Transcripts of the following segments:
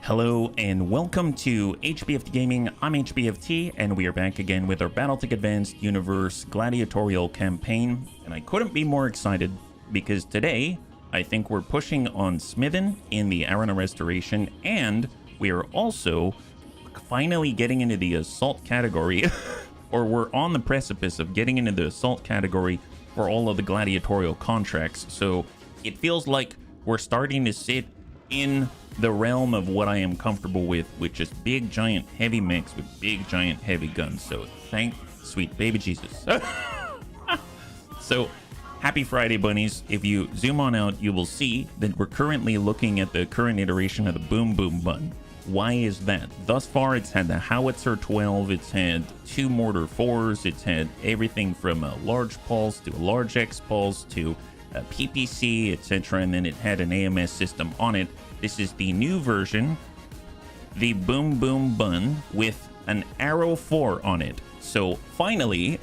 Hello and welcome to HBFT Gaming. I'm HBFT and we are back again with our Battletech Advanced Universe Gladiatorial campaign, and I couldn't be more excited because today I think we're pushing on Smithen in the Arena Restoration, and we are also finally getting into the assault category or we're on the precipice of getting into the assault category for all of the gladiatorial contracts. So it feels like we're starting to sit in the realm of what I am comfortable with, which is big giant heavy mechs with big giant heavy guns. So thank sweet baby Jesus. So happy Friday, bunnies. If you zoom on out, you will see that we're currently looking at the current iteration of the boom boom bun. Why is that? Thus far it's had the howitzer 12, it's had 2 mortar 4s, it's had everything from a large pulse to a large X pulse to a PPC, etc., and then it had an AMS system on it. This is the new version, the Boom Boom Bun, with an Arrow 4 on it. So finally,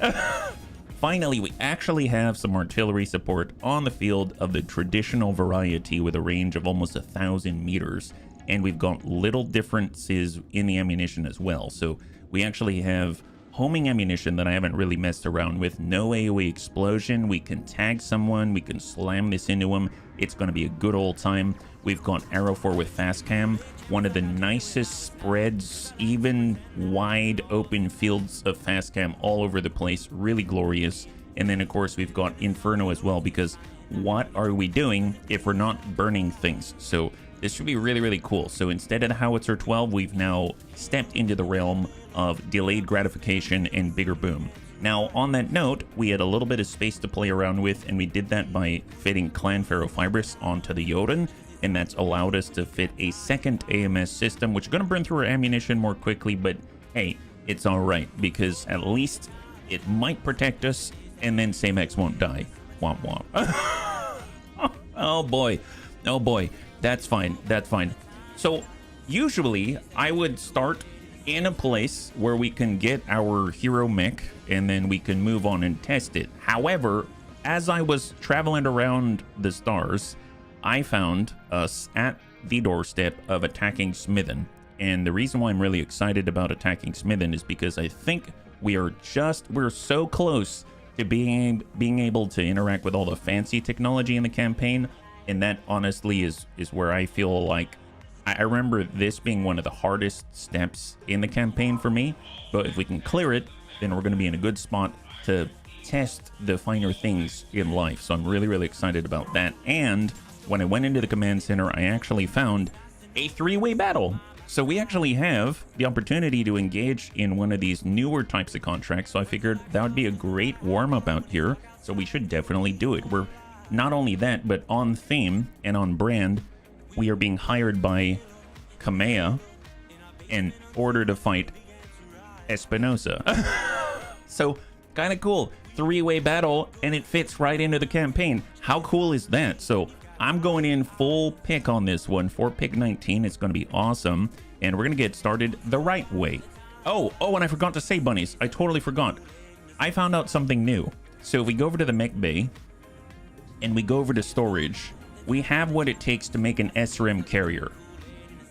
finally, we actually have some artillery support on the field of the traditional variety with a range of almost 1,000 meters. And we've got little differences in the ammunition as well. So we actually have homing ammunition that I haven't really messed around with. No AoE explosion. We can tag someone. We can slam this into them. It's going to be a good old time. We've got Arrow 4 with fast cam. One of the nicest spreads, even wide open fields of fast cam all over the place. Really glorious. And then, of course, we've got Inferno as well, because what are we doing if we're not burning things? So this should be really, really cool. So instead of the Howitzer 12, we've now stepped into the realm of delayed gratification and bigger boom. Now, on that note, we had a little bit of space to play around with, and we did that by fitting Clan Ferrofibrous onto the Jotun, and that's allowed us to fit a second AMS system, which is going to burn through our ammunition more quickly, but hey, it's all right, because at least it might protect us, and then Samex won't die. Womp womp. Oh boy. Oh boy. That's fine. That's fine. So usually I would start in a place where we can get our hero mech and then we can move on and test it. However, as I was traveling around the stars, I found us at the doorstep of attacking Smithen. And the reason why I'm really excited about attacking Smithen is because I think we're so close to being able to interact with all the fancy technology in the campaign. And that honestly is where I feel like I remember this being one of the hardest steps in the campaign for me. But if we can clear it, then we're going to be in a good spot to test the finer things in life. So I'm really, really excited about that. And when I went into the command center, I actually found a 3-way battle. So we actually have the opportunity to engage in one of these newer types of contracts. So I figured that would be a great warm-up out here. So we should definitely do it. We're not only that, but on theme and on brand, we are being hired by Kamea in order to fight Espinosa. So kind of cool. 3-way battle, and it fits right into the campaign. How cool is that? So I'm going in full pick on this one. 4 pick 19. It's going to be awesome. And we're going to get started the right way. Oh, and I forgot to say, bunnies. I totally forgot. I found out something new. So if we go over to the mech bay and we go over to storage, we have what it takes to make an SRM carrier.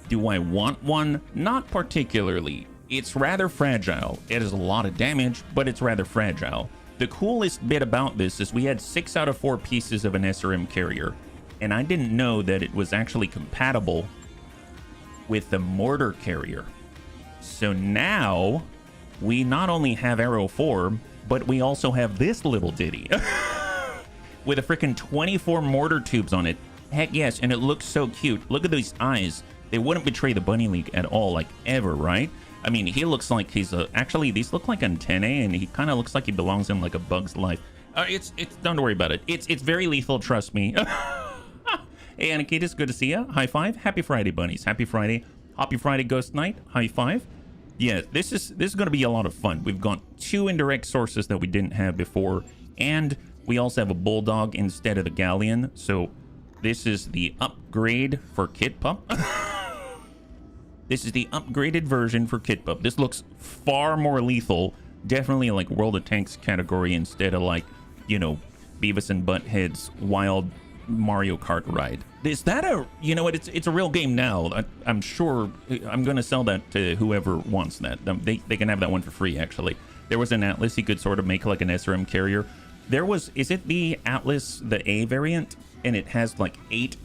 Do I want one? Not particularly. It's rather fragile. It has a lot of damage, but it's rather fragile. The coolest bit about this is we had 6 out of 4 pieces of an SRM carrier, and I didn't know that it was actually compatible with the mortar carrier. So now we not only have Arrow 4, but we also have this little ditty. With a freaking 24 mortar tubes on it. Heck yes, and it looks so cute. Look at these eyes. They wouldn't betray the Bunny League at all, like ever, right? I mean, he looks like he's actually, these look like antennae, and he kind of looks like he belongs in like a Bug's Life. It's don't worry about it. It's very lethal, trust me. Hey, Anakitas, good to see you. High five. Happy Friday, bunnies. Happy Friday. Happy Friday, Ghost Knight. High five. Yeah, this is going to be a lot of fun. We've got 2 indirect sources that we didn't have before, and we also have a Bulldog instead of the Galleon. So this is the upgrade for Kit Pup. This is the upgraded version for Kit Pup. This looks far more lethal. Definitely like World of Tanks category instead of like, you know, Beavis and Butthead's wild Mario Kart ride. Is that a, you know what, it's a real game now. I'm sure I'm going to sell that to whoever wants that. They can have that one for free, actually. There was an Atlas you could sort of make like an SRM carrier. There was, is it the Atlas, the A variant? And it has like 8,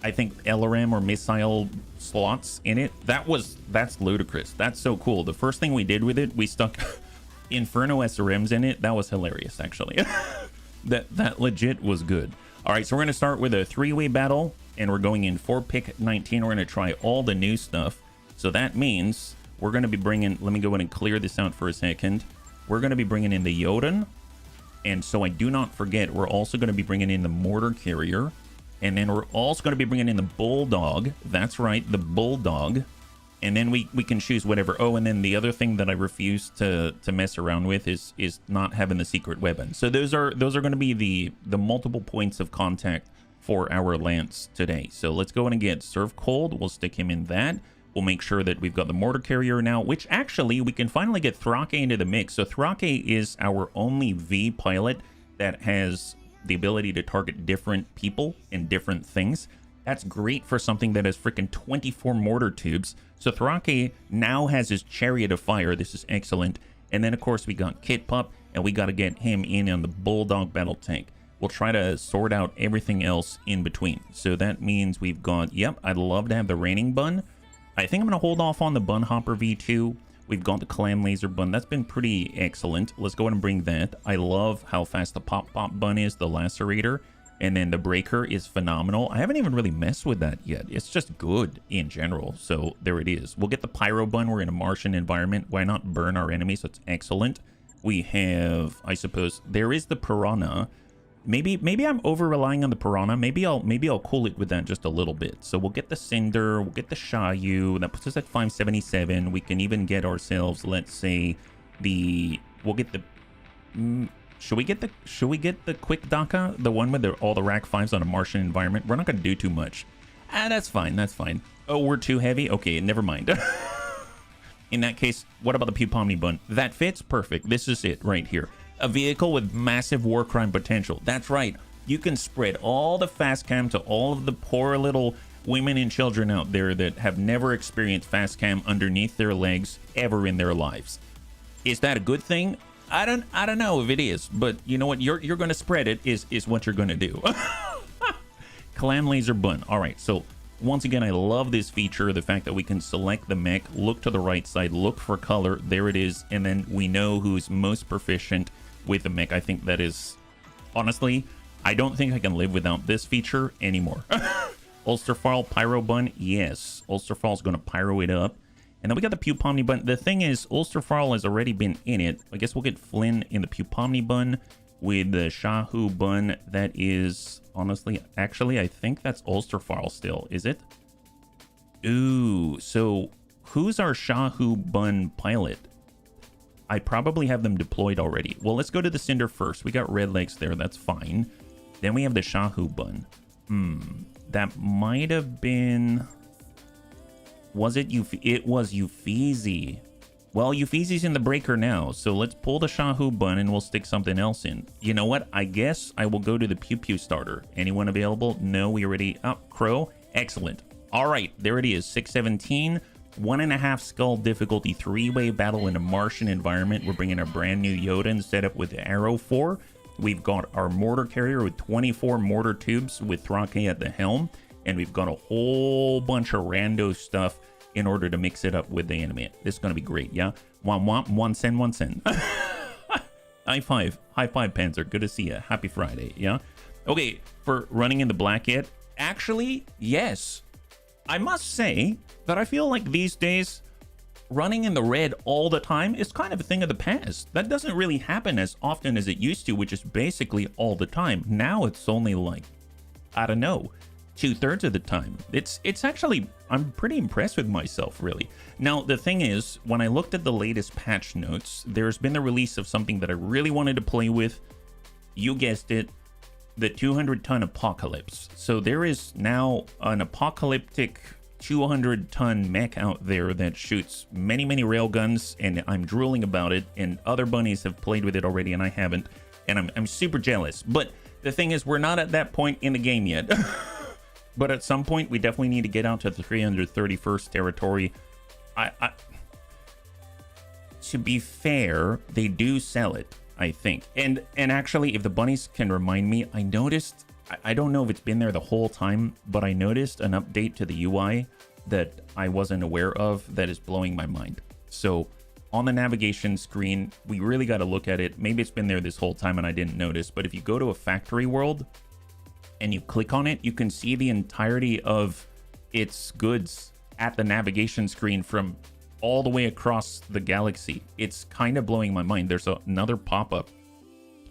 I think, LRM or missile slots in it. That's ludicrous. That's so cool. The first thing we did with it, we stuck Inferno SRMs in it. That was hilarious, actually. that legit was good. All right, so we're going to start with a 3-way battle, and we're going in 4-pick 19. We're going to try all the new stuff. So that means we're going to be bringing, let me go ahead and clear this out for a second. We're going to be bringing in the Jotun. And so I do not forget, we're also going to be bringing in the mortar carrier. And then we're also going to be bringing in the Bulldog. That's right, the Bulldog. And then we can choose whatever. Oh, and then the other thing that I refuse to mess around with is not having the secret weapon. So those are going to be the multiple points of contact for our Lance today. So let's go in and get Serve Cold. We'll stick him in that. We'll make sure that we've got the mortar carrier now, which actually we can finally get Thrake into the mix. So Thrake is our only V pilot that has the ability to target different people and different things. That's great for something that has freaking 24 mortar tubes. So Thrake now has his Chariot of Fire. This is excellent. And then, of course, we got Kit Pup, and we got to get him in on the Bulldog Battletech. We'll try to sort out everything else in between. So that means we've got, yep, I'd love to have the Raining Bun. I think I'm going to hold off on the Bun Hopper V2. We've got the Clam Laser Bun. That's been pretty excellent. Let's go ahead and bring that. I love how fast the Pop Pop Bun is, the Lacerator. And then the Breaker is phenomenal. I haven't even really messed with that yet. It's just good in general. So there it is. We'll get the Pyro Bun. We're in a Martian environment. Why not burn our enemies? So it's excellent. We have, I suppose, there is the Piranha. Maybe I'm over relying on the Piranha. Maybe I'll cool it with that just a little bit. So we'll get the Cinder. We'll get the Shayu. That puts us at 577. We can even get ourselves, let's say, we'll get the. Should we get the Quick Daka, the one with all the rack 5s on a Martian environment? We're not going to do too much. That's fine. That's fine. Oh, we're too heavy? Okay, never mind. In that case, what about the Pupomni Bun? That fits perfect. This is it right here. A vehicle with massive war crime potential. That's right. You can spread all the fast cam to all of the poor little women and children out there that have never experienced fast cam underneath their legs ever in their lives. Is that a good thing? I don't know if it is, but you know what? You're going to spread it is what you're going to do. Clam Laser Bun. All right, so once again, I love this feature, the fact that we can select the mech, look to the right side, look for color, there it is, and then we know who's most proficient with the mech. I think that is, honestly, I don't think I can live without this feature anymore. Ulsterfall Pyro Bun, yes. Ulsterfall's going to pyro it up. And then we got the Pupomni Bun. The thing is, Ulsterfall has already been in it. I guess we'll get Flynn in the Pupomni Bun with the Shahu Bun. That is, honestly, actually, I think that's Ulsterfall still. Is it? Ooh, so who's our Shahu Bun pilot? I probably have them deployed already. Well, let's go to the Cinder first. We got Red Legs there. That's fine. Then we have the Shahu Bun. That might have been... Was it It was Euphesi. Well, Euphesi's in the breaker now, so let's pull the Shahu Bun and we'll stick something else in. You know what? I guess I will go to the Pew Pew starter. Anyone available? No, we already... Oh, Crow. Excellent. All right, there it is. 617. 1.5 skull difficulty, 3-way battle in a Martian environment. We're bringing a brand new Jotun set up with the Arrow 4. We've got our mortar carrier with 24 mortar tubes with Thrake at the helm. And we've got a whole bunch of rando stuff in order to mix it up with the enemy. This is going to be great, yeah? One sen. High five, Panzer. Good to see you. Happy Friday, yeah? Okay, for running in the black yet? Actually, yes. I must say that I feel like these days, running in the red all the time is kind of a thing of the past. That doesn't really happen as often as it used to, which is basically all the time. Now it's only like, I don't know, 2/3 of the time. It's actually, I'm pretty impressed with myself, really. Now, the thing is, when I looked at the latest patch notes, there's been the release of something that I really wanted to play with. You guessed it, the 200-ton Apocalypse. So there is now an apocalyptic 200-ton mech out there that shoots many, many railguns, and I'm drooling about it, and other bunnies have played with it already, and I haven't, and I'm super jealous. But The thing is, we're not at that point in the game yet. But at some point, we definitely need to get out to the 331st territory. To be fair, they do sell it, I think. And actually, if the bunnies can remind me, I noticed, I don't know if it's been there the whole time, but I noticed an update to the UI that I wasn't aware of that is blowing my mind. So on the navigation screen, we really got to look at it. Maybe it's been there this whole time and I didn't notice, but if you go to a factory world and you click on it, you can see the entirety of its goods at the navigation screen from all the way across the galaxy. It's kind of blowing my mind. There's another pop-up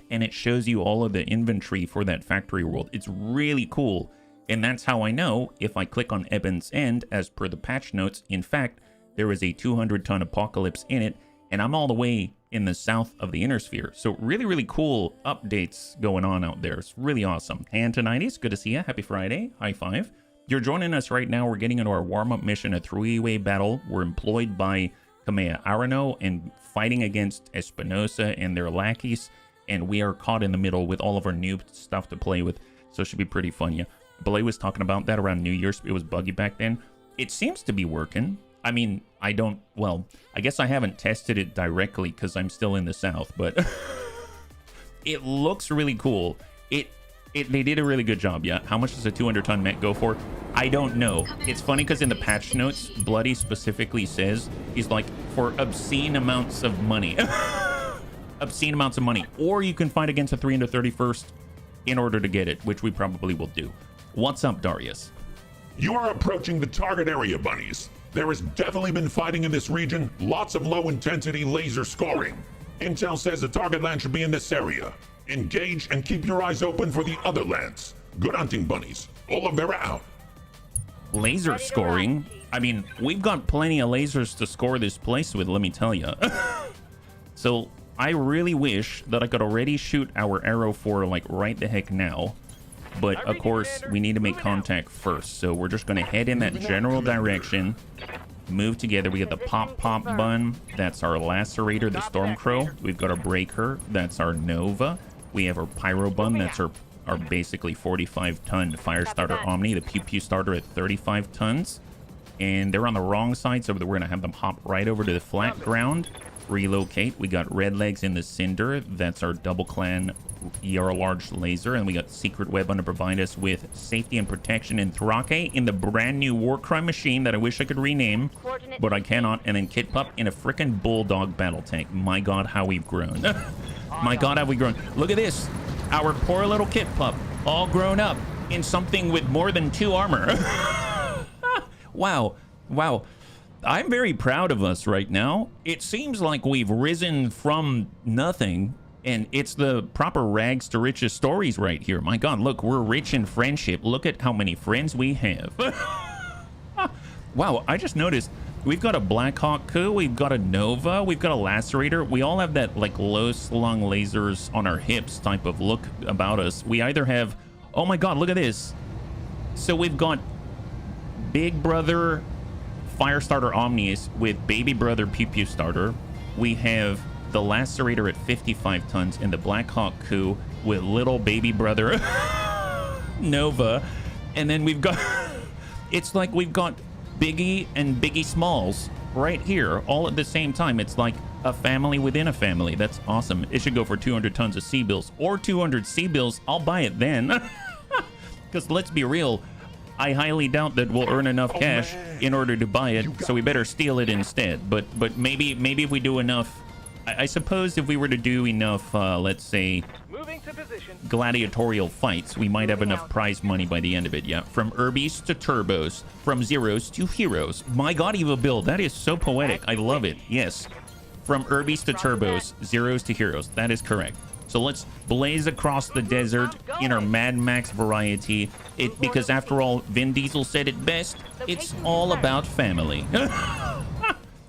and it shows you all of the inventory for that factory world. It's really cool. And that's how I know if I click on Eben's End, as per the patch notes, in fact, there is a 200-ton apocalypse in it, and I'm all the way in the south of the inner sphere. So really, really cool updates going on out there. It's really awesome. And Antonides, good to see you. Happy Friday. High five. You're joining us right now. We're getting into our warm-up mission, a three-way battle. We're employed by Kamea Arano and fighting against Espinosa and their lackeys, and we are caught in the middle with all of our new stuff to play with, so it should be pretty fun. Yeah, Belay was talking about that around New Year's. It was buggy back then. It seems to be working. I mean, I guess I haven't tested it directly because I'm still in the south, but it looks really cool. They did a really good job. Yeah. How much does a 200-ton mech go for? I don't know. It's funny because in the patch notes, Bloody specifically says he's like, for obscene amounts of money. Obscene amounts of money. Or you can fight against a 331st in order to get it, which we probably will do. What's up, Darius? You are approaching the target area, bunnies. There has definitely been fighting in this region, lots of low-intensity laser scoring. Intel says the target land should be in this area. Engage and keep your eyes open for the other lands. Good hunting, bunnies. Olivera out. Laser scoring? I mean, we've got plenty of lasers to score this place with, let me tell you. So, I really wish that I could already shoot our arrow for, like, right the heck now. But, of course, we need to make contact first. So we're just going to head in that general direction. Move together. We get the pop bun. That's our lacerator, the Stormcrow. We've got our breaker. That's our Nova. We have our pyro bun. That's our basically 45-ton fire starter Omni. The pew pew starter at 35 tons. And they're on the wrong side, so we're going to have them hop right over to the flat ground. Relocate. We got red legs in the cinder. That's our double clan ER large laser, and we got secret weapon to provide us with safety and protection in Thrake in the brand new Warcry machine that I wish I could rename, but I cannot. And then Kit Pup in a frickin' bulldog Battletech. My god, how we've grown. My god, how we've grown. Look at this, our poor little Kit Pup all grown up in something with more than 2 armor. Wow. I'm very proud of us right now. It seems like we've risen from nothing, and it's the proper rags to riches stories right here. My god, look, we're rich in friendship. Look at how many friends we have. Wow, I just noticed we've got a Blackhawk coup, we've got a Nova, we've got a Lacerator. We all have that like low slung lasers on our hips type of look about us. We either have, oh my god, look at this. So we've got Big Brother Firestarter Omnis with Baby Brother Pew Pew Starter. We have the Lacerator at 55 tons and the Blackhawk coup with little Baby Brother Nova. And then we've got, it's like we've got Biggie and Biggie Smalls right here all at the same time. It's like a family within a family. That's awesome. It should go for 200 tons of C-bills or 200 C-bills. I'll buy it then. Because let's be real, I highly doubt that we'll earn enough cash in order to buy it, so we better steal it instead. But maybe if we do enough, I suppose if we were to do enough, let's say, gladiatorial fights, we might have enough prize money by the end of it. Yeah, from Urbies to Turbos, from zeros to heroes. My god, Eva Bill, that is so poetic. I love it. Yes, from Urbies to Turbos, zeros to heroes. That is correct. So let's blaze across the desert in our Mad Max variety. Because after all, Vin Diesel said it best, it's all about family.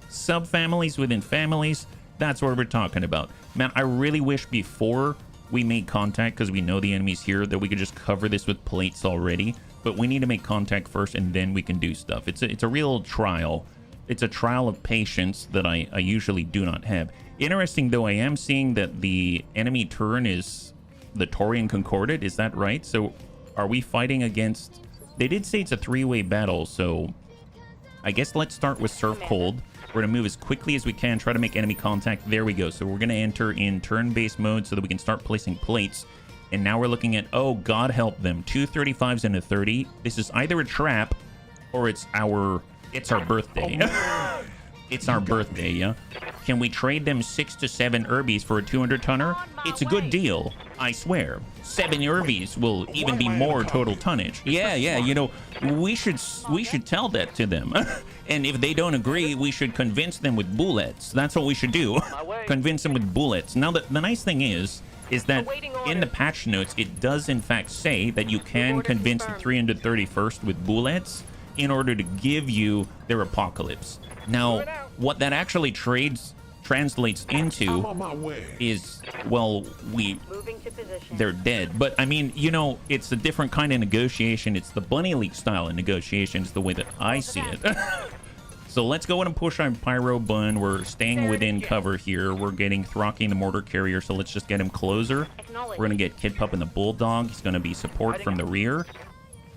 Sub-families within families, that's what we're talking about. Man, I really wish before we make contact, because we know the enemy's here, that we could just cover this with plates already. But we need to make contact first, and then we can do stuff. It's a real trial. It's a trial of patience that I usually do not have. Interesting, though, I am seeing that the enemy turn is the Taurian Concordate. Is that right? So are we fighting against... They did say it's a three-way battle, so I guess let's start with Surf Cold. We're going to move as quickly as we can, try to make enemy contact. There we go. So we're going to enter in turn-based mode so that we can start placing plates. And now we're looking at, oh, God help them, 2 35s and a 30. This is either a trap or it's our birthday. It's our birthday, yeah? Can we trade them 6 to 7 Urbies for a 200-tonner? It's a good deal, I swear. 7 Urbies will even be more total tonnage. Yeah, you know, we should tell that to them. And if they don't agree, we should convince them with bullets. That's what we should do. Convince them with bullets. Now, the nice thing is that in the patch notes, it does in fact say that you can convince the 331st with bullets in order to give you their apocalypse. Now, what that actually translates into is, well, they're dead. But I mean, you know, it's a different kind of negotiation. It's the Bunny League style of negotiation is the way that I see it. So let's go ahead and push our Pyro Bun. We're staying within cover here. We're getting Thraki the Mortar Carrier, so let's just get him closer. We're going to get Kid Pup and the Bulldog. He's going to be support from the rear.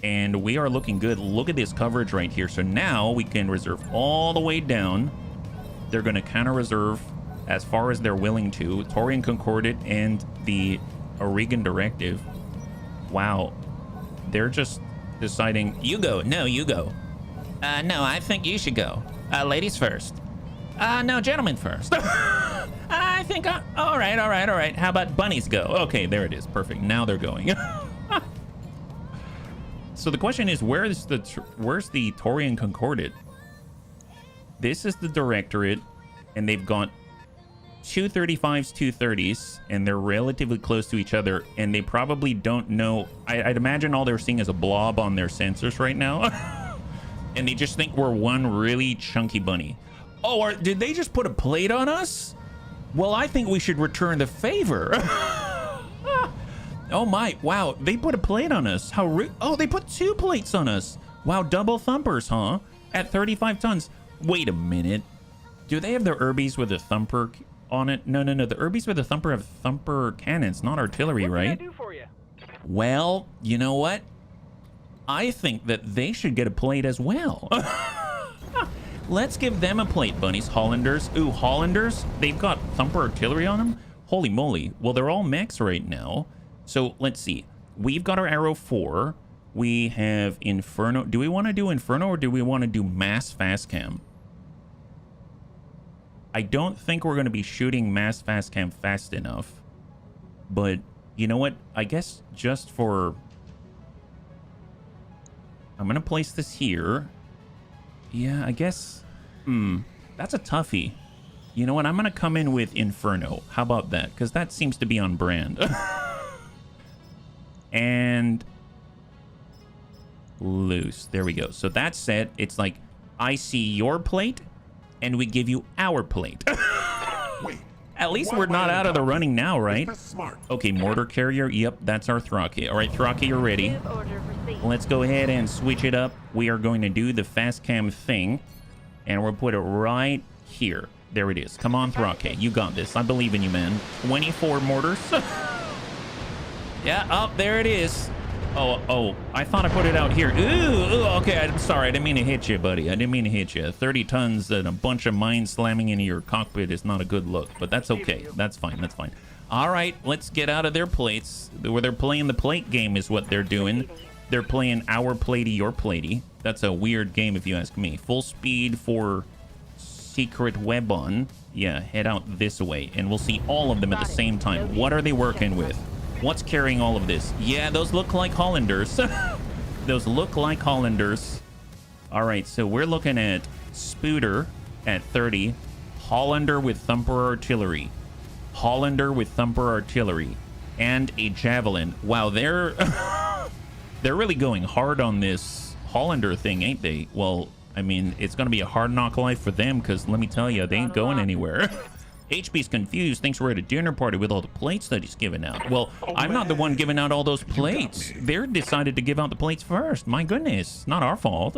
And we are looking good. Look at this coverage right here. So now we can reserve all the way down. They're going to counter reserve as far as they're willing to. Taurian Concordate and the Oregon Directive. Wow. They're just deciding, you go. No, you go. No, I think you should go. Ladies first. No, gentlemen first. I think, all right. How about bunnies go? Okay, there it is. Perfect. Now they're going. So the question is, where's the Taurian Concordate? This is the Directorate, and they've got 2 35s, 2 30s, and they're relatively close to each other, and they probably don't know. I'd imagine all they're seeing is a blob on their sensors right now. And they just think we're one really chunky bunny. Oh, did they just put a plate on us? Well, I think we should return the favor. Oh my, wow, they put a plate on us. How rude. Oh, they put 2 plates on us. Wow, double thumpers, huh? At 35 tons. Wait a minute. Do they have the Urbies with a thumper on it? No. The Urbies with a thumper have thumper cannons, not artillery, right? What can I do for you? Well, you know what? I think that they should get a plate as well. Let's give them a plate, bunnies. Hollanders. Ooh, Hollanders? They've got thumper artillery on them? Holy moly. Well, they're all mechs right now. So let's see. We've got our Arrow 4. We have Inferno. Do we want to do Inferno or do we want to do Mass Fast Cam? I don't think we're going to be shooting Mass Fast Cam fast enough. But you know what? I guess just for... I'm going to place this here. Yeah, I guess... That's a toughie. You know what? I'm going to come in with Inferno. How about that? Because that seems to be on brand. And loose. There we go. So that's set. It's like, I see your plate, and we give you our plate. Wait. At least we're not out of the running now, right? Okay, Mortar Carrier. Yep, that's our Thraki. All right, Thraki, you're ready. Let's go ahead and switch it up. We are going to do the fast cam thing, and we'll put it right here. There it is. Come on, Thraki. You got this. I believe in you, man. 24 mortars. Yeah, oh, there it is. Oh, I thought I put it out here. Ooh, okay, I'm sorry. I didn't mean to hit you, buddy. I didn't mean to hit you. 30 tons and a bunch of mines slamming into your cockpit is not a good look, but that's okay. That's fine. That's fine. All right, let's get out of their plates. Where they're playing the plate game is what they're doing. They're playing our platey, your platey. That's a weird game if you ask me. Full speed for secret web on. Yeah, head out this way, and we'll see all of them at the same time. What are they working with? What's carrying all of this? Yeah, those look like Hollanders. Those look like Hollanders. All right, so we're looking at Spooter at 30. Hollander with Thumper Artillery. Hollander with Thumper Artillery. And a Javelin. Wow, they're really going hard on this Hollander thing, ain't they? Well, I mean, it's going to be a hard knock life for them because let me tell you, they ain't going anywhere. HB's confused, thinks we're at a dinner party with all the plates that he's giving out. Well, I'm not the one giving out all those plates. They're decided to give out the plates first. My goodness, not our fault.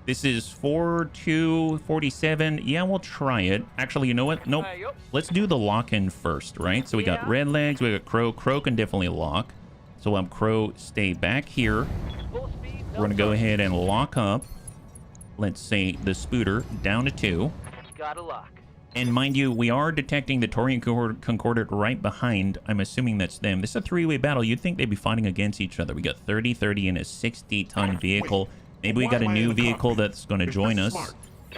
This is 4247. Yeah, we'll try it. Actually, you know what? Nope. Let's do the lock-in first, right? So we got red legs, we got Crow. Crow can definitely lock. So we'll have Crow stay back here. We're going to go ahead and lock up, let's say, the Spooter down to 2. Gotta lock. And mind you, we are detecting the Taurian Concordate right behind. I'm assuming that's them. This is a 3-way battle. You'd think they'd be fighting against each other. We got 30-30 in a 60-ton vehicle. Maybe we got a new vehicle that's going to join us.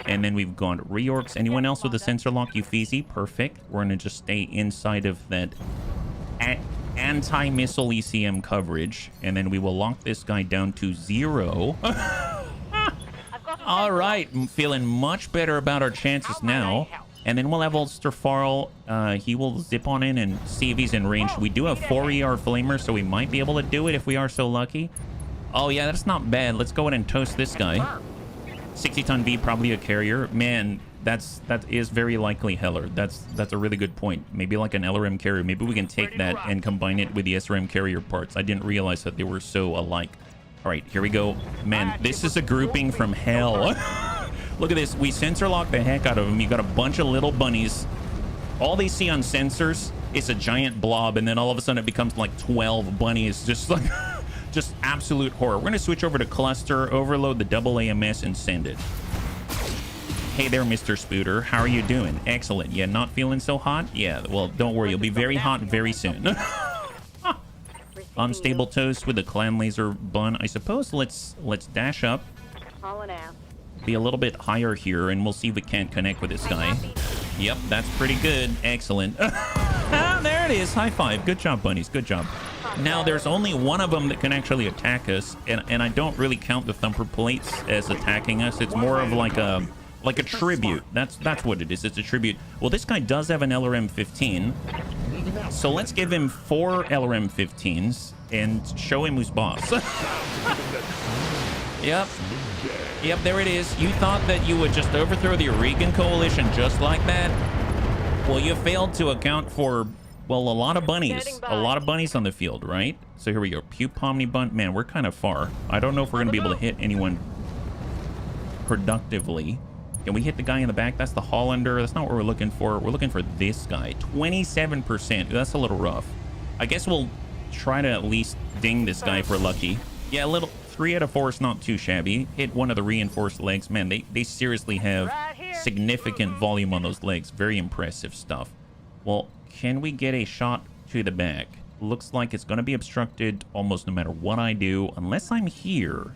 And then we've gone reorcs. Anyone else with a sensor lock, Eufeezy? Perfect. We're going to just stay inside of that anti-missile ECM coverage. And then we will lock this guy down to 0. All right. I'm feeling much better about our chances now. And then we'll have Ulster Farl. He will zip on in and see if he's in range. We do have 4 ER Flamer, so we might be able to do it if we are so lucky. Oh, yeah, that's not bad. Let's go ahead and toast this guy. 60-ton V, probably a carrier. Man, that is very likely Heller. That's a really good point. Maybe like an LRM carrier. Maybe we can take that and combine it with the SRM carrier parts. I didn't realize that they were so alike. All right, here we go. Man, this is a grouping from hell. Look at this. We sensor lock the heck out of them. You got a bunch of little bunnies. All they see on sensors is a giant blob, and then all of a sudden it becomes like 12 bunnies. Just like... just absolute horror. We're going to switch over to cluster, overload the double AMS, and send it. Hey there, Mr. Spooter. How are you doing? Excellent. Yeah, not feeling so hot? Yeah, well, don't worry. You'll be very hot very soon. Unstable toast with a clan laser bun. I suppose let's dash up. Be a little bit higher here, and we'll see if we can't connect with this guy. Yep, that's pretty good. Excellent. Ah, there it is. High five. Good job, bunnies. Good job. Now, there's only one of them that can actually attack us, and I don't really count the thumper plates as attacking us. It's more of like a tribute. That's what it is. It's a tribute. Well, this guy does have an LRM-15, so let's give him 4 LRM-15s and show him who's boss. Yep, there it is. You thought that you would just overthrow the Oregon Coalition just like that? Well, you failed to account for... well, a lot of bunnies. A lot of bunnies on the field, right? So here we go. Pew Pomni Bun. Man, we're kind of far. I don't know if we're going to be able to hit anyone productively. Can we hit the guy in the back? That's the Hollander. That's not what we're looking for. We're looking for this guy. 27%. That's a little rough. I guess we'll try to at least ding this guy if we're lucky. Yeah, a little... 3 out of 4 is not too shabby. Hit one of the reinforced legs. Man, they seriously have significant volume on those legs. Very impressive stuff. Well... can we get a shot to the back? Looks like it's going to be obstructed almost no matter what I do, unless I'm here.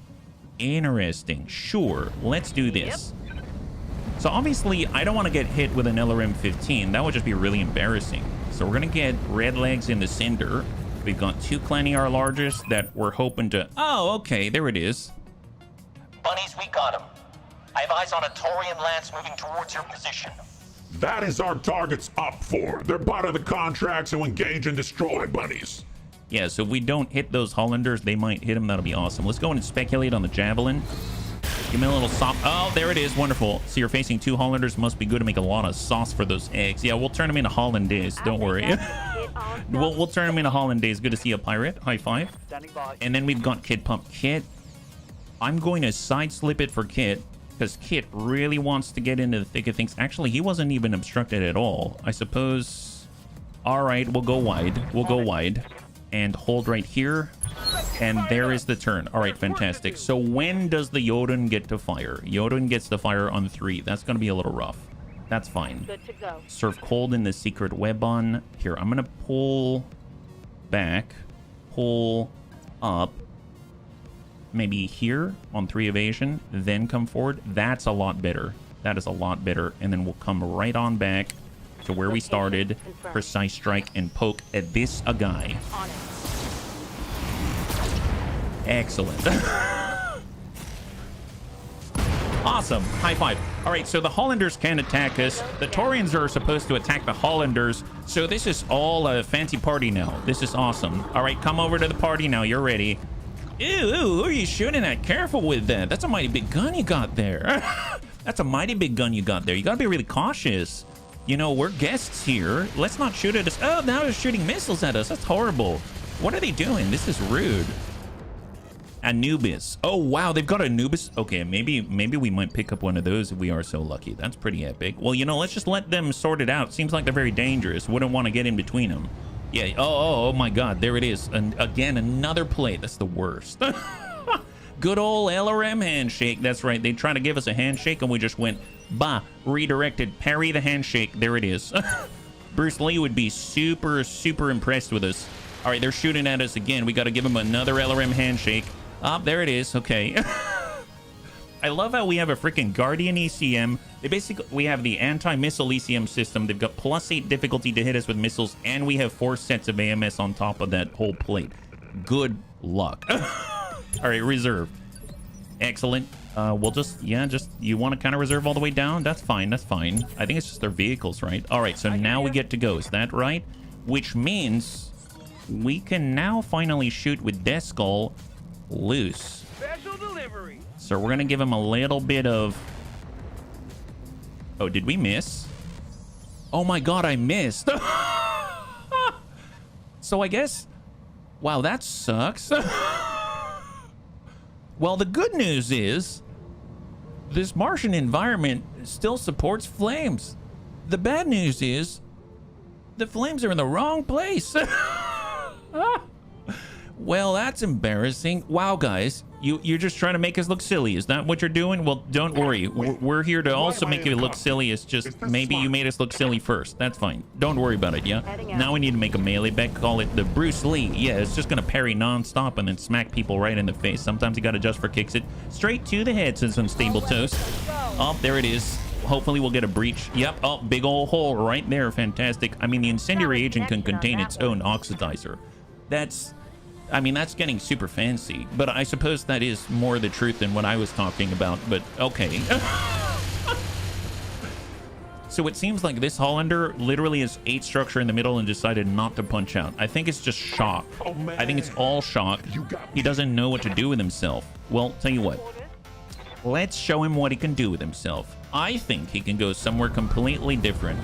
Interesting. Sure, let's do this. So obviously, I don't want to get hit with an LRM-15. That would just be really embarrassing. So we're going to get red legs in the cinder. We've got 2 Clan ER largest that we're hoping to... oh, okay, there it is. Bunnies, we got him. I have eyes on a Taurian lance moving towards your position. That is our target's up for. They're part of the contract, so engage and destroy, bunnies. Yeah, so if we don't hit those Hollanders, they might hit them. That'll be awesome. Let's go in and speculate on the Javelin. Give me a little soft... oh, there it is. Wonderful. So you're facing 2 Hollanders. Must be good to make a lot of sauce for those eggs. Yeah, we'll turn them into Hollandaise. Don't worry. we'll turn them into Hollandaise. Good to see a pirate. High five. And then we've got Kit Pump. Kit. I'm going to side slip it for Kit, because Kit really wants to get into the thick of things. Actually, he wasn't even obstructed at all. I suppose... all right, we'll go wide. We'll go wide. And hold right here. And there is the turn. All right, fantastic. So when does the Jotun get to fire? Jotun gets to fire on 3. That's going to be a little rough. That's fine. Good to go. Serve cold in the secret web on. Here, I'm going to pull back. Pull up. Maybe here on 3 evasion. Then come forward. That's a lot better. That is a lot better. And then we'll come right on back to where we started. Precise strike and poke at this a guy. Excellent. Awesome. High five. All right, so the Hollanders can attack us. The Taurians are supposed to attack the Hollanders. So this is all a fancy party now. This is awesome. All right, come over to the party now. You're ready. Ew, who are you shooting at? Careful with that. That's a mighty big gun you got there. That's a mighty big gun you got there. You got to be really cautious. You know, we're guests here. Let's not shoot at us. Oh, now they're shooting missiles at us. That's horrible. What are they doing? This is rude. Anubis. Oh, wow, they've got Anubis. Okay, maybe we might pick up one of those if we are so lucky. That's pretty epic. Well, you know, let's just let them sort it out. Seems like they're very dangerous. Wouldn't want to get in between them. Yeah, oh my God, there it is. And again, another plate. That's the worst. Good old LRM handshake. That's right. They tried to give us a handshake and we just went, bah, redirected, parry the handshake. There it is. Bruce Lee would be super, super impressed with us. All right, they're shooting at us again. We got to give them another LRM handshake. Ah, there it is. Okay. I love how we have a freaking Guardian ECM. We have the anti-missile ECM system. They've got +8 difficulty to hit us with missiles, and we have 4 sets of AMS on top of that whole plate. Good luck. All right, reserve. Excellent. We'll just, you want to kind of reserve all the way down? That's fine. That's fine. I think it's just their vehicles, right? All right, so now we get to go. Is that right? Which means we can now finally shoot with Death Skull loose. Special delivery. So we're going to give him a little bit of... Oh, did we miss? Oh my God, I missed. So I guess... Wow, that sucks. Well, the good news is this Martian environment still supports flames. The bad news is the flames are in the wrong place. Well, that's embarrassing. Wow, guys, you're just trying to make us look silly. Is that what you're doing? Well, don't worry. We're here to also make you look silly. It's just maybe you made us look silly first. That's fine. Don't worry about it, yeah? Now we need to make a melee back. Call it the Bruce Lee. Yeah, it's just going to parry non-stop and then smack people right in the face. Sometimes you got to adjust for kicks it straight to the head since unstable toast. Oh, there it is. Hopefully we'll get a breach. Yep. Oh, big old hole right there. Fantastic. I mean, the incendiary agent can contain its own oxidizer. I mean, that's getting super fancy, but I suppose that is more the truth than what I was talking about, but okay. So it seems like this Hollander literally has 8 structure in the middle and decided not to punch out. I think it's just shock. I think it's all shock. He doesn't know what to do with himself. Well, tell you what. Let's show him what he can do with himself. I think he can go somewhere completely different.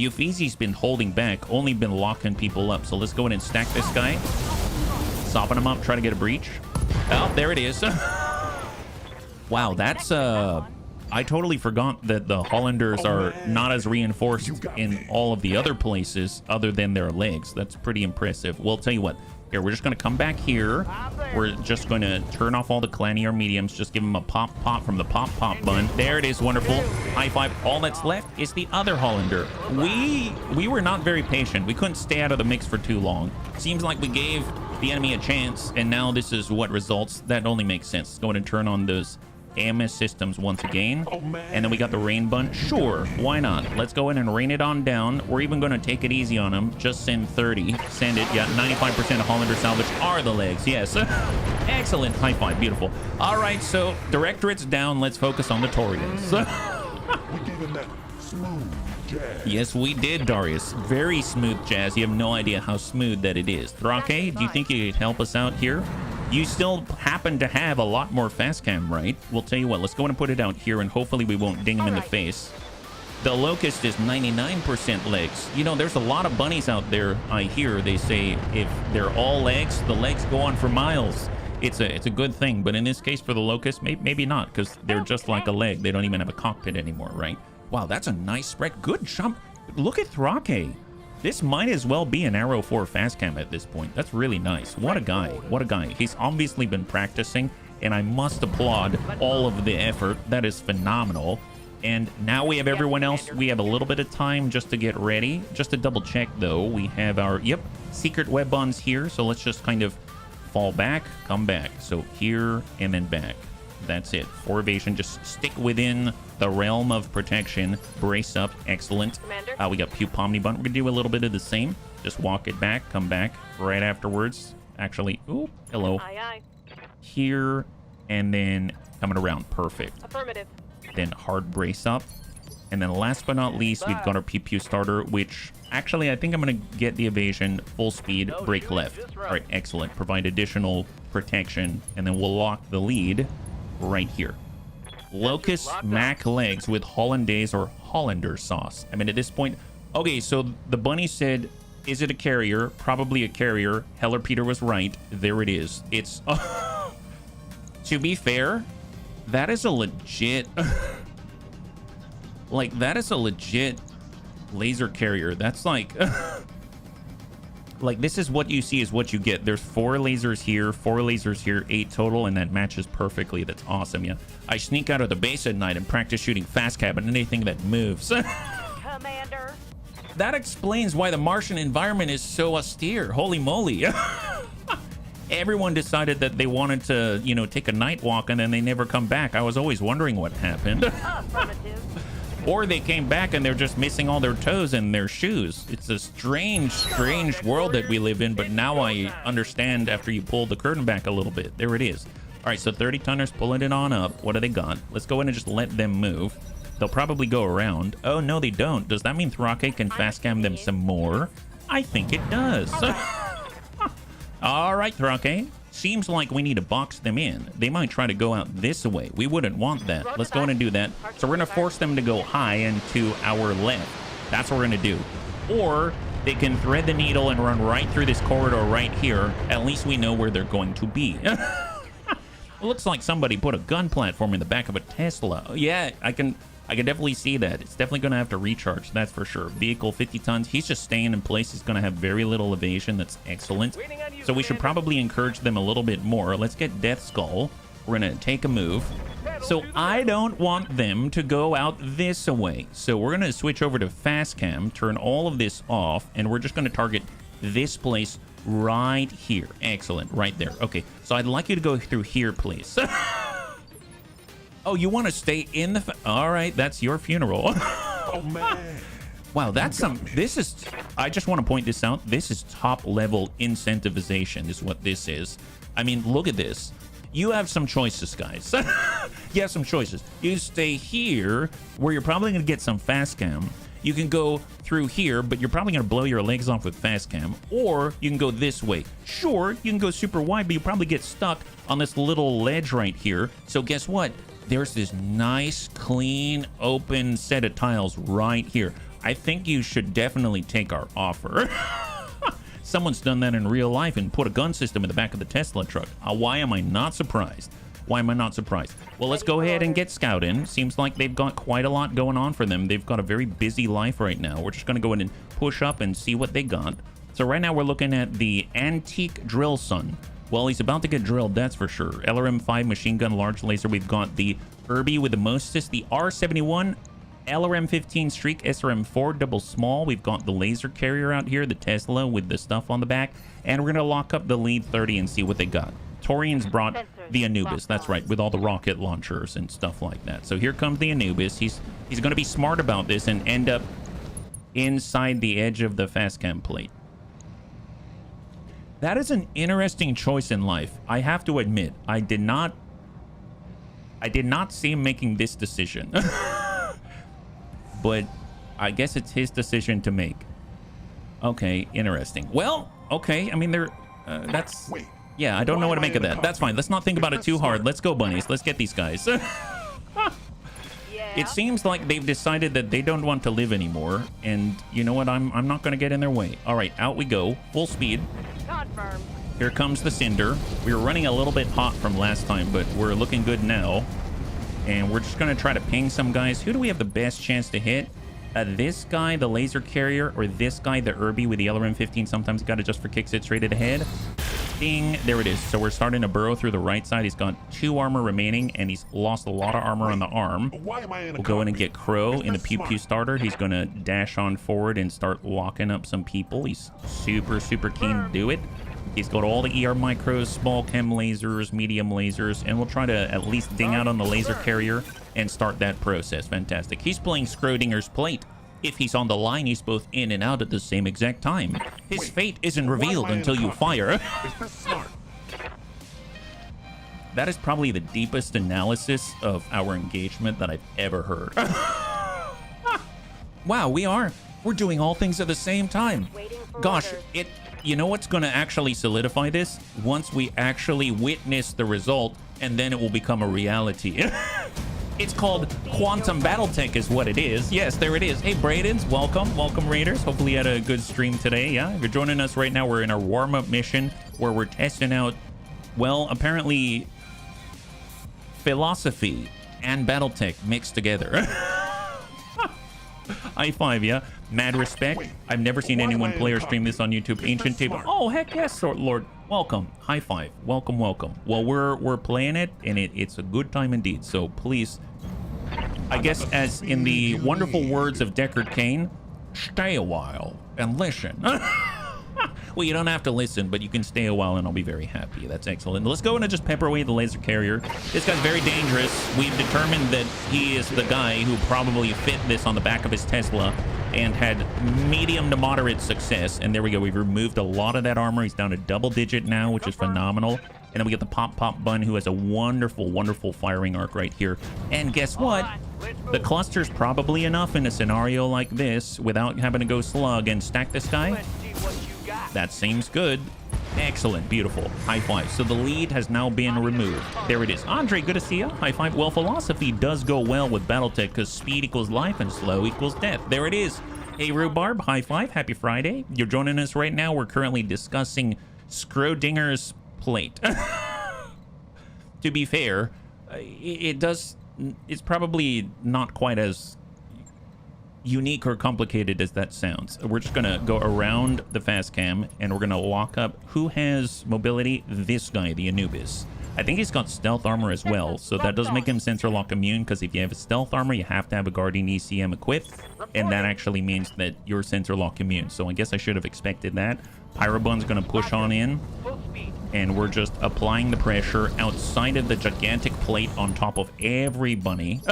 Uffizi's been holding back, only been locking people up. So let's go ahead and stack this guy. Sopping him up, try to get a breach. Oh, there it is. Wow, that's I totally forgot that the Hollanders are not as reinforced in all of the other places other than their legs. That's pretty impressive. Well, tell you what. Here, we're just going to come back here. We're just going to turn off all the Clanier mediums. Just give them a pop from the pop button. There it is. Wonderful. High five. All that's left is the other Hollander. We were not very patient. We couldn't stay out of the mix for too long. Seems like we gave the enemy a chance, and now this is what results. That only makes sense. Let's go ahead and turn on those AMS systems once again. And then we got the rain bun. Sure, why not? Let's go ahead and rain it on down. We're even going to take it easy on them. Just send 30. Send it. Yeah, 95% of Hollander salvage are the legs. Yes. Excellent. High five. Beautiful. All right, so directorate's down. Let's focus on the Taurians. We gave him that smooth jazz. Yes, we did, Darius. Very smooth jazz. You have no idea how smooth that it is. Thrake, do you think you could help us out here? You still happen to have a lot more fast cam, right? We'll tell you what, let's go and put it out here and hopefully we won't ding him in the face. The Locust is 99% legs. You know, there's a lot of bunnies out there, I hear. They say if they're all legs, the legs go on for miles. It's a good thing, but in this case for the Locust, maybe not, because they're just like a leg. They don't even have a cockpit anymore, right? Wow, that's a nice spread. Good jump. Look at Thrake. This might as well be an Arrow 4 fast cam at this point. That's really nice. What a guy. What a guy. He's obviously been practicing, and I must applaud all of the effort. That is phenomenal. And now we have everyone else. We have a little bit of time just to get ready. Just to double check, though, we have our, secret web bonds here. So let's just kind of fall back, come back. So here and then back. That's it. For evasion, just stick within the realm of protection. Brace up. Excellent. We got Pew Pomni Bunt. We're going to do a little bit of the same. Just walk it back. Come back right afterwards. Actually, ooh, hello. Aye, aye. Here and then coming around. Perfect. Affirmative. Then hard brace up. And then last but not least, we've got our Pew Pew starter, which actually I think I'm going to get the evasion full speed, brake left. All right, excellent. Provide additional protection. And then we'll lock the lead right here. Locust Mac legs with hollandaise or Hollander sauce. I mean, at this point, okay, so the bunny said, is it a carrier? Probably a carrier. Heller Peter was right. There it is. It's To be fair, that is a legit... like, that is a legit laser carrier. That's like... like, this is what you see is what you get. There's 4 lasers here, 4 lasers here, 8 total, and that matches perfectly. That's awesome, yeah. I sneak out of the base at night and practice shooting fast cab and anything that moves. Commander. That explains why the Martian environment is so austere. Holy moly. Everyone decided that they wanted to, you know, take a night walk and then they never come back. I was always wondering what happened. Affirmative. Or they came back and they're just missing all their toes and their shoes. It's a strange, strange world that we live in, but now I understand after you pull the curtain back a little bit. There it is. All right, so 30 tonners pulling it on up. What do they got? Let's go in and just let them move. They'll probably go around. Oh, no, they don't. Does that mean Thrake can fast cam them some more? I think it does. All right, Thrake. Seems like we need to box them in. They might try to go out this way. We wouldn't want that. Let's go in and do that. So we're going to force them to go high and to our left. That's what we're going to do. Or they can thread the needle and run right through this corridor right here. At least we know where they're going to be. It looks like somebody put a gun platform in the back of a Tesla. Yeah, I can definitely see that. It's definitely going to have to recharge, that's for sure. Vehicle 50 tons. He's just staying in place. He's going to have very little evasion. That's excellent. So we should probably encourage them a little bit more. Let's get Death Skull. We're going to take a move. So I don't want them to go out this way. So we're going to switch over to fast cam, turn all of this off, and we're just going to target this place right here. Excellent. Right there. Okay. So I'd like you to go through here, please. Oh, you want to stay in the... All right, that's your funeral. Oh, man. Wow, that's some... This is... I just want to point this out. This is top-level incentivization is what this is. I mean, look at this. You have some choices, guys. You have some choices. You stay here, where you're probably going to get some fast cam. You can go through here, but you're probably going to blow your legs off with fast cam. Or you can go this way. Sure, you can go super wide, but you probably get stuck on this little ledge right here. So guess what? There's this nice, clean, open set of tiles right here. I think you should definitely take our offer. Someone's done that in real life and put a gun system in the back of the Tesla truck. Why am I not surprised? Why am I not surprised? Well, let's go ahead and get Scout in. Seems like they've got quite a lot going on for them. They've got a very busy life right now. We're just going to go in and push up and see what they got. So right now we're looking at the Antique Drill Son. Well, he's about to get drilled, that's for sure. LRM-5 machine gun large laser. We've got the Irby with the Mostis, the R71, LRM-15 Streak, SRM-4 double small. We've got the laser carrier out here, the Tesla with the stuff on the back. And we're going to lock up the Lead 30 and see what they got. Torian's brought the Anubis, that's right, with all the rocket launchers and stuff like that. So here comes the Anubis. He's going to be smart about this and end up inside the edge of the fast cam plate. That is an interesting choice in life. I have to admit, I did not see him making this decision. But I guess it's his decision to make. Okay, interesting. Well, okay. I mean, that's... Wait. Yeah, I don't know what to make of that. That's fine. Let's not think about it too hard. Let's go, bunnies. Let's get these guys. It seems like they've decided that they don't want to live anymore. And you know what? I'm not going to get in their way. All right, out we go. Full speed. Confirmed. Here comes the Cinder. We were running a little bit hot from last time, but we're looking good now. And we're just going to try to ping some guys. Who do we have the best chance to hit? This guy, the laser carrier, or this guy, the Irby with the LRM-15. Sometimes you got to just for kicks it straight ahead. Ding. There it is. So we're starting to burrow through the right side. He's got 2 armor remaining, and he's lost a lot of armor on the arm. Why am I in a We'll go in and get Crow in the Is Pew this Pew smart? starter. He's going to dash on forward and start locking up some people. He's super, super keen to do it. He's got all the ER micros, small chem lasers, medium lasers, and we'll try to at least ding out on the laser carrier and start that process. Fantastic. He's playing Schrodinger's plate. If he's on the line, he's both in and out at the same exact time. His fate isn't revealed until you fire. Is this smart? That is probably the deepest analysis of our engagement that I've ever heard. Wow, we're doing all things at the same time. Waiting for Gosh, orders. you know what's going to actually solidify this? Once we actually witness the result, and then it will become a reality. It's called Quantum Battletech is what it is. Yes, there it is. Hey, Bradens, welcome. Welcome, Raiders. Hopefully you had a good stream today. Yeah, if you're joining us right now, we're in our warm-up mission where we're testing out, well, apparently philosophy and Battletech mixed together. High five, yeah. Mad respect. I've never seen anyone play or stream this on YouTube. Ancient table. Oh, heck yes, Lord. Welcome. High five. Welcome, welcome. Well, we're playing it, and it's a good time indeed. So please, I guess, as in the wonderful words of Deckard Cain, stay a while and listen. Well, you don't have to listen, but you can stay a while and I'll be very happy. That's excellent. Let's go and just pepper away the laser carrier. This guy's very dangerous. We've determined that he is the guy who probably fit this on the back of his Tesla and had medium to moderate success. And there we go. We've removed a lot of that armor. He's down to double digit now, which is phenomenal. And then we get the Pop Bun, who has a wonderful, wonderful firing arc right here. And guess what? The cluster's probably enough in a scenario like this without having to go slug and stack this guy. That seems good. Excellent. Beautiful. High five. So the lead has now been removed. There it is. Andre, good to see you. High five. Well, philosophy does go well with Battletech because speed equals life and slow equals death. There it is. Hey, Rhubarb. High five. Happy Friday. You're joining us right now. We're currently discussing Schrodinger's plate. To be fair, it's probably not quite as unique or complicated as that sounds. We're just gonna go around the fast cam and we're gonna lock up who has mobility. This guy, the Anubis. I think he's got stealth armor as well, so that does make him sensor lock immune, because if you have a stealth armor you have to have a guardian ECM equipped, and that actually means that you're sensor lock immune. So I guess I should have expected that. Pyrobun's gonna push on in, and we're just applying the pressure outside of the gigantic plate on top of every bunny.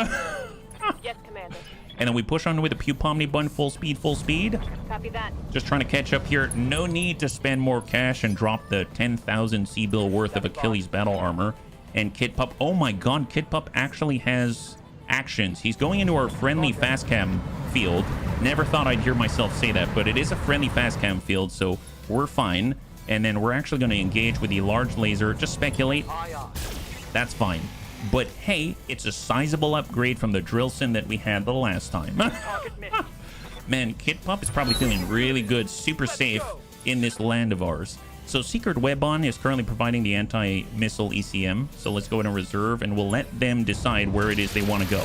Yes, Commander. And then we push on with the Pupomni Bun full speed, full speed. Copy that. Just trying to catch up here. No need to spend more cash and drop the 10,000 C-bill worth of Achilles battle armor. And Kid Pup, oh my god, Kid Pup actually has actions. He's going into our friendly fast cam field. Never thought I'd hear myself say that, but it is a friendly fast cam field, so we're fine. And then we're actually going to engage with the large laser. Just speculate. That's fine. But hey, it's a sizable upgrade from the Drillson that we had the last time. Man, Kid Pup is probably feeling really good, super safe in this land of ours. So Secret Webbon is currently providing the anti-missile ECM. So let's go ahead and reserve, and we'll let them decide where it is they want to go.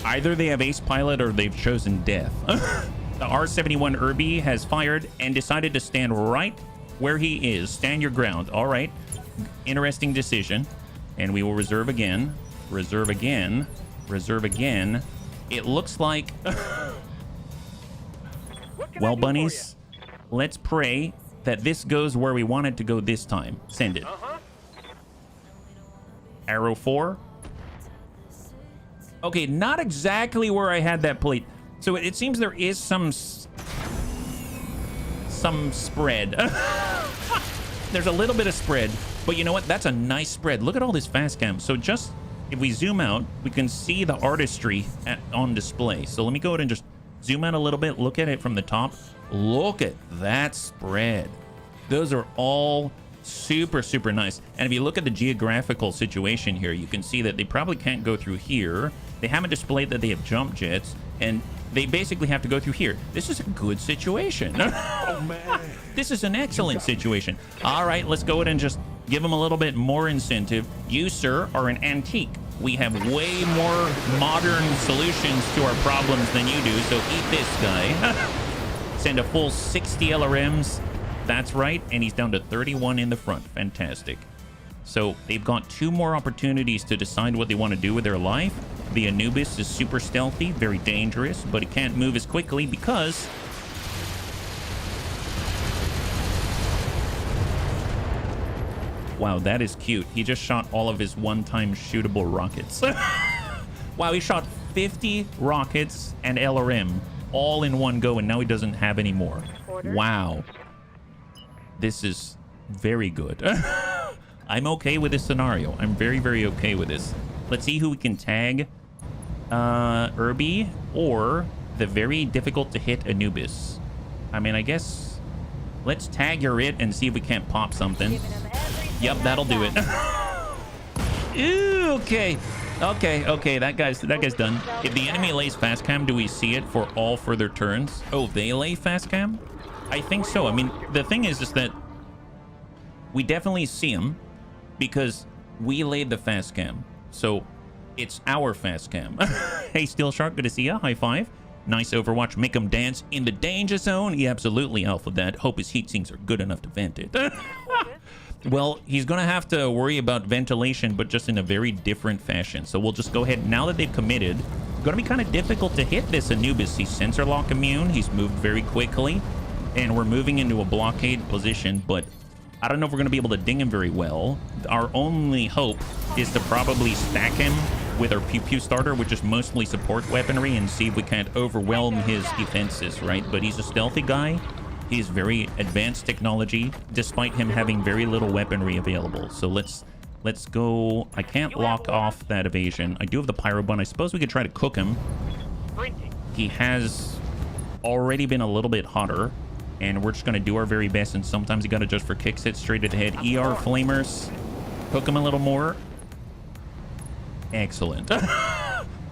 Either they have Ace Pilot or they've chosen death. The R-71 Irby has fired and decided to stand right where he is. Stand your ground. All right. Interesting decision. And we will reserve again. Reserve again. Reserve again. It looks like... Well, bunnies, let's pray that this goes where we want it to go this time. Send it. Arrow 4. Okay, not exactly where I had that plate. So it seems there is some spread. There's a little bit of spread, but you know what? That's a nice spread. Look at all this fast cam. So just if we zoom out, we can see the artistry on display. So let me go ahead and just zoom out a little bit. Look at it from the top. Look at that spread. Those are all super, super nice. And if you look at the geographical situation here, you can see that they probably can't go through here. They haven't displayed that they have jump jets, and they basically have to go through here. This is a good situation. Oh, man. This is an excellent situation. All right, let's go ahead and just give them a little bit more incentive. You, sir, are an antique. We have way more modern solutions to our problems than you do, so eat this guy. Send a full 60 LRMs. That's right, and he's down to 31 in the front. Fantastic. So they've got 2 more opportunities to decide what they want to do with their life. The Anubis is super stealthy, very dangerous, but he can't move as quickly because... Wow, that is cute. He just shot all of his one-time shootable rockets. Wow, he shot 50 rockets and LRM all in one go, and now he doesn't have any more. Wow. This is very good. I'm okay with this scenario. I'm very, very okay with this. Let's see who we can tag. Irby or the very difficult to hit Anubis. I mean, I guess let's tag your it and see if we can't pop something. Yep, that'll do it. Ew, okay. Okay, that guy's done. If the enemy lays fast cam, do we see it for all further turns? Oh, they lay fast cam? I think so. I mean, the thing is that we definitely see him because we laid the fast cam. So it's our fast cam. Hey, Steel Shark, good to see ya. High five. Nice Overwatch. Make him dance in the danger zone. He absolutely alpha that. Hope his heat sinks are good enough to vent it. Well, he's going to have to worry about ventilation, but just in a very different fashion. So we'll just go ahead. Now that they've committed, it's going to be kind of difficult to hit this Anubis. He's sensor lock immune. He's moved very quickly. And we're moving into a blockade position, but I don't know if we're going to be able to ding him very well. Our only hope is to probably stack him with our pew pew starter, which is mostly support weaponry, and see if we can't overwhelm his defenses, right? But he's a stealthy guy. He's very advanced technology, despite him having very little weaponry available. So let's go. I can't lock off that evasion. I do have the pyro bun. I suppose we could try to cook him. He has already been a little bit hotter, and we're just going to do our very best, and sometimes you got to just for kicks it straight to the head. ER flamers. Cook him a little more. Excellent.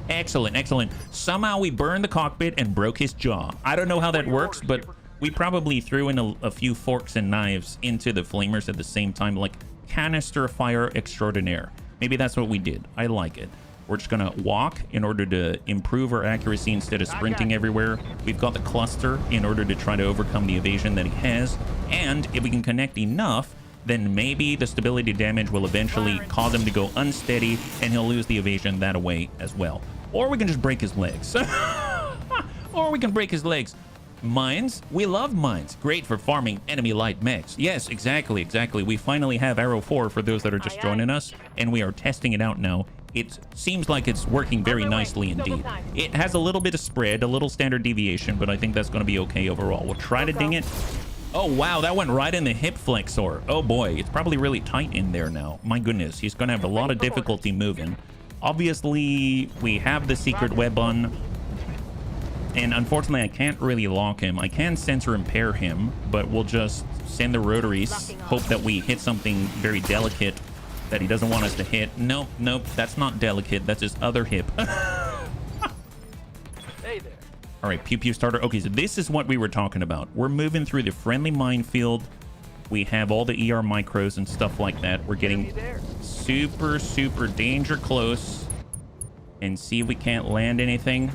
Excellent. Somehow we burned the cockpit and broke his jaw. I don't know how that works, but we probably threw in a few forks and knives into the flamers at the same time, like canister fire extraordinaire. Maybe that's what we did. I like it. We're just gonna walk in order to improve our accuracy instead of sprinting everywhere. We've got the cluster in order to try to overcome the evasion that he has. And if we can connect enough, then maybe the stability damage will eventually cause him to go unsteady, and he'll lose the evasion that way as well. Or we can just break his legs. Or we can break his legs. Mines? We love mines. Great for farming enemy light mechs. Yes, exactly. We finally have Arrow 4 for those that are just joining us, and we are testing it out now. It seems like it's working very nicely indeed. It has a little bit of spread, a little standard deviation, but I think that's going to be okay overall. We'll try to ding it. Oh, wow, that went right in the hip flexor. Oh, boy, it's probably really tight in there now. My goodness, he's going to have a lot of difficulty moving. Obviously, we have the secret web on, and unfortunately, I can't really lock him. I can sensor impair him, but we'll just send the rotaries, hope that we hit something very delicate that he doesn't want us to hit. Nope, that's not delicate. That's his other hip. Hey there. All right, pew pew starter. Okay, so this is what we were talking about. We're moving through the friendly minefield. We have all the ER micros and stuff like that. We're getting super danger close, and see if we can't land anything.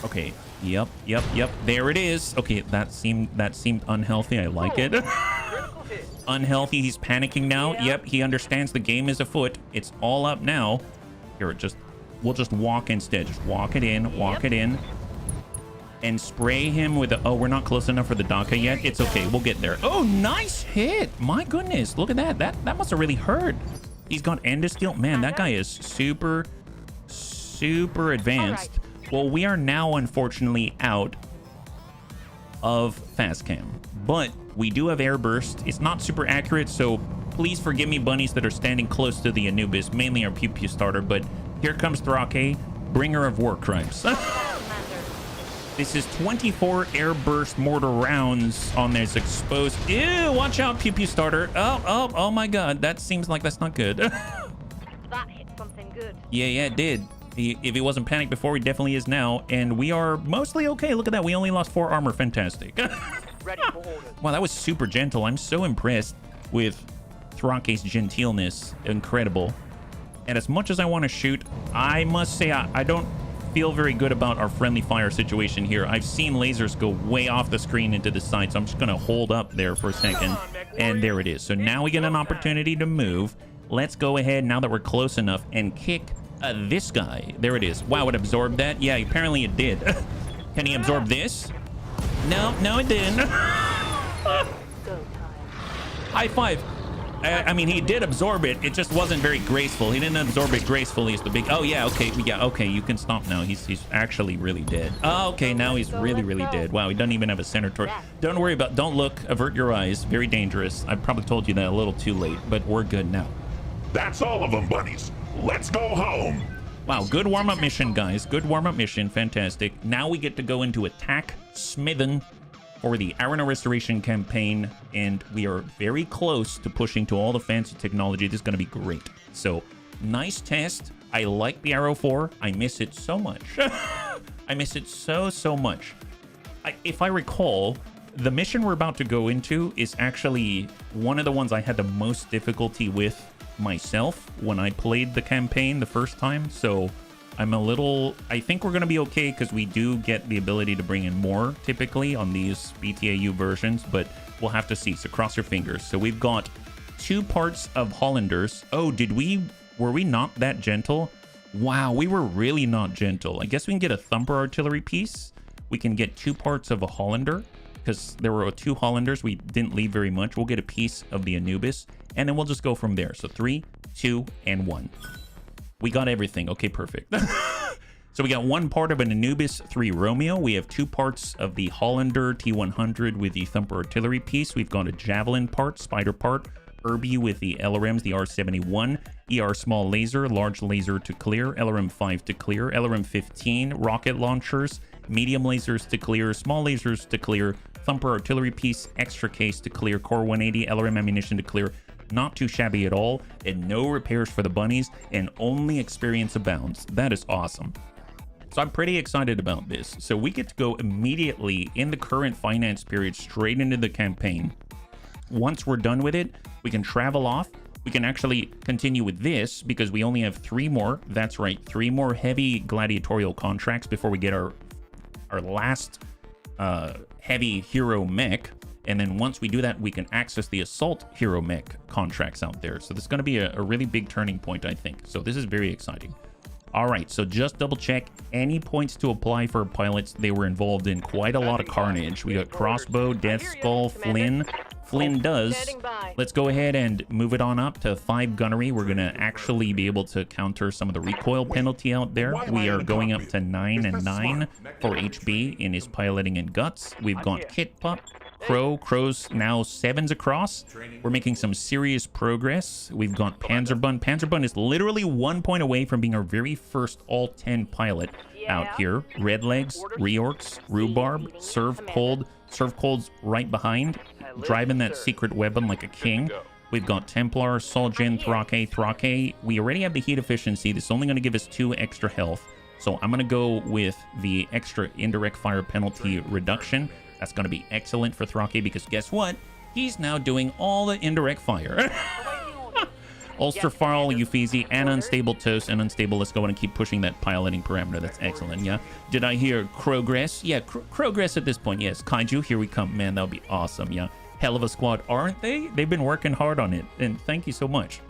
Okay. Yep. There it is. Okay, that seemed unhealthy. I like it. Unhealthy. He's panicking now. Yep, he understands the game is afoot. It's all up now. Here, we'll just walk instead. Just walk it in, and spray him with the... Oh, we're not close enough for the Daka yet. It's okay. We'll get there. Oh, nice hit. My goodness. Look at that. That must have really hurt. He's got Endosteel. Man, that guy is super advanced. Well, we are now, unfortunately, out of fast cam. But we do have air burst. It's not super accurate, so please forgive me, bunnies that are standing close to the Anubis, mainly our pew pew starter. But here comes Thrake, bringer of war crimes. This is 24 air burst mortar rounds on this exposed. Ew, watch out, pew pew starter. Oh my god, that seems like that's not good. That hit something good. Yeah, it did. If he wasn't panicked before, he definitely is now. And we are mostly okay. Look at that. We only lost 4 armor. Fantastic. Ready for orders. Wow, that was super gentle. I'm so impressed with Thrake's gentileness. Incredible. And as much as I want to shoot, I must say I don't feel very good about our friendly fire situation here. I've seen lasers go way off the screen into the side, so I'm just going to hold up there for a second. And there it is. So now we get an opportunity to move. Let's go ahead, now that we're close enough, and kick this guy. There it is. Wow, it absorbed that? Yeah, apparently it did. Can he absorb this? No, it didn't. High five. I mean, he did absorb it. It just wasn't very graceful. He didn't absorb it gracefully. Is the big... Oh, yeah, okay. Yeah, okay. You can stop now. He's actually really dead. Oh, okay. Now he's really dead. Wow, he doesn't even have a center torch. Don't worry about... Don't look. Avert your eyes. Very dangerous. I probably told you that a little too late, but we're good now. That's all of them, bunnies. Let's go home. Wow, good warm-up mission, guys. Good warm-up mission. Fantastic. Now we get to go into attack Smithen for the Arena Restoration campaign, and we are very close to pushing to all the fancy technology. This is going to be great. So, nice test. I like the Arrow 4. I miss it so much. I miss it so much. If I recall, The mission we're about to go into is actually one of the ones I had the most difficulty with myself when I played the campaign the first time. So I think we're going to be okay because we do get the ability to bring in more typically on these BTAU versions, but we'll have to see. So cross your fingers. So we've got 2 parts of Hollanders. Oh, were we not that gentle? Wow, we were really not gentle. I guess we can get a thumper artillery piece. We can get 2 parts of a Hollander because there were 2 Hollanders. We didn't leave very much. We'll get a piece of the Anubis and then we'll just go from there. So 3, 2, and 1. We got everything. Okay, perfect. So we got 1 part of an Anubis 3 Romeo. We have 2 parts of the Hollander T100 with the thumper artillery piece. We've got a javelin part, spider part, Irby with the LRMs, the R71, ER small laser, large laser to clear, LRM 5 to clear, LRM 15, rocket launchers, medium lasers to clear, small lasers to clear, thumper artillery piece, extra case to clear, core 180, LRM ammunition to clear. Not too shabby at all, and no repairs for the bunnies, and only experience abounds. That is awesome. So I'm pretty excited about this. So we get to go immediately in the current finance period straight into the campaign. Once we're done with it, we can travel off. We can actually continue with this because we only have 3 more. That's right, 3 more heavy gladiatorial contracts before we get our last heavy hero mech. And then once we do that, we can access the assault hero mech contracts out there. So this is going to be a really big turning point, I think. So this is very exciting. All right, so just double check any points to apply for pilots. They were involved in quite a lot of carnage. We got crossbow, death skull, Flynn. Flynn does. Let's go ahead and move it on up to 5 gunnery. We're going to actually be able to counter some of the recoil penalty out there. We are going up to 9 and 9 for HB in his piloting and guts. We've got Kit Pup. Crow's now 7s across. We're making some serious progress. We've got Panzerbun. Panzerbun is literally 1 point away from being our very first all-10 pilot out here. Redlegs, Reorcs, Rhubarb, Serve Cold. Serve Cold's right behind, driving that secret weapon like a king. We've got Templar, Solgen, Thrake. We already have the heat efficiency. This is only going to give us 2 extra health. So I'm going to go with the extra indirect fire penalty reduction. That's going to be excellent for Thrake because guess what? He's now doing all the indirect fire. Ulster Farl, Euphesi, and Unstable Toast, and Unstable. Let's go and keep pushing that piloting parameter. That's excellent, yeah? Did I hear Crowgress? Yeah, Crowgress at this point, yes. Kaiju, here we come. Man, that would be awesome, yeah? Hell of a squad, aren't they? They've been working hard on it, and thank you so much.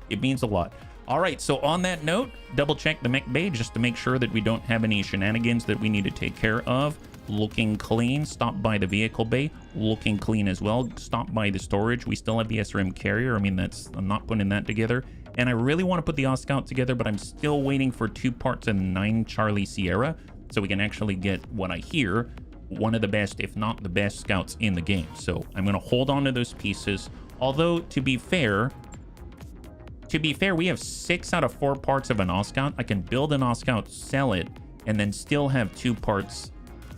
It means a lot. All right, so on that note, double check the mech bay just to make sure that we don't have any shenanigans that we need to take care of. Looking clean. Stop by the vehicle bay. Looking clean as well. Stop by the storage. We still have the SRM carrier. I mean, I'm not putting that together. And I really want to put the Oscout together, but I'm still waiting for 2 parts of 9 Charlie Sierra so we can actually get what I hear one of the best, if not the best, scouts in the game. So I'm going to hold on to those pieces. Although, to be fair, we have 6 out of 4 parts of an Oscout. I can build an Oscout, sell it, and then still have 2 parts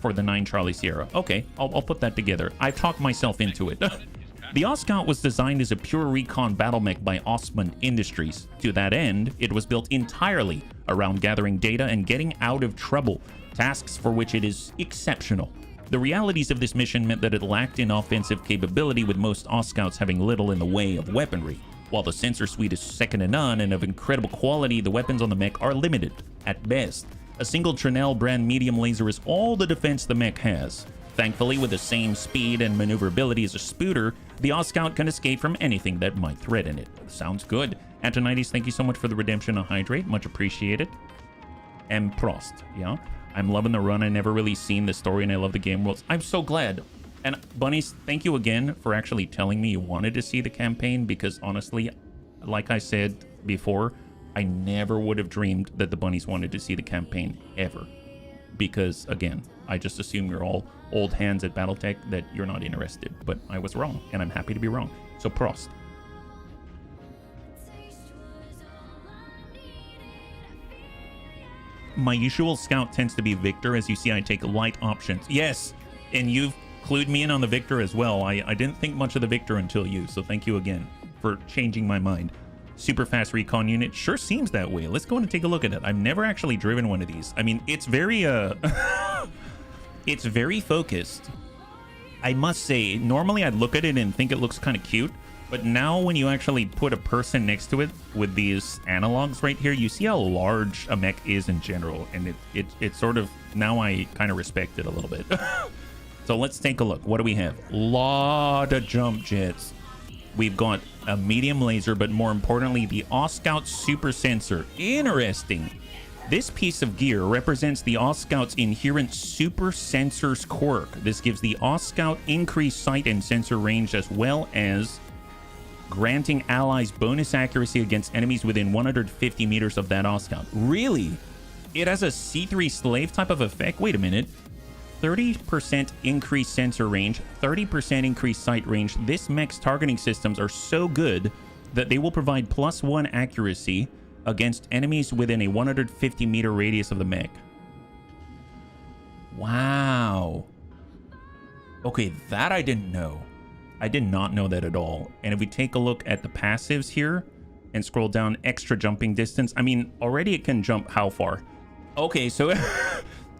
for the 9 Charlie Sierra. Okay, I'll put that together. I've talked myself into it. The Oscout was designed as a pure recon battle mech by Osmond Industries. To that end, it was built entirely around gathering data and getting out of trouble, tasks for which it is exceptional. The realities of this mission meant that it lacked in offensive capability, with most Oscouts having little in the way of weaponry. While the sensor suite is second to none and of incredible quality, the weapons on the mech are limited, at best. A single Trinell brand medium laser is all the defense the mech has. Thankfully, with the same speed and maneuverability as a Spooter, the Oscout can escape from anything that might threaten it. Sounds good. Antonides, thank you so much for the redemption of Hydrate. Much appreciated. And Prost, yeah? I'm loving the run. I never really seen the story, and I love the game worlds. I'm so glad. And Bunnies, thank you again for actually telling me you wanted to see the campaign, because honestly, like I said before, I never would have dreamed that the Bunnies wanted to see the campaign ever. Because, again, I just assume you're all old hands at Battletech that you're not interested. But I was wrong, and I'm happy to be wrong. So, Prost. My usual scout tends to be Victor. As you see, I take light options. Yes, and you've clued me in on the Victor as well. I didn't think much of the Victor until you, so thank you again for changing my mind. Super fast recon unit sure seems that way. Let's go and take a look at it. I've never actually driven one of these. I mean, it's very it's very focused. I must say, normally I'd look at it and think it looks kind of cute, but now when you actually put a person next to it with these analogs right here, you see how large a mech is in general, and it sort of, now I kind of respect it a little bit. So let's take a look. What do we have? Lot of jump jets. We've got a medium laser, but more importantly, the Scout super sensor. Interesting. This piece of gear represents the Scout's inherent super sensor's quirk. This gives the Scout increased sight and sensor range, as well as granting allies bonus accuracy against enemies within 150 meters of that Scout. Really? It has a C3 slave type of effect? Wait a minute. 30% increased sensor range, 30% increased sight range. This mech's targeting systems are so good that they will provide +1 accuracy against enemies within a 150 meter radius of the mech. Wow. Okay, that I didn't know. I did not know that at all. And if we take a look at the passives here and scroll down, extra jumping distance, I mean, already it can jump how far? Okay, so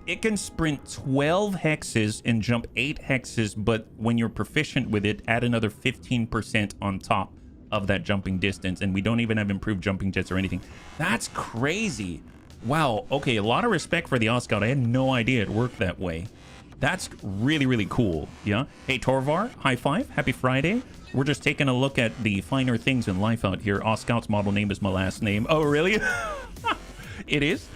it can sprint 12 hexes and jump 8 hexes, but when you're proficient with it, add another 15% on top of that jumping distance, and we don't even have improved jumping jets or anything. That's crazy. Wow. Okay, a lot of respect for the Scout. I had no idea it worked that way. That's really, really cool. Yeah. Hey, Torvar, high five. Happy Friday. We're just taking a look at the finer things in life out here. Scout's model name is my last name. Oh, really? It is?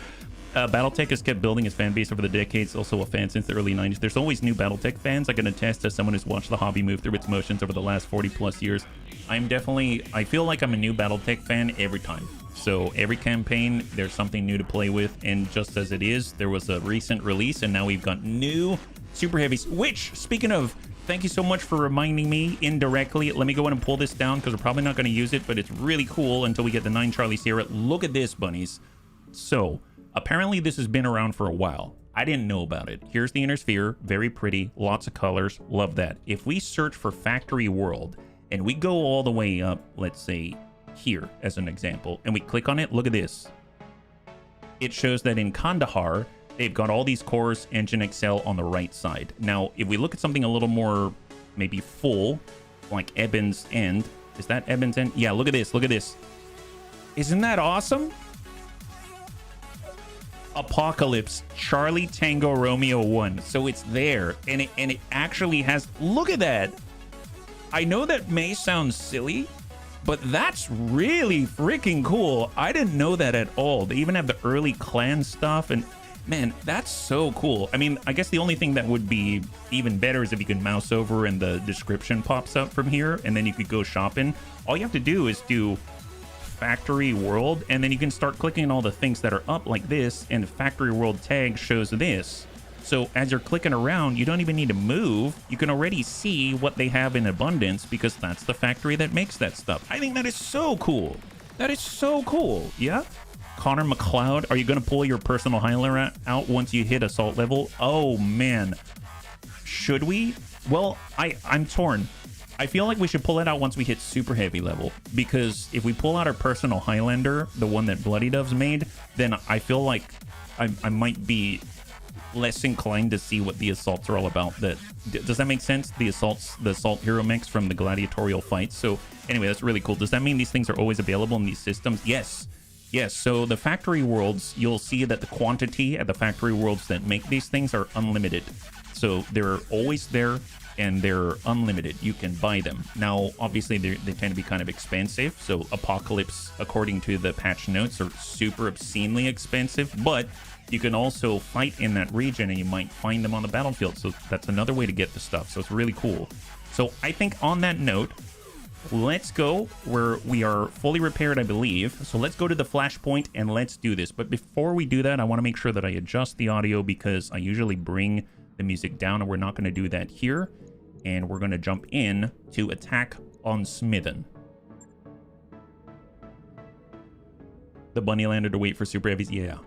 Battletech has kept building its fan base over the decades, also a fan since the early 90s. There's always new Battletech fans. I can attest as someone who's watched the hobby move through its motions over the last 40 plus years. I feel like I'm a new Battletech fan every time. So every campaign, there's something new to play with, and just as it is, there was a recent release, and now we've got new super heavies, which, speaking of, thank you so much for reminding me indirectly. Let me go in and pull this down, because we're probably not going to use it, but it's really cool until we get the 9 Charlie Sierra. Look at this, bunnies. So apparently this has been around for a while. I didn't know about it. Here's the inner sphere. Very pretty. Lots of colors. Love that. If we search for Factory World and we go all the way up, let's say here as an example, and we click on it, look at this. It shows that in Kandahar, they've got all these cores, Engine Excel on the right side. Now, if we look at something a little more maybe full, like Eben's End. Is that Eben's End? Yeah, look at this. Look at this. Isn't that awesome? Apocalypse Charlie Tango Romeo 1. So it's there, and it actually has, look at that. I know that may sound silly, but that's really freaking cool. I didn't know that at all. They even have the early clan stuff, and man, that's so cool. I mean, I guess the only thing that would be even better is if you could mouse over and the description pops up from here, and then you could go shopping. All you have to do is do Factory World, and then you can start clicking on all the things that are up like this, and Factory World tag shows this. So as you're clicking around, you don't even need to move. You can already see what they have in abundance because that's the factory that makes that stuff. I think that is so cool. That is so cool. Yeah. Connor McLeod, are you going to pull your personal Highlander out once you hit assault level? Oh man. Should we? Well, I'm torn. I feel like we should pull it out once we hit super heavy level, because if we pull out our personal Highlander, the one that Bloody Dove's made, then I feel like I might be less inclined to see what the assaults are all about. Does that make sense? The assault hero mechs from the gladiatorial fights. So anyway, that's really cool. Does that mean these things are always available in these systems? Yes. So the factory worlds, you'll see that the quantity at the factory worlds that make these things are unlimited. So they're always there and they're unlimited. You can buy them. Now, obviously, they tend to be kind of expensive. So Apocalypse, according to the patch notes, are super obscenely expensive, but you can also fight in that region and you might find them on the battlefield. So that's another way to get the stuff. So it's really cool. So I think on that note, let's go where we are fully repaired, I believe. So let's go to the flashpoint and let's do this. But before we do that, I want to make sure that I adjust the audio because I usually bring the music down, and we're not going to do that here. And we're going to jump in to attack on Smithen. The bunny landed to wait for super heavies. Yeah.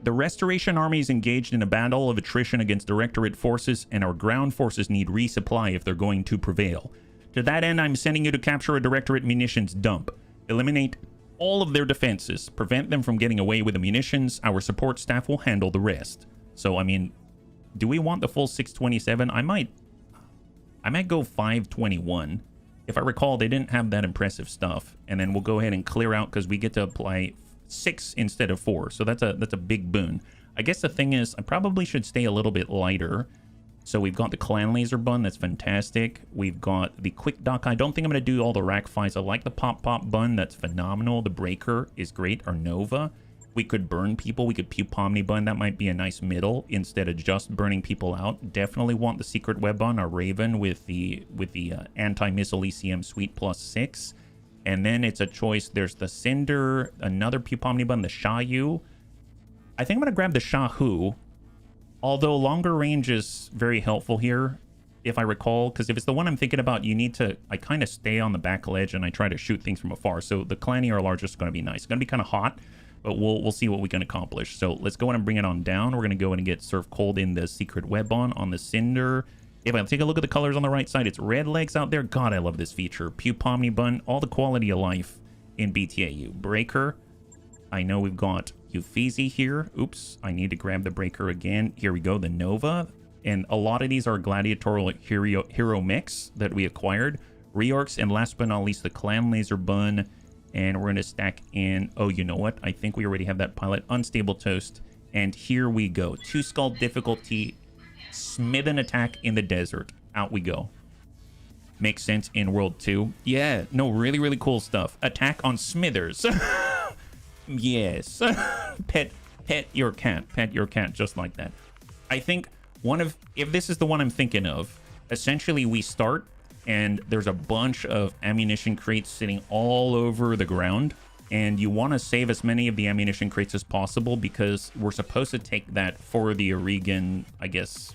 The Restoration Army is engaged in a battle of attrition against Directorate forces, and our ground forces need resupply if they're going to prevail. To that end, I'm sending you to capture a Directorate munitions dump. Eliminate all of their defenses. Prevent them from getting away with the munitions. Our support staff will handle the rest. So, I mean, do we want the full 627? I might I might go 521. If I recall, they didn't have that impressive stuff. And then we'll go ahead and clear out because we get to apply 6 instead of 4. So that's a big boon. I guess the thing is, I probably should stay a little bit lighter. So we've got the clan laser bun. That's fantastic. We've got the quick dock. I don't think I'm going to do all the rack fights. I like the pop bun. That's phenomenal. The breaker is great. Or Nova. We could burn people. We could pew pomni bun. That might be a nice middle instead of just burning people out. Definitely want the secret web bun, our Raven with the anti-missile ECM suite +6. And then it's a choice. There's the Cinder, another pew pomni bun, the Shayu. I think I'm going to grab the Shahu. Although longer range is very helpful here, if I recall. Because if it's the one I'm thinking about, you need to... I kind of stay on the back ledge and I try to shoot things from afar. So the Clanny or large is going to be nice. It's going to be kind of hot. But we'll see what we can accomplish. So let's go in and bring it on down. We're going to go in and get Surf Cold in the Secret Web on the Cinder. If I take a look at the colors on the right side, it's red legs out there. God, I love this feature. Pew Pomni Bun, all the quality of life in BTAU. Breaker. I know we've got Euphesi here. Oops, I need to grab the Breaker again. Here we go, the Nova. And a lot of these are Gladiator Hero Mechs that we acquired. Reorcs, and last but not least, the Clan Laser Bun. And we're going to stack in, oh, you know what? I think we already have that pilot. Unstable Toast. And here we go. 2 skull difficulty. Smithen attack in the desert. Out we go. Makes sense in World 2. Yeah, no, really, really cool stuff. Attack on Smithers. Yes. Pet your cat. Pet your cat just like that. I think if this is the one I'm thinking of, essentially we start... and there's a bunch of ammunition crates sitting all over the ground. And you want to save as many of the ammunition crates as possible because we're supposed to take that for the Oregon, I guess.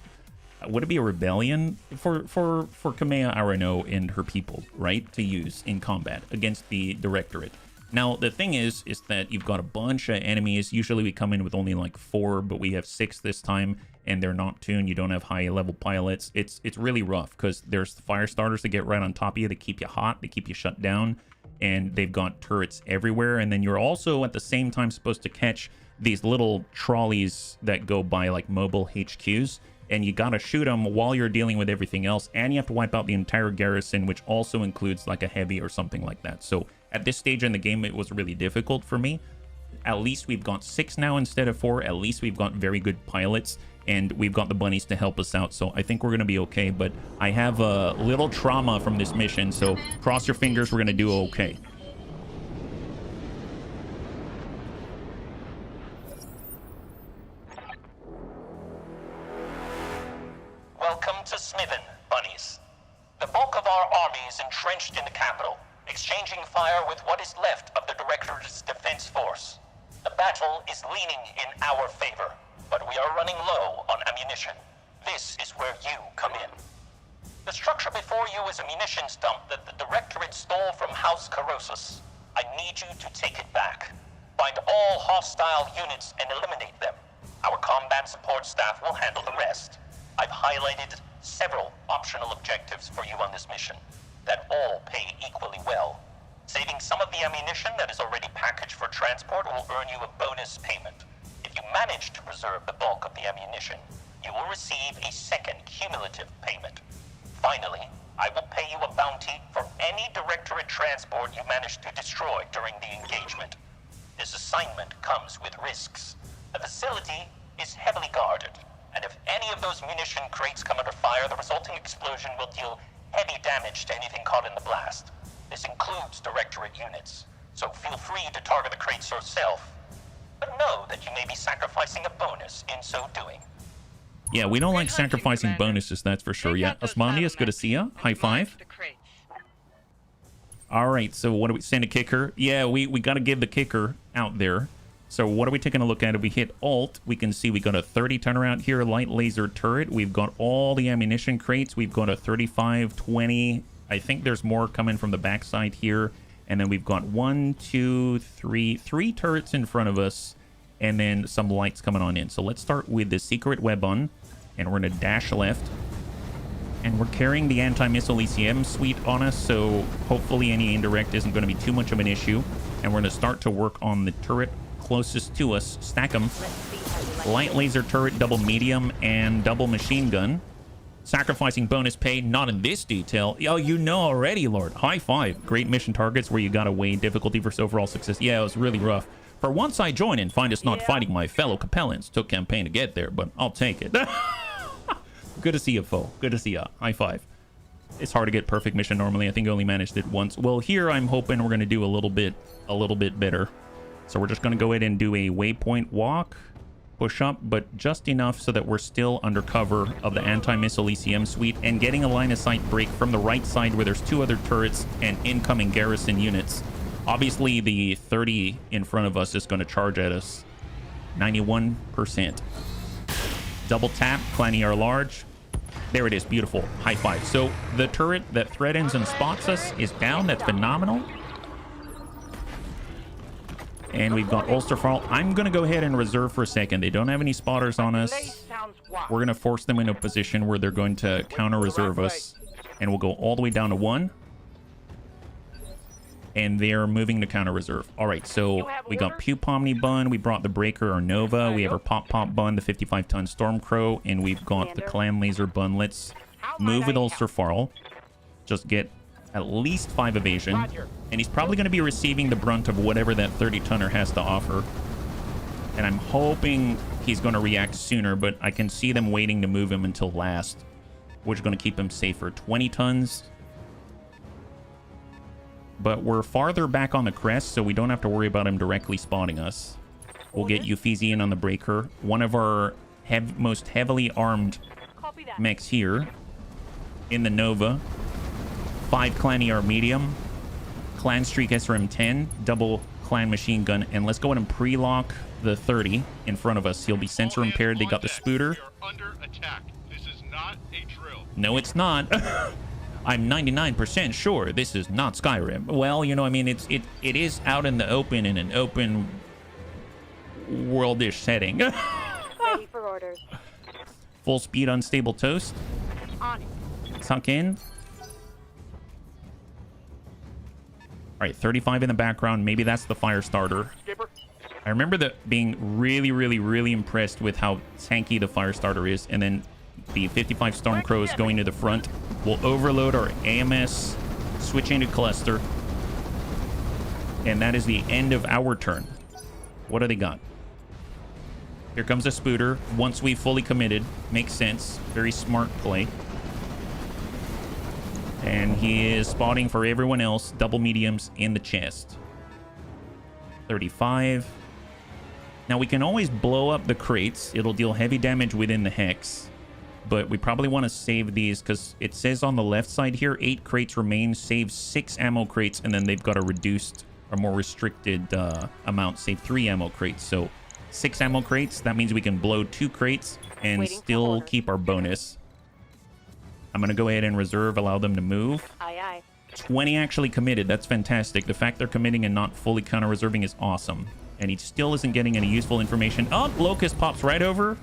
Would it be a rebellion for Kamea Arano and her people, right? To use in combat against the Directorate. Now, the thing is that you've got a bunch of enemies. Usually we come in with only like 4, but we have 6 this time. And they're not tuned. You don't have high level pilots. It's really rough because there's fire starters that get right on top of you. They keep you hot. They keep you shut down. And they've got turrets everywhere. And then you're also at the same time supposed to catch these little trolleys that go by like mobile HQs. And you got to shoot them while you're dealing with everything else. And you have to wipe out the entire garrison, which also includes like a heavy or something like that. So at this stage in the game, it was really difficult for me. At least we've got 6 now instead of 4. At least we've got very good pilots. And we've got the bunnies to help us out, so I think we're going to be okay. But I have a little trauma from this mission, so cross your fingers, we're going to do okay. Welcome to Smithen, bunnies. The bulk of our army is entrenched in the capital, exchanging fire with what is left of the Directorate's defense force. The battle is leaning in our favor. But we are running low on ammunition. This is where you come in. The structure before you is a munitions dump that the Directorate stole from House Corrosus. I need you to take it back. Find all hostile units and eliminate them. Our combat support staff will handle the rest. I've highlighted several optional objectives for you on this mission that all pay equally well. Saving some of the ammunition that is already packaged for transport will earn you a bonus payment. If you manage to preserve the bulk of the ammunition, you will receive a second cumulative payment. Finally, I will pay you a bounty for any Directorate transport you manage to destroy during the engagement. This assignment comes with risks. The facility is heavily guarded, and if any of those munition crates come under fire, the resulting explosion will deal heavy damage to anything caught in the blast. This includes Directorate units, so feel free to target the crates yourself. But know that you may be sacrificing a bonus in so doing. Yeah, we don't like sacrificing bonuses, that's for sure. Yeah, Osmandius, good to see ya. High five. All right, so what do we send a kicker? Yeah, we got to give the kicker out there. So what are we taking a look at? If we hit Alt, we can see we got a 30 turnaround here, light laser turret. We've got all the ammunition crates. We've got a 35, 20. I think there's more coming from the backside here. And then we've got 1, 2, 3 turrets in front of us, and then some lights coming on in. So let's start with the secret web on, and we're going to dash left. And we're carrying the anti-missile ECM suite on us, so hopefully any indirect isn't going to be too much of an issue. And we're going to start to work on the turret closest to us, stack them. Light laser turret, double medium, and double machine gun. Sacrificing bonus pay, not in this detail. Oh, you know already, Lord. High five. Great mission targets where you gotta weigh difficulty versus overall success. Yeah, it was really rough. For once I join and find us not fighting my fellow Capellans. Took campaign to get there, but I'll take it. Good to see you, foe. Good to see ya. High five. It's hard to get perfect mission normally. I think I only managed it once. Well, here I'm hoping we're gonna do a little bit better. So we're just gonna go ahead and do a waypoint walk. Push up, but just enough so that we're still under cover of the anti-missile ECM suite and getting a line of sight break from the right side where there's 2 other turrets and incoming garrison units. Obviously, the 30 in front of us is going to charge at us. 91%. Double tap, Clan ER large. There it is, beautiful. High five. So the turret that threatens and spots us is down. That's phenomenal. And we've got Ulsterfall. I'm going to go ahead and reserve for a second. They don't have any spotters on us. We're going to force them into a position where they're going to counter-reserve us. And we'll go all the way down to 1. And they're moving to counter-reserve. All right, so we got Pew Pomni Bun. We brought the Breaker or Nova. We have our Pop Pop Bun, the 55-ton Stormcrow. And we've got the Clan Laser Bun. Let's move with Ulsterfall. Just get at least 5 evasion. And he's probably going to be receiving the brunt of whatever that 30-tonner has to offer. And I'm hoping he's going to react sooner, but I can see them waiting to move him until last, which is going to keep him safer. 20 tons. But we're farther back on the crest, so we don't have to worry about him directly spotting us. We'll get Uffizi in on the Breaker. One of our most heavily armed mechs here in the Nova. 5 Clan ER medium, Clan Streak SRM-10, double Clan machine gun, and let's go ahead and pre-lock the 30 in front of us. He'll be sensor impaired. They got the Spooter. Under attack. This is not a drill. No, it's not. I'm 99% sure this is not Skyrim. Well, you know, I mean, it is out in the open in an open worldish setting. Ready for orders. Full speed unstable toast. On it. Tuck in. All right, 35 in the background. Maybe that's the fire starter. Skipper. I remember being really, really, really impressed with how tanky the fire starter is. And then the 55 Stormcrows going to the front. We'll overload our AMS, switch into cluster. And that is the end of our turn. What do they got? Here comes a Spooter. Once we fully committed. Makes sense. Very smart play. And he is spotting for everyone else. Double mediums in the chest. 35. Now we can always blow up the crates. It'll deal heavy damage within the hex. But we probably want to save these because it says on the left side here, 8 crates remain. Save 6 ammo crates, and then they've got a reduced or more restricted amount. Save 3 ammo crates. So 6 ammo crates. That means we can blow 2 crates and still keep our bonus. I'm going to go ahead and reserve, allow them to move. Aye, aye. 20 actually committed. That's fantastic. The fact they're committing and not fully counter-reserving is awesome. And he still isn't getting any useful information. Oh, Locust pops right over.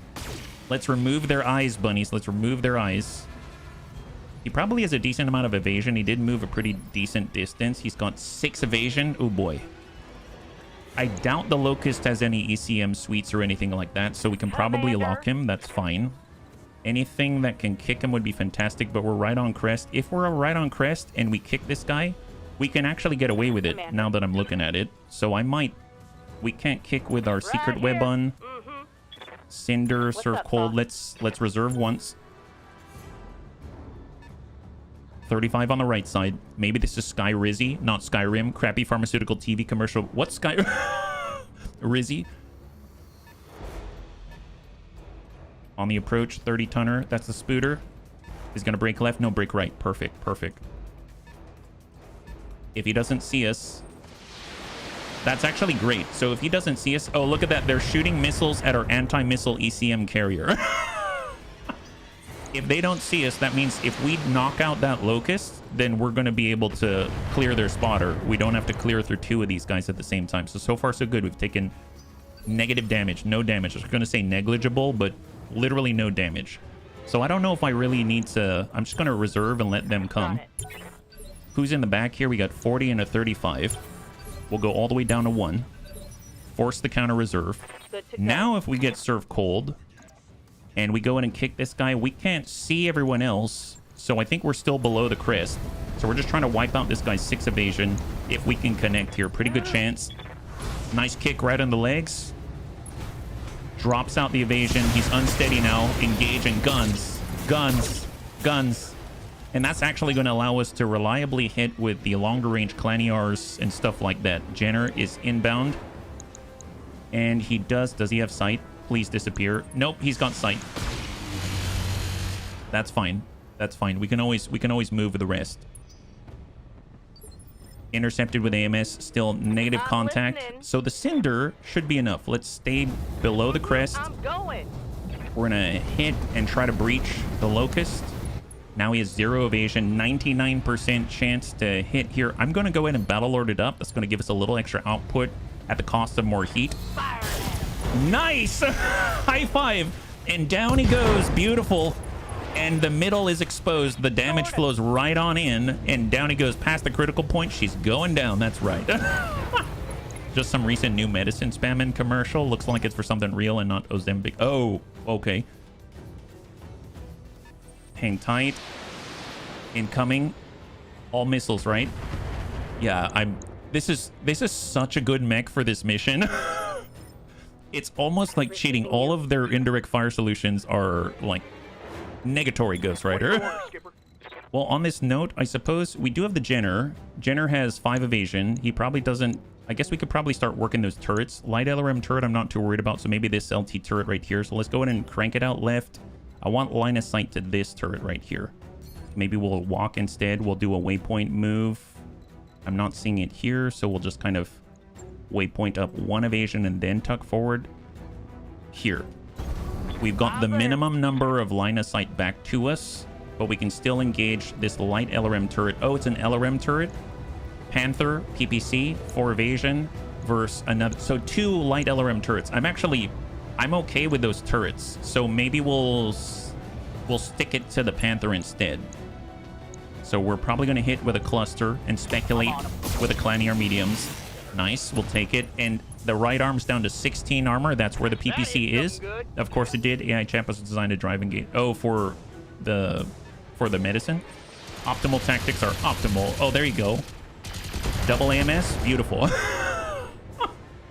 Let's remove their eyes, bunnies. Let's remove their eyes. He probably has a decent amount of evasion. He did move a pretty decent distance. He's got 6 evasion. Oh, boy. I doubt the Locust has any ECM suites or anything like that, so we can probably lock him. That's fine. Anything that can kick him would be fantastic, but we're right on crest. If we're right on crest and we kick this guy, we can actually get away with it now that I'm looking at it. So I might... We can't kick with our secret weapon. Cinder, Surf Cold. Let's reserve once. 35 on the right side. Maybe this is Sky Rizzy, not Skyrim. Crappy pharmaceutical TV commercial. What's Sky... Rizzy? On the approach, 30-tonner. That's the Spooter. He's going to break left. No, break right. Perfect. Perfect. If he doesn't see us... That's actually great. So if he doesn't see us... Oh, look at that. They're shooting missiles at our anti-missile ECM carrier. If they don't see us, that means if we knock out that Locust, then we're going to be able to clear their spotter. We don't have to clear through 2 of these guys at the same time. So far, so good. We've taken negative damage. No damage. I was going to say negligible, but literally no damage. So I don't know if I really need to... I'm just going to reserve and let them come. Who's in the back here? We got 40 and a 35. We'll go all the way down to 1. Force the counter reserve. Now if we get served cold and we go in and kick this guy. We can't see everyone else, so I think we're still below the crest. So we're just trying to wipe out this guy's 6 evasion if we can connect here. Pretty good chance. Nice kick right on the legs. Drops out the evasion. He's unsteady now. Engage and guns. Guns. Guns. And that's actually going to allow us to reliably hit with the longer range Claniars and stuff like that. Jenner is inbound. And he does he have sight? Please disappear. Nope, he's got sight. That's fine. That's fine. We can always move with the rest. Intercepted with AMS, still negative contact. Listening. So the Cinder should be enough. Let's stay below the crest. I'm going. We're gonna hit and try to breach the Locust. Now he has 0 evasion, 99% chance to hit here. I'm gonna go ahead and Battle Lord it up. That's gonna give us a little extra output at the cost of more heat. Nice! High five! And down he goes. Beautiful. And the middle is exposed. The damage flows right on in, and down he goes past the critical point. She's going down. That's right. Just some recent new medicine spamming commercial. Looks like it's for something real and not Ozempic. Oh, okay. Hang tight. Incoming. All missiles, right? Yeah, this is such a good mech for this mission. It's almost like cheating. All of their indirect fire solutions are like negatory, Ghost Rider. Well, on this note, I suppose we do have the Jenner. Jenner has 5 evasion. He probably doesn't... I guess we could probably start working those turrets. Light LRM turret I'm not too worried about, so maybe this LT turret right here. So let's go ahead and crank it out left. I want line of sight to this turret right here. Maybe we'll walk instead. We'll do a waypoint move. I'm not seeing it here, so we'll just kind of waypoint up 1 evasion and then tuck forward. Here. We've got the minimum number of line of sight back to us, but we can still engage this light LRM turret. Oh, it's an LRM turret. Panther, PPC, 4 evasion versus another. So 2 light LRM turrets. I'm okay with those turrets. So maybe we'll stick it to the Panther instead. So we're probably going to hit with a cluster and speculate with a Claniar mediums. Nice, we'll take it. And the right arm's down to 16 armor. That's where the PPC is. Of course it did. AI Champ was designed to drive and gate. Oh, for the medicine. Optimal tactics are optimal. Oh, there you go. Double AMS. Beautiful.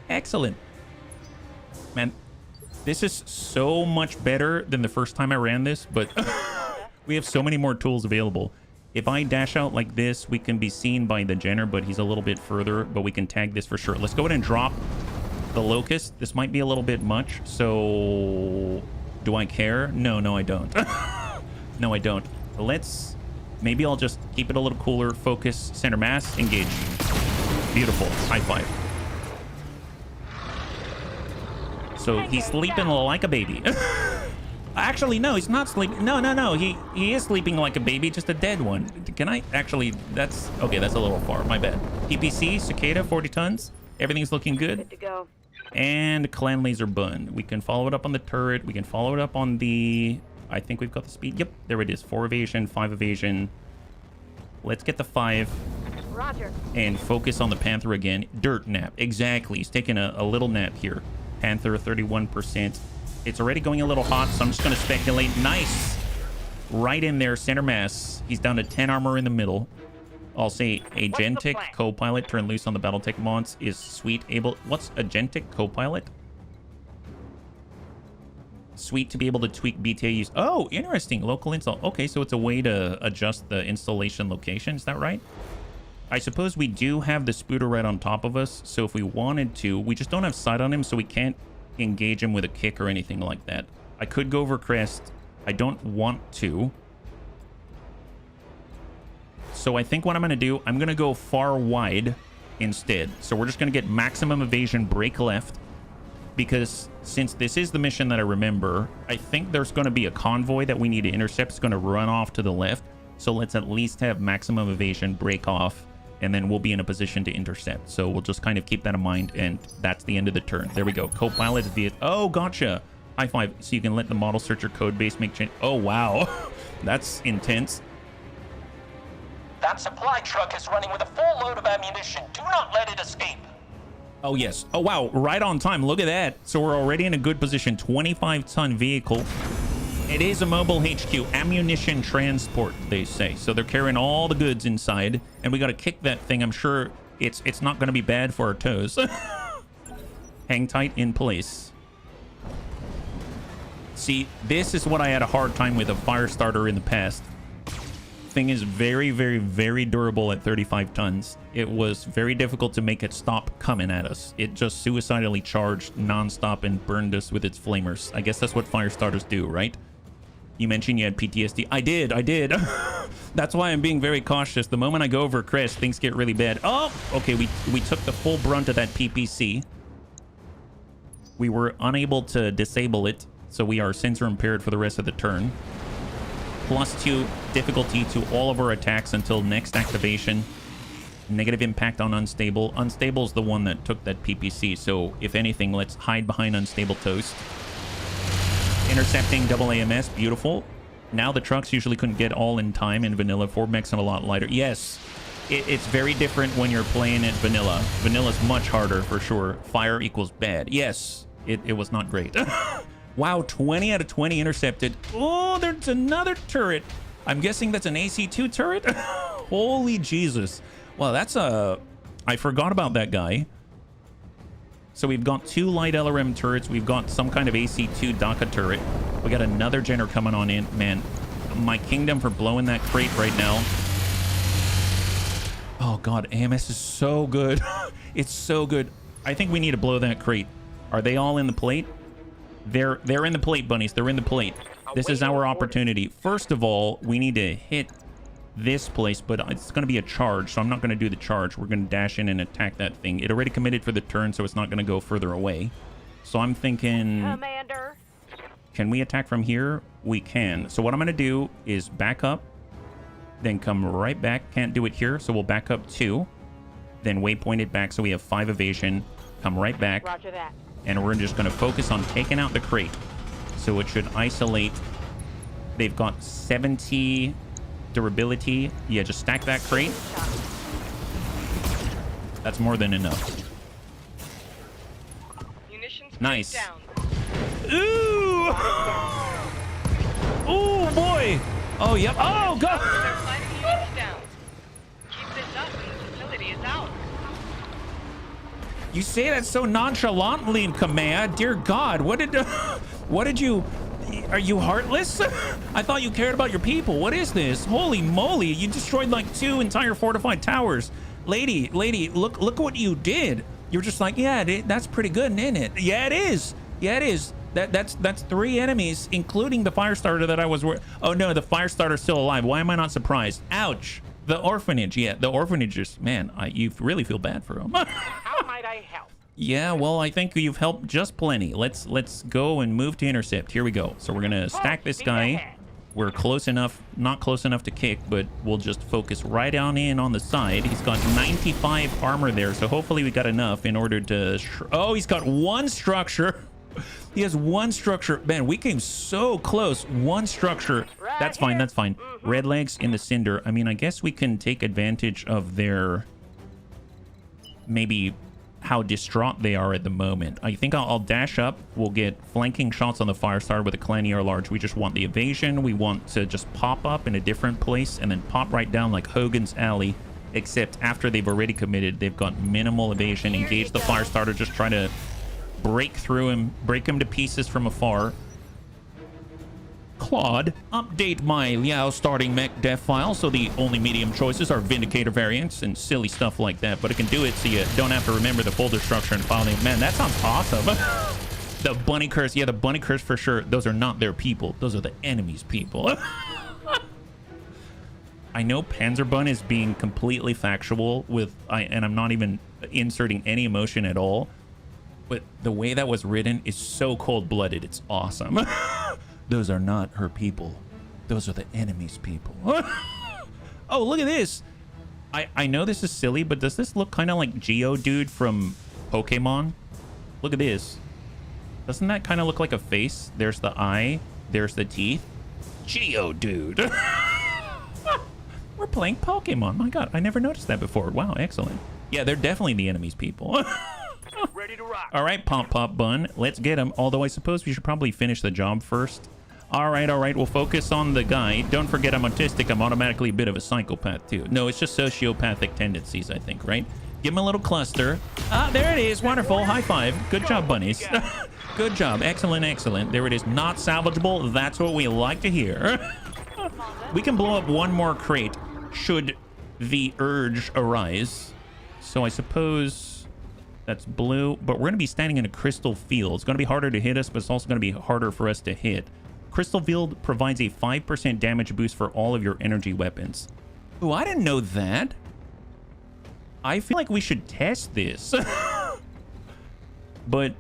Excellent. Man, this is so much better than the first time I ran this, but we have so many more tools available. If I dash out like this, we can be seen by the Jenner, but he's a little bit further, but we can tag this for sure. Let's go ahead and drop the Locust. This might be a little bit much, so do I care? No, I don't. No, I don't. Maybe I'll just keep it a little cooler. Focus, center mass, engage. Beautiful. High five. So he's sleeping like a baby. Actually, no, he's not sleeping. No. He is sleeping like a baby, just a dead one. Can I actually... That's... Okay, that's a little far. My bad. PPC, Cicada, 40 tons. Everything's looking good. Good to go. And Clan Laser Bun. We can follow it up on the turret. We can follow it up on the... I think we've got the speed. Yep, there it is. 4 evasion, 5 evasion. Let's get the 5. Roger. And focus on the Panther again. Dirt nap. Exactly. He's taking a little nap here. Panther, 31%. It's already going a little hot, so I'm just going to speculate. Nice. Right in there, center mass. He's down to 10 armor in the middle. I'll say Agentic co-pilot turn loose on the Battletech mods is sweet. What's Agentic co-pilot? Sweet to be able to tweak BTAUs. Oh, interesting. Local install. Okay, so it's a way to adjust the installation location. Is that right? I suppose we do have the Spooter right on top of us, so if we wanted to, we just don't have sight on him, so we can't engage him with a kick or anything like that. I could go over crest. I don't want to. So I think what I'm going to do, I'm going to go far wide instead. So we're just going to get maximum evasion, break left. Because since this is the mission that I remember, I think there's going to be a convoy that we need to intercept. It's going to run off to the left. So let's at least have maximum evasion, break off, and then we'll be in a position to intercept. So we'll just kind of keep that in mind, and that's the end of the turn. There we go. Co-pilot via... Oh, gotcha. High five. So you can let the model searcher code base make change. Oh, wow. That's intense. That supply truck is running with a full load of ammunition. Do not let it escape. Oh, yes. Oh, wow. Right on time. Look at that. So we're already in a good position. 25-ton vehicle. It is a mobile HQ. Ammunition transport, they say. So they're carrying all the goods inside. And we got to kick that thing. I'm sure it's not going to be bad for our toes. Hang tight in place. See, this is what I had a hard time with a fire starter in the past. Thing is very, very, very durable at 35 tons. It was very difficult to make it stop coming at us. It just suicidally charged nonstop and burned us with its flamers. I guess that's what fire starters do, right? You mentioned you had PTSD. I did. That's why I'm being very cautious. The moment I go over a crest, things get really bad. Oh, okay, we took the full brunt of that PPC. We were unable to disable it, so we are sensor impaired for the rest of the turn. +2 difficulty to all of our attacks until next activation. Negative impact on unstable. Unstable is the one that took that PPC, so if anything, let's hide behind unstable toast. Intercepting double AMS, beautiful. Now the trucks usually couldn't get all in time in vanilla. 4 mechs and a lot lighter. Yes, it's very different when you're playing it vanilla. Vanilla's much harder for sure. Fire equals bad. Yes, it was not great. Wow, 20 out of 20 intercepted. Oh, there's another turret. I'm guessing that's an AC2 turret. Holy Jesus. Well, that's a... I forgot about that guy. So we've got 2 light LRM turrets. We've got some kind of AC2 DACA turret. We got another Jenner coming on in. Man, my kingdom for blowing that crate right now. Oh, God. AMS is so good. It's so good. I think we need to blow that crate. Are they all in the plate? They're in the plate, bunnies. They're in the plate. This is our opportunity. First of all, we need to hit this place, but it's going to be a charge, so I'm not going to do the charge. We're going to dash in and attack that thing. It already committed for the turn, so it's not going to go further away. So I'm thinking... Commander. Can we attack from here? We can. So what I'm going to do is back up, then come right back. Can't do it here, so we'll back up 2. Then waypoint it back so we have 5 evasion. Come right back. Roger that. And we're just going to focus on taking out the crate. So it should isolate. They've got 70 durability. Yeah, just stack that crate. That's more than enough. Munitions Nice. down. Ooh! Oh, boy! Oh, yep. Oh, God! They're fighting units down. Keep this up and the facility is out. You say that so nonchalantly in command. Dear God, what did you... Are you heartless? I thought you cared about your people. What is this? Holy moly, you destroyed like 2 entire fortified towers. Lady, look what you did. You're just like, yeah, that's pretty good, isn't it? Yeah, it is. Yeah, it is. That's 3 enemies, including the fire starter that I was... Oh, no, the fire starter's still alive. Why am I not surprised? Ouch. The orphanage. Yeah, the orphanages. Man, you really feel bad for them. How might I help? Yeah, well, I think you've helped just plenty. Let's go and move to intercept. Here we go. So we're gonna stack this guy. We're close enough, not close enough to kick, but we'll just focus right on in on the side. He's got 95 armor there, so hopefully we got enough in order to... Oh, he's got 1 structure. He has 1 structure. Man, we came so close. 1 structure. That's fine, that's fine. Red legs in the cinder. I mean, I guess we can take advantage of their... Maybe... how distraught they are at the moment. I think I'll dash up. We'll get flanking shots on the fire starter with a Clannier large. We just want the evasion. We want to just pop up in a different place and then pop right down like Hogan's Alley, except after they've already committed, they've got minimal evasion. Engage the fire starter, just try to break through him, break him to pieces from afar. Claude, update my Liao starting mech dev file so the only medium choices are Vindicator variants and silly stuff like that, but it can do it so you don't have to remember the folder structure and file name. Man, that sounds awesome. The bunny curse. Yeah, the bunny curse for sure. Those are not their people. Those are the enemy's people. I know Panzerbun is being completely factual with, and I'm not even inserting any emotion at all, but the way that was written is so cold-blooded. It's awesome. Those are not her people. Those are the enemy's people. Oh, look at this. I know this is silly, but does this look kind of like Geodude from Pokemon? Look at this. Doesn't that kind of look like a face? There's the eye. There's the teeth. Geodude. We're playing Pokemon. My God, I never noticed that before. Wow, excellent. Yeah, they're definitely the enemy's people. Ready to rock. All right, Pop Bun, let's get him. Although I suppose we should probably finish the job first. All right. We'll focus on the guy. Don't forget I'm autistic. I'm automatically a bit of a psychopath, too. No, it's just sociopathic tendencies, I think, right? Give him a little cluster. Ah, there it is. Wonderful. High five. Good job, bunnies. Good job. Excellent. There it is. Not salvageable. That's what we like to hear. We can blow up one more crate should the urge arise. So I suppose that's blue. But we're going to be standing in a crystal field. It's going to be harder to hit us, but it's also going to be harder for us to hit. Crystal field provides a 5% damage boost for all of your energy weapons. Oh, I didn't know that. I feel like we should test this. But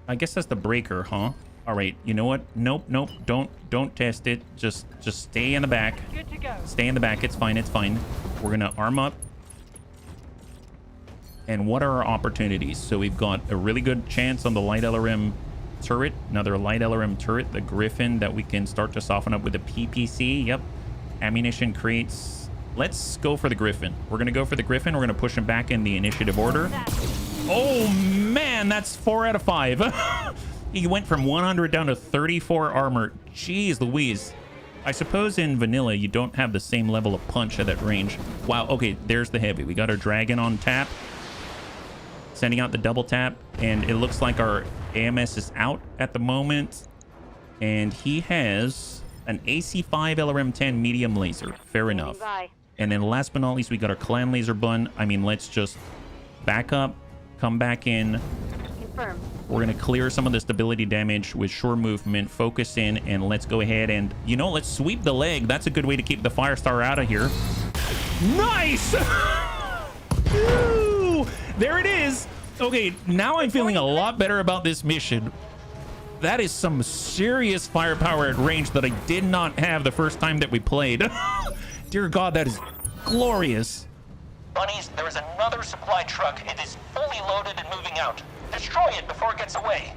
I guess that's the breaker, huh? All right, you know what? Nope. Don't test it. Just stay in the back. Good to go. Stay in the back. It's fine. We're gonna arm up. And what are our opportunities? So we've got a really good chance on the light LRM turret. Another light LRM turret, the Griffin, that we can start to soften up with the PPC. Yep. Ammunition crates. Let's go for the Griffin. We're going to go for the Griffin. We're going to push him back in the initiative order. Oh, man, that's 4 out of 5. He went from 100 down to 34 armor. Jeez Louise. I suppose in vanilla, you don't have the same level of punch at that range. Wow, okay, there's the heavy. We got our dragon on tap. Sending out the double tap. And it looks like our AMS is out at the moment. And he has an AC5 LRM-10 medium laser. Fair enough. Bye. And then last but not least, we got our clan laser bun. I mean, let's just back up, come back in. Confirmed. We're going to clear some of the stability damage with sure movement, focus in, and let's go ahead and, you know, let's sweep the leg. That's a good way to keep the Firestar out of here. Nice! Woo! There it is. Okay, now I'm feeling a lot better about this mission. That is some serious firepower at range that I did not have the first time that we played. Dear God, that is glorious. Bunnies, there is another supply truck. It is fully loaded and moving out. Destroy it before it gets away.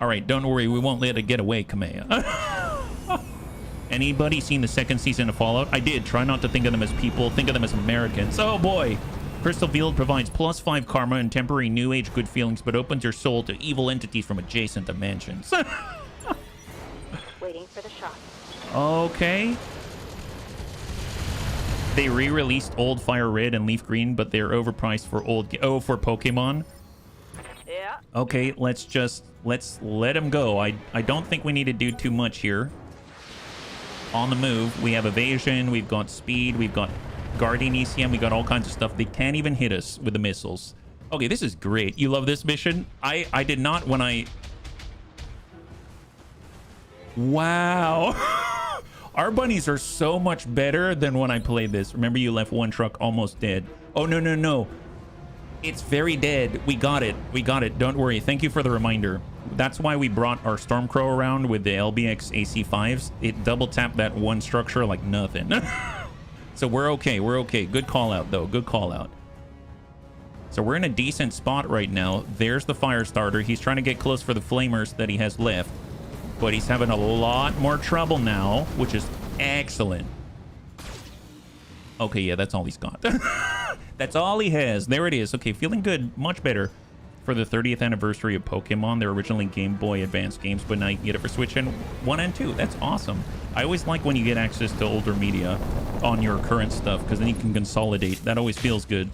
All right, don't worry. We won't let it get away, Kamea. Anybody seen the second season of Fallout? I did. Try not to think of them as people. Think of them as Americans. Oh, boy. Crystal Field provides +5 karma and temporary new age good feelings, but opens your soul to evil entities from adjacent dimensions. Waiting for the shot. Okay. They re-released Old Fire Red and Leaf Green, but they're overpriced for for Pokemon. Yeah. Okay, let's let them go. I don't think we need to do too much here. On the move, we have evasion, we've got speed, we've got Guardian ECM, we got all kinds of stuff. They can't even hit us with the missiles. Okay, this is great. You love this mission? I did not when I... Wow. Our bunnies are so much better than when I played this. Remember, you left one truck almost dead. Oh, no. It's very dead. We got it. Don't worry. Thank you for the reminder. That's why we brought our Stormcrow around with the LBX AC5s. It double tapped that one structure like nothing. So we're okay. Good call out, though. Good call out. So we're in a decent spot right now. There's the fire starter. He's trying to get close for the flamers that he has left. But he's having a lot more trouble now, which is excellent. Okay, yeah, that's all he's got. That's all he has. There it is. Okay, feeling good. Much better for the 30th anniversary of Pokemon. They're originally Game Boy Advance games, but now you can get it for Switch and 1 and 2. That's awesome. I always like when you get access to older media on your current stuff, because then you can consolidate. That always feels good.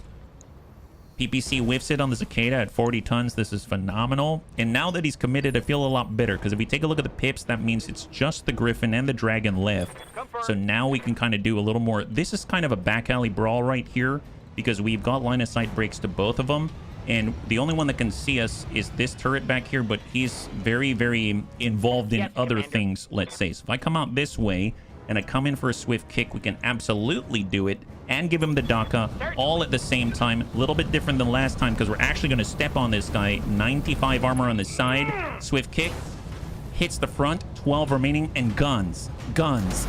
PPC whiffs it on the Cicada at 40 tons. This is phenomenal. And now that he's committed, I feel a lot better, because if we take a look at the pips, that means it's just the Griffin and the Dragon left. So now we can kind of do a little more. This is kind of a back alley brawl right here, because we've got line of sight breaks to both of them. And the only one that can see us is this turret back here, but he's very, very involved in other things, let's say. So if I come out this way and I come in for a swift kick, we can absolutely do it and give him the Daka all at the same time. A little bit different than last time, because we're actually going to step on this guy. 95 armor on the side. Swift kick. Hits the front. 12 remaining. And guns. Guns.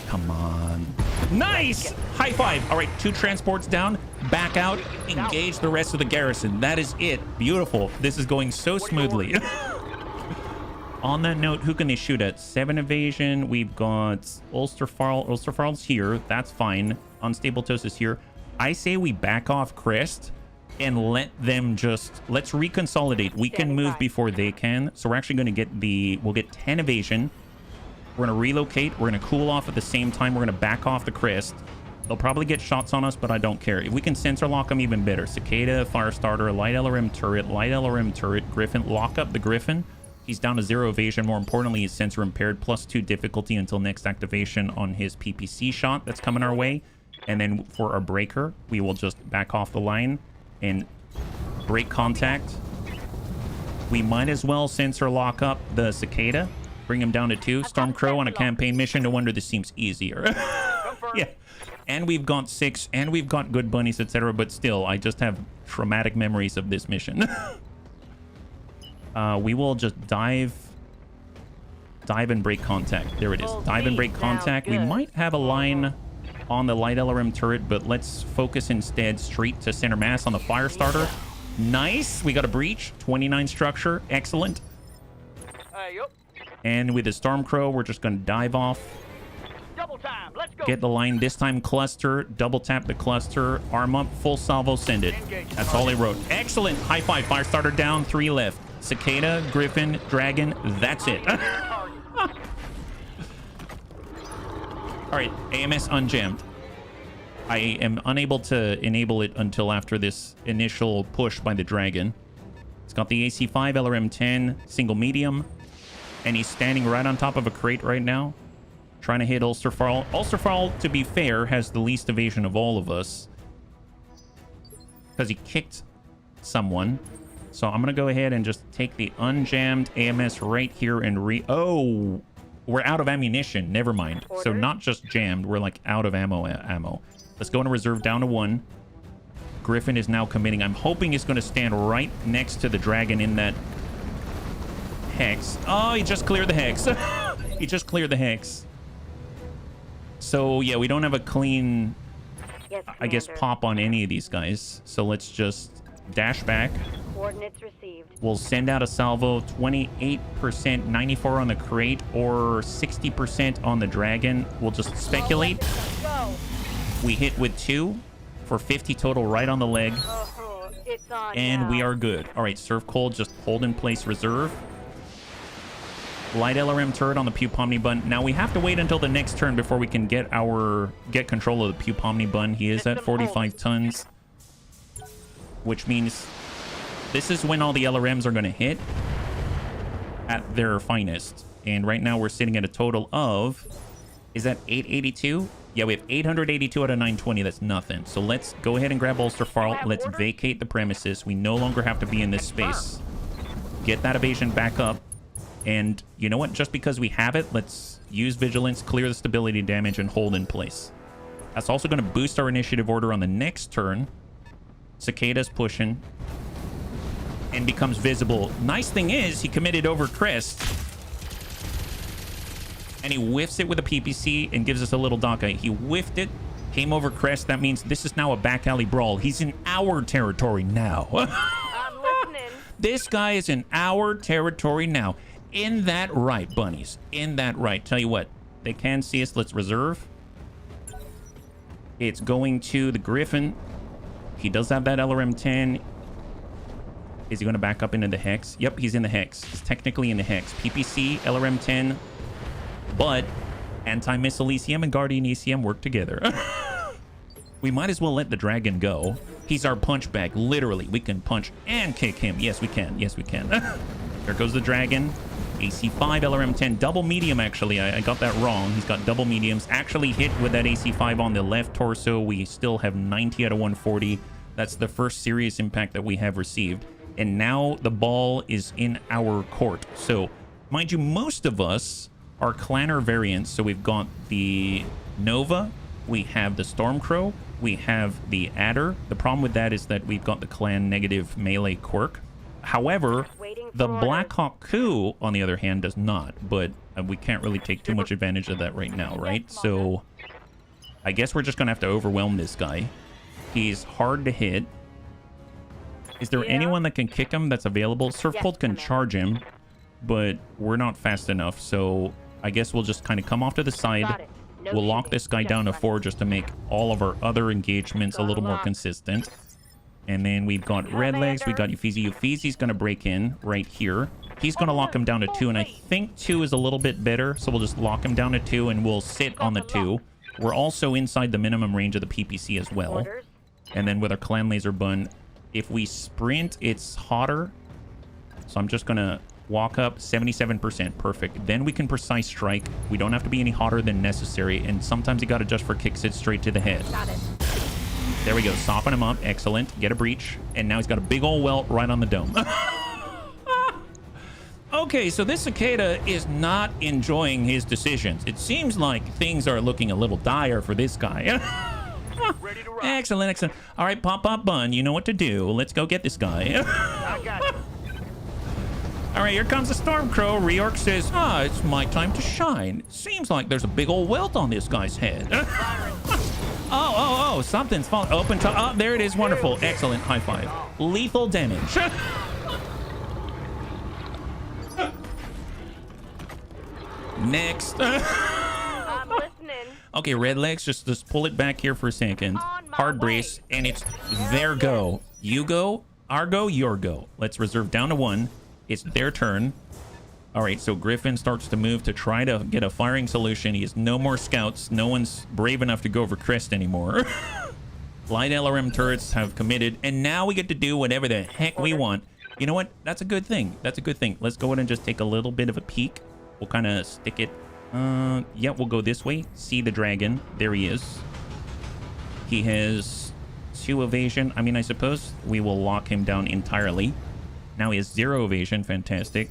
Come on. Nice! High five. All right, 2 transports down. Back out. Engage the rest of the garrison. That is it. Beautiful. This is going so smoothly. On that note, who can they shoot at? 7 evasion. We've got Ulsterfarl. Ulsterfarl's here. That's fine. Unstable Toast is here. I say we back off Crest and let them just... Let's reconsolidate. We can move before they can. So we're actually going to get the... We'll get 10 evasion. We're going to relocate. We're going to cool off at the same time. We're going to back off the crest. They'll probably get shots on us, but I don't care. If we can sensor lock them, even better. Cicada, Firestarter, light LRM turret, Griffin. Lock up the Griffin. He's down to 0 evasion. More importantly, he's sensor impaired, +2 difficulty until next activation on his PPC shot that's coming our way. And then for our breaker, we will just back off the line and break contact. We might as well sensor lock up the Cicada. Bring him down to 2. Stormcrow on a campaign mission. No wonder this seems easier. Yeah. And we've got 6, and we've got good bunnies, etc. But still, I just have traumatic memories of this mission. We will just dive and break contact. There it is. Dive and break contact. We might have a line on the light LRM turret, but let's focus instead straight to center mass on the Firestarter. Nice. We got a breach. 29 structure. Excellent. And with the Stormcrow, we're just going to dive off. Double time. Let's go. Get the line. This time cluster. Double tap the cluster. Arm up. Full salvo. Send it. That's all they wrote. Excellent. High five. Firestarter down. 3 left. Cicada, Griffin, Dragon. That's it. All right. AMS unjammed. I am unable to enable it until after this initial push by the Dragon. It's got the AC5, LRM-10, single medium. And he's standing right on top of a crate right now. Trying to hit Ulsterfall. Ulsterfall, to be fair, has the least evasion of all of us. Because he kicked someone. So I'm going to go ahead and just take the unjammed AMS right here and Oh! We're out of ammunition. Never mind. So not just jammed. We're like out of ammo. Let's go into reserve down to 1. Griffin is now committing. I'm hoping he's going to stand right next to the Dragon in that hex. Oh, he just cleared the hex. He just cleared the hex. So, yeah, we don't have a clean, I guess, pop on any of these guys. So let's just dash back. Coordinates received. We'll send out a salvo. 28%, 94 on the crate, or 60% on the Dragon. We'll just speculate. We hit with 2 for 50 total right on the leg. It's on And now. we are good. All right, Surf Cold, just hold in place reserve. Light LRM turret on the Pew Pomni Bun. Now we have to wait until the next turn before we can get control of the Pew Pomni Bun. He is at 45 tons, which means this is when all the LRMs are going to hit at their finest. And right now we're sitting at a total of, is that 882? Yeah, we have 882 out of 920. That's nothing. So let's go ahead and grab Ulsterfall. Let's vacate the premises. We no longer have to be in this space. Get that evasion back up. And you know what? Just because we have it, let's use Vigilance, clear the stability damage, and hold in place. That's also going to boost our initiative order on the next turn. Cicada's pushing and becomes visible. Nice thing is, he committed over crest. And he whiffs it with a PPC and gives us a little Daka. He whiffed it, came over crest. That means this is now a back alley brawl. He's in our territory now. I'm listening. This guy is in our territory now. In that right, bunnies. In that right. Tell you what, they can see us. Let's reserve. It's going to the Griffin. He does have that LRM-10. Is he going to back up into the hex? Yep, he's in the hex. He's technically in the hex. PPC, LRM-10. But anti-missile ECM and Guardian ECM work together. We might as well let the Dragon go. He's our punch bag. Literally, we can punch and kick him. Yes, we can. Yes, we can. There goes the Dragon. AC5, LRM-10, double medium, actually. I got that wrong. He's got double mediums. Actually hit with that AC5 on the left torso. We still have 90 out of 140. That's the first serious impact that we have received. And now the ball is in our court. So, mind you, most of us are clanner variants. So we've got the Nova. We have the Stormcrow. We have the Adder. The problem with that is that we've got the clan negative melee quirk. However, the Blackhawk Coup, on the other hand, does not. But we can't really take too much advantage of that right now, right? So I guess we're just going to have to overwhelm this guy. He's hard to hit. Is there anyone that can kick him that's available? Surf Cold can charge him, but we're not fast enough. So I guess we'll just kind of come off to the side. We'll lock this guy down to 4 just to make all of our other engagements a little more consistent. And then we've got Red Legs. We got Ufizi. Ufizi's going to break in right here. He's going to lock him down to 2, and I think 2 is a little bit better, so we'll just lock him down to 2, and we'll sit on the 2. We're also inside the minimum range of the PPC as well. Orders. And then with our clan laser bun, if we sprint, it's hotter. So I'm just going to walk up 77%. Perfect. Then we can precise strike. We don't have to be any hotter than necessary. And sometimes you got to just for kicks it straight to the head. Got it. There we go. Soften him up. Excellent. Get a breach. And now he's got a big old welt right on the dome. Okay, so this cicada is not enjoying his decisions. It seems like things are looking a little dire for this guy. Ready to rock. Excellent, excellent. All right, Pop Pop Bun, you know what to do. Let's go get this guy. I got it. All right, here comes the Storm Crow. Reorc says, it's my time to shine. Seems like there's a big old welt on this guy's head. Oh, something's falling. Open top. Oh, there it is. Wonderful. Excellent. High five. Lethal damage. Next. I'm listening. Okay, Red Legs, just pull it back here for a second. On my Hard way. brace, and it's their go. You go, Argo, your go. Let's reserve down to 1. It's their turn. All right, so Griffin starts to move to try to get a firing solution. He has no more scouts. No one's brave enough to go over crest anymore. Light LRM turrets have committed, and now we get to do whatever the heck we want. You know what? That's a good thing. That's a good thing. Let's go ahead and just take a little bit of a peek. We'll kind of stick it. Yeah, we'll go this way. See the dragon. There he is. He has 2 evasion. I mean, I suppose we will lock him down entirely. Now he has 0 evasion. Fantastic.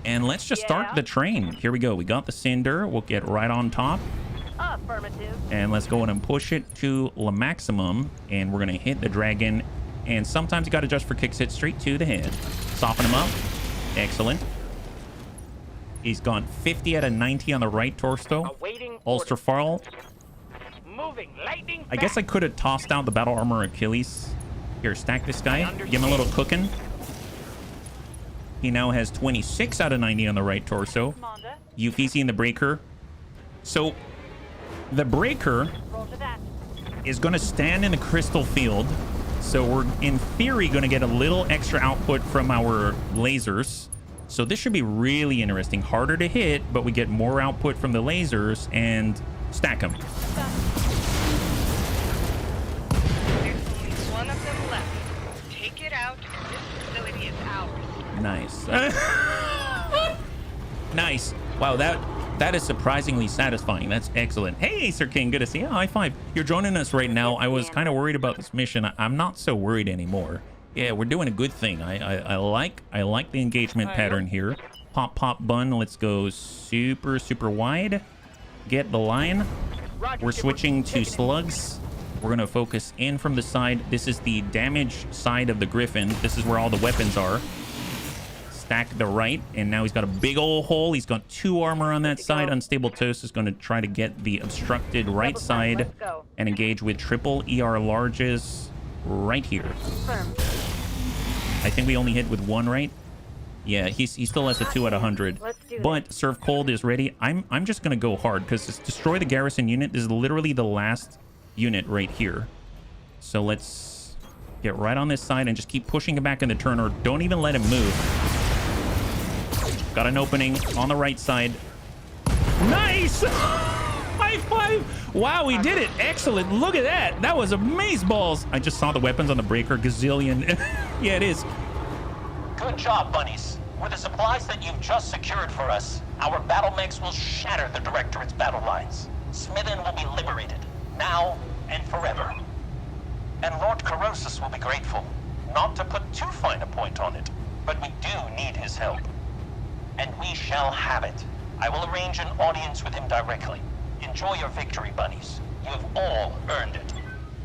And let's just start the train. Here we go. We got the cinder. We'll get right on top. Affirmative. And let's go ahead and push it to the maximum. And we're going to hit the dragon. And sometimes you got to adjust for kicks hit straight to the head. Soften him up. Excellent. He's gone 50 out of 90 on the right torso. Awaiting Ulster Farl. moving lightning. I guess I could have tossed out the battle armor Achilles. Here, stack this guy. Give him a little cooking. He now has 26 out of 90 on the right torso. Commander. Ufisi in the breaker. So the breaker Roger that. is going to stand in the crystal field. So we're in theory going to get a little extra output from our lasers. So this should be really interesting. Harder to hit, but we get more output from the lasers and stack them. There's only one of them left. Take it out, and this facility is ours. Nice. Nice. Wow, that is surprisingly satisfying. That's excellent. Hey, Sir King, good to see you. High five. You're joining us right now. I was kind of worried about this mission. I'm not so worried anymore. Yeah, we're doing a good thing. I like the engagement pattern here. Pop Pop Bun. Let's go super wide. Get the line. We're switching to slugs. We're gonna focus in from the side. This is the damage side of the Griffin. This is where all the weapons are. Stack the right, and now he's got a big old hole. He's got 2 armor on that side. Unstable Toast is going to try to get the obstructed right side and engage with triple ER larges right here. Confirmed. I think we only hit with 1, right? Yeah, he still has a 2 out of 100. Let's do But Serve Cold is ready. I'm just going to go hard because it's destroy the garrison unit. This is literally the last unit right here. So let's get right on this side and just keep pushing him back in the turn, or don't even let him move. Got an opening on the right side. Nice! High five! Wow, we did it! Excellent! Look at that! That was amazeballs! I just saw the weapons on the breaker. Gazillion. Yeah, it is. Good job, bunnies. With the supplies that you've just secured for us, our battle mechs will shatter the Directorate's battle lines. Smithen will be liberated, now and forever. And Lord Corrosus will be grateful. Not to put too fine a point on it, but we do need his help. And we shall have it. I will arrange an audience with him directly. Enjoy your victory, bunnies. You have all earned it.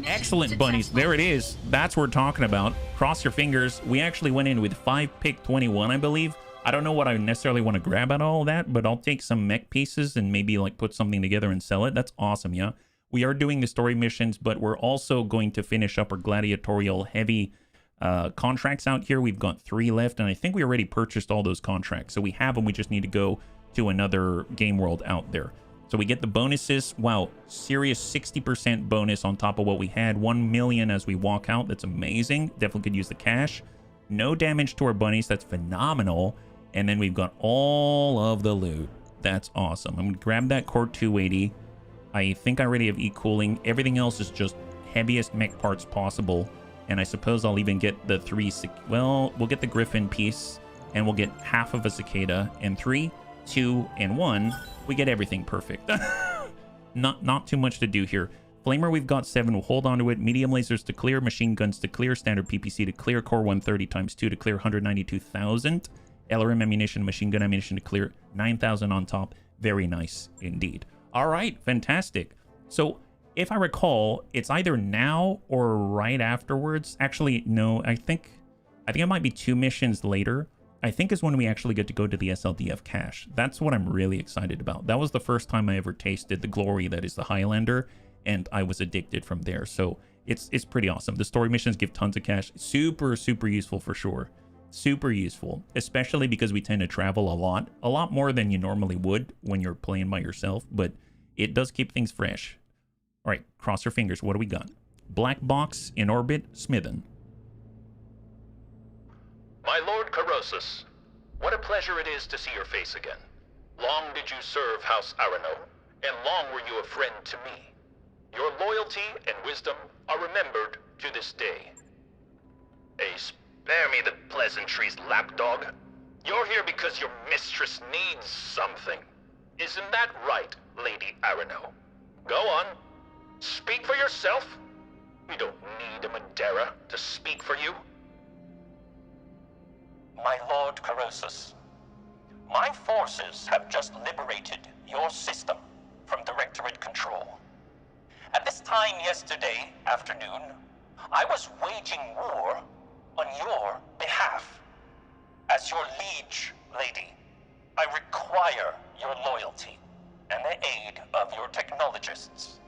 Excellent, bunnies. There it is. That's what we're talking about. Cross your fingers. We actually went in with 5 pick 21, I believe. I don't know what I necessarily want to grab out of all that, but I'll take some mech pieces and maybe like put something together and sell it. That's awesome, yeah. We are doing the story missions, but we're also going to finish up our gladiatorial heavy contracts out here. We've got 3 left, and I think we already purchased all those contracts. So we have them. We just need to go to another game world out there. So we get the bonuses. Wow, serious 60% bonus on top of what we had. 1 million as we walk out. That's amazing. Definitely could use the cash. No damage to our bunnies. That's phenomenal. And then we've got all of the loot. That's awesome. I'm gonna grab that core 280. I think I already have e-cooling. Everything else is just heaviest mech parts possible. And I suppose I'll even get the well, we'll get the Griffin piece, and we'll get half of a cicada. And 3, 2, and 1, we get everything perfect. Not too much to do here. Flamer, we've got 7. We'll hold on to it. Medium lasers to clear. Machine guns to clear. Standard PPC to clear. Core 130 times 2 to clear 192,000. LRM ammunition, machine gun ammunition to clear 9,000 on top. Very nice indeed. All right, fantastic. So if I recall, it's either now or right afterwards. Actually, no, I think it might be 2 missions later. I think is when we actually get to go to the SLDF cache. That's what I'm really excited about. That was the first time I ever tasted the glory that is the Highlander, and I was addicted from there. So it's pretty awesome. The story missions give tons of cash. Super useful for sure. Super useful, especially because we tend to travel a lot more than you normally would when you're playing by yourself, but it does keep things fresh. All right, cross our fingers. What do we got? Black box in orbit, Smithen. My Lord Corrosus, what a pleasure it is to see your face again. Long did you serve House Arano, and long were you a friend to me. Your loyalty and wisdom are remembered to this day. Spare me the pleasantries, lapdog. You're here because your mistress needs something. Isn't that right, Lady Arano? Go on. Speak for yourself. We don't need a Madeira to speak for you. My Lord Corrosus, my forces have just liberated your system from Directorate control. At this time yesterday afternoon, I was waging war on your behalf. As your liege, lady, I require your loyalty and the aid of your technologists,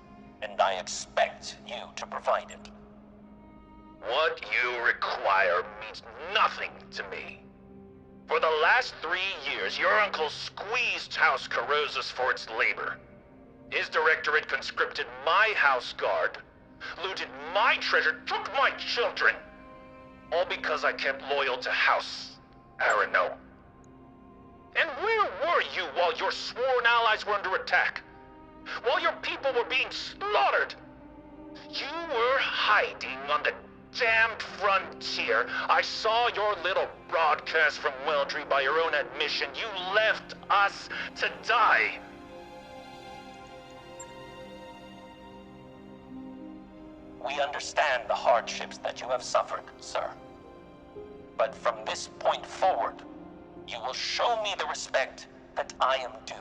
and I expect you to provide it. What you require means nothing to me. For the last 3 years, your uncle squeezed House Corrosus for its labor. His directorate conscripted my house guard, looted my treasure, took my children. All because I kept loyal to House Arano. And where were you while your sworn allies were under attack? While your people were being slaughtered? You were hiding on the damned frontier. I saw your little broadcast from Weldry by your own admission. You left us to die. We understand the hardships that you have suffered, sir. But from this point forward, you will show me the respect that I am due.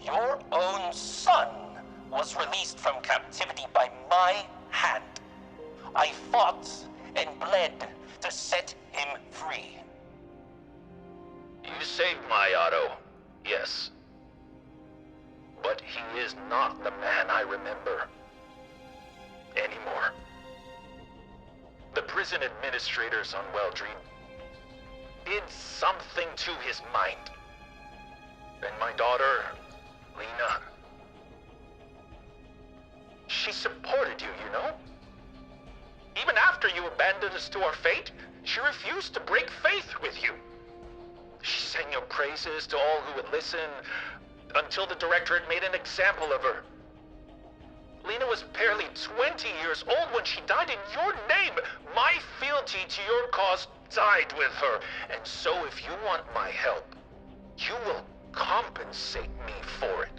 Your own son was released from captivity by my hand. I fought and bled to set him free. You saved my Otto, yes. But he is not the man I remember anymore. The prison administrators on Weldry did something to his mind. And my daughter, Lena, she supported you, you know? Even after you abandoned us to our fate, she refused to break faith with you. She sang your praises to all who would listen, until the Directorate made an example of her. Lena was barely 20 years old when she died in your name. My fealty to your cause died with her. And so if you want my help, you will compensate me for it.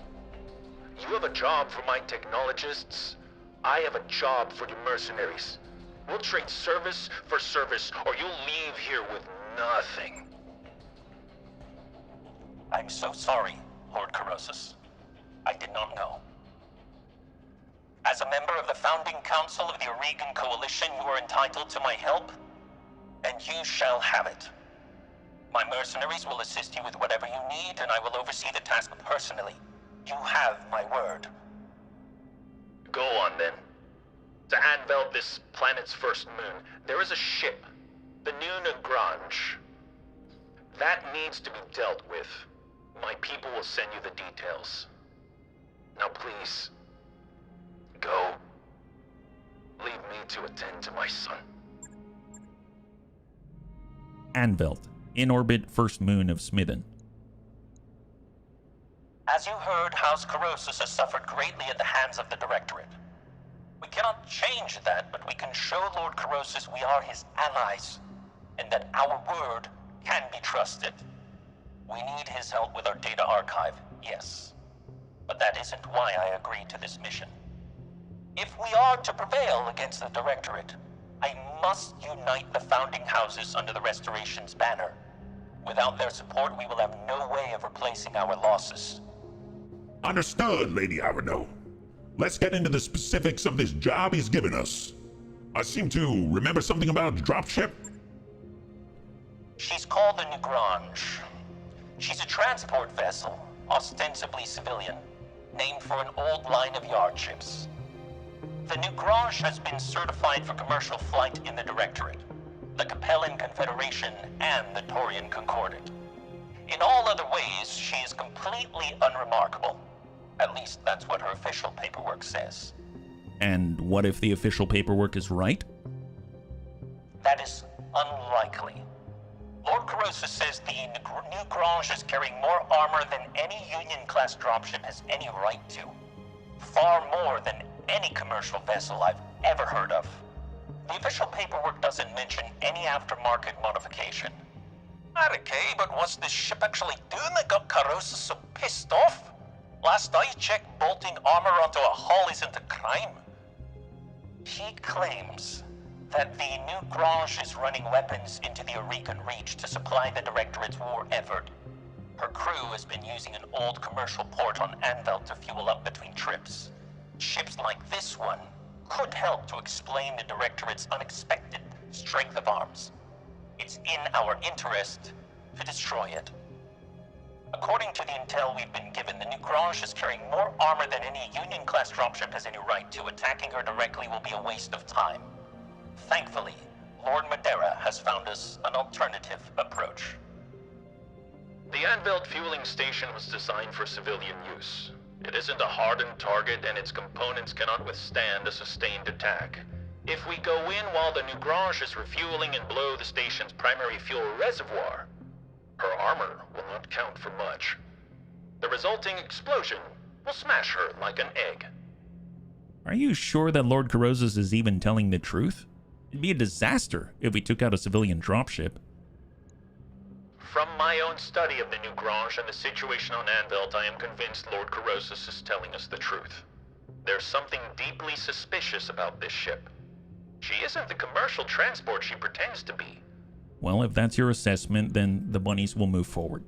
You have a job for my technologists. I have a job for your mercenaries. We'll trade service for service, or you'll leave here with nothing. I'm so sorry, Lord Corrosus. I did not know. As a member of the founding council of the Oregon Coalition, you are entitled to my help, and you shall have it. My mercenaries will assist you with whatever you need, and I will oversee the task personally. You have my word. Go on, then. To Anvilt, this planet's first moon, there is a ship, the new Negrron. That needs to be dealt with. My people will send you the details. Now please, go. Leave me to attend to my son. Anvilt. In orbit, first moon of Smithen. As you heard, House Corrosus has suffered greatly at the hands of the Directorate. We cannot change that, but we can show Lord Corrosus we are his allies, and that our word can be trusted. We need his help with our data archive, yes. But that isn't why I agreed to this mission. If we are to prevail against the Directorate, I must unite the founding houses under the Restoration's banner. Without their support, we will have no way of replacing our losses. Understood, Lady Arno. Let's get into the specifics of this job he's given us. I seem to remember something about a dropship. She's called the Negrron. She's a transport vessel, ostensibly civilian, named for an old line of yard ships. The Negrron has been certified for commercial flight in the Directorate, the Capellan Confederation, and the Taurian Concordat. In all other ways, she is completely unremarkable. At least that's what her official paperwork says. And what if the official paperwork is right? That is unlikely. Lord Corrosus says the Negrron is carrying more armor than any Union-class dropship has any right to. Far more than any commercial vessel I've ever heard of. The official paperwork doesn't mention any aftermarket modification. Okay, but what's this ship actually doing that got Corrosus so pissed off? Last I checked, bolting armor onto a hull isn't a crime. He claims that the Negrron is running weapons into the Aurican Reach to supply the Directorate's war effort. Her crew has been using an old commercial port on Anvilt to fuel up between trips. Ships like this one could help to explain the Directorate's unexpected strength of arms. It's in our interest to destroy it. According to the intel we've been given, the Negrron is carrying more armor than any Union-class dropship has any right to. Attacking her directly will be a waste of time. Thankfully, Lord Madeira has found us an alternative approach. The Anvilt fueling station was designed for civilian use. It isn't a hardened target, and its components cannot withstand a sustained attack. If we go in while the Negrron is refueling and blow the station's primary fuel reservoir, her armor will not count for much. The resulting explosion will smash her like an egg. Are you sure that Lord Corrosus is even telling the truth? It'd be a disaster if we took out a civilian dropship. From my own study of the Negrron and the situation on Anvilt, I am convinced Lord Corrosus is telling us the truth. There's something deeply suspicious about this ship. She isn't the commercial transport she pretends to be. Well, if that's your assessment, then the bunnies will move forward.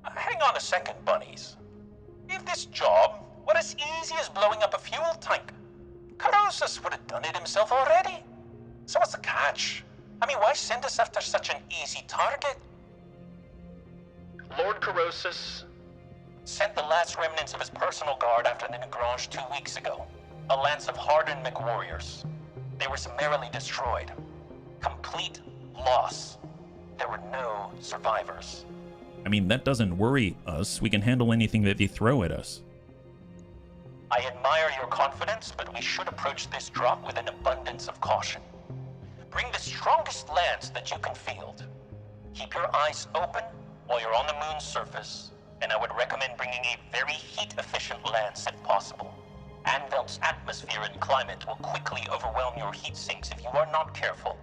Hang on a second, bunnies. If this job were as easy as blowing up a fuel tank, Corrosus would have done it himself already. So what's the catch? I mean, why send us after such an easy target? Lord Corrosus sent the last remnants of his personal guard after the Negrron 2 weeks ago. A lance of hardened McWarriors. They were summarily destroyed. Complete loss. There were no survivors. I mean, that doesn't worry us. We can handle anything that they throw at us. I admire your confidence, but we should approach this drop with an abundance of caution. Bring the strongest lance that you can field. Keep your eyes open while you're on the moon's surface, and I would recommend bringing a very heat-efficient lance if possible. Anvilt's atmosphere and climate will quickly overwhelm your heat sinks if you are not careful.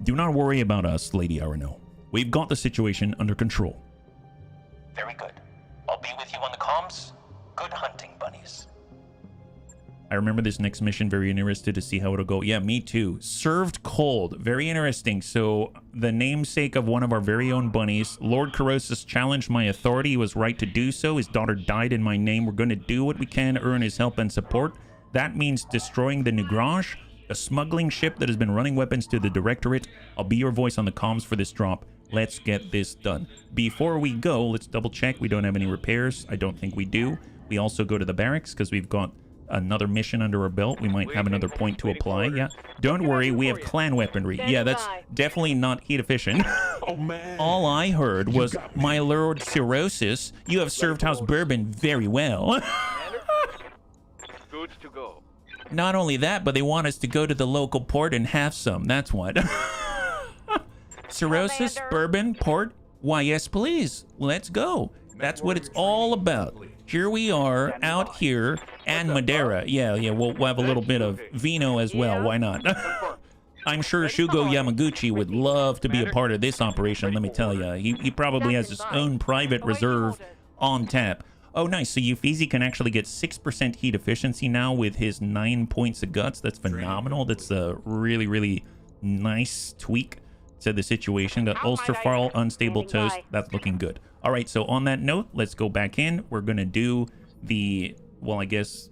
Do not worry about us, Lady Arno. We've got the situation under control. Very good. I'll be with you on the comms. Good hunting, bunnies. I remember this next mission, very interested to see how it'll go. Yeah, me too. Served cold. Very interesting. So, the namesake of one of our very own bunnies, Lord Corrosus challenged my authority. He was right to do so. His daughter died in my name. We're going to do what we can to earn his help and support. That means destroying the Negrron, a smuggling ship that has been running weapons to the Directorate. I'll be your voice on the comms for this drop. Let's get this done. Before we go, let's double check. We don't have any repairs. I don't think we do. We also go to the barracks because we've got another mission under our belt. We might have another point to apply. Yeah, don't worry, we have clan weaponry. Yeah, that's definitely not heat efficient. Oh man, all I heard was, my Lord Corrosus, you have served House Bourbon very well. Good to go. Not only that, but they want us to go to the local port and have some. That's what. Cirrhosis, Commander. bourbon, port. Why, yes, please. Let's go. That's what it's all about. Here we are out here, and Madeira. Yeah, we'll have a little bit of vino as well. Why not? I'm sure Shugo Yamaguchi would love to be a part of this operation, let me tell you. He probably has his own private reserve on tap. Oh, nice. So Yufizi can actually get 6% heat efficiency now with his 9 points of guts. That's phenomenal. That's a really, really nice tweak to the situation. Got Ulsterfarl, Unstable Toast. That's looking good. All right, so on that note, let's go back in. We're going to do the, well, I guess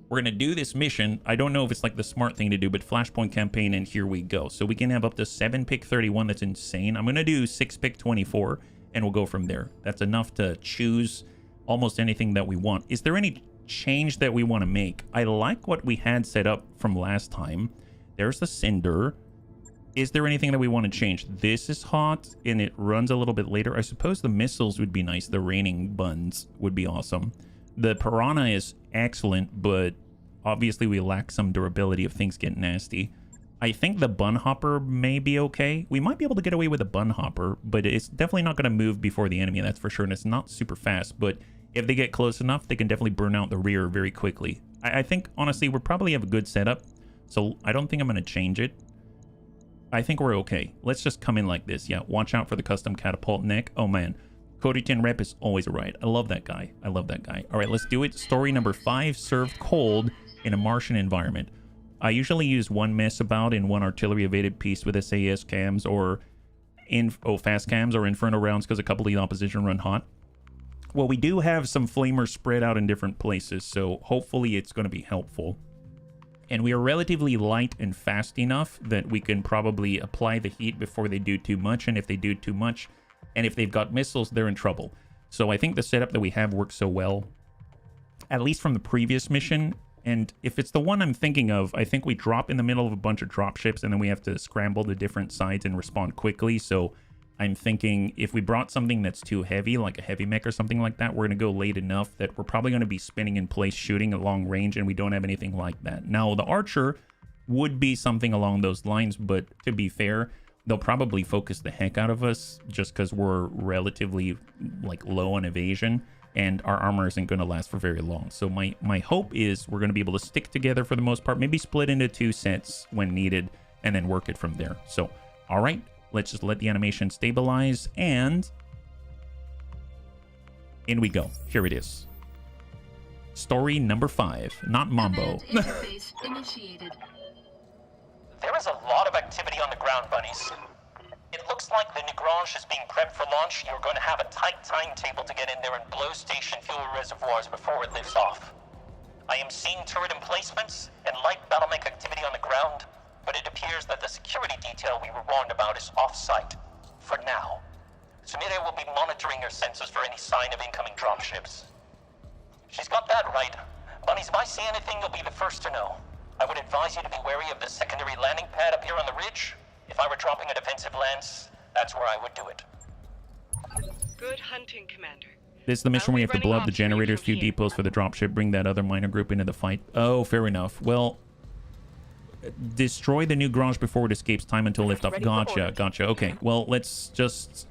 we're going to do this mission. I don't know if it's like the smart thing to do, but Flashpoint campaign, and here we go. So we can have up to 7-pick 31. That's insane. I'm going to do 6-pick 24, and we'll go from there. That's enough to choose almost anything that we want. Is there any change that we want to make? I like what we had set up from last time. There's the Cinder. Is there anything that we want to change? This is hot, and it runs a little bit later. I suppose the missiles would be nice. The raining buns would be awesome. The Piranha is excellent, but obviously we lack some durability if things get nasty. I think the Bun Hopper may be okay. We might be able to get away with a Bun Hopper, but it's definitely not going to move before the enemy, that's for sure, and it's not super fast. But if they get close enough, they can definitely burn out the rear very quickly. I think, honestly, we probably have a good setup, so I don't think I'm going to change it. I think we're okay. Let's just come in like this. Yeah, watch out for the custom catapult neck. Oh, man. Koritin Rep is always a riot. I love that guy. I love that guy. All right, let's do it. Story number 5, served cold in a Martian environment. I usually use 1 mess about in 1 artillery evaded piece with SAS cams or fast cams or Inferno rounds because a couple of the opposition run hot. Well, we do have some flamers spread out in different places, so hopefully it's going to be helpful. And we are relatively light and fast enough that we can probably apply the heat before they do too much. And if they do too much, and if they've got missiles, they're in trouble. So I think the setup that we have works so well, at least from the previous mission. And if it's the one I'm thinking of, I think we drop in the middle of a bunch of dropships and then we have to scramble to different sides and respond quickly. So I'm thinking if we brought something that's too heavy, like a heavy mech or something like that, we're going to go late enough that we're probably going to be spinning in place, shooting at long range, and we don't have anything like that. Now, the Archer would be something along those lines, but to be fair, they'll probably focus the heck out of us just because we're relatively like low on evasion, and our armor isn't going to last for very long. So my hope is we're going to be able to stick together for the most part, maybe split into 2 sets when needed, and then work it from there. So, all right. Let's just let the animation stabilize, and in we go. Here it is. Story number 5, not Mambo. There is a lot of activity on the ground, bunnies. It looks like the Negrron is being prepped for launch. You're going to have a tight timetable to get in there and blow station fuel reservoirs before it lifts off. I am seeing turret emplacements and light battlemech activity on the ground, but it appears that the security detail we were warned about is off-site, for now. Smithen will be monitoring her sensors for any sign of incoming dropships. She's got that right. Bunnies, if I see anything, you'll be the first to know. I would advise you to be wary of the secondary landing pad up here on the ridge. If I were dropping a defensive lance, that's where I would do it. Good hunting, Commander. This is the mission where you have to blow up the generators, few from here. depots for the dropship, bring that other minor group into the fight. Oh, fair enough. Well, destroy the new garage before it escapes time until liftoff. Gotcha. Okay, well, let's just...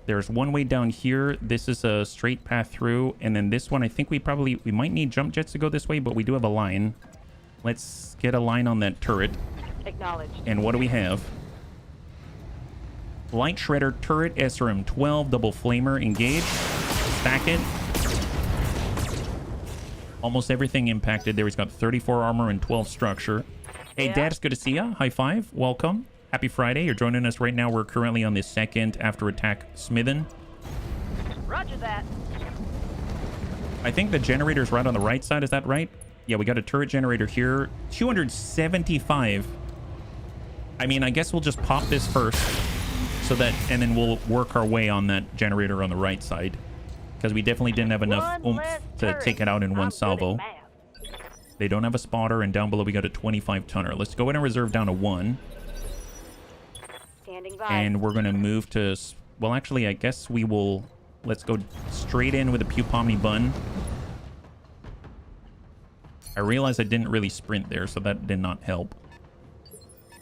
There's one way down here. This is a straight path through. And then this one, I think we might need jump jets to go this way, but we do have a line. Let's get a line on that turret. Acknowledged. And what do we have? Light Shredder turret, SRM-12, double flamer, engage. Stack it. Almost everything impacted there. He's got 34 armor and 12 structure. Hey, Yeah. Dad, it's good to see ya. High five. Welcome. Happy Friday. You're joining us right now. We're currently on the second after attack Smithen. Roger that. I think the generator's right on the right side. Is that right? Yeah, we got a turret generator here. 275. I mean, I guess we'll just pop this first. So that, and then we'll work our way on that generator on the right side. Because we definitely didn't have enough One oomph less to turret. take it out in I'm one good at salvo. math. They don't have a spotter, and down below we got a 25 tonner. Let's go ahead and reserve down to 1. Standing by. And we're going to move to... Well, actually, I guess we will... Let's go straight in with a Pew Pomni bun. I realized I didn't really sprint there, so that did not help.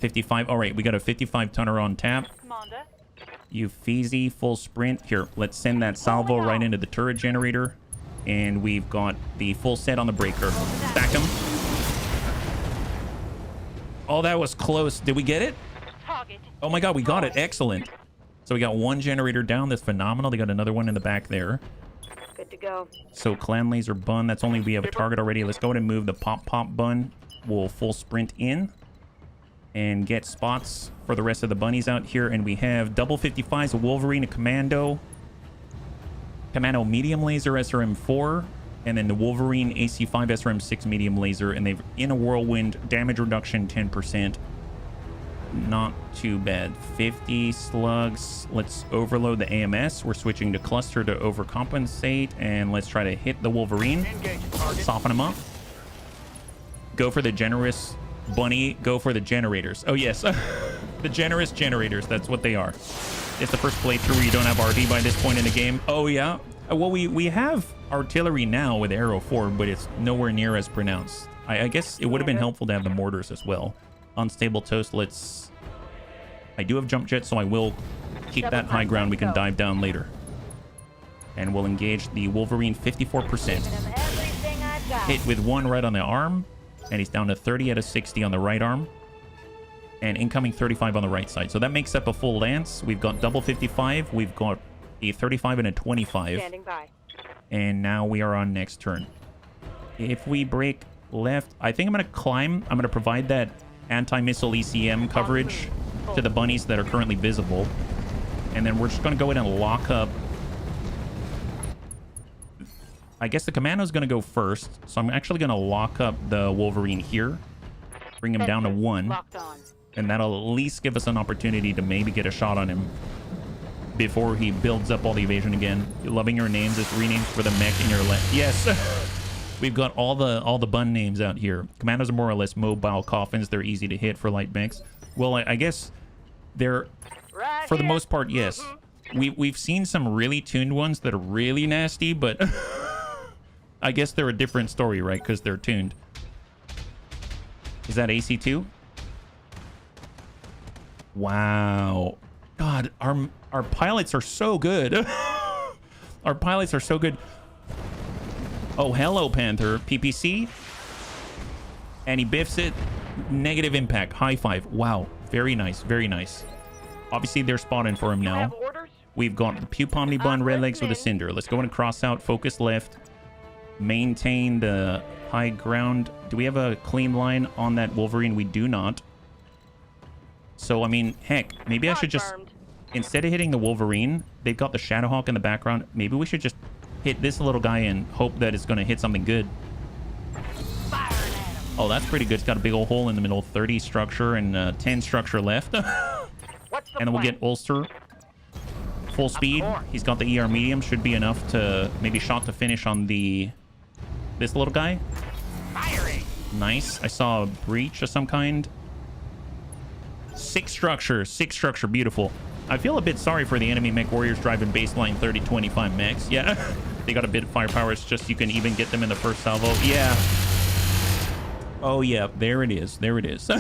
55. All right, we got a 55 tonner on tap. Commander. You feezy, full sprint. Here, let's send that salvo right into the turret generator. And we've got the full set on the breaker. Stack them. Oh, that was close. Did we get it? Target. Oh my god, we got it. Excellent. So we got one generator down. That's phenomenal. They got another one in the back there. Good to go. So clan laser bun. That's only we have a target already. Let's go ahead and move the pop bun. We'll full sprint in and get spots for the rest of the bunnies out here. And we have double 55s, a Wolverine, a Commando medium laser SRM4, and then the Wolverine AC5 SRM6 medium laser. And they've in a whirlwind, damage reduction 10%. Not too bad. 50 slugs. Let's overload the AMS. We're switching to cluster to overcompensate, and let's try to hit the Wolverine. Soften him up. Go for the generous bunny. Go for the generators. Oh yes, the generous generators. That's what they are. It's the first playthrough where you don't have RD by this point in the game. Oh yeah. Well, we have artillery now with Arrow 4, but it's nowhere near as pronounced. I guess it would have been helpful to have the mortars as well. Unstable toast. Let's. I do have jump jet, so I will keep that high ground. We can dive down later, and we'll engage the Wolverine 54%. Hit with one right on the arm, and he's down to 30 out of 60 on the right arm, and incoming 35 on the right side. So that makes up a full lance. We've got double 55. We've got a 35 and a 25. Standing by. And now we are on next turn. If we break left, I think I'm going to climb. I'm going to provide that anti-missile ECM coverage to the bunnies that are currently visible. And then we're just going to go ahead and lock up. I guess the Commando's going to go first. So I'm actually going to lock up the Wolverine here. Bring him down to 1. Locked on. And that'll at least give us an opportunity to maybe get a shot on him before he builds up all the evasion again. Loving your names. It's renamed for the mech in your left. Yes. We've got all the bun names out here. Commandos are more or less mobile coffins. They're easy to hit for light mechs. Well, I guess they're, for the most part, yes. We've seen some really tuned ones that are really nasty, but I guess they're a different story, right? Because they're tuned. Is that AC2? Wow. God, our pilots are so good. Our pilots are so good. Oh, hello, Panther. PPC. And he biffs it. Negative impact. High five. Wow. Very nice. Very nice. Obviously, they're spotting for him now. We've got the Pew Pomni Bun, Red Legs with a Cinder. Let's go and cross out. Focus left. Maintain the high ground. Do we have a clean line on that Wolverine? We do not. So, I mean, heck, maybe I should just... Instead of hitting the Wolverine, they've got the Shadowhawk in the background. Maybe we should just hit this little guy and hope that it's going to hit something good. Oh, that's pretty good. It's got a big old hole in the middle. 30 structure and 10 structure left. And then we'll get Ulster. Full speed. He's got the ER medium. Should be enough to maybe shot to finish on this little guy. Nice. I saw a breach of some kind. 6 structure. 6 structure. Beautiful. I feel a bit sorry for the enemy mech warriors driving baseline 30-25 mechs. Yeah, they got a bit of firepower. It's just you can even get them in the first salvo. Yeah. Oh, yeah. There it is. There it is.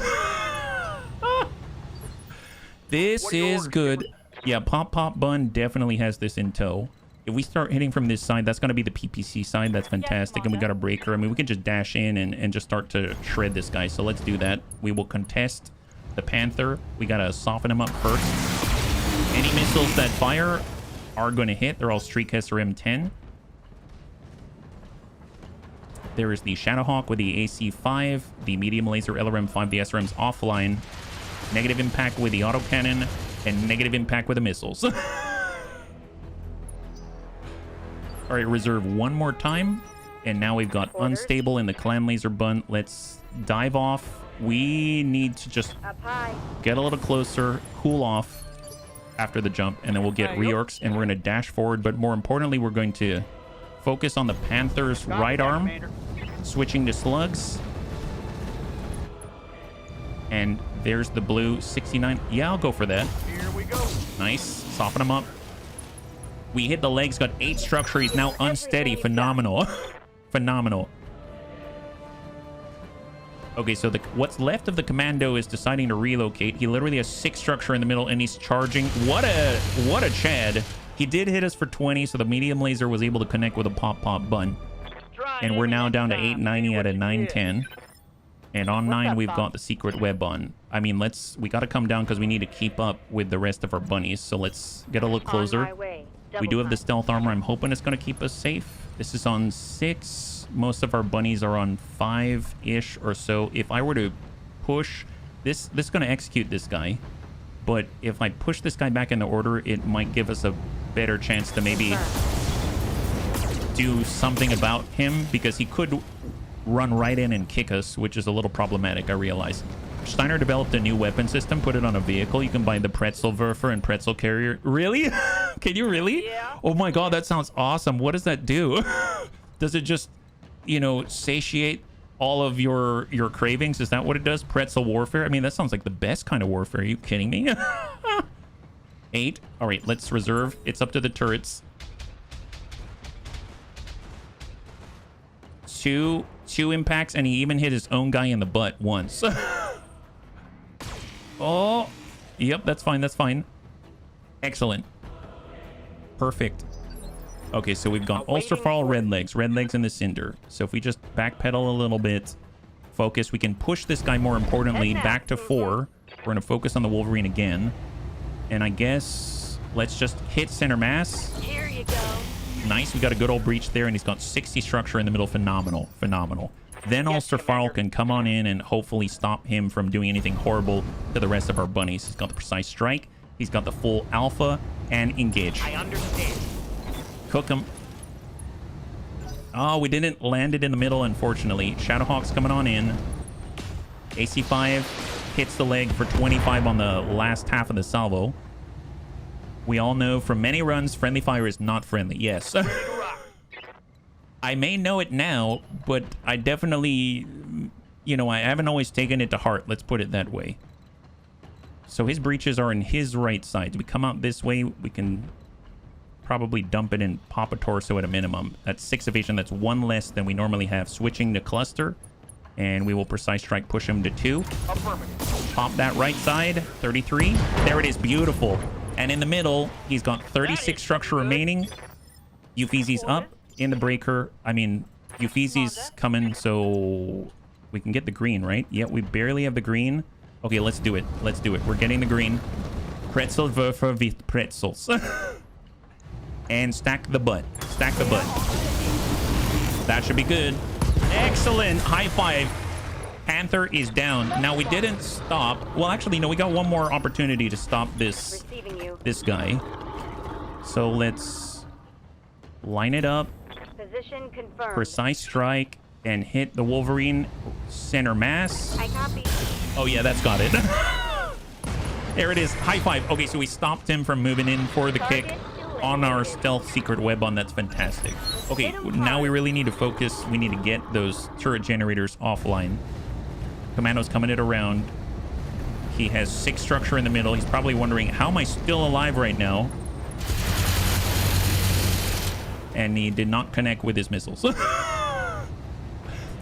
This is good. Yeah, Pop Bun definitely has this in tow. If we start hitting from this side, that's going to be the PPC side. That's fantastic. And we got a breaker. I mean, we can just dash in and just start to shred this guy. So let's do that. We will contest the Panther. We got to soften him up first. Any missiles that fire are going to hit. They're all Streetcaster M10. There is the Shadowhawk with the AC5, the medium laser LRM5, the SRM's offline, negative impact with the autocannon, and negative impact with the missiles. All right, reserve one more time. And now we've got unstable in the clan laser bun. Let's dive off. We need to just get a little closer, cool off after the jump, and then we'll get reorcs, and we're going to dash forward. But more importantly, we're going to focus on the Panther's right arm, switching to slugs. And there's the blue 69. Yeah, I'll go for that. Here we go. Nice. Soften him up. We hit the legs, got 8 structure. He's now unsteady. Phenomenal. Phenomenal. Okay, so what's left of the commando is deciding to relocate. He literally has 6 structure in the middle, and he's charging. What a Chad. He did hit us for 20, so the medium laser was able to connect with a pop bun. And we're now down to 890 out of 910. And on 9, we've got the secret web on. I mean, we got to come down because we need to keep up with the rest of our bunnies. So let's get a little closer. We do have the stealth armor. I'm hoping it's going to keep us safe. This is on 6. Most of our bunnies are on 5-ish or so. If I were to push, this is going to execute this guy. But if I push this guy back into order, it might give us a better chance to maybe do something about him, because he could run right in and kick us, which is a little problematic, I realize. Steiner developed a new weapon system, put it on a vehicle. You can buy the Pretzelwerfer and Pretzel Carrier. Really? Can you really? Yeah. Oh my god, that sounds awesome. What does that do? Does it just, you know, satiate all of your cravings? Is that what it does? Pretzel warfare? I mean, that sounds like the best kind of warfare. Are you kidding me? 8. All right, let's reserve. It's up to the turrets. 2 impacts, and he even hit his own guy in the butt once. Oh, yep, that's fine. That's fine. Excellent. Perfect. Okay, so we've got Ulsterfall, Red Legs in the Cinder. So if we just backpedal a little bit, focus, we can push this guy, more importantly, back to 4. We're going to focus on the Wolverine again. And I guess let's just hit center mass. Here you go. Nice, we got a good old breach there, and he's got 60 structure in the middle. Phenomenal. Then Ulsterfall can come on in and hopefully stop him from doing anything horrible to the rest of our bunnies. He's got the precise strike. He's got the full alpha and engage. I understand. Cook him. Oh, we didn't land it in the middle, unfortunately. Shadowhawk's coming on in. AC5 hits the leg for 25 on the last half of the salvo. We all know from many runs, friendly fire is not friendly. Yes. I may know it now, but I definitely, you know, I haven't always taken it to heart. Let's put it that way. So his breaches are in his right side. We come out this way, we can probably dump it and pop a torso at a minimum. That's 6 evasion. That's 1 less than we normally have. Switching to cluster, and we will precise strike push him to 2. Pop that right side. 33. There it is. Beautiful. And in the middle, he's got 36 structure remaining. Eupheses up in the breaker. I mean, Eupheses coming, so we can get the green, right? Yeah, we barely have the green. Okay, let's do it. Let's do it. We're getting the green. Pretzelwerfer with pretzels. And stack the butt. Stack the butt. That should be good. Excellent. High five. Panther is down. Now, we didn't stop. Well, actually, no, we got one more opportunity to stop this guy. So let's line it up. Position confirmed. Precise strike and hit the Wolverine center mass. I copy. Oh, yeah, that's got it. There it is. High five. Okay, so we stopped him from moving in for the kick on our stealth secret web on. That's fantastic. Okay, now we really need to focus. We need to get those turret generators offline. Commando's coming it around. He has 6 structure in the middle. He's probably wondering, how am I still alive right now? And he did not connect with his missiles.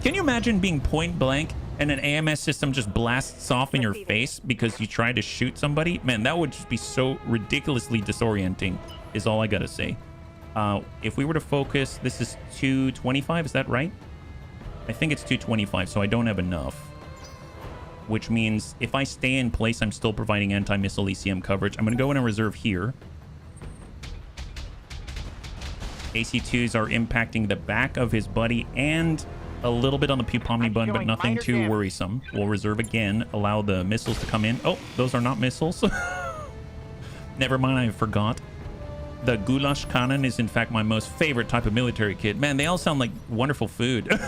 Can you imagine being point blank and an AMS system just blasts off in your face because you tried to shoot somebody? Man, that would just be so ridiculously disorienting, is all I gotta say. If we were to focus, this is 225, is that right? I think it's 225, so I don't have enough. Which means if I stay in place, I'm still providing anti-missile ECM coverage. I'm going to go in and reserve here. AC2s are impacting the back of his buddy and a little bit on the Pupomni bun, but nothing too worrisome. We'll reserve again, allow the missiles to come in. Oh, those are not missiles. Never mind, I forgot. The goulash cannon is in fact my most favorite type of military kit. Man, they all sound like wonderful food. All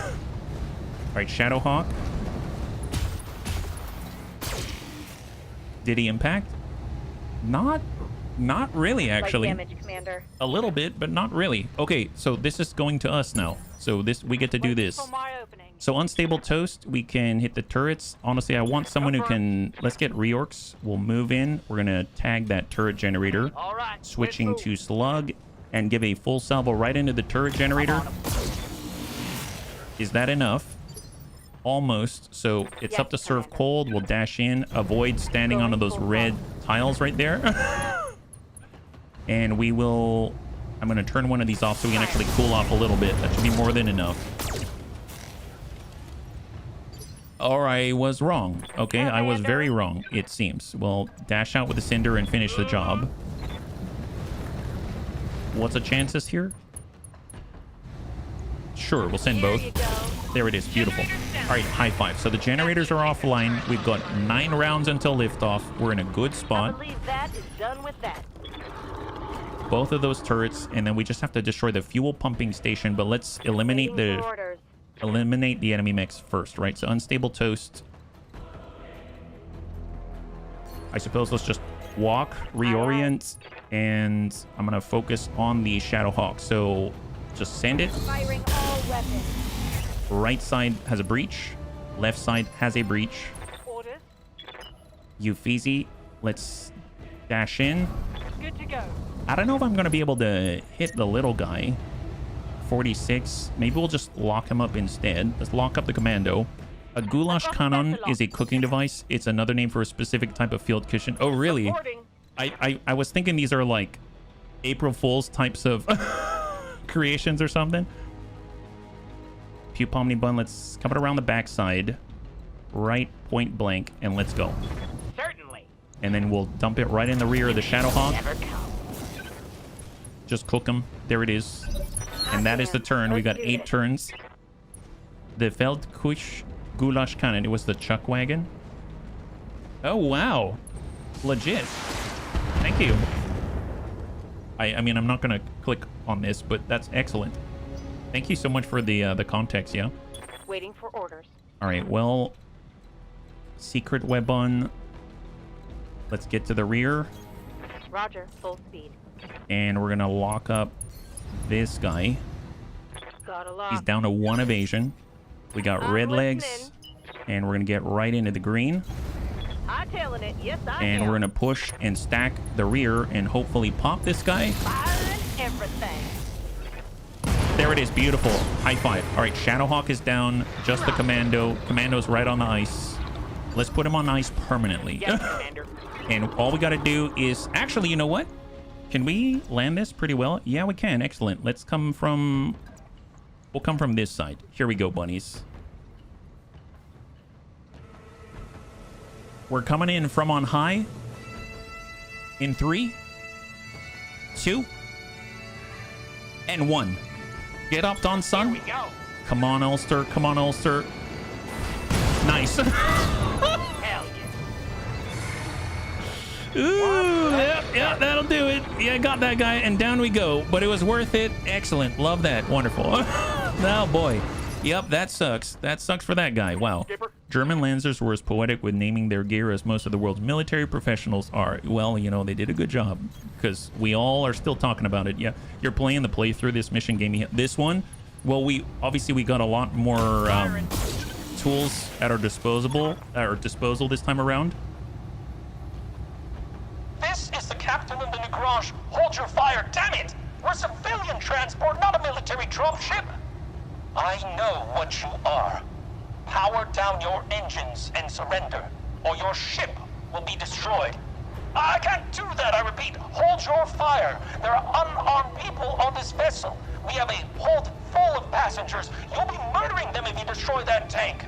right, Shadowhawk. Did he impact? Not really, actually. Light damage, Commander. A little bit, but not really. Okay, so this is going to us now. So we get to do this. So unstable toast, we can hit the turrets. Honestly, I want someone who can... Let's get reorcs. We'll move in. We're going to tag that turret generator. All right, Switching to slug and give a full salvo right into the turret generator. Is that enough? Almost. So it's Yes, up to serve Commander. cold. We'll dash in. Avoid standing onto those red tiles right there. And we will... I'm going to turn one of these off so we can actually cool off a little bit. That should be more than enough. Or I was wrong. Okay, I was very wrong, it seems. We'll dash out with the Cinder and finish the job. What's the chances here? Sure, we'll send both. There it is. Beautiful. All right, high five. So the generators are offline. We've got 9 rounds until liftoff. We're in a good I spot. believe that is done with that. Both of those turrets, and then we just have to destroy the fuel pumping station. But let's eliminate Waiting the for orders. enemy mechs first, right? So unstable toast. I suppose let's just walk, reorient, and I'm gonna focus on the Shadowhawk. So just send it. Firing all weapons. Right side has a breach. Left side has a breach. Orders. Uffizi, let's dash in. Good to go. I don't know if I'm going to be able to hit the little guy. 46. Maybe we'll just lock him up instead. Let's lock up the commando. A goulash cannon is a cooking device. It's another name for a specific type of field cushion. Oh, really? Reporting. I was thinking these are like April Fool's types of creations or something. Pew Pomni Bun, let's come it around the backside. Right point blank, and let's go. Certainly. And then we'll dump it right in the rear of the Shadowhawk. Never come. Just cook them. There it is. And that is the turn. We got 8 turns. The Feldkusch Goulash Cannon. It was the chuck wagon. Oh, wow. Legit. Thank you. I mean, I'm not going to click on this, but that's excellent. Thank you so much for the context, yeah? Waiting for orders. All right, well... Secret weapon. Let's get to the rear. Roger, full speed. And we're going to lock up this guy. Gotta lock. He's down to 1 evasion. We got I'm red legs. listening. And we're going to get right into the green. Hightailing it. Yes, I And am. we're going to push and stack the rear and hopefully pop this guy. Firing everything. There it is. Beautiful. High five. All right, Shadowhawk is down. Just the commando. Commando's right on the ice. Let's put him on ice permanently. Yes, Commander. And all we got to do is... Actually, you know what? Can we land this pretty well? Yeah, we can. Excellent. Let's come from... We'll come from this side. Here we go, bunnies. We're coming in from on high. In 3, 2, and 1. Get up, Don Here we Sun. go. Come on, Ulster. Come on, Ulster. Nice. Hell yeah. Ooh, yeah, that'll do it. Yeah, got that guy, and down we go. But it was worth it. Excellent. Love that. Wonderful. Oh, boy. Yep, that sucks. That sucks for that guy. Wow. Skipper. German Lancers were as poetic with naming their gear as most of the world's military professionals are. Well, you know, they did a good job because we all are still talking about it. Yeah, you're playing the playthrough this mission game. This one, well, we got a lot more tools at our disposal this time around. This is the captain of the Negrron. Hold your fire, damn it! We're civilian transport, not a military dropship. I know what you are. Power down your engines and surrender, or your ship will be destroyed. I can't do that, I repeat. Hold your fire. There are unarmed people on this vessel. We have a hold full of passengers. You'll be murdering them if you destroy that tank.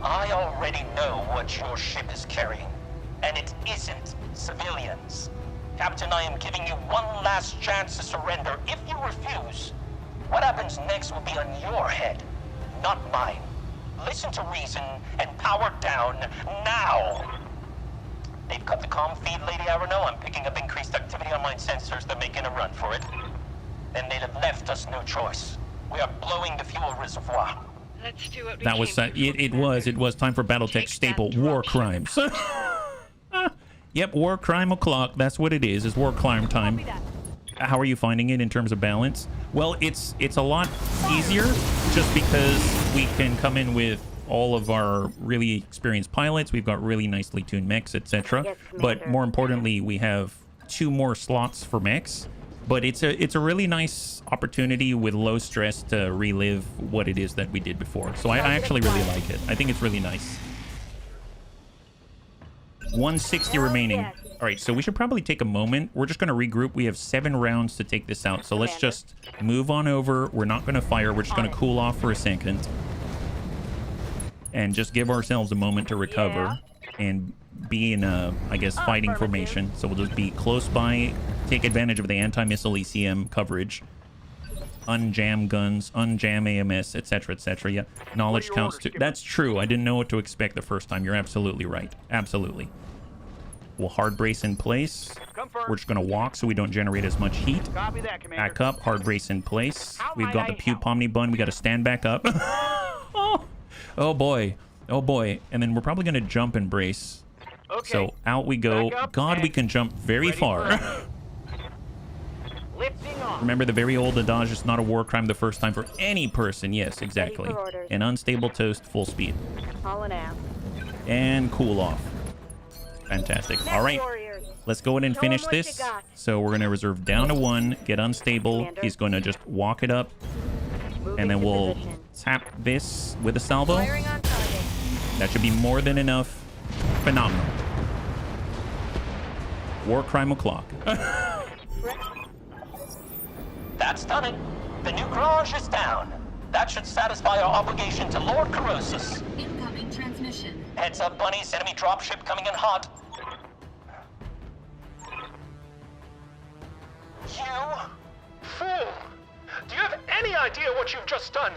I already know what your ship is carrying, and it isn't civilians. Captain, I am giving you one last chance to surrender. If you refuse, what happens next will be on your head, not mine. Listen to reason and power down now. They've cut the comm feed, Lady Arano. I'm picking up increased activity on my sensors. They're making a run for it. Then they'd have left us no choice. We are blowing the fuel reservoir. Let's do what we That was came to do, it was time for Battletech Take staple that war dropship. crimes. Yep, war crime o'clock. That's what it is war crime time. How are you finding it in terms of balance? Well, it's a lot easier just because we can come in with all of our really experienced pilots. We've got really nicely tuned mechs, etc. Yes, But Commander. more importantly, we have 2 more slots for mechs. But it's a really nice opportunity with low stress to relive what it is that we did before. So I actually really like it. I think it's really nice. 160 remaining. All right, so we should probably take a moment. We're just going to regroup. We have 7 rounds to take this out. So let's just move on over. We're not going to fire. We're just going to cool off for a second. And just give ourselves a moment to recover and be in a, I guess, fighting formation. So we'll just be close by, take advantage of the anti-missile ECM coverage, unjam guns, unjam AMS, etc., etc. Yeah, knowledge counts too. That's true. I didn't know what to expect the first time. You're absolutely right. Absolutely. We'll hard brace in place. We're just going to walk so we don't generate as much heat. Copy that, Commander. Back up, hard brace in place. We've got the Pew Pomni bun. We got to stand back up. Oh boy. Oh boy. And then we're probably going to jump and brace. Okay. So out we go. God, we can jump very far. Lifting off. Remember the very old adage, it's not a war crime the first time for any person. Yes, exactly. An unstable toast, full speed. Hauling out. And cool off. Fantastic. All right. Let's go ahead and finish this. So we're going to reserve down to 1, get unstable. He's going to just walk it up. And then we'll tap this with a salvo. That should be more than enough. Phenomenal. War crime o'clock. That's done it. The new garage is down. That should satisfy our obligation to Lord Corrosus. Incoming transmission. Heads up, bunnies. Enemy dropship coming in hot. You Fool! Do you have any idea what you've just done?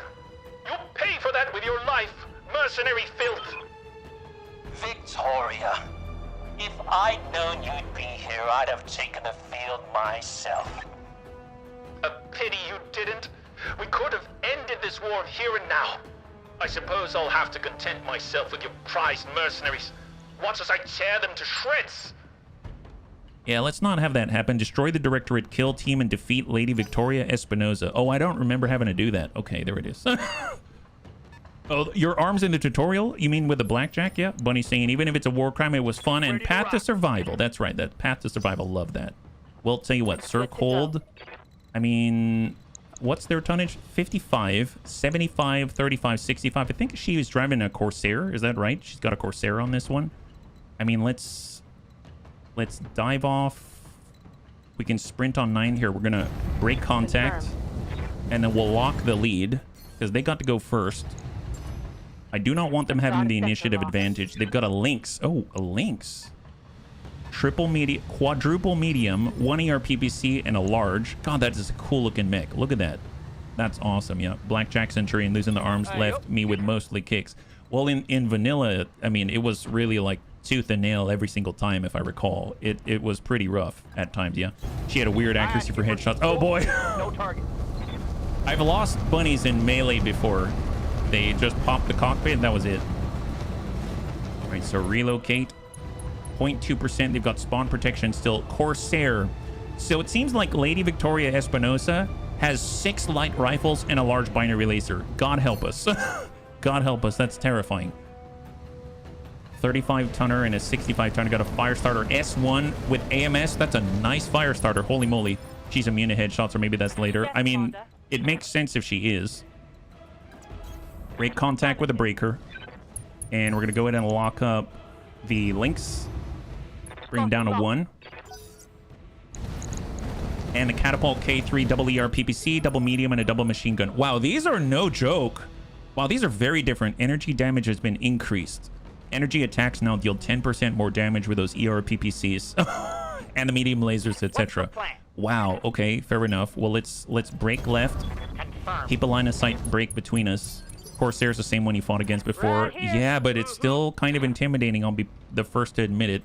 You'll pay for that with your life, mercenary filth. Victoria. If I'd known you'd be here, I'd have taken the field myself. A pity you didn't. We could have ended this war here and now. I suppose I'll have to content myself with your prized mercenaries. Watch as I tear them to shreds. Yeah, let's not have that happen. Destroy the Directorate, kill team, and defeat Lady Victoria Espinosa. Oh, I don't remember having to do that. Okay, there it is. Oh, your arms in the tutorial? You mean with the blackjack? Yeah. Bunny saying, even if it's a war crime, it was fun and path to survival. That's right. That path to survival. Love that. Well, tell you what, Sir Cold. I mean, what's their tonnage? 55, 75, 35, 65. I think she was driving a Corsair. Is that right? She's got a Corsair on this one. I mean, let's dive off. We can sprint on 9 here. We're going to break contact. And then we'll lock the lead because they got to go first. I do not want them having the initiative advantage. They've got a Lynx. Oh, a Lynx. Triple medium, quadruple medium, 1 ERPPC, and a large. God, that is a cool looking mech. Look at that. That's awesome. Yeah. Blackjack Centurion losing the arms left me with mostly kicks. Well, in vanilla, I mean, it was really like tooth and nail every single time, if I recall. It was pretty rough at times, yeah. She had a weird accuracy for headshots. Oh, boy. No target. I've lost bunnies in melee before. They just popped the cockpit and that was it. All right, so relocate. 0.2%. They've got spawn protection still. Corsair. So it seems like Lady Victoria Espinosa has 6 light rifles and a large binary laser. God help us. God help us. That's terrifying. 35 tonner and a 65 tonner. Got a fire starter S1 with AMS. That's a nice fire starter. Holy moly. She's immune to headshots, or maybe that's later. I mean, it makes sense if she is. Break contact with a breaker. And we're going to go ahead and lock up the Lynx. Bring down a 1. And the Catapult K3 double ERPPC, double medium, and a double machine gun. Wow, these are no joke. Wow, these are very different. Energy damage has been increased. Energy attacks now deal 10% more damage with those ERPPCs. And the medium lasers, etc. Wow, okay, fair enough. Well, let's break left. Keep a line of sight break between us. Corsair's the same one you fought against before. Yeah, but it's still kind of intimidating. I'll be the first to admit it.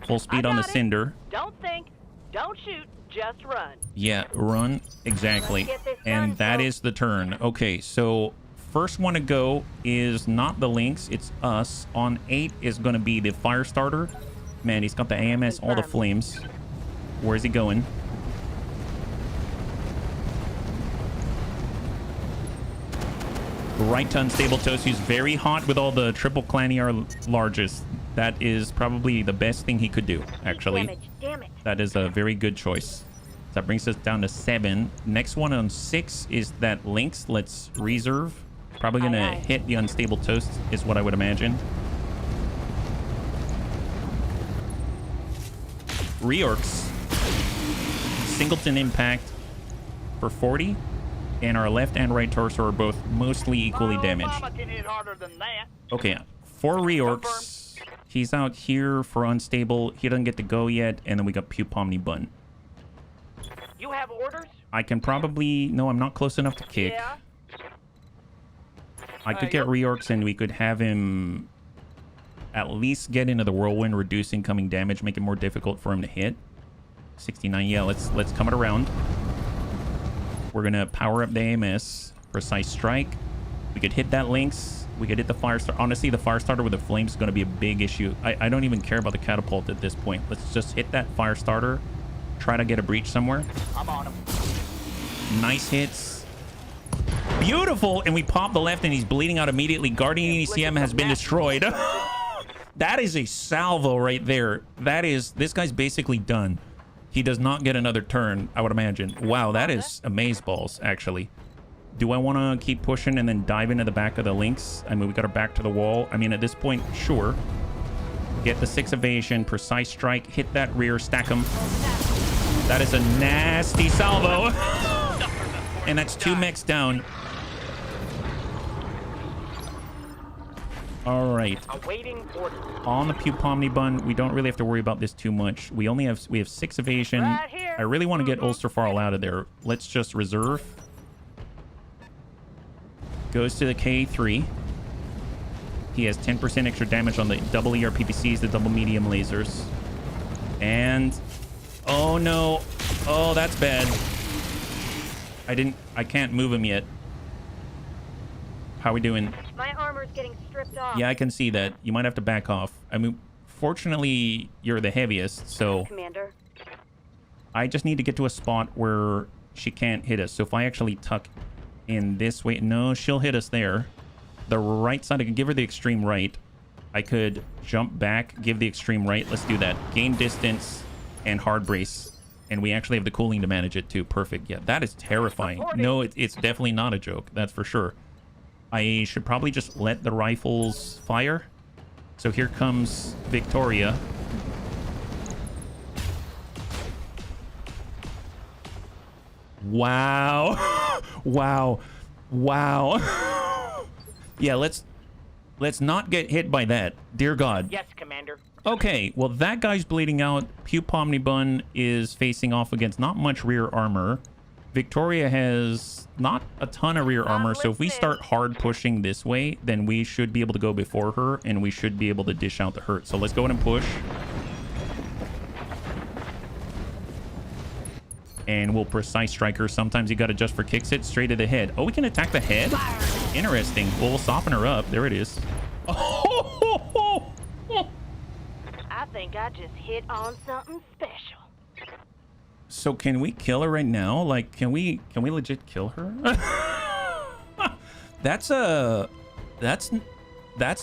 Full speed on the Cinder. Don't think, don't shoot, just run. Yeah, run. Exactly. And that is the turn. Okay, so first one to go is not the Lynx, it's us. On 8 is going to be the fire starter. Man, he's got the AMS, all the flames. Where's he going? Right to unstable toast. He's very hot with all the triple clan ER largest. That is probably the best thing he could do, actually. Damage. Damn it. That is a very good choice. That brings us down to 7. Next one on 6 is that Lynx. Let's reserve. Probably going to hit the unstable toast is what I would imagine. Reorcs. Singleton impact for 40. And our left and right torso are both mostly equally damaged. Okay, 4 reorcs. He's out here for unstable. He doesn't get to go yet. And then we got Pupomni Bun. You have orders? I can probably... No, I'm not close enough to kick. Yeah. I could get reorcs and we could have him at least get into the whirlwind, reduce incoming damage, make it more difficult for him to hit. 69, yeah, let's come it around. We're gonna power up the AMS, precise strike. We could hit that Lynx. We could hit the fire starter. Honestly, the fire starter with the flames is gonna be a big issue. I don't even care about the catapult at this point. Let's just hit that fire starter. Try to get a breach somewhere. I'm on him. Nice hits. Beautiful, and we pop the left and he's bleeding out immediately. Guardian ECM has been destroyed. That is a salvo right there. That is, this guy's basically done. He does not get another turn, I would imagine. Wow, that is amazeballs, actually. Do I want to keep pushing and then dive into the back of the Lynx? I mean, we got her back to the wall. I mean, at this point, sure. Get the 6 evasion, precise strike, hit that rear, stack him. That is a nasty salvo. And that's 2 mechs down. All right. Awaiting order. On the Pupomni Bun, we don't really have to worry about this too much. We have 6 evasion. Right here. I really want to get Ulsterfarl out of there. Let's just reserve. Goes to the K3. He has 10% extra damage on the double ER PPCs, the double medium lasers. And oh no. Oh, that's bad. I can't move him yet. How we doing? My armor's getting stripped off. Yeah, I can see that. You might have to back off. I mean, fortunately, you're the heaviest, so Commander. I just need to get to a spot where she can't hit us. So if I actually tuck in this way... No, she'll hit us there. The right side, I can give her the extreme right. I could jump back, give the extreme right. Let's do that. Gain distance and hard brace. And we actually have the cooling to manage it too. Perfect. Yeah, that is terrifying. No, it's definitely not a joke. That's for sure. I should probably just let the rifles fire. So here comes Victoria. Wow. Wow. Wow. Yeah, let's not get hit by that. Dear God. Yes, Commander. Okay, well, that guy's bleeding out. Pupomni Bun is facing off against not much rear armor. Victoria has not a ton of rear armor, so if we start hard pushing this way, then we should be able to go before her, and we should be able to dish out the hurt. So let's go ahead and push. And we'll precise strike her. Sometimes you got to just for kicks it straight to the head. Oh, we can attack the head? Interesting. Well, we'll soften her up. There it is. Oh, I think I just hit on something special. so can we kill her right now? Like, can we legit kill her? That's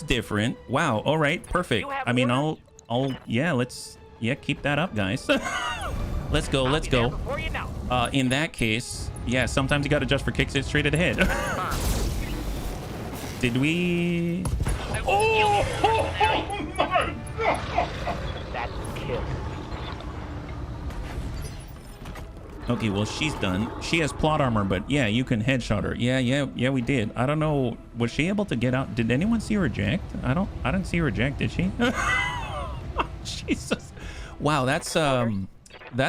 different. Wow. All right. Perfect. I mean, yeah, keep that up, guys. Let's go. Let's go. You know. In that case, yeah, sometimes you got to just for kicks it straight at the head. Did we? Oh my God! That's a kill. Okay, well, she's done. She has plot armor, but yeah, you can headshot her. Yeah, we did. I don't know. Was she able to get out? Did anyone see her eject? I didn't see her eject, did she? Jesus. Wow, that's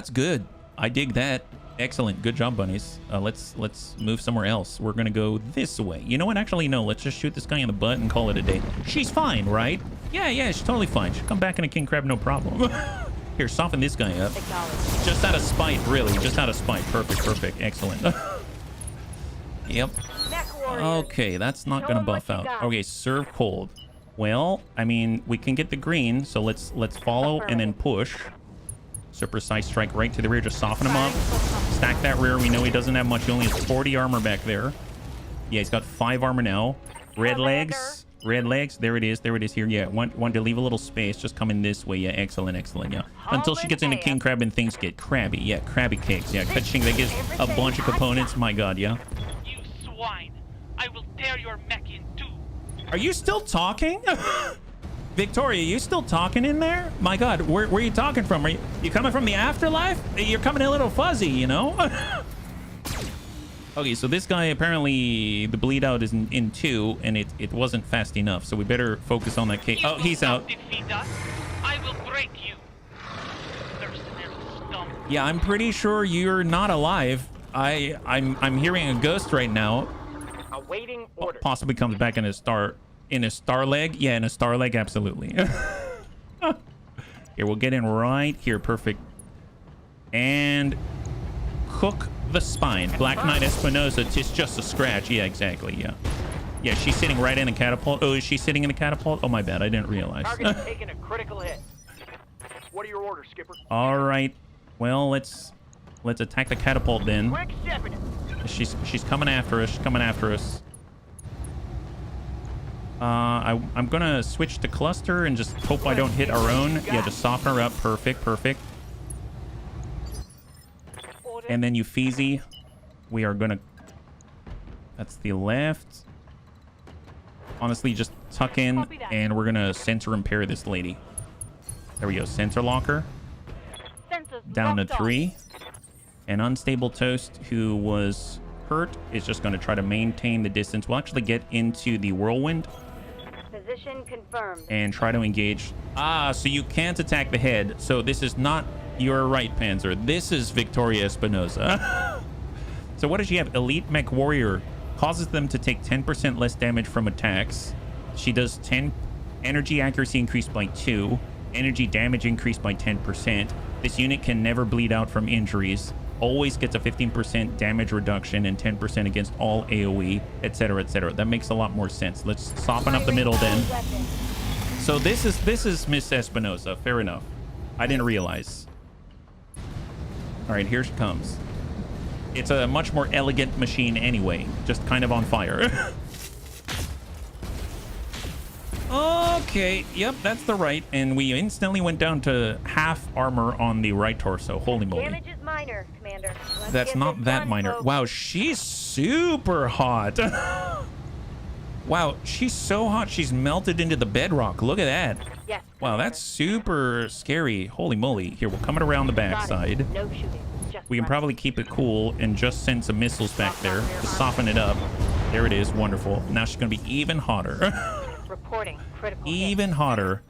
good. I dig that. Excellent. Good job, bunnies. Let's move somewhere else. We're gonna go this way. You know what? Actually, no. Let's just shoot this guy in the butt and call it a day. She's fine, right? Yeah, she's totally fine. She'll come back in a king crab, no problem. Here, soften this guy up. Just out of spite, really. Just out of spite. Perfect. Excellent. Yep. Okay, that's not gonna buff out. Okay, serve cold. Well, I mean, we can get the green, so let's follow and then push. So precise strike right to the rear, just soften him up. Stack that rear. We know he doesn't have much. He only has 40 armor back there. Yeah, he's got 5 armor now. Red legs. Red legs. There it is. There it is here. Yeah, want to leave a little space. Just coming this way. Yeah, excellent, excellent. Yeah. Until she gets into king crab and things get crabby. Yeah, crabby cakes. Yeah, Kaching, that gives a bunch of components. My god, yeah. You swine. I will tear your mech in two. Are you still talking? Victoria, you still talking in there? My god, where are you talking from? Are you coming from the afterlife? You're coming a little fuzzy, you know? Okay, so this guy, apparently the bleed out is in 2, and it wasn't fast enough, so we better focus on that cake. Oh, he's out. Defeat us. I will break you. Mercenary scum. Yeah, I'm pretty sure you're not alive. I'm hearing a ghost right now. Awaiting order. Possibly comes back in a star leg. Yeah, in a star leg, absolutely. Here, we'll get in right here. Perfect. And cook the spine. Black Knight Espinosa, it's just a scratch. Yeah, exactly. Yeah. Yeah, she's sitting right in the catapult. Oh, is she sitting in the catapult? Oh, my bad. I didn't realize. Target's taking a critical hit. What are your orders, Skipper? All right. Well, let's attack the catapult then. Quick stepping it. She's coming after us. She's coming after us. I'm gonna switch to cluster and just hope I don't hit our own. Yeah, just soften her up. Perfect, perfect. And then Uffizi, we are gonna... That's the left. Honestly, just tuck in, and we're gonna sensor impair this lady. There we go. Sensor locker. Down to 3. An unstable toast who was hurt is just gonna try to maintain the distance. We'll actually get into the whirlwind. Position confirmed. And try to engage. Ah, so you can't attack the head. So this is not... You're right, Panzer. This is Victoria Espinosa. So what does she have? Elite Mech Warrior. Causes them to take 10% less damage from attacks. She does 10 energy accuracy increased by 2. Energy damage increased by 10%. This unit can never bleed out from injuries. Always gets a 15% damage reduction and 10% against all AoE, etc., etc. That makes a lot more sense. Let's soften up the middle then. So this is Miss Espinosa. Fair enough. I didn't realize. All right, here she comes. It's a much more elegant machine anyway, just kind of on fire. Okay, yep, that's the right. And we instantly went down to half armor on the right torso. Holy moly. Damage is minor, Commander. Let's That's get not this that done, minor. folks. Wow, she's super hot. Wow, she's so hot, she's melted into the bedrock. Look at that. Yes, Wow, that's super scary. Holy moly. Here, we're coming around the Got it. backside. No shooting. Just We can running. probably keep it cool and just send some missiles back there to soften it up. There it is. Wonderful. Now she's going to be even hotter. Reporting critical hit. Even hotter.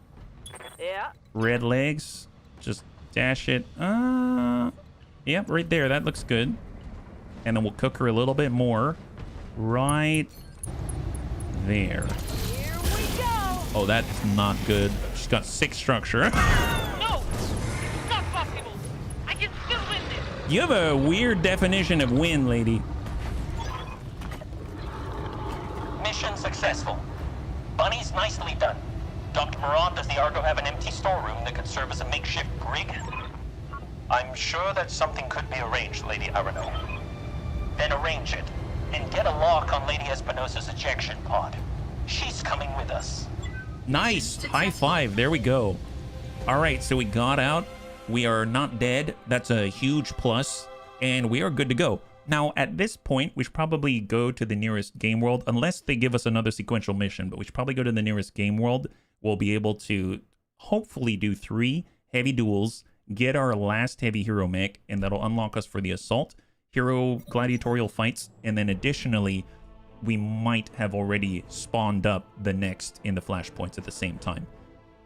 Yeah. Red legs. Just dash it. Yep, right there. That looks good. And then we'll cook her a little bit more. Right there. Here we go. Oh, that's not good. She's got 6 structure. No! It's not possible! I can still win this! You have a weird definition of win, lady. Mission successful. Bunnies, nicely done. Dr. Moran, does the Argo have an empty storeroom that could serve as a makeshift brig? I'm sure that something could be arranged, Lady Arano. Then arrange it, and get a lock on Lady Espinosa's ejection pod. She's coming with us. Nice. High five. There we go. All right, so we got out. We are not dead. That's a huge plus, and we are good to go. Now, at this point, we should probably go to the nearest game world, unless they give us another sequential mission, but we should probably go to the nearest game world. We'll be able to hopefully do 3 heavy duels, get our last heavy hero mech, and that'll unlock us for the assault, hero gladiatorial fights, and then additionally, we might have already spawned up the next in the flashpoints at the same time.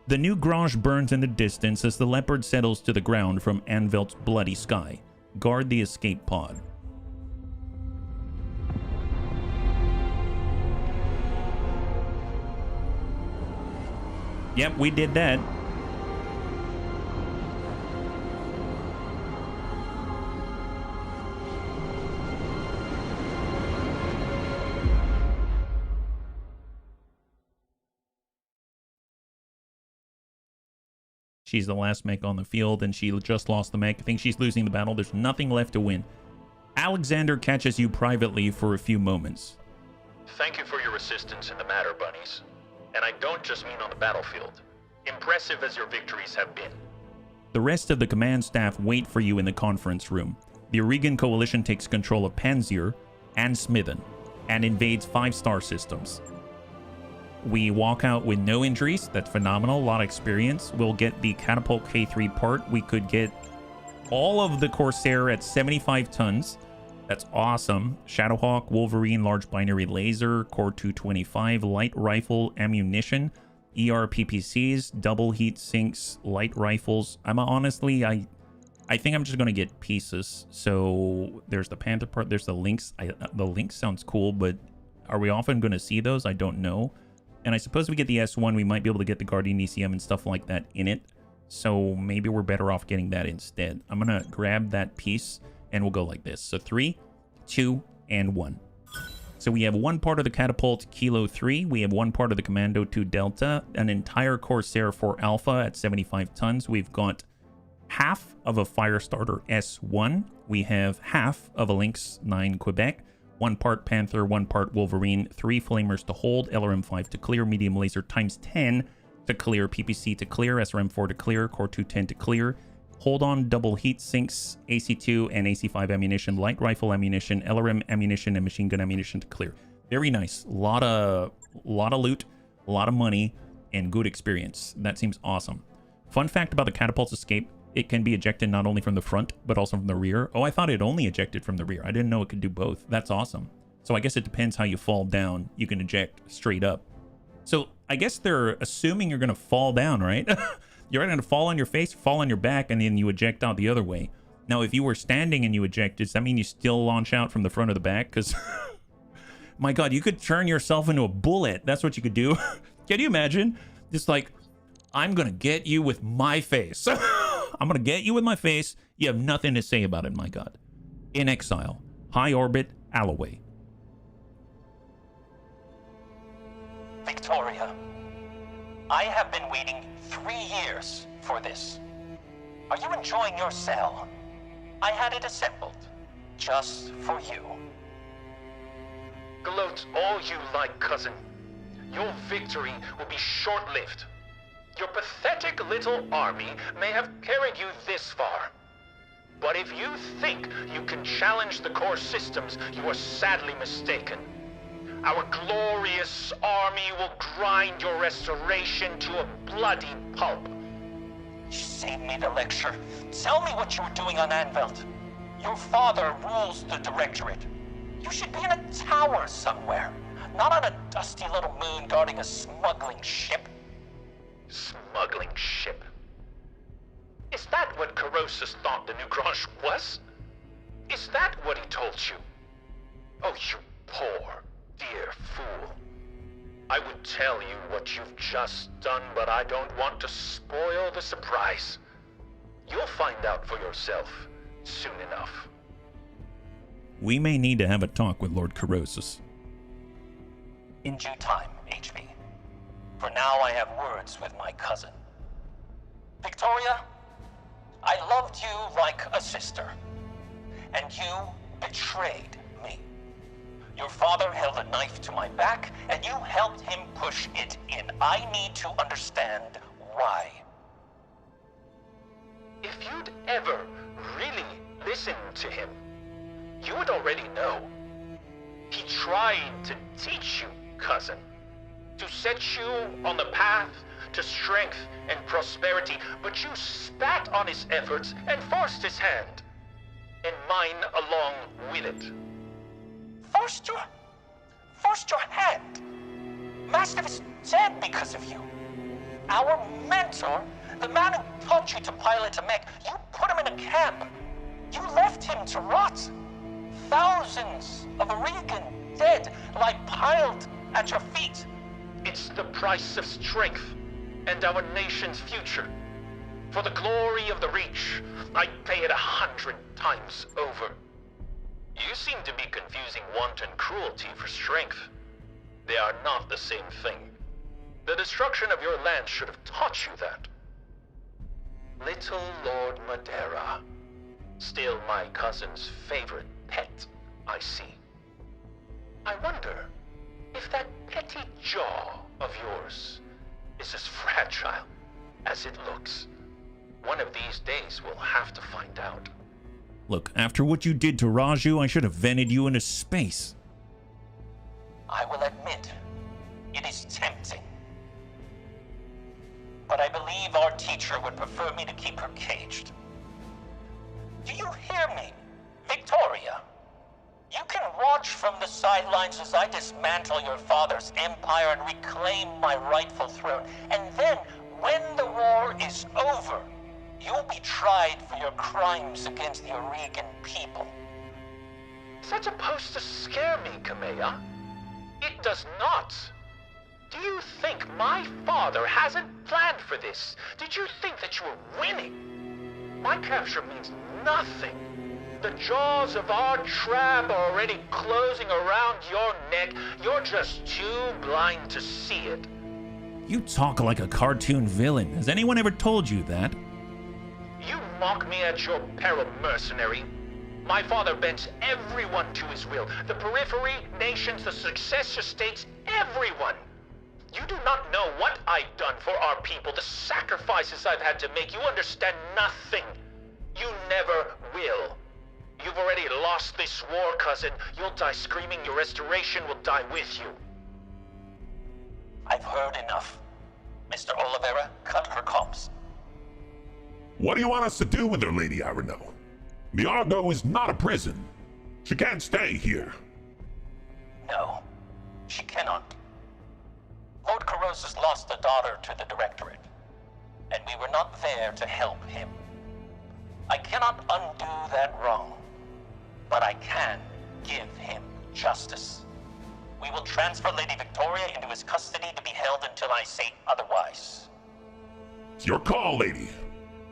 The new Grange burns in the distance as the leopard settles to the ground from Anvilt's bloody sky. Guard the escape pod. Yep, we did that. She's the last mech on the field, and she just lost the mech. I think she's losing the battle. There's nothing left to win. Alexander catches you privately for a few moments. Thank you for your assistance in the matter, bunnies. And I don't just mean on the battlefield. Impressive as your victories have been. The rest of the command staff wait for you in the conference room. The Oregon Coalition takes control of Panzer and Smithen and invades 5-star systems. We walk out with no injuries. That's phenomenal. A lot of experience. We'll get the Catapult K3 part. We could get all of the Corsair at 75 tons. That's awesome. Shadowhawk, Wolverine, Large Binary Laser, Core 225, Light Rifle, Ammunition, ER PPCs, Double Heat Sinks, Light Rifles. Honestly, I think I'm just going to get pieces. So there's the Panther part. There's the Lynx. The Lynx sounds cool, but are we often going to see those? I don't know. And I suppose if we get the S1, we might be able to get the Guardian ECM and stuff like that in it. So maybe we're better off getting that instead. I'm going to grab that piece and we'll go like this. So 3, 2, and 1. So we have one part of the Catapult Kilo 3. We have one part of the Commando 2 Delta. An entire Corsair 4 Alpha at 75 tons. We've got half of a Firestarter S1. We have half of a Lynx 9 Quebec. 1 part Panther, 1 part Wolverine. 3 Flamers to hold. LRM-5 to clear. Medium Laser times 10 to clear. PPC to clear. SRM-4 to clear. Core 210 to clear. Hold on, double heat sinks, AC2 and AC5 ammunition, light rifle ammunition, LRM ammunition, and machine gun ammunition to clear. Very nice. A lot of loot, a lot of money, and good experience. That seems awesome. Fun fact about the Catapult's escape, it can be ejected not only from the front, but also from the rear. Oh, I thought it only ejected from the rear. I didn't know it could do both. That's awesome. So I guess it depends how you fall down. You can eject straight up. So I guess they're assuming you're going to fall down, right? You're going to fall on your face, fall on your back, and then you eject out the other way. Now, if you were standing and you eject, does that mean you still launch out from the front or the back? Because, my God, you could turn yourself into a bullet. That's what you could do. Can you imagine? Just like, I'm going to get you with my face. I'm going to get you with my face. You have nothing to say about it, my God. In exile. High orbit, Alloway. Victoria, I have been waiting 3 years for this. Are you enjoying your cell? I had it assembled just for you. Gloat all you like, cousin. Your victory will be short-lived. Your pathetic little army may have carried you this far. But if you think you can challenge the core systems, you are sadly mistaken. Our glorious army will grind your restoration to a bloody pulp. Save me the lecture. Tell me what you were doing on Anvilt. Your father rules the Directorate. You should be in a tower somewhere, not on a dusty little moon guarding a smuggling ship. Smuggling ship? Is that what Corrosus thought the Negrron was? Is that what he told you? Oh, you poor, dear fool. I would tell you what you've just done, but I don't want to spoil the surprise. You'll find out for yourself soon enough. We may need to have a talk with Lord Corrosus. In due time, HB. For now, I have words with my cousin. Victoria, I loved you like a sister, and you betrayed me. Your father held a knife to my back, and you helped him push it in. I need to understand why. If you'd ever really listened to him, you would already know. He tried to teach you, cousin, to set you on the path to strength and prosperity, but you spat on his efforts and forced his hand, and mine along with it. Forced your hand? Mastiff is dead because of you. Our mentor, the man who taught you to pilot a mech, you put him in a camp. You left him to rot. Thousands of Oregon dead lie piled at your feet. It's the price of strength and our nation's future. For the glory of the Reach, I'd pay it 100 times over. You seem to be confusing wanton cruelty for strength. They are not the same thing. The destruction of your land should have taught you that. Little Lord Madeira. Still my cousin's favorite pet, I see. I wonder if that petty jaw of yours is as fragile as it looks. One of these days we'll have to find out. Look, after what you did to Raju, I should have vented you into space. I will admit, it is tempting. But I believe our teacher would prefer me to keep her caged. Do you hear me, Victoria? You can watch from the sidelines as I dismantle your father's empire and reclaim my rightful throne. And then, when the war is over, you'll be tried for your crimes against the Oregon people. Is that supposed to scare me, Kamea? It does not. Do you think my father hasn't planned for this? Did you think that you were winning? My capture means nothing. The jaws of our trap are already closing around your neck. You're just too blind to see it. You talk like a cartoon villain. Has anyone ever told you that? You mock me at your peril, mercenary. My father bends everyone to his will. The periphery, nations, the successor states, everyone. You do not know what I've done for our people, the sacrifices I've had to make. You understand nothing. You never will. You've already lost this war, cousin. You'll die screaming. Your restoration will die with you. I've heard enough. Mr. Oliveira, cut her comms. What do you want us to do with her, Lady Arno? The Argo is not a prison. She can't stay here. No, she cannot. Lord Corrosus lost a daughter to the Directorate, and we were not there to help him. I cannot undo that wrong, but I can give him justice. We will transfer Lady Victoria into his custody to be held until I say otherwise. It's your call, lady.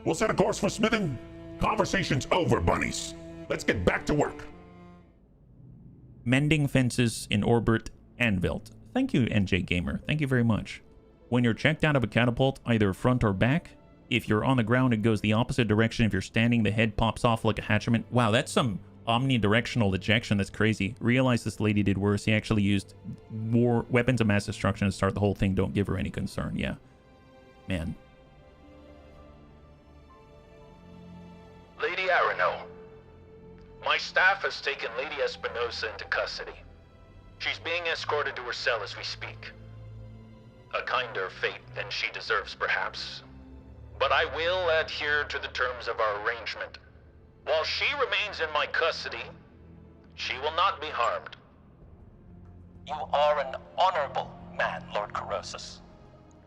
We'll set a course for Smithen. Conversation's over, bunnies. Let's get back to work. Mending fences in orbit Anvilt. Thank you, NJ Gamer. Thank you very much. When you're checked out of a catapult, either front or back, if you're on the ground, it goes the opposite direction. If you're standing, the head pops off like a hatchment. Wow, that's some omnidirectional ejection. That's crazy. Realize this lady did worse. He actually used weapons of mass destruction to start the whole thing. Don't give her any concern. Yeah. Man. Lady Arno, my staff has taken Lady Espinosa into custody. She's being escorted to her cell as we speak. A kinder fate than she deserves, perhaps. But I will adhere to the terms of our arrangement. While she remains in my custody, she will not be harmed. You are an honorable man, Lord Corrosus.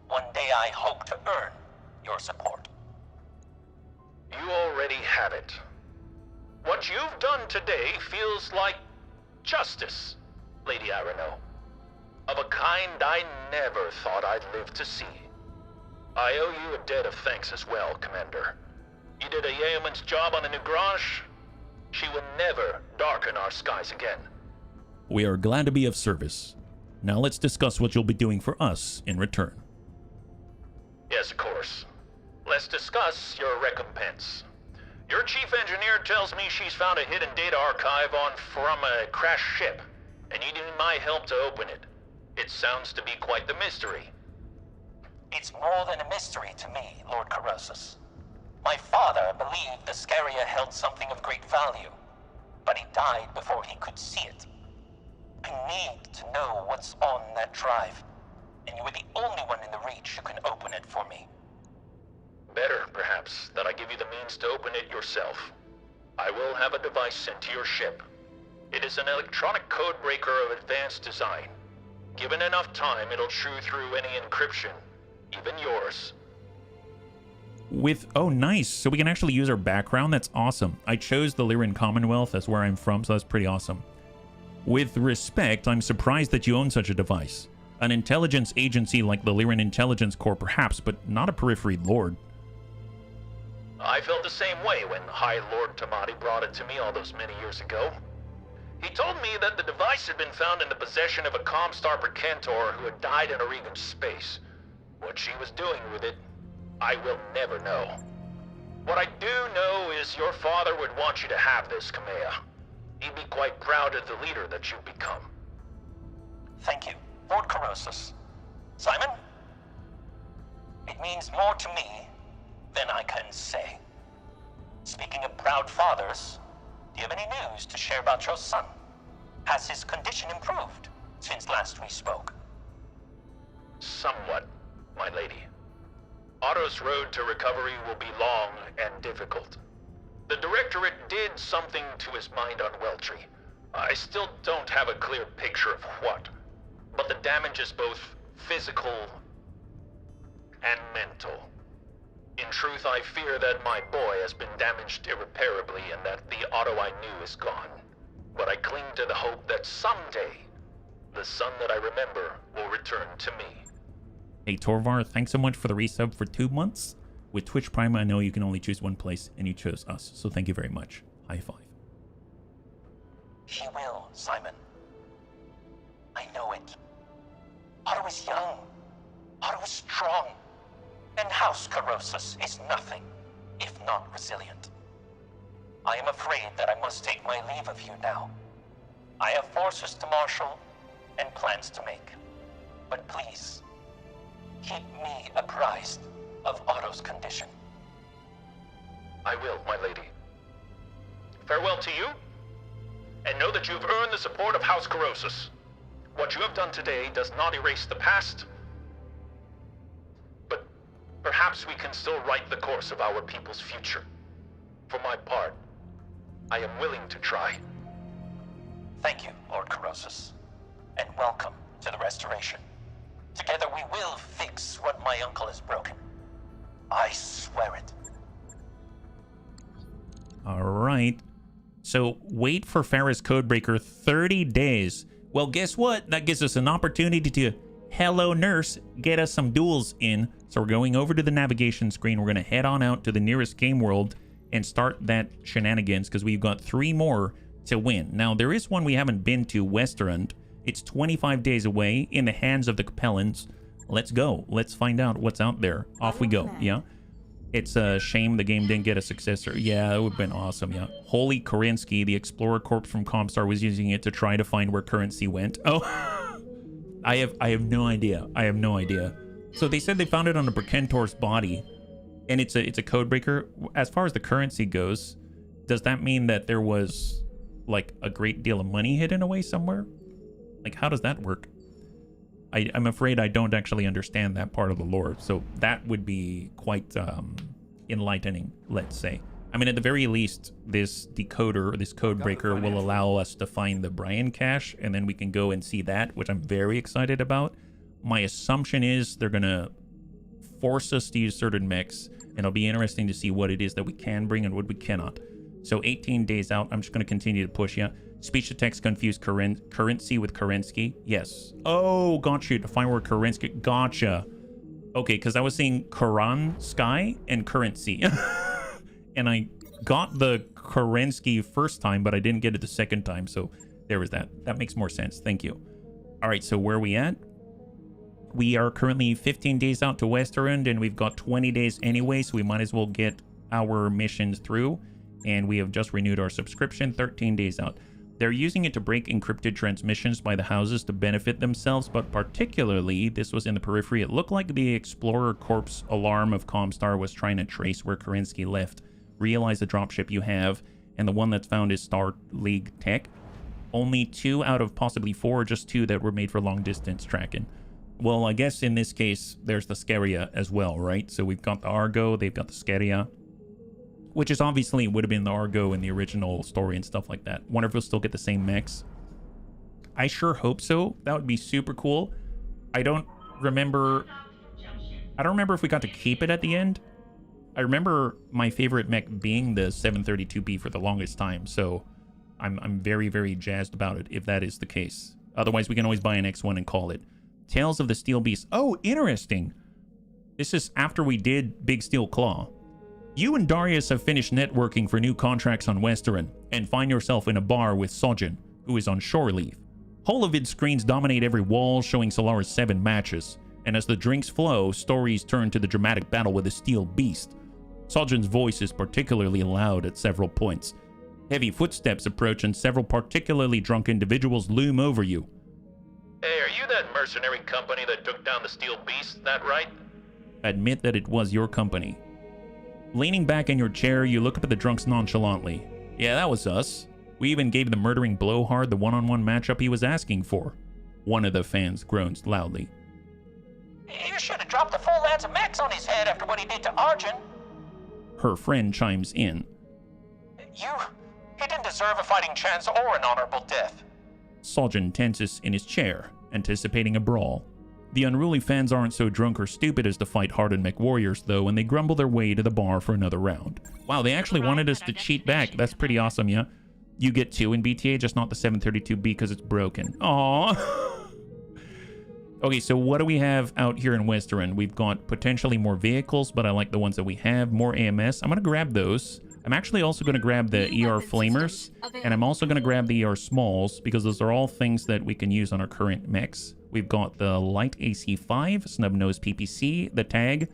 One day I hope to earn your support. You already have it. What you've done today feels like justice, Lady Arno. Of a kind I never thought I'd live to see. I owe you a debt of thanks as well, Commander. You did a yeoman's job on the Negrron. She will never darken our skies again. We are glad to be of service. Now let's discuss what you'll be doing for us in return. Yes, of course. Let's discuss your recompense. Your chief engineer tells me she's found a hidden data archive from a crashed ship, and you need my help to open it. It sounds to be quite the mystery. It's more than a mystery to me, Lord Corrosus. My father believed the Scaria held something of great value, but he died before he could see it. I need to know what's on that drive, and you are the only one in the Reach who can open it for me. Better, perhaps, that I give you the means to open it yourself. I will have a device sent to your ship. It is an electronic code breaker of advanced design. Given enough time, it'll chew through any encryption, even yours. Oh, nice. So we can actually use our background. That's awesome. I chose the Lyran Commonwealth. That's where I'm from, so that's pretty awesome. With respect, I'm surprised that you own such a device. An intelligence agency like the Lyran Intelligence Corps, perhaps, but not a periphery lord. I felt the same way when High Lord Tamati brought it to me all those many years ago. He told me that the device had been found in the possession of a Comstar Precentor who had died in Oregon space. What she was doing with it, I will never know. What I do know is your father would want you to have this, Kamea. He'd be quite proud of the leader that you've become. Thank you, Lord Corrosus. Simon? It means more to me than I can say. Speaking of proud fathers, do you have any news to share about your son? Has his condition improved since last we spoke? Somewhat, my lady. Otto's road to recovery will be long and difficult. The Directorate did something to his mind on Weltry. I still don't have a clear picture of what, but the damage is both physical and mental. In truth, I fear that my boy has been damaged irreparably and that the Otto I knew is gone. But I cling to the hope that someday, the son that I remember will return to me. Hey Torvar, thanks so much for the resub for 2 months. With Twitch Prime, I know you can only choose one place, and you chose us, so thank you very much. High five. He will, Simon. I know it. Otto is young. Otto is strong. And House Corrosus is nothing, if not resilient. I am afraid that I must take my leave of you now. I have forces to marshal and plans to make. But please, keep me apprised of Otto's condition. I will, my lady. Farewell to you, and know that you've earned the support of House Corrosus. What you have done today does not erase the past, but perhaps we can still write the course of our people's future. For my part, I am willing to try. Thank you, Lord Corrosus, and welcome to the Restoration. Together we will fix what my uncle has broken. I swear it. All right. So wait for Farrah's Codebreaker 30 days. Well, guess what? That gives us an opportunity to, hello nurse, get us some duels in. So we're going over to the navigation screen. We're going to head on out to the nearest game world and start that shenanigans because we've got 3 more to win. Now, there is one we haven't been to, Westerund. It's 25 days away in the hands of the Capellans. Let's go. Let's find out what's out there. Off we go. Yeah. It's a shame the game didn't get a successor. Yeah, it would have been awesome. Yeah. Holy Korinsky, the Explorer Corps from Comstar, was using it to try to find where currency went. Oh, I have no idea. I have no idea. So they said they found it on a Berkentor's body, and it's a codebreaker. As far as the currency goes, does that mean that there was like a great deal of money hidden away somewhere? Like, how does that work? I'm afraid I don't actually understand that part of the lore, so that would be quite enlightening, let's say. I mean, at the very least, this decoder, this code breaker, will allow us to find the Brian cache, and then we can go and see that, which I'm very excited about. My assumption is they're going to force us to use certain mechs, and it'll be interesting to see what it is that we can bring and what we cannot. So 18 days out, I'm just going to continue to push you. Speech to text confuse currency with Kerensky. Yes. Oh, got you. To find where Kerensky. Gotcha. Okay, because I was seeing Koran, Sky, and currency. And I got the Kerensky first time, but I didn't get it the second time. So there was that. That makes more sense. Thank you. All right, so where are we at? We are currently 15 days out to Westerund, and we've got 20 days anyway, so we might as well get our missions through. And we have just renewed our subscription, 13 days out. They're using it to break encrypted transmissions by the houses to benefit themselves, but particularly, this was in the periphery, it looked like the Explorer Corps alarm of Comstar was trying to trace where Kerensky left. Realize the dropship you have, and the one that's found is Star League Tech. Only 2 out of possibly 4, just 2 that were made for long distance tracking. Well, I guess in this case, there's the Scaria as well, right? So we've got the Argo, they've got the Scaria, which is obviously would have been the Argo in the original story and stuff like that. Wonder if we'll still get the same mechs. I sure hope so. That would be super cool. I don't remember if we got to keep it at the end. I remember my favorite mech being the 732B for the longest time, so I'm very, very jazzed about it if that is the case. Otherwise, we can always buy an X1 and call it. Tales of the Steel Beast. Oh, interesting. This is after we did Big Steel Claw. You and Darius have finished networking for new contracts on Westerun, and find yourself in a bar with Sojin, who is on shore leave. Holovid screens dominate every wall, showing Solara's 7 matches, and as the drinks flow, stories turn to the dramatic battle with the Steel Beast. Sojin's voice is particularly loud at several points. Heavy footsteps approach, and several particularly drunk individuals loom over you. Hey, are you that mercenary company that took down the Steel Beast, that right? Admit that it was your company. Leaning back in your chair, you look up at the drunks nonchalantly. Yeah, that was us. We even gave the murdering blowhard the one-on-one matchup he was asking for. One of the fans groans loudly. You should have dropped the full lance of mechs on his head after what he did to Arjun. Her friend chimes in. He didn't deserve a fighting chance or an honorable death. Soljan tenses in his chair, anticipating a brawl. The unruly fans aren't so drunk or stupid as to fight hardened mech warriors, though, and they grumble their way to the bar for another round. Wow, they actually wanted us to cheat back. That's pretty awesome, yeah? You get 2 in BTA, just not the 732B because it's broken. Aww. Okay, so what do we have out here in Westerun? We've got potentially more vehicles, but I like the ones that we have. More AMS. I'm going to grab those. I'm actually also going to grab the ER Flamers, and I'm also going to grab the ER Smalls, because those are all things that we can use on our current mechs. We've got the Light AC-5, Snub-Nose PPC, the Tag.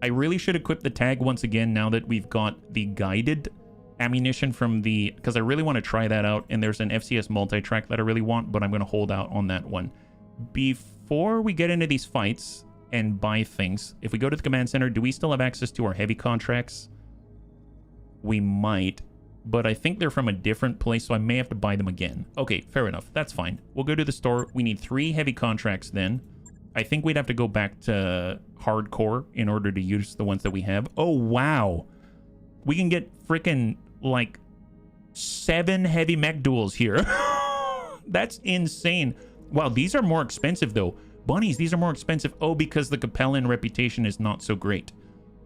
I really should equip the Tag once again now that we've got the guided ammunition from the... because I really want to try that out, and there's an FCS multi-track that I really want, but I'm going to hold out on that one. Before we get into these fights and buy things, if we go to the command center, do we still have access to our heavy contracts? We might, but I think they're from a different place, so I may have to buy them again. Okay, fair enough. That's fine. We'll go to the store. We need 3 heavy contracts then. I think we'd have to go back to hardcore in order to use the ones that we have. Oh, wow. We can get freaking, like, 7 heavy mech duels here. That's insane. Wow, these are more expensive, though. Bunnies, these are more expensive. Oh, because the Capellan reputation is not so great.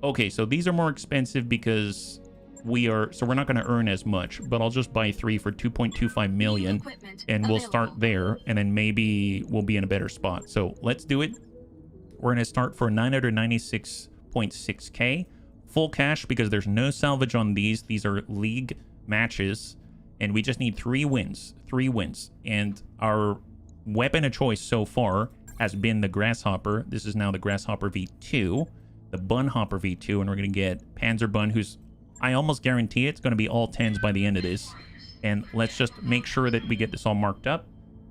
Okay, so these are more expensive because... we're not going to earn as much, but I'll just buy 3 for 2.25 million, and we'll start there, and then maybe we'll be in a better spot. So let's do it. We're going to start for 996.6k. Full cash, because there's no salvage on these. These are league matches, and we just need 3 wins. 3 wins. And our weapon of choice so far has been the Grasshopper. This is now the Grasshopper V2, the Bunhopper V2, and we're going to get Panzerbun, who's... I almost guarantee it's going to be all 10s by the end of this. And let's just make sure that we get this all marked up.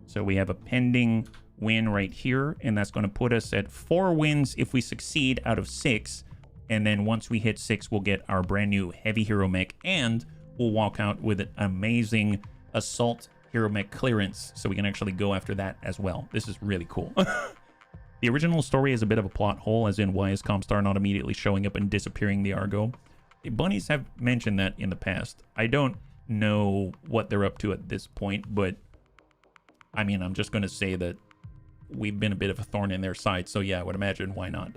So we have a pending win right here, and that's going to put us at 4 wins if we succeed out of 6. And then once we hit 6, we'll get our brand new heavy hero mech, and we'll walk out with an amazing assault hero mech clearance, so we can actually go after that as well. This is really cool. The original story is a bit of a plot hole, as in why is Comstar not immediately showing up and disappearing the Argo? The bunnies have mentioned that in the past. I don't know what they're up to at this point, but I mean, I'm just going to say that we've been a bit of a thorn in their side, so yeah, I would imagine why not.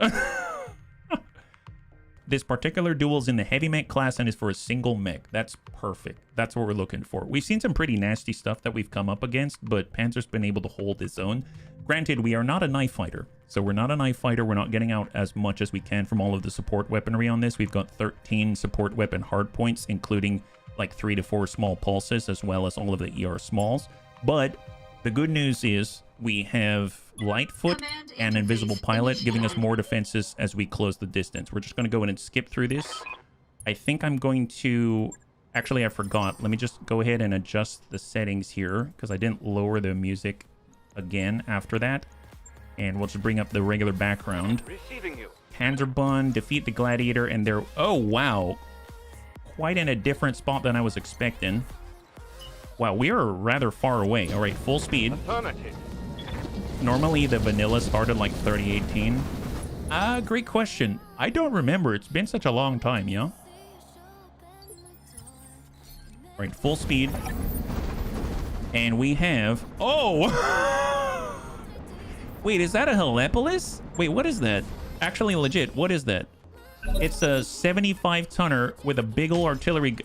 This particular duel's in the heavy mech class and is for a single mech. That's perfect. That's what we're looking for. We've seen some pretty nasty stuff that we've come up against, but Panzer's been able to hold his own. Granted, we are not a knife fighter. So we're not a knife fighter. We're not getting out as much as we can from all of the support weaponry on this. We've got 13 support weapon hardpoints, including like 3 to 4 small pulses, as well as all of the ER smalls. But the good news is we have Lightfoot and Invisible Pilot giving us more defenses as we close the distance. We're just going to go in and skip through this. I think I'm going to... Actually, I forgot. Let me just go ahead and adjust the settings here, because I didn't lower the music again after that. And we'll just bring up the regular background. Panzerbun, defeat the Gladiator, and they're... Oh, wow. Quite in a different spot than I was expecting. Wow, we are rather far away. All right, full speed. Normally, the vanilla started like 3018. Great question. I don't remember. It's been such a long time, yeah? All right, full speed. And we have... Oh! Wait, is that a Helepolis? Wait, what is that? Actually, legit, what is that? It's a 75-tonner with a big ol' artillery...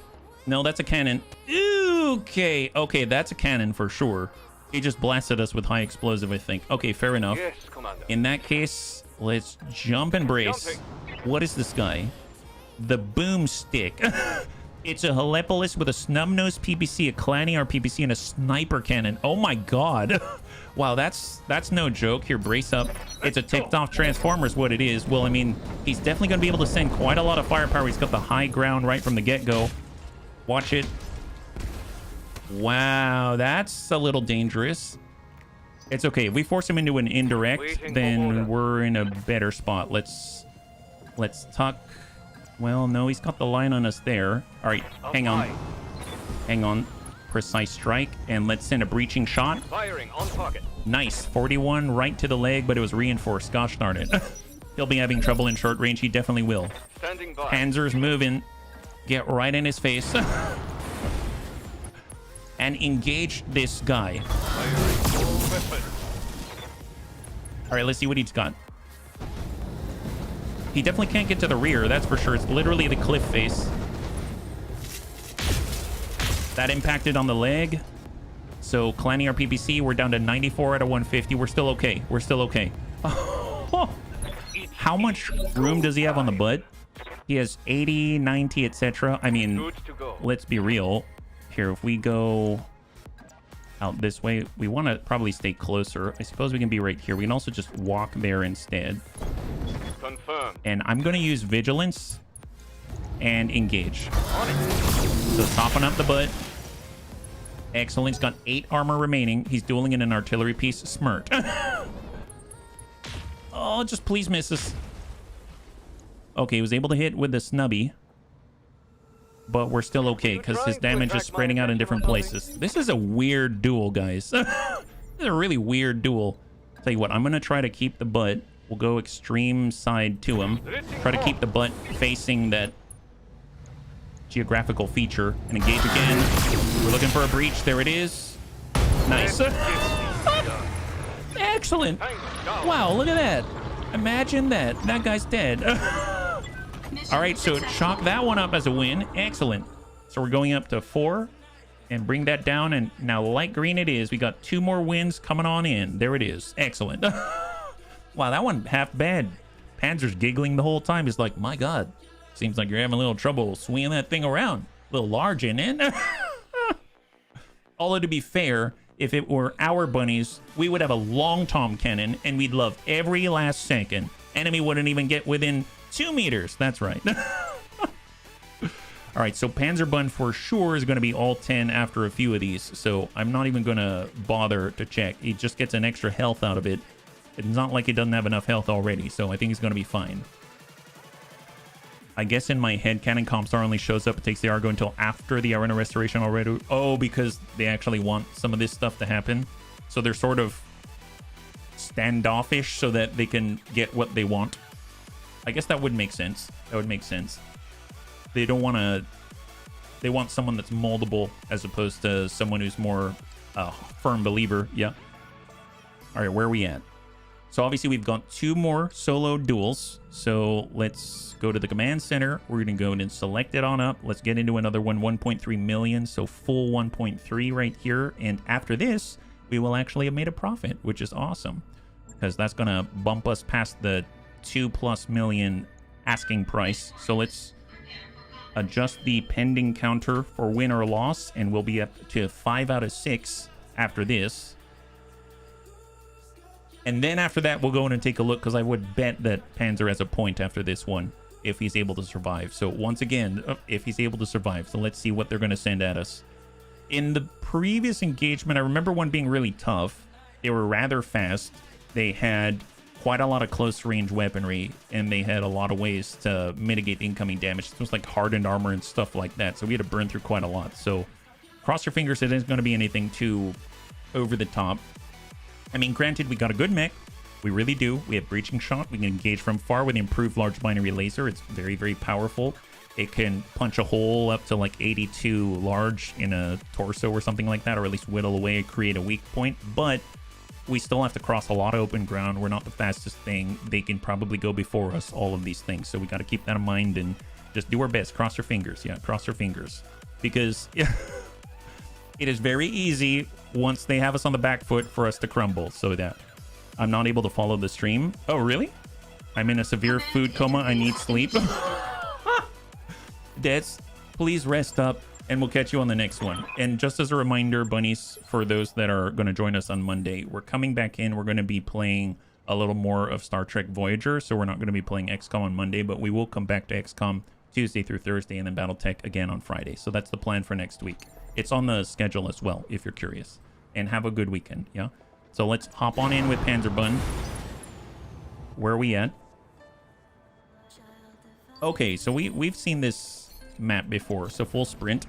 No, that's a cannon. Okay, okay, that's a cannon for sure. He just blasted us with high explosive, I think. Okay, fair enough. Yes, Commander. In that case, let's jump and brace. What is this guy? The Boomstick. It's a Helepolis with a snub-nose PPC, a Claniar PPC, and a sniper cannon. Oh my god. Wow, that's no joke. Here, brace up. It's a ticked-off transformer is what it is. Well, I mean, he's definitely going to be able to send quite a lot of firepower. He's got the high ground right from the get-go. Watch it. Wow, that's a little dangerous. It's okay. If we force him into an indirect, then we're in a better spot. Let's tuck. Well, no, he's got the line on us there. All right, hang on. Hang on. Precise strike, and let's send a breaching shot. Firing on target. Nice. 41 right to the leg, but it was reinforced. Gosh darn it. He'll be having trouble in short range. He definitely will. Standing by. Panzer's moving. Get right in his face. And engage this guy. All right, let's see what he's got. He definitely can't get to the rear, that's for sure. It's literally the cliff face. That impacted on the leg. So, Clanny our PPC, we're down to 94 out of 150. We're still okay. We're still okay. How much room does he have on the butt? He has 80, 90, etc. I mean, let's be real. Here, if we go out this way, we want to probably stay closer. I suppose we can be right here. We can also just walk there instead. Confirmed. And I'm going to use vigilance and engage. So soften up the butt. Excellent. He's got 8 armor remaining. He's dueling in an artillery piece. Smirk. Oh, just please miss us. Okay, he was able to hit with the snubby. But we're still okay because his damage is spreading out in different places. This is a weird duel, guys. This is a really weird duel. Tell you what, I'm going to try to keep the butt. We'll go extreme side to him. Try to keep the butt facing that geographical feature and engage again. We're looking for a breach. There it is. Nice. Excellent. Wow, look at that. Imagine that. That guy's dead. All right, so chalk that one up as a win. Excellent. So we're going up to 4 and bring that down. And now light green it is. We got 2 more wins coming on in. There it is. Excellent. Wow, that one half bad. Panzer's giggling the whole time. He's like, my God, seems like you're having a little trouble swinging that thing around. A little large in it. Although to be fair, if it were our bunnies, we would have a long tom cannon and we'd love every last second. Enemy wouldn't even get within 2 meters. That's right. All right, so Panzerbun for sure is going to be all 10 after a few of these. So I'm not even going to bother to check. He just gets an extra health out of it. It's not like he doesn't have enough health already, so I think he's going to be fine. I guess in my head, Cannon Comstar only shows up and takes the Argo until after the Arena Restoration already. Oh, because they actually want some of this stuff to happen. So they're sort of standoffish so that they can get what they want. I guess that would make sense. That would make sense. They don't want to... They want someone that's moldable as opposed to someone who's more firm believer. Yeah. All right, where are we at? So obviously we've got 2 more solo duels. So let's go to the command center. We're going to go and select it on up. Let's get into another one, 1.3 million. So full 1.3 right here. And after this, we will actually have made a profit, which is awesome. Because that's going to bump us past the 2+ million asking price. So let's adjust the pending counter for win or loss. And we'll be up to 5 out of 6 after this. And then after that, we'll go in and take a look, because I would bet that Panzer has a point after this one, if he's able to survive. So once again, if he's able to survive. So let's see what they're going to send at us. In the previous engagement, I remember one being really tough. They were rather fast. They had quite a lot of close-range weaponry, and they had a lot of ways to mitigate incoming damage. It was like hardened armor and stuff like that, so we had to burn through quite a lot. So cross your fingers, it isn't going to be anything too over the top. I mean, granted, we got a good mech. We really do. We have breaching shot. We can engage from far with improved large binary laser. It's very, very powerful. It can punch a hole up to like 82 large in a torso or something like that, or at least whittle away and create a weak point. But we still have to cross a lot of open ground. We're not the fastest thing. They can probably go before us, all of these things. So we got to keep that in mind and just do our best. Cross your fingers. Yeah, cross your fingers. Because it is very easy once they have us on the back foot for us to crumble. So that I'm not able to follow the stream. Oh, really? I'm in a severe food coma. I need sleep. Dets, please rest up, and we'll catch you on the next one. And just as a reminder, bunnies, for those that are going to join us on Monday, we're coming back in. We're going to be playing a little more of Star Trek Voyager, so we're not going to be playing XCOM on Monday, but we will come back to XCOM Tuesday through Thursday, and then Battletech again on Friday. So that's the plan for next week. It's on the schedule as well, if you're curious. And have a good weekend, yeah? So let's hop on in with Panzerbun. Where are we at? Okay, so we've seen this map before. So full sprint.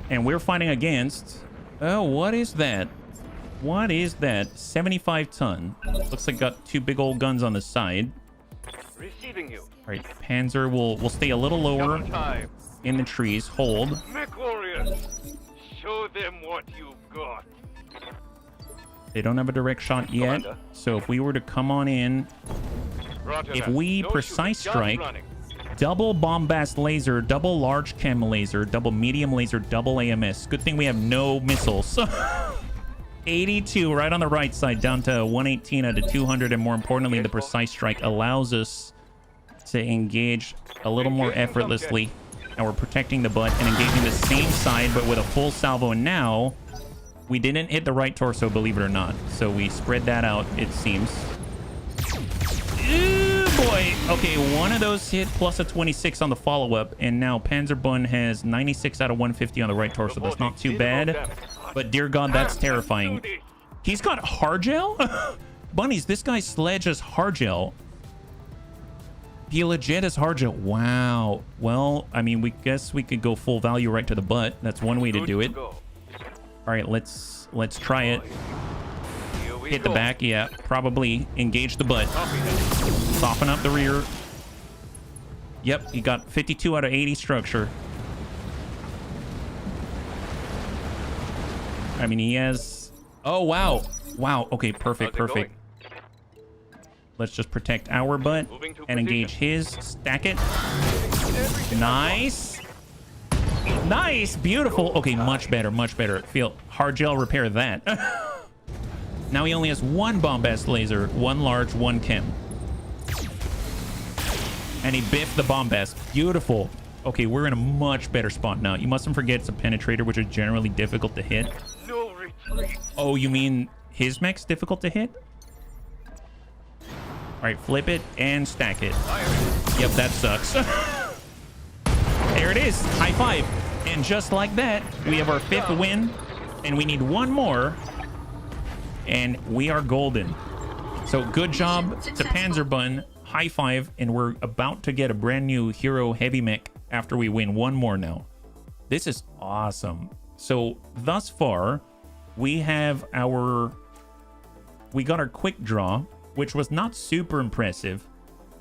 And we're fighting against... Oh, what is that? What is that? 75 ton. Looks like got two big old guns on the side. Receiving you. All right, Panzer will stay a little lower in the trees. Hold. Mech warriors, show them what you've got. They don't have a direct shot yet. Commander. So if we were to come on in, if we precise strike, double bombast laser, double large chem laser, double medium laser, double AMS. Good thing we have no missiles. 82 right on the right side, down to 118 out of 200, and more importantly, the precise strike allows us to engage a little more effortlessly. And we're protecting the butt and engaging the same side, but with a full salvo. And now we didn't hit the right torso, believe it or not, so we spread that out, it seems. Ooh, boy. Okay, one of those hit plus a 26 on the follow-up, and now Panzerbun has 96 out of 150 on the right torso. That's not too bad, but dear God, that's terrifying. He's got Hargel? Bunnies, this guy's sledge is Hargel. He legit is Hargel. Wow. Well, I mean, we guess we could go full value right to the butt. That's one way to do it. All right, let's try it. Hit the back, yeah, probably engage the butt. Soften up the rear. Yep, he got 52 out of 80 structure. I mean, he has... Oh, wow. Wow, okay, perfect, perfect. Let's just protect our butt and engage his. Stack it. Nice. Nice, beautiful. Okay, much better, much better. Feel Hargel repair that. Now he only has one bombast laser, one large, one chem. And he biffed the bombast. Beautiful. Okay, we're in a much better spot now. You mustn't forget it's a penetrator, which is generally difficult to hit. No retreat. Oh, you mean his mech's difficult to hit? All right, flip it and stack it. Yep, that sucks. There it is. High five. And just like that, we have our 5th win, and we need one more, and we are golden. So good job to Panzerbun. High five, and we're about to get a brand new hero heavy mech after we win one more now. This is awesome. So thus far, we got our quick draw, which was not super impressive.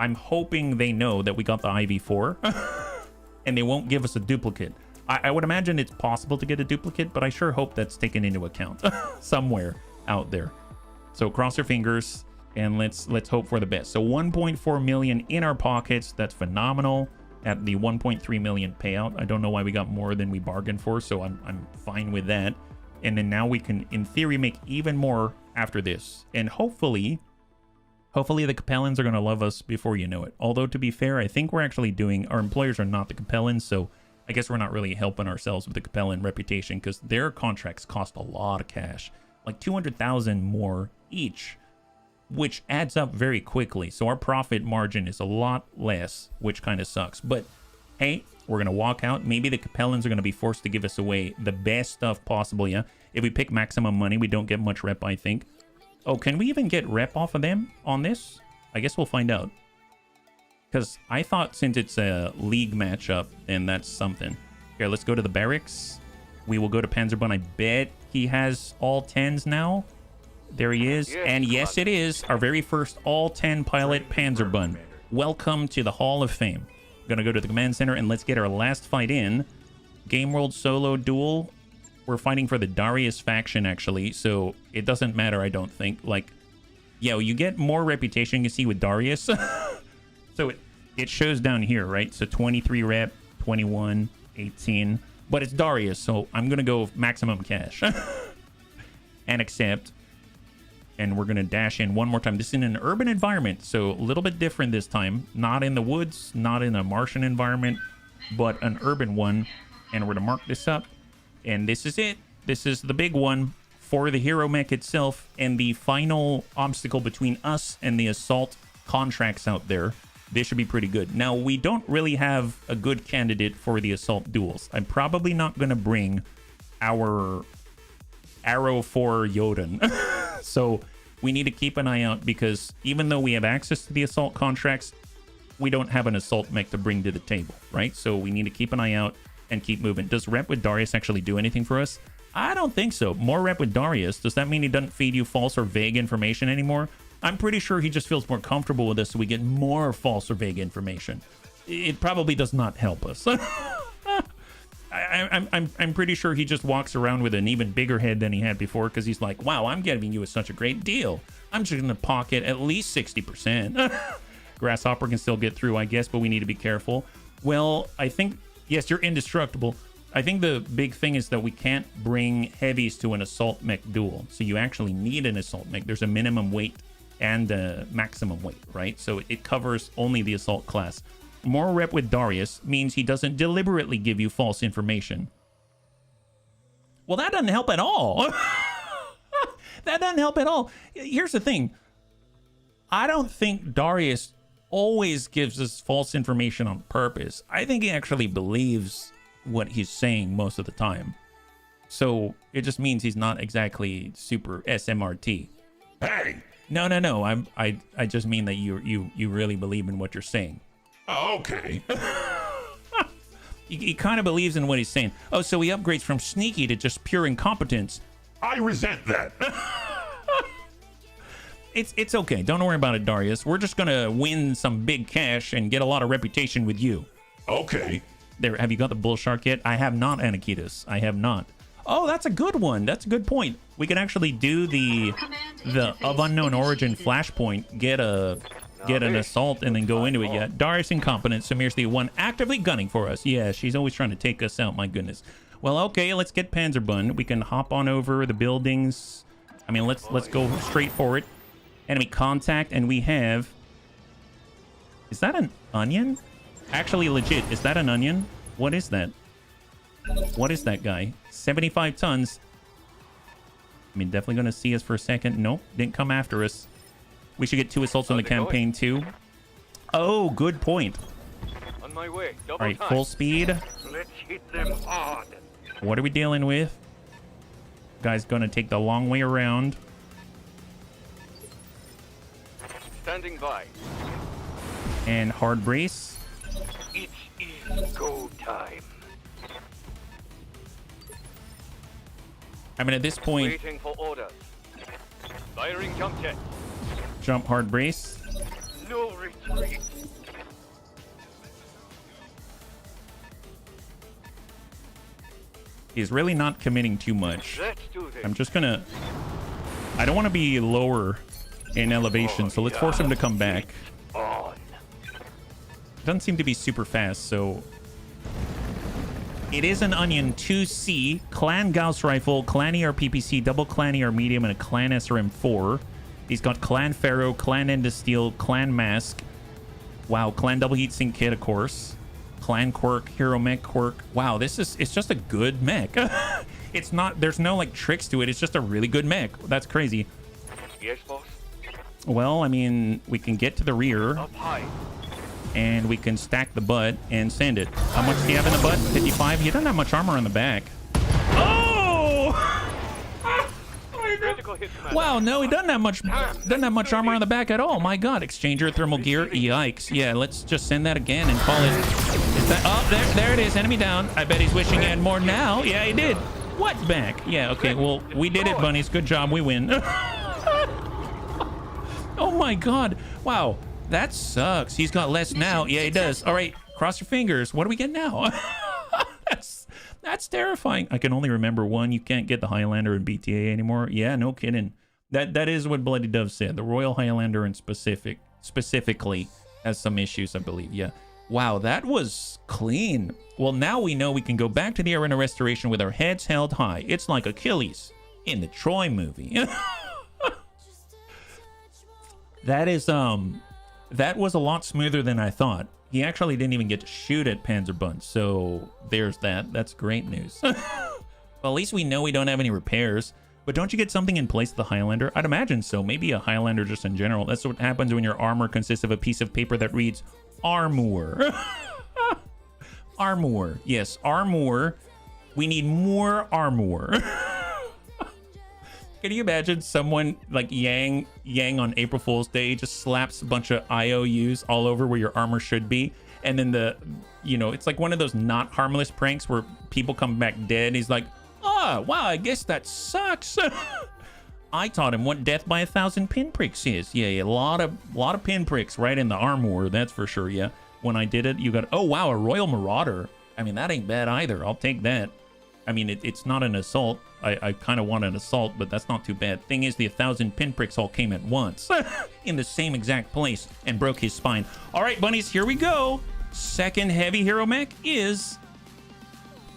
I'm hoping they know that we got the IV4 and they won't give us a duplicate. I would imagine it's possible to get a duplicate, but I sure hope that's taken into account somewhere out there. So cross your fingers and let's hope for the best. So 1.4 million in our pockets. That's phenomenal at the 1.3 million payout. I don't know why we got more than we bargained for, so I'm fine with that. And then now we can, in theory, make even more after this. And hopefully the Capellans are going to love us before you know it. Although, to be fair, I think we're actually doing... Our employers are not the Capellans, so I guess we're not really helping ourselves with the Capellan reputation because their contracts cost a lot of cash. Like 200,000 more each, which adds up very quickly. So our profit margin is a lot less, which kind of sucks. But, hey, we're going to walk out. Maybe the Capellans are going to be forced to give us away the best stuff possible, yeah? If we pick maximum money, we don't get much rep, I think. Oh, can we even get rep off of them on this? I guess we'll find out. Because I thought since it's a league matchup, then that's something. Here, let's go to the barracks. We will go to Panzerbun. I bet he has all 10s now. There he is. And yes, it is our very first all 10 pilot Panzerbun. Welcome to the Hall of Fame. We're going to go to the command center and let's get our last fight in. Gameworld solo duel. We're fighting for the Darius faction, actually, so it doesn't matter, I don't think. Like, yo, you get more reputation, you see, with Darius. So it shows down here, right? So 23 rep, 21, 18. But it's Darius, so I'm going to go maximum cash. And accept. And we're going to dash in one more time. This is in an urban environment, so a little bit different this time. Not in the woods, not in a Martian environment, but an urban one. And we're going to mark this up. And this is it. This is the big one for the hero mech itself and the final obstacle between us and the assault contracts out there. This should be pretty good. Now, we don't really have a good candidate for the assault duels. I'm probably not going to bring our arrow for Jotun. So we need to keep an eye out, because even though we have access to the assault contracts, we don't have an assault mech to bring to the table, right? So we need to keep an eye out and keep moving. Does rep with Darius actually do anything for us? I don't think so. More rep with Darius. Does that mean he doesn't feed you false or vague information anymore? I'm pretty sure he just feels more comfortable with us, so we get more false or vague information. It probably does not help us. I'm pretty sure he just walks around with an even bigger head than he had before, because he's like, wow, I'm giving you such a great deal. I'm just going to pocket at least 60%. Grasshopper can still get through, I guess, but we need to be careful. Well, I think, yes, you're indestructible. I think the big thing is that we can't bring heavies to an assault mech duel. So you actually need an assault mech. There's a minimum weight and a maximum weight, right? So it covers only the assault class. More rep with Darius means he doesn't deliberately give you false information. Well, that doesn't help at all. That doesn't help at all. Here's the thing. I don't think Darius always gives us false information on purpose. I think he actually believes what he's saying most of the time. So it just means he's not exactly super SMRT. Hey! No. I just mean that you really believe in what you're saying. Okay. He kind of believes in what he's saying. Oh, so he upgrades from sneaky to just pure incompetence. I resent that. It's okay. Don't worry about it, Darius. We're just gonna win some big cash and get a lot of reputation with you. Okay. There, have you got the bull shark yet? I have not, Anakitas. I have not. Oh, that's a good one. That's a good point. We can actually do the of unknown origin flashpoint, get an assault, and then go into it. Yeah, Darius incompetent. Samir's the one actively gunning for us. Yeah, she's always trying to take us out. My goodness. Well, okay, let's get Panzerbund. We can hop on over the buildings. I mean, let's go straight for it. Enemy contact, and we have. Is that an onion? Actually, legit, is that an onion? What is that? What is that guy? 75 tons. I mean, definitely going to see us for a second. Nope, didn't come after us. We should get 2 assaults on the campaign, too. Oh, good point. On my way. All right, full speed. Let's hit them hard. What are we dealing with? Guy's going to take the long way around. Standing by. And hard brace. It is go time. I mean, at this point, Waiting for orders. Firing jump jet. jump hard brace. No retreat. He's really not committing too much. Let's do this. I'm just gonna. I don't want to be lower in elevation, so let's force him to come back. On. Doesn't seem to be super fast, so it is an onion 2C, clan Gauss rifle, clan ER PPC, double clan ER medium, and a clan SRM4. He's got clan Pharaoh, clan End of Steel, clan Mask. Wow, clan double heatsink kit, of course. Clan Quirk, Hero Mech Quirk. Wow, it's just a good mech. It's not, there's no like tricks to it. It's just a really good mech. That's crazy. Yes, boss. Well, I mean, we can get to the rear. Up high. And we can stack the butt and send it. How much do you have in the butt? 55? He doesn't have much armor on the back. Oh! Wow, no, he doesn't have much armor on the back at all. My God, exchanger, thermal gear, yikes. Yeah, let's just send that again and call it. Is that? Oh, there it is. Enemy down. I bet he's wishing he had more now. Yeah, he did. What back? Yeah, okay. Well, we did it, bunnies. Good job. We win. Oh my God. Wow. That sucks. He's got less now. Yeah, he does. All right, cross your fingers. What do we get now? That's terrifying. I can only remember one. You can't get the Highlander in BTA anymore. Yeah, no kidding. That is what Bloody Dove said. The Royal Highlander in specifically has some issues, I believe. Yeah. Wow, that was clean. Well, now we know we can go back to the Arena Restoration with our heads held high. It's like Achilles in the Troy movie. That was a lot smoother than I thought. He actually didn't even get to shoot at Panzerbund, so there's that. That's great news. Well, at least we know we don't have any repairs. But don't you get something in place of the Highlander? I'd imagine so. Maybe a Highlander just in general. That's what happens when your armor consists of a piece of paper that reads armor. Armor. Yes, armor. We need more armor. Can you imagine someone like Yang on April Fool's Day just slaps a bunch of IOUs all over where your armor should be, and then it's like one of those not harmless pranks where people come back dead. He's like, oh wow, I guess that sucks. I taught him what death by 1,000 pinpricks is. Yeah, a lot of pinpricks right in the armor, that's for sure. Yeah, when I did it, you got, oh wow, a Royal Marauder. I mean, that ain't bad either. I'll take that. I mean, it's not an assault. I kind of want an assault, but that's not too bad. Thing is, the 1,000 pinpricks all came at once in the same exact place and broke his spine. All right, bunnies, here we go. Second heavy hero mech is...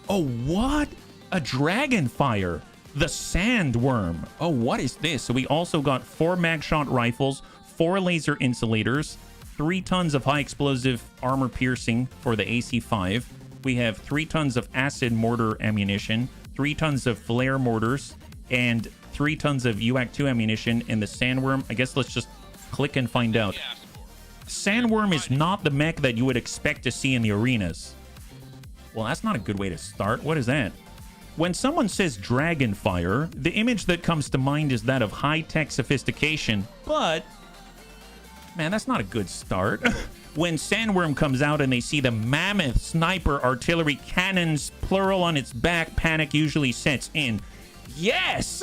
Oh, what? A Dragonfire. The Sandworm. Oh, what is this? So we also got 4 mag shot rifles, 4 laser insulators, 3 tons of high explosive armor piercing for the AC5. We have 3 tons of acid mortar ammunition, 3 tons of flare mortars, and 3 tons of UAC-2 ammunition in the Sandworm. I guess let's just click and find out. Sandworm is not the mech that you would expect to see in the arenas. Well, that's not a good way to start. What is that? When someone says Dragonfire, the image that comes to mind is that of high-tech sophistication, but... man, that's not a good start. When Sandworm comes out and they see the mammoth sniper artillery cannons, plural on its back, panic usually sets in. Yes!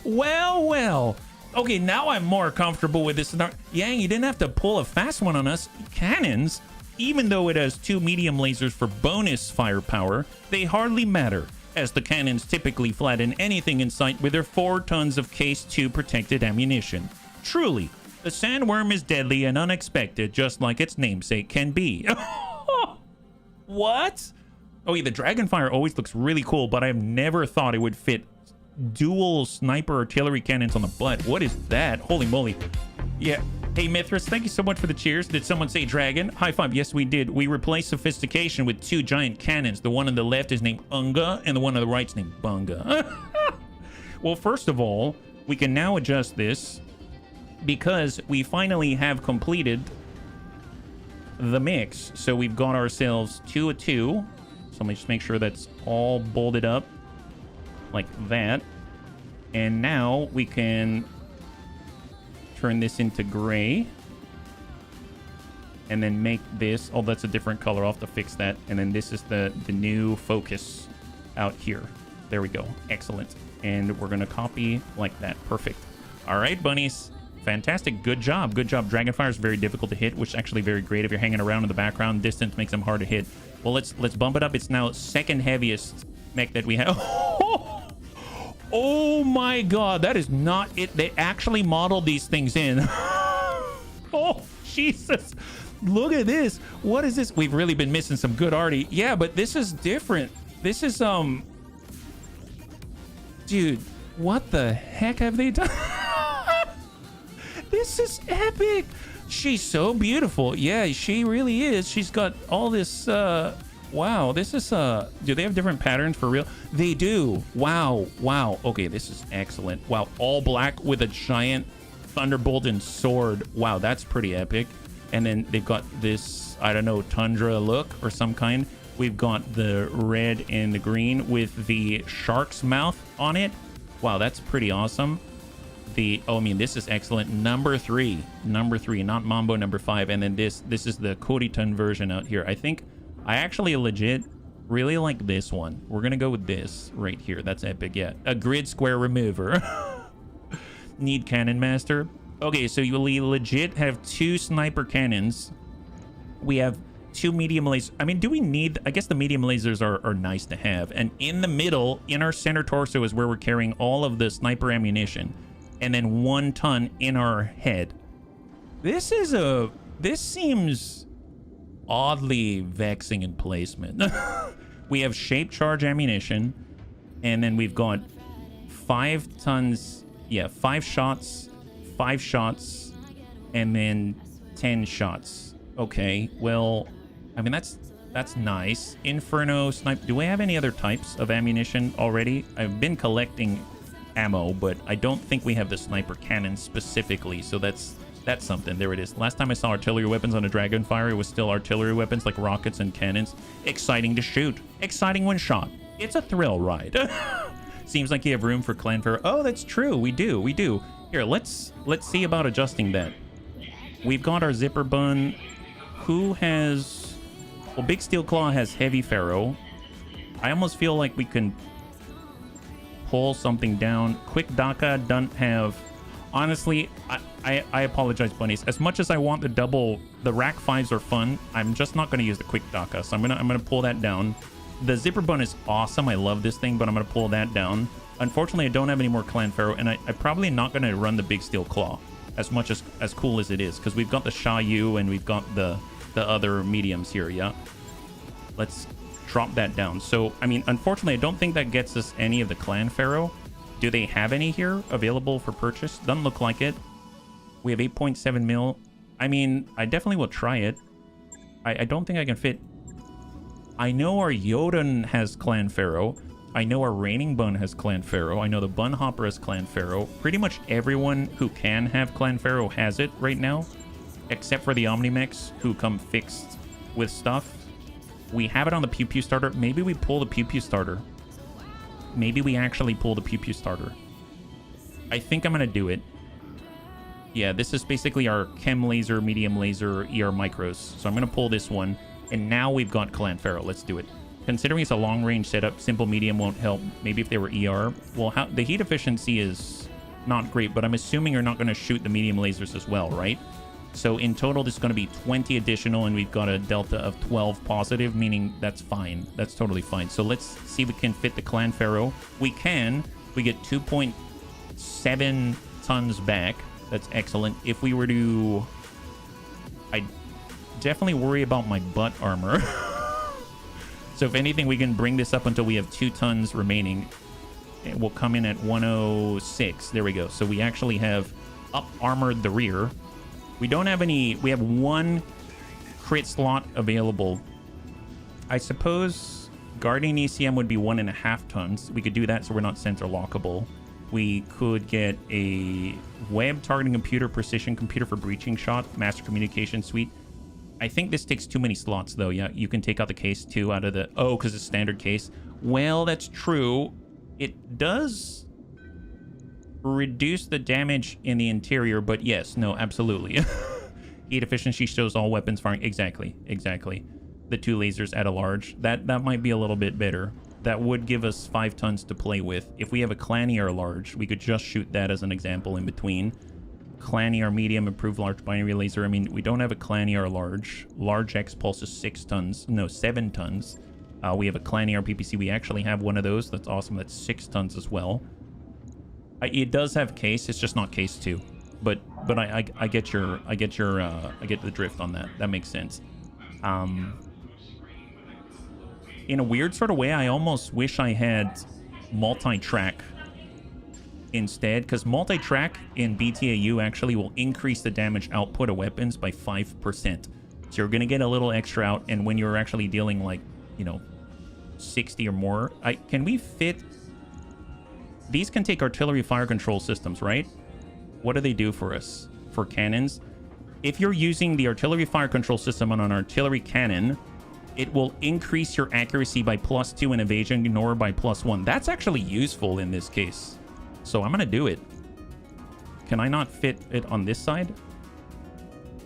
Well. Okay, now I'm more comfortable with this. Yang, you didn't have to pull a fast one on us. Cannons, even though it has 2 medium lasers for bonus firepower, they hardly matter, as the cannons typically flatten anything in sight with their 4 tons of Case 2 protected ammunition. Truly, the Sandworm is deadly and unexpected, just like its namesake can be. What? Oh yeah, the Dragonfire always looks really cool, but I've never thought it would fit dual sniper artillery cannons on the butt. What is that? Holy moly. Yeah. Hey, Mithras, thank you so much for the cheers. Did someone say dragon? High five. Yes, we did. We replaced sophistication with 2 giant cannons. The one on the left is named Unga, and the one on the right is named Bunga. Well, first of all, we can now adjust this because we finally have completed the mix. So we've got ourselves 2 of 2. So let me just make sure that's all bolted up like that. And now we can turn this into gray and then make this, oh, that's a different color. I'll have to fix that. And then this is the new focus out here. There we go. Excellent. And we're gonna copy like that. Perfect. All right, bunnies. Fantastic. Good job. Good job. Dragonfire is very difficult to hit, which is actually very great if you're hanging around in the background. Distance makes them hard to hit. Well, let's bump it up. It's now second heaviest mech that we have. Oh my god, that is not it. They actually modeled these things in. Oh, Jesus. Look at this. What is this? We've really been missing some good arty. Yeah, but this is different. This is, dude, what the heck have they done? This is epic. She's so beautiful. Yeah, she really is. She's got all this, wow, this is, do they have different patterns for real? They do. Wow. Okay, this is excellent. Wow, all black with a giant thunderbolt and sword. Wow, that's pretty epic. And then they've got this, I don't know, tundra look or some kind. We've got the red and the green with the shark's mouth on it. Wow, that's pretty awesome. Oh, I mean, this is excellent. Number three, not Mambo number 5. And then this is the Koriton version out here. I think I actually legit really like this one. We're gonna go with this right here. That's epic. Yeah, a grid square remover. Need cannon master. Okay, so you legit have 2 sniper cannons. We have 2 medium lasers. I mean, do we need... I guess the medium lasers are nice to have. And in the middle, in our center torso, is where we're carrying all of the sniper ammunition. And then 1 ton in our head. This seems oddly vexing in placement. We have shape charge ammunition. And then we've got 5 tons... Yeah, 5 shots... 5 shots, and then 10 shots. Okay, well, I mean, that's nice. Inferno, snipe. Do we have any other types of ammunition already? I've been collecting ammo, but I don't think we have the sniper cannon specifically, so that's something. There it is. Last time I saw artillery weapons on a Dragonfire, it was still artillery weapons like rockets and cannons. Exciting to shoot. Exciting when shot. It's a thrill ride. Seems like you have room for clan pharaoh. Oh, that's true. We do. We do. Here, let's see about adjusting that. We've got our zipper bun. Who has... Well, Big Steel Claw has heavy pharaoh. I almost feel like we can pull something down. Quick Daka doesn't have... Honestly, I apologize, bunnies. As much as I want the rack 5s are fun, I'm just not going to use the Quick Daka. So I'm gonna pull that down. The zipper bun is awesome. I love this thing, but I'm going to pull that down. Unfortunately, I don't have any more clan pharaoh, and I'm probably not going to run the Big Steel Claw as much as cool as it is, because we've got the Sha Yu and we've got the other mediums here. Yeah, let's drop that down. So I mean, unfortunately, I don't think that gets us any of the clan pharaoh. Do they have any here available for purchase? Doesn't look like it. We have 8.7 mil. I mean, I definitely will try it. I don't think I can fit. I know our Yoden has clan pharaoh. I know our Raining Bun has clan pharaoh. I know the Bun Hopper has clan pharaoh. Pretty much everyone who can have clan pharaoh has it right now, except for the Omnimechs who come fixed with stuff. We have it on the Pew Pew starter. Maybe we pull the Pew Pew starter. Maybe we actually pull the Pew Pew starter. I think I'm gonna do it. Yeah, this is basically our Chem Laser, Medium Laser, ER Micros. So I'm gonna pull this one. And now we've got clan pharaoh. Let's do it. Considering it's a long-range setup, simple medium won't help. Maybe if they were ER. Well, the heat efficiency is not great, but I'm assuming you're not going to shoot the medium lasers as well, right? So in total, this is going to be 20 additional, and we've got a delta of 12 positive, meaning that's fine. That's totally fine. So let's see if we can fit the clan pharaoh. We can. We get 2.7 tons back. That's excellent. If we were to... I definitely worry about my butt armor. So if anything, we can bring this up until we have 2 tons remaining. It will come in at 106. There we go. So we actually have up armored the rear. We don't have any... We have 1 crit slot available. I suppose guarding ECM would be 1.5 tons. We could do that so we're not sensor lockable. We could get a web targeting computer, precision computer for breaching shot, master communication suite. I think this takes too many slots, though. Yeah, you can take out the case, too, out of the... Oh, because it's standard case. Well, that's true. It does reduce the damage in the interior, but yes, no, absolutely. Heat efficiency shows all weapons firing. Exactly, exactly. The 2 lasers at a large. That might be a little bit better. That would give us 5 tons to play with. If we have a Clanier large, we could just shoot that as an example in between. Clanier medium, improved large binary laser. I mean, we don't have a Clanier large. Large X pulse is 6 tons. No, 7 tons. We have a Clanier PPC. We actually have one of those. That's awesome. That's 6 tons as well. It does have case. It's just not case 2. But I get the drift on that. That makes sense. In a weird sort of way, I almost wish I had multi-track instead, because multi-track in BTAU actually will increase the damage output of weapons by 5%. So you're going to get a little extra out, and when you're actually dealing like, you know, 60 or more. Can we fit... These can take artillery fire control systems, right? What do they do for us? For cannons? If you're using the artillery fire control system on an artillery cannon, it will increase your accuracy by +2 and evasion ignore by +1. That's actually useful in this case. So I'm going to do it. Can I not fit it on this side?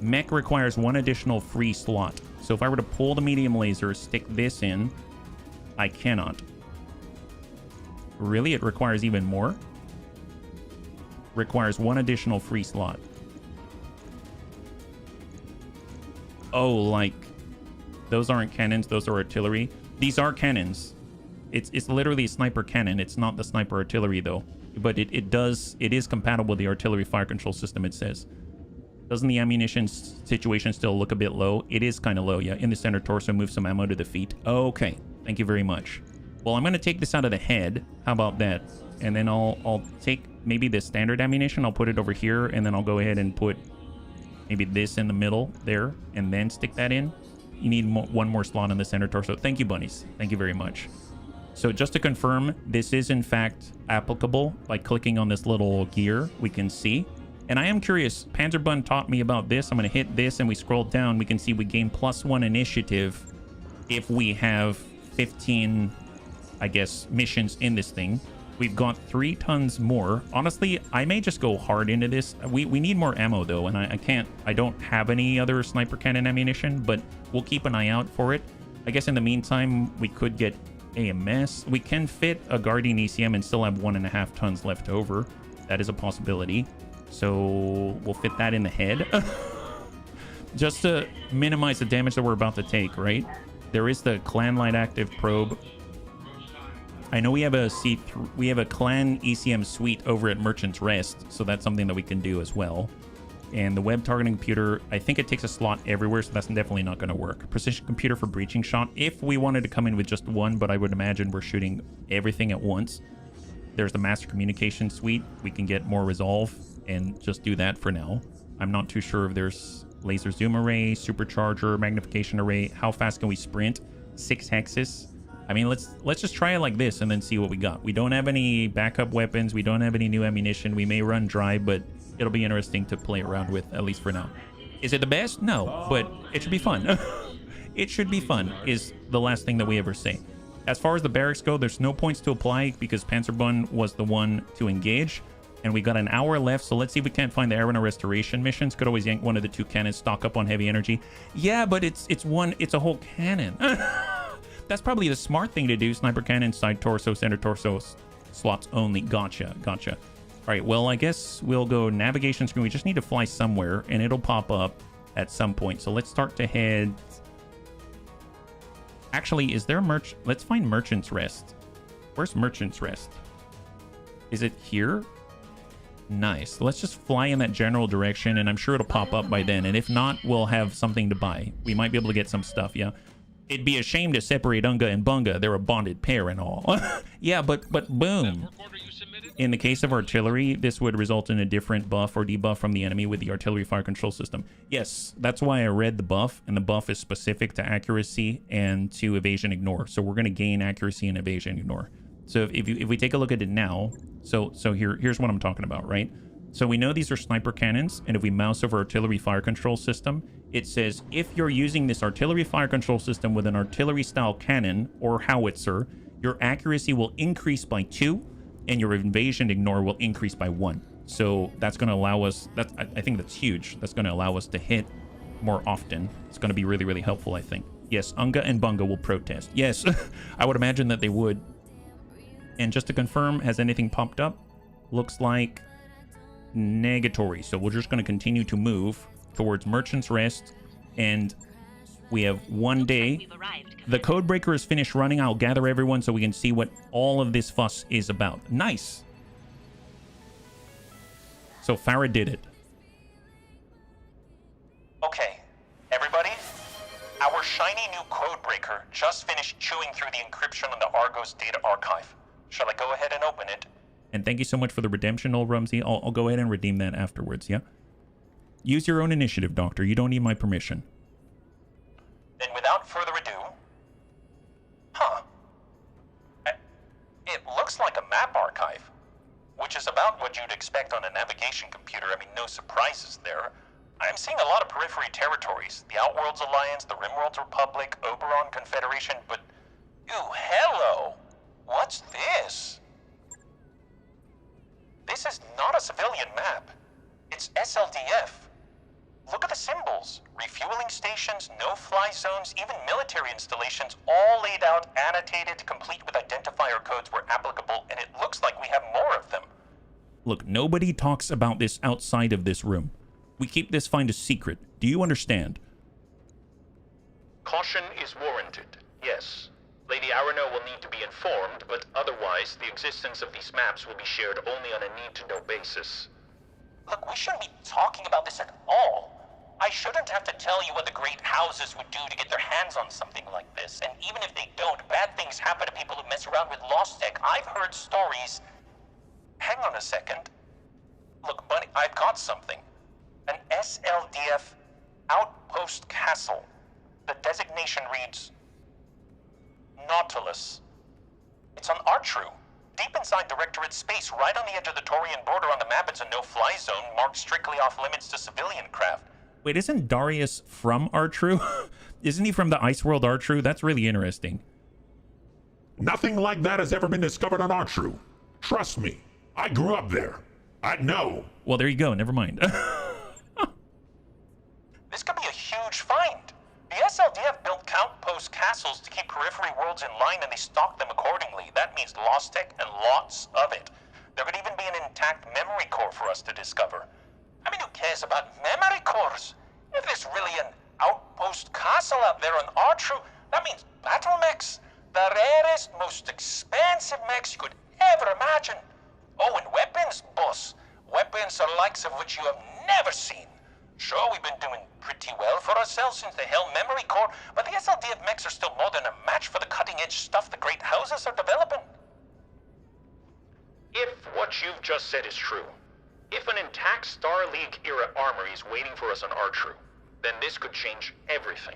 Mech requires 1 additional free slot. So if I were to pull the medium laser, stick this in, I cannot. Really? It requires even more? Requires 1 additional free slot. Oh, like... Those aren't cannons, those are artillery. These are cannons. It's literally a sniper cannon. It's not the sniper artillery, though. But it is compatible with the artillery fire control system, it says. Doesn't the ammunition situation still look a bit low? It is kind of low, yeah. In the center torso, move some ammo to the feet. Okay, thank you very much. Well, I'm going to take this out of the head. How about that? And then I'll take maybe the standard ammunition. I'll put it over here, and then I'll go ahead and put maybe this in the middle there, and then stick that in. You need 1 more slot in the center torso. Thank you, bunnies. Thank you very much. So just to confirm, this is in fact applicable. By clicking on this little gear, we can see. And I am curious, Panzerbun taught me about this. I'm going to hit this and we scroll down. We can see we gain +1 initiative if we have 15, I guess, missions in this thing. We've got 3 tons more. Honestly, I may just go hard into this. We need more ammo though, and I don't have any other sniper cannon ammunition, but we'll keep an eye out for it. I guess in the meantime, we could get AMS. We can fit a Guardian ECM and still have 1.5 tons left over. That is a possibility. So we'll fit that in the head. Just to minimize the damage that we're about to take, right? There is the Clan Light Active Probe. I know we have a Clan ECM suite over at Merchant's Rest, so that's something that we can do as well. And the web targeting computer, I think it takes a slot everywhere, so that's definitely not going to work. Precision computer for breaching shot, if we wanted to come in with just one, but I would imagine we're shooting everything at once. There's the master communication suite. We can get more resolve and just do that for now. I'm not too sure if there's laser zoom array, supercharger, magnification array. How fast can we sprint? 6 hexes. I mean, let's just try it like this and then see what we got. We don't have any backup weapons. We don't have any new ammunition. We may run dry, but it'll be interesting to play around with, at least for now. Is it the best? No, but it should be fun. It should be fun is the last thing that we ever say. As far as the barracks go, there's no points to apply because Panzerbund was the one to engage. And we got an hour left, so let's see if we can't find the Arena Restoration missions. Could always yank one of the 2 cannons, stock up on heavy energy. Yeah, but it's a whole cannon. That's probably the smart thing to do. Sniper cannon, side torso, center torso, slots only. Gotcha. All right, well, I guess we'll go navigation screen. We just need to fly somewhere, and it'll pop up at some point. So let's start to head... Actually, is there Let's find Merchant's Rest. Where's Merchant's Rest? Is it here? Nice. Let's just fly in that general direction, and I'm sure it'll pop up by then. And if not, we'll have something to buy. We might be able to get some stuff, yeah? It'd be a shame to separate Unga and Bunga. They're a bonded pair and all. Yeah, but boom. In the case of artillery, this would result in a different buff or debuff from the enemy with the artillery fire control system. Yes, that's why I read the buff, and the buff is specific to accuracy and to evasion ignore. So we're going to gain accuracy and evasion ignore. So if we take a look at it now, so here's what I'm talking about, right? So we know these are sniper cannons, and if we mouse over artillery fire control system, it says if you're using this artillery fire control system with an artillery style cannon or howitzer, your accuracy will increase by 2 and your evasion ignore will increase by 1. So that's going to allow us, I think that's huge. That's going to allow us to hit more often. It's going to be really, really helpful, I think. Yes, Unga and Bunga will protest. Yes, I would imagine that they would. And just to confirm, has anything popped up? Looks like negatory. So we're just going to continue to move towards Merchant's Rest, and we have 1 day. The codebreaker is finished running. I'll gather everyone so we can see what all of this fuss is about. Nice. So Farah did it. Okay, everybody, our shiny new codebreaker just finished chewing through the encryption on the Argo's data archive. Shall I go ahead and open it? And thank you so much for the redemption, old Rumsey. I'll go ahead and redeem that afterwards, yeah? Use your own initiative, Doctor. You don't need my permission. Then without further ado... It looks like a map archive, which is about what you'd expect on a navigation computer. I mean, no surprises there. I'm seeing a lot of periphery territories. The Outworlds Alliance, the Rimworlds Republic, Oberon Confederation, but... Ew, hello! What's this? This is not a civilian map. It's SLDF. Look at the symbols. Refueling stations, no-fly zones, even military installations, all laid out, annotated, complete with identifier codes where applicable, and it looks like we have more of them. Look, nobody talks about this outside of this room. We keep this find a secret. Do you understand? Caution is warranted, yes. Lady Arano will need to be informed, but otherwise, the existence of these maps will be shared only on a need-to-know basis. Look, we shouldn't be talking about this at all. I shouldn't have to tell you what the great houses would do to get their hands on something like this. And even if they don't, bad things happen to people who mess around with lost tech. I've heard stories... Hang on a second. Look, Bunny, I've got something. An SLDF outpost castle. The designation reads... Nautilus. It's on Artru. Deep inside Directorate space, right on the edge of the Taurian border on the map, it's a no-fly zone marked strictly off limits to civilian craft. Wait, isn't Darius from Artru? Isn't he from the Ice World Artru? That's really interesting. Nothing like that has ever been discovered on Artru. Trust me, I grew up there. I know. Well, there you go. Never mind. This could be a huge find. The SLDF built outpost castles to keep periphery worlds in line, and they stocked them accordingly. That means lost tech and lots of it. There could even be an intact memory core for us to discover. I mean, who cares about memory cores? If there's really an outpost castle out there on Artru, that means battle mechs. The rarest, most expensive mechs you could ever imagine. Oh, and weapons, boss. Weapons the likes of which you have never seen. Sure, we've been doing pretty well for ourselves since the Hell Memory Core, but the SLDF mechs are still more than a match for the cutting-edge stuff the great houses are developing. If what you've just said is true, if an intact Star League-era armory is waiting for us on Artru, then this could change everything.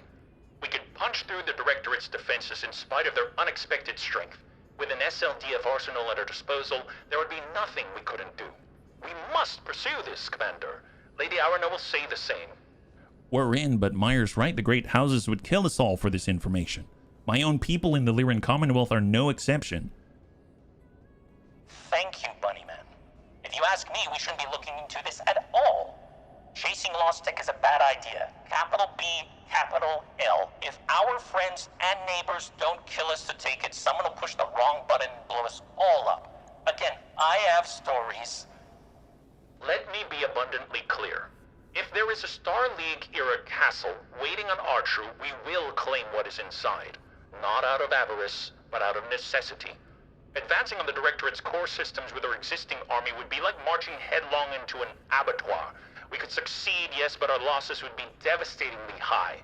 We could punch through the Directorate's defenses in spite of their unexpected strength. With an SLDF arsenal at our disposal, there would be nothing we couldn't do. We must pursue this, Commander. Lady Arano will say the same. We're in, but Meyer's right. The great houses would kill us all for this information. My own people in the Lyran Commonwealth are no exception. Thank you, Bunnyman. If you ask me, we shouldn't be looking into this at all. Chasing lost tech is a bad idea. Capital B, capital L. If our friends and neighbors don't kill us to take it, someone will push the wrong button and blow us all up. Again, I have stories. Let me be abundantly clear. If there is a Star League-era castle waiting on Artru, we will claim what is inside. Not out of avarice, but out of necessity. Advancing on the Directorate's core systems with our existing army would be like marching headlong into an abattoir. We could succeed, yes, but our losses would be devastatingly high,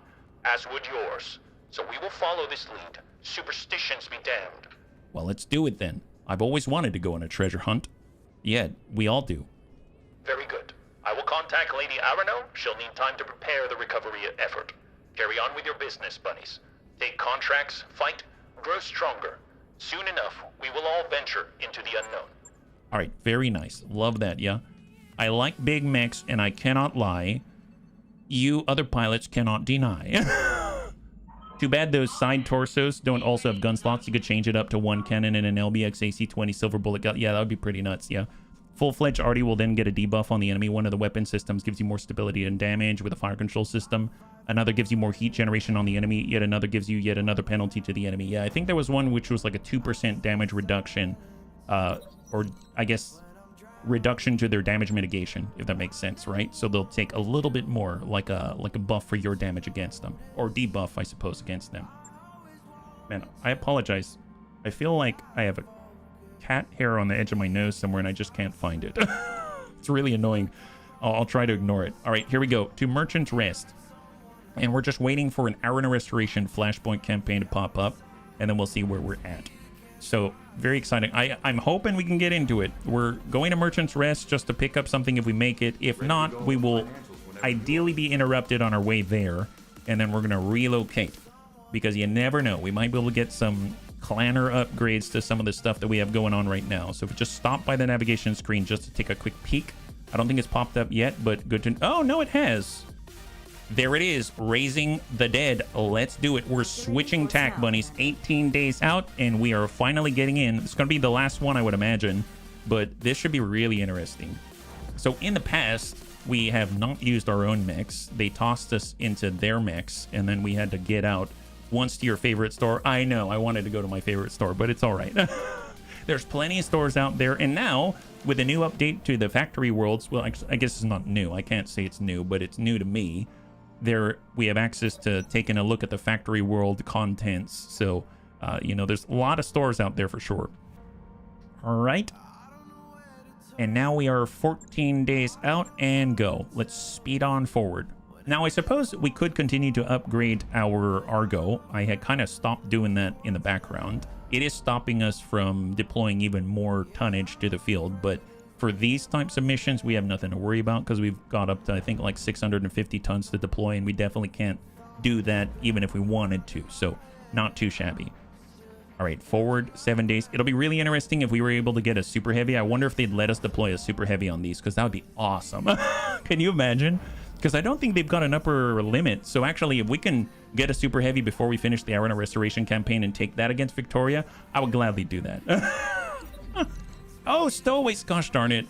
as would yours. So we will follow this lead. Superstitions be damned. Well, let's do it then. I've always wanted to go on a treasure hunt. Yeah, we all do. Very good. I will contact Lady Arano. She'll need time to prepare the recovery effort. Carry on with your business, bunnies. Take contracts, fight, grow stronger. Soon enough, we will all venture into the unknown. All right, very nice. Love that, yeah. I like big mechs, and I cannot lie. You other pilots cannot deny. Too bad those side torsos don't also have gun slots. You could change it up to one cannon and an LBX AC-20 silver bullet gun. Yeah, that would be pretty nuts, yeah. Full-fledged arty will then get a debuff on the enemy. One of the weapon systems gives you more stability and damage with a fire control system. Another gives you more heat generation on the enemy. Yet another gives you yet another penalty to the enemy. Yeah, I think there was one which was like a 2% damage reduction. Or I guess reduction to their damage mitigation, if that makes sense, right? So they'll take a little bit more, like a buff for your damage against them. Or debuff, I suppose, against them. Man, I apologize. I feel like I have a cat hair on the edge of my nose somewhere and I just can't find it. It's really annoying. I'll try to ignore it. All right, here we go. To Merchant's Rest. And we're just waiting for an Arano Restoration Flashpoint campaign to pop up, and then we'll see where we're at. So, very exciting. I'm hoping we can get into it. We're going to Merchant's Rest just to pick up something if we make it. If not, we will ideally be interrupted on our way there, and then we're going to relocate. Because you never know. We might be able to get some clanner upgrades to some of the stuff that we have going on right now. So if we just stop by the navigation screen just to take a quick peek. I don't think it's popped up yet, but good to... Oh, no, it has. There it is, Raising the Dead. Let's do it. We're switching tack, bunnies. 18 days out, and we are finally getting in. It's going to be the last one, I would imagine, but this should be really interesting. So in the past, we have not used our own mechs. They tossed us into their mechs, and then we had to get out. Once to your favorite store. I know, I wanted to go to my favorite store, but it's all right. There's plenty of stores out there, and now, with a new update to the factory worlds, well, I guess it's not new. I can't say it's new, but it's new to me. There we have access to taking a look at the factory world contents, so you know, there's a lot of stores out there for sure. All right, and now we are 14 days out and go. Let's speed on forward. Now I suppose we could continue to upgrade our Argo. I had kind of stopped doing that in the background. It is stopping us from deploying even more tonnage to the field, but for these types of missions, we have nothing to worry about because we've got up to, I think, like 650 tons to deploy, and we definitely can't do that even if we wanted to, so not too shabby. All right, forward 7 days. It'll be really interesting if we were able to get a super heavy. I wonder if they'd let us deploy a super heavy on these, because that would be awesome. Can you imagine? Because I don't think they've got an upper limit. So actually, if we can get a super heavy before we finish the Arano Restoration campaign and take that against Victoria, I would gladly do that. Oh, stowaways. Gosh darn it.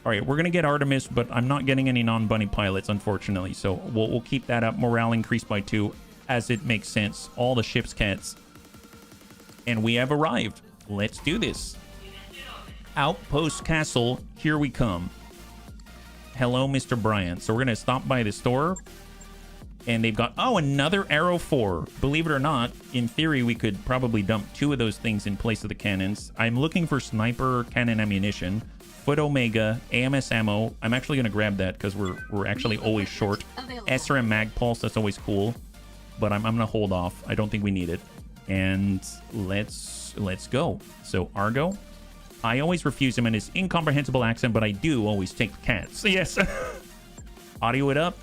All right, we're going to get Artemis, but I'm not getting any non-bunny pilots, unfortunately. So we'll keep that up. Morale increased by 2 as it makes sense. All the ship's cats. And we have arrived. Let's do this. Outpost Castle. Here we come. Hello, Mr. Bryant. So we're going to stop by the store. And they've got, oh, another Arrow 4. Believe it or not, in theory, we could probably dump 2 of those things in place of the cannons. I'm looking for sniper cannon ammunition, Foot Omega, AMS ammo. I'm actually going to grab that because we're actually always short. SRM Mag Pulse, that's always cool. But I'm going to hold off. I don't think we need it. And let's go. So Argo. I always refuse him in his incomprehensible accent, but I do always take the cats. Yes. Audio it up.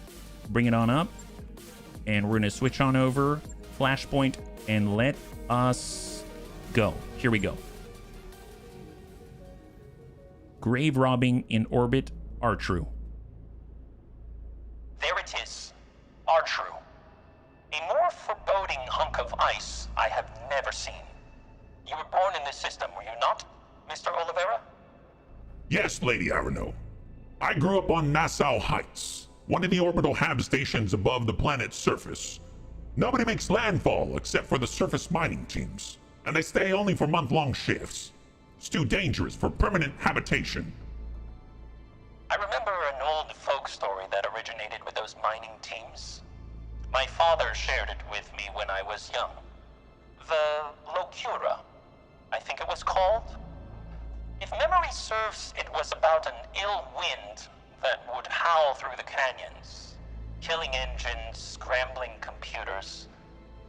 Bring it on up. And we're going to switch on over, flashpoint, and let us go. Here we go. Grave robbing in orbit, Artru. There it is. Artru. A more foreboding hunk of ice I have never seen. You were born in this system, were you not, Mr. Oliveira? Yes, Lady Arano. I grew up on Nassau Heights, one of the orbital hab stations above the planet's surface. Nobody makes landfall except for the surface mining teams, and they stay only for month-long shifts. It's too dangerous for permanent habitation. I remember an old folk story that originated with those mining teams. My father shared it with me when I was young. The Locura, I think it was called. If memory serves, it was about an ill wind that would howl through the canyons, killing engines, scrambling computers,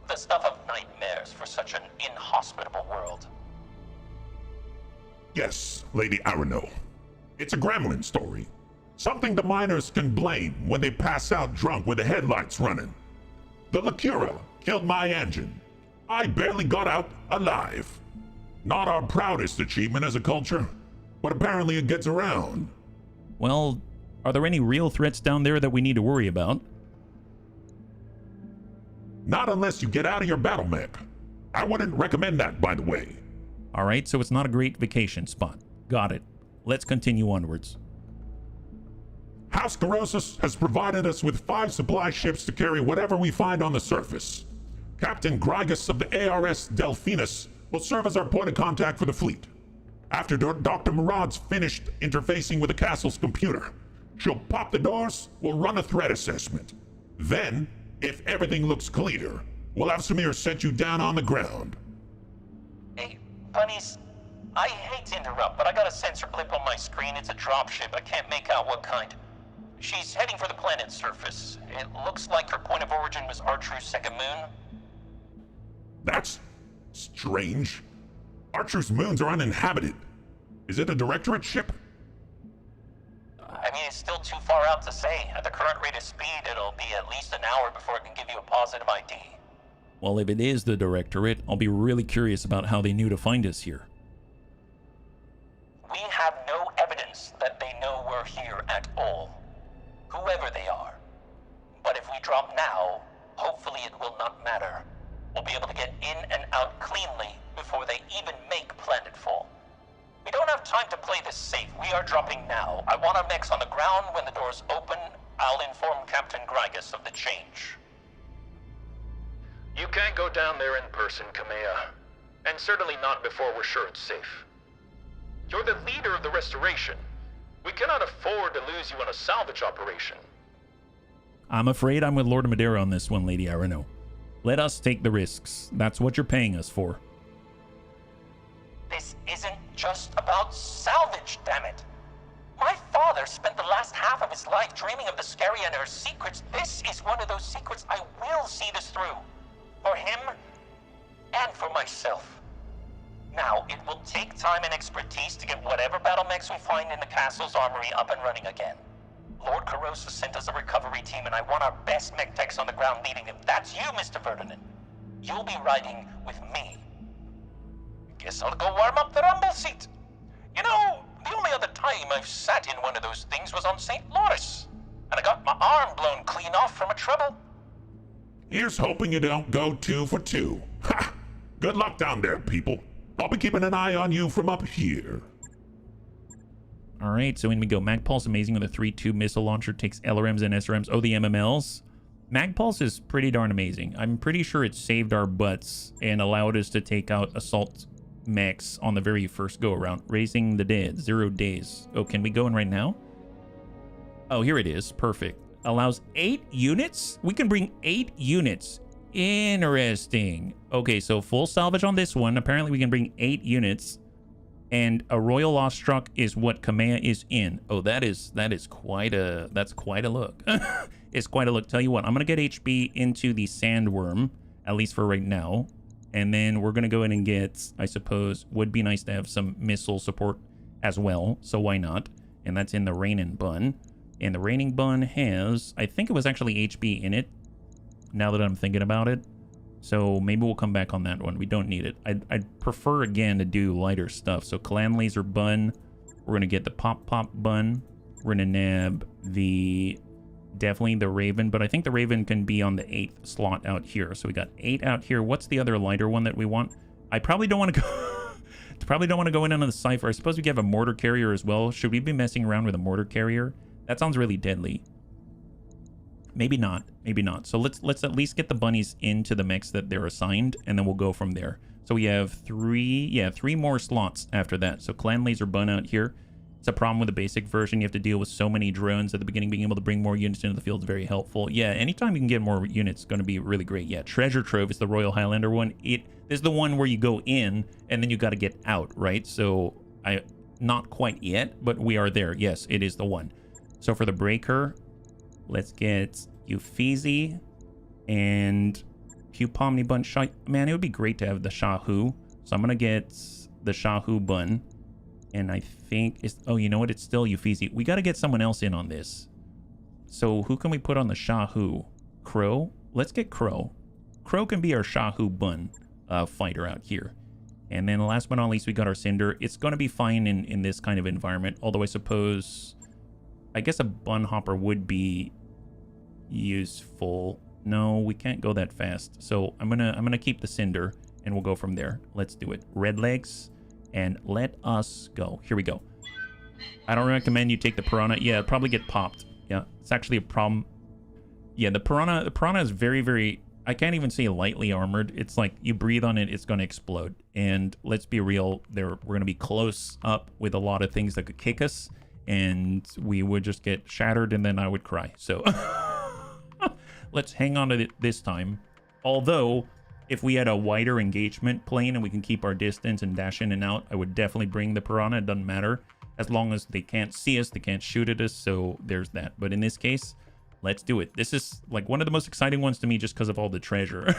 the stuff of nightmares for such an inhospitable world. Yes, Lady Arano. It's a gremlin story. Something the miners can blame when they pass out drunk with the headlights running. The Locura killed my engine. I barely got out alive. Not our proudest achievement as a culture, but apparently it gets around. Well, are there any real threats down there that we need to worry about? Not unless you get out of your battle mech. I wouldn't recommend that, by the way. All right, so it's not a great vacation spot. Got it. Let's continue onwards. House Carosus has provided us with 5 supply ships to carry whatever we find on the surface. Captain Grigus of the ARS Delphinus will serve as our point of contact for the fleet. After Dr. Murad's finished interfacing with the castle's computer, she'll pop the doors, we'll run a threat assessment. Then, if everything looks clear, we'll have Samir set you down on the ground. Hey, bunnies, I hate to interrupt, but I got a sensor blip on my screen. It's a dropship. I can't make out what kind. She's heading for the planet's surface. It looks like her point of origin was Artru's second moon. That's strange. Artru's moons are uninhabited. Is it a Directorate ship? I mean, it's still too far out to say. At the current rate of speed, it'll be at least an hour before it can give you a positive ID. Well, if it is the Directorate, I'll be really curious about how they knew to find us here. We have no evidence that they know we're here at all. Whoever they are. But if we drop now, hopefully it will not matter. We'll be able to get in and out cleanly before they even make planetfall. We don't have time to play this safe. We are dropping now. I want our mechs on the ground. When the doors open, I'll inform Captain Grigus of the change. You can't go down there in person, Kamea. And certainly not before we're sure it's safe. You're the leader of the restoration. We cannot afford to lose you on a salvage operation. I'm afraid I'm with Lord Madeira on this one, Lady Arano. Let us take the risks. That's what you're paying us for. This isn't just about salvage, damn it. My father spent the last half of his life dreaming of the Scary and her secrets. This is one of those secrets. I will see this through. For him, and for myself. Now, it will take time and expertise to get whatever battle mechs we find in the castle's armory up and running again. Lord Carosa sent us a recovery team, and I want our best mech techs on the ground leading them. That's you, Mr. Ferdinand. You'll be riding with me. Guess I'll go warm up the rumble seat. You know, the only other time I've sat in one of those things was on St. Louis, and I got my arm blown clean off from a trouble. Here's hoping you don't go 2 for 2. Ha! Good luck down there, people. I'll be keeping an eye on you from up here. All right, so in we go. Magpulse amazing with a 3-2 missile launcher, takes LRMs and SRMs. Oh, the MMLs. Magpulse is pretty darn amazing. I'm pretty sure it saved our butts and allowed us to take out assault mechs on the very first go around. Raising the dead, 0 days. Oh, can we go in right now? Oh, here it is. Perfect. Allows 8 units? We can bring 8 units. Interesting. Okay, so full salvage on this one. Apparently we can bring 8 units. And a Royal Lost Truck is what Kamea is in. Oh, that's quite a look. It's quite a look. Tell you what, I'm gonna get HB into the Sandworm, at least for right now. And then we're gonna go in and get, I suppose, would be nice to have some missile support as well. So why not? And that's in the Raining Bun. And the Raining Bun has, I think it was actually HB in it, now that I'm thinking about it. So maybe we'll come back on that one. We don't need it. I'd prefer, again, to do lighter stuff. So Clan Laser Bun. We're going to get the Pop Bun. We're going to nab definitely the Raven. But I think the Raven can be on the 8th slot out here. So we got 8 out here. What's the other lighter one that we want? I probably don't want to go... probably don't want to go in on the Cypher. I suppose we could have a Mortar Carrier as well. Should we be messing around with a Mortar Carrier? That sounds really deadly. Maybe not. Maybe not. So let's at least get the bunnies into the mechs that they're assigned, and then we'll go from there. So we have 3 more slots after that. So Clan Laser Bun out here. It's a problem with the basic version. You have to deal with so many drones at the beginning. Being able to bring more units into the field is very helpful. Yeah, anytime you can get more units is going to be really great. Yeah, Treasure Trove is the Royal Highlander one. This is the one where you go in, and then you got to get out, right? So not quite yet, but we are there. Yes, it is the one. So for the Breaker, let's get Uffizi and Hugh Pomni Bun. Man, it would be great to have the Shahu. So I'm going to get the Shahu Bun. And I think it's... Oh, you know what? It's still Uffizi. We got to get someone else in on this. So who can we put on the Shahu? Crow? Let's get Crow. Crow can be our Shahu Bun fighter out here. And then last but not least, we got our Cinder. It's going to be fine in this kind of environment. Although I suppose... I guess a Bun Hopper would be useful. No, we can't go that fast. So I'm gonna keep the Cinder, and we'll go from there. Let's do it. Red legs, and let us go. Here we go. I don't recommend you take the Piranha. Yeah, it'll probably get popped. Yeah, it's actually a problem. Yeah, the Piranha is very, very... I can't even say lightly armored. It's like you breathe on it, it's going to explode. And let's be real, we're going to be close up with a lot of things that could kick us. And we would just get shattered, and then I would cry. So let's hang on to it this time. Although, if we had a wider engagement plane and we can keep our distance and dash in and out, I would definitely bring the Piranha. It doesn't matter. As long as they can't see us, they can't shoot at us. So there's that. But in this case, let's do it. This is like one of the most exciting ones to me just because of all the treasure.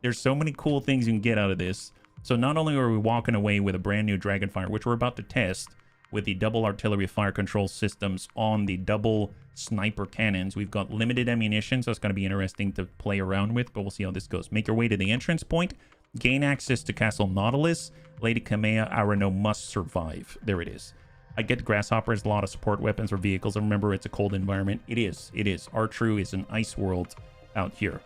There's so many cool things you can get out of this. So not only are we walking away with a brand new Dragonfire, which we're about to test, with the double artillery fire control systems on the double sniper cannons. We've got limited ammunition, so it's going to be interesting to play around with, but we'll see how this goes. Make your way to the entrance point. Gain access to Castle Nautilus. Lady Kamea Arano must survive. There it is. I get Grasshoppers, a lot of support weapons or vehicles. And remember, it's a cold environment. It is. Artru is an ice world out here.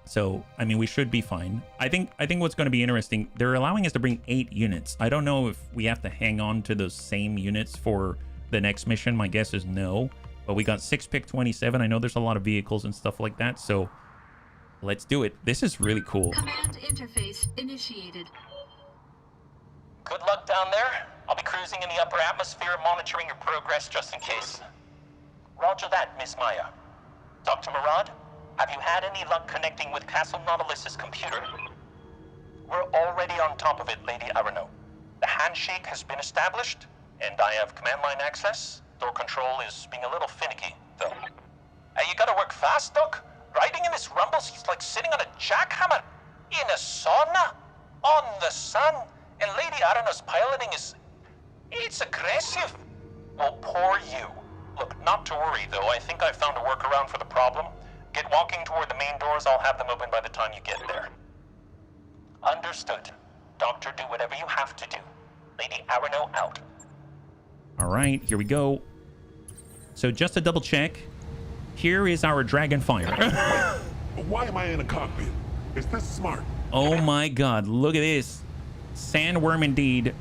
So, I mean, we should be fine. I think what's going to be interesting, they're allowing us to bring 8 units. I don't know if we have to hang on to those same units for the next mission. My guess is no. But we got 6-pick 27. I know there's a lot of vehicles and stuff like that. So, let's do it. This is really cool. Command interface initiated. Good luck down there. I'll be cruising in the upper atmosphere, monitoring your progress just in case. Roger that, Miss Maya. Dr. Murad? Have you had any luck connecting with Castle Nautilus's computer? We're already on top of it, Lady Arano. The handshake has been established, and I have command line access. Door control is being a little finicky, though. Hey, you gotta work fast, Doc. Riding in this rumble is like sitting on a jackhammer. In a sauna? On the sun? And Lady Arano's piloting is... it's aggressive. Well, poor you. Look, not to worry, though. I think I found a workaround for the problem. Get walking toward the main doors. I'll have them open by the time you get there. Understood. Doctor, do whatever you have to do. Lady Arano out. All right, here we go. So just to double check, here is our Dragonfire. Why am I in a cockpit? Is this smart? Oh my God, look at this. Sandworm indeed.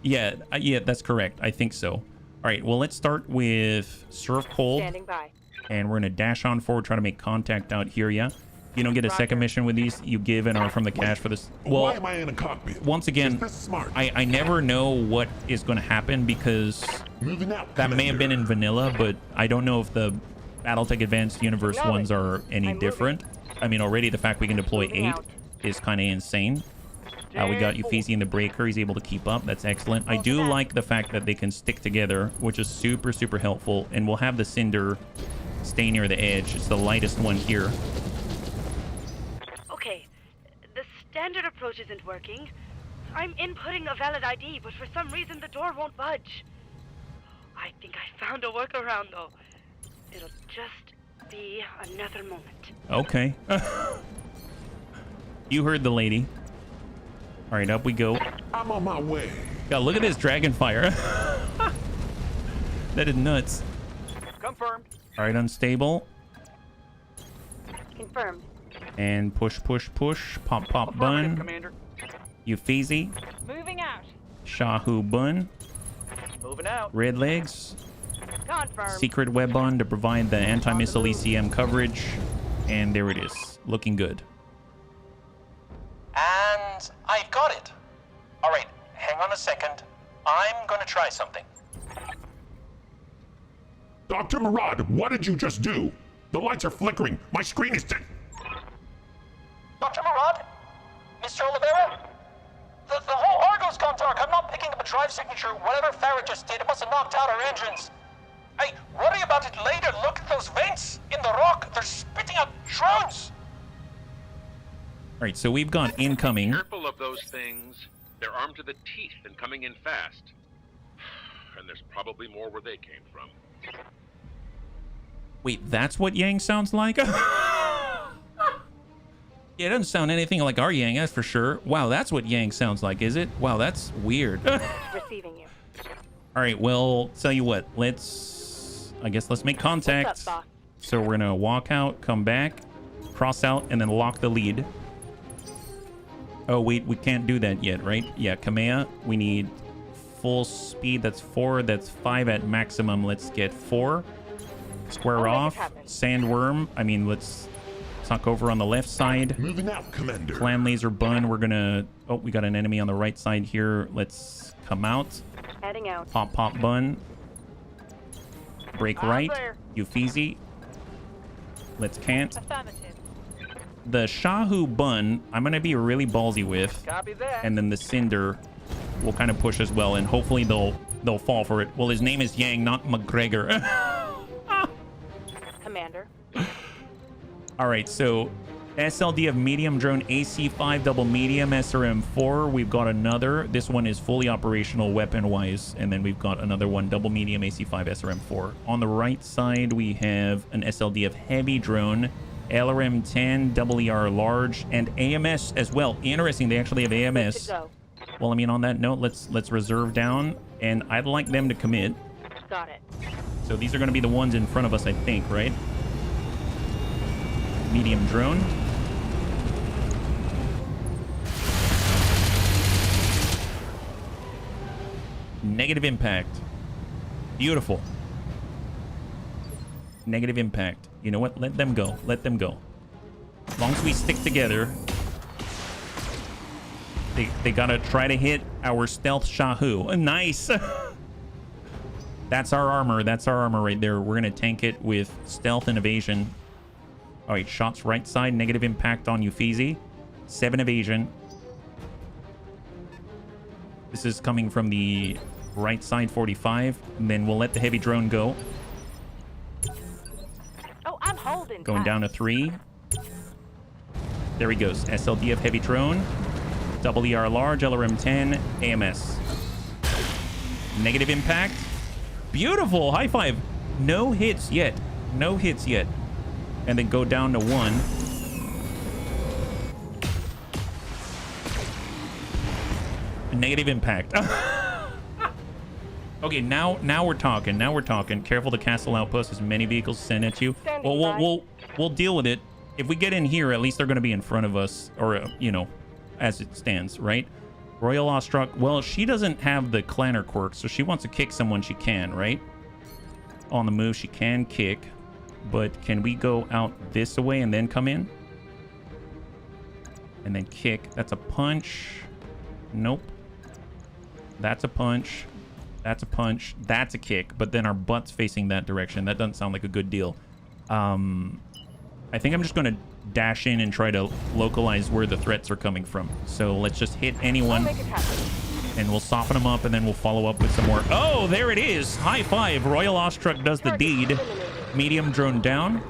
Yeah, that's correct. I think so. All right, well, let's start with Surf Cold. Standing by. And we're going to dash on forward, try to make contact out here, yeah? You don't get a second mission with these. You give and are from the cash for this. Well, why am I in a cockpit? Once again, Is this smart? I never know what is going to happen because Moving out, that may have been Commander. in vanilla, but I don't know if the Battletech Advanced Universe Got it. ones are any I'm different. I mean, already the fact we can deploy Moving 8 out. is kind of insane. We got Uffizi in the breaker. He's able to keep up. That's excellent. I do like the fact that they can stick together, which is super, super helpful. And we'll have the Cinder stay near the edge. It's the lightest one here. Okay, the standard approach isn't working. I'm inputting a valid ID, but for some reason the door won't budge. I think I found a workaround, though. It'll just be another moment. Okay. You heard the lady. All right, up we go. I'm on my way. God, look at this dragon fire. That is nuts. Confirmed. All right, unstable. Confirmed. And push, push, push. Pop, pop, Affirmative, bun. Commander. Uffizi. Moving out. Shahu bun. Moving out. Red legs. Confirmed. Secret web bun to provide the anti-missile ECM coverage. And there it is. Looking good. And I've got it. All right, hang on a second. I'm gonna try something. Dr. Murad, what did you just do? The lights are flickering. My screen is dead. Dr. Murad? Mr. Oliveira? The whole Argo's gone dark. I'm not picking up a drive signature. Whatever Farrah just did, it must have knocked out our engines. Hey, worry about it later. Look at those vents in the rock. They're spitting out drones. All right, so we've got incoming. Careful of those things. They're armed to the teeth and coming in fast. And there's probably more where they came from. Wait, that's what Yang sounds like? Yeah, it doesn't sound anything like our Yang, that's for sure. Wow, that's what Yang sounds like, is it? Wow, that's weird. Receiving you. All right, well, tell you what. I guess let's make contact. What's up, boss? So we're gonna walk out, come back, cross out, and then lock the lead. Oh, wait, we can't do that yet, right? Yeah, Kamea, we need full speed. That's 4. That's 5 at maximum. Let's get 4. Square I'll make it off. happen. Sandworm. I mean, let's tuck over on the left side. Moving out, Commander. Clan laser bun. We're gonna... Oh, we got an enemy on the right side here. Let's come out. Heading out. Pop, pop, bun. Break I'm right. there. Uffizi. Let's can't. Affirmative. The Shahu bun, I'm going to be really ballsy with. Copy that. And then the Cinder will kind of push as well. And hopefully they'll fall for it. Well, his name is Yang, not McGregor. Commander. All right, so SLD of medium drone AC5 double medium SRM4. We've got another. This one is fully operational weapon-wise. And then we've got another one, double medium AC5 SRM4. On the right side, we have an SLD of heavy drone, LRM-10, ER large, and AMS as well. Interesting, they actually have Good AMS. to go. Well, I mean, on that note, let's reserve down, and I'd like them to commit. Got it. So these are going to be the ones in front of us, I think, right? Medium drone. Negative impact. Beautiful. Negative impact. You know what? Let them go. Let them go. As long as we stick together. They gotta try to hit our stealth Shahu. Nice. That's our armor. That's our armor right there. We're gonna tank it with stealth and evasion. All right, shots right side. Negative impact on Uffizi. 7 evasion. This is coming from the right side, 45. And then we'll let the heavy drone go. Oh, I'm holding. Going tight. down to 3. There he goes. SLD of heavy drone. Double ER large, LRM-10, AMS. Negative impact. Beautiful. High five. No hits yet. No hits yet. And then go down to 1. Negative impact. Okay, now we're talking. Now we're talking. Careful to castle outpost as many vehicles sent at you. Standing Well, by. we'll deal with it. If we get in here, at least they're going to be in front of us, or you know, as it stands, right? Royal Awestruck. Well, she doesn't have the clanner quirk, so she wants to kick someone she can, right? On the move, she can kick. But can we go out this way and then come in? And then kick. That's a punch. Nope. That's a punch. That's a punch. That's a kick. But then our butt's facing that direction. That doesn't sound like a good deal. I think I'm just going to dash in and try to localize where the threats are coming from. So let's just hit anyone. And we'll soften them up, and then we'll follow up with some more. Oh, there it is. High five. Royal Awestruck does the deed. Medium drone down.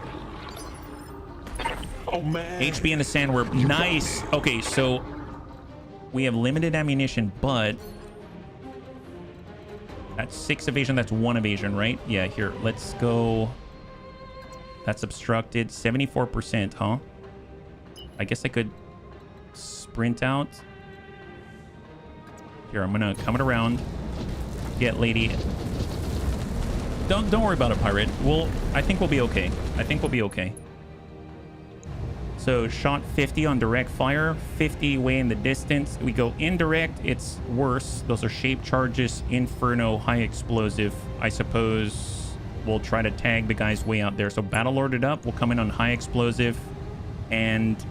Oh, man. HB in the sandworm. Nice. Okay, so we have limited ammunition, but that's 6 evasion. That's 1 evasion, right? Yeah, here. Let's go. That's obstructed. 74%, huh? I guess I could sprint out. Here, I'm gonna come it around. Get lady. Don't worry about it, pirate. I think we'll be okay. I think we'll be okay. So shot 50 on direct fire, 50 way in the distance. We go indirect, it's worse. Those are shape charges, inferno, high explosive. I suppose we'll try to tag the guys way out there. So battle lorded up, we'll come in on high explosive and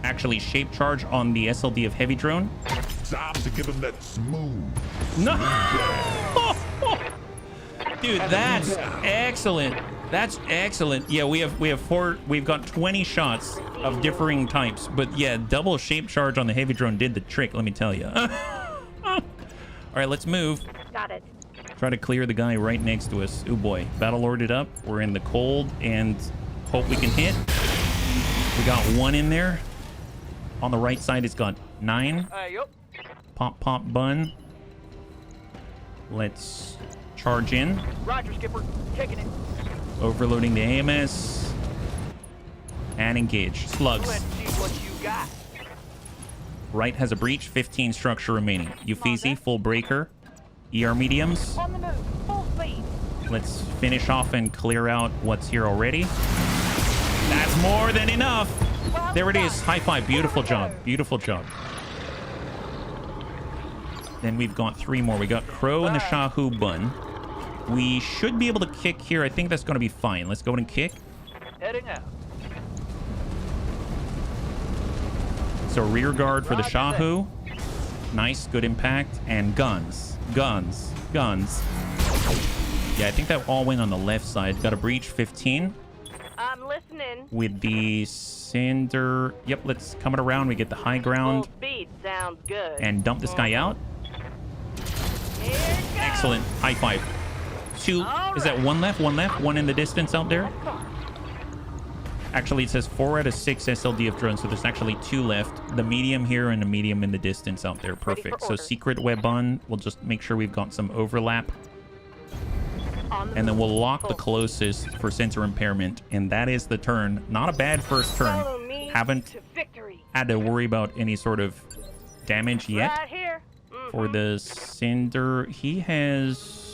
actually shape charge on the SLD of heavy drone. Time to give him that smooth. No. Dude, that's excellent. That's excellent. Yeah, we've got 20 shots of differing types, but yeah, double shape charge on the heavy drone did the trick, let me tell you. All right, let's move. Got it. Try to clear the guy right next to us. Oh boy, battle lorded up. We're in the cold and hope we can hit. We got 1 in there. On the right side, it's got 9. Yep. Pop, pop, bun. Let's charge in. Roger, Skipper. Taking it. Overloading the AMS. And engage. Slugs. Let's see what you got. Right has a breach. 15 structure remaining. Uffizi, full breaker. ER mediums. On the move. Full speed. Let's finish off and clear out what's here already. That's more than enough. Well There it done. is. High five. Beautiful job. Beautiful job. Then we've got 3 more. We got Crow and the Shahu Bun. We should be able to kick here. I think that's going to be fine. Let's go ahead and kick. Heading out. So rear guard for the Shahu. Nice. Good impact. And guns. Guns. Guns. Yeah, I think that all went on the left side. Got a breach 15. I'm listening. With the Cinder. Yep, let's come it around. We get the high ground. Full speed sounds good. And dump this guy out. Here it goes. Excellent. High five. 2. Is that 1 left? 1 left? 1 in the distance out there? Actually, it says 4 out of 6 SLDF drones, so there's actually 2 left. The medium here and the medium in the distance out there. Perfect. So secret web on. We'll just make sure we've got some overlap. And then we'll lock the closest for sensor impairment. And that is the turn. Not a bad first turn. Haven't had to worry about any sort of damage yet. Right here. For the Cinder, he has...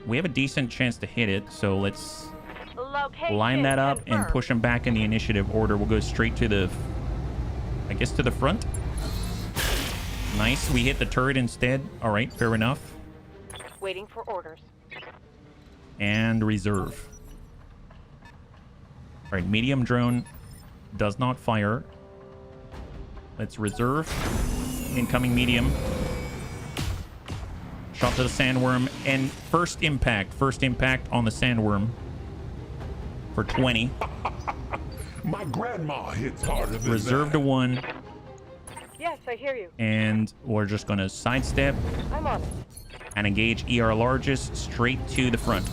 We have a decent chance to hit it, so let's line that up and push him back in the initiative order. We'll go straight to the... I guess to the front. Nice. We hit the turret instead. All right, fair enough. Waiting for orders. And reserve. All right, medium drone does not fire. Let's reserve. Incoming medium. Shot to the sandworm. And first impact on the sandworm for 20. My grandma hits harder than Reserve to 1. Yes, I hear you. And we're just going to sidestep. I'm on it. And engage ER largest straight to the front.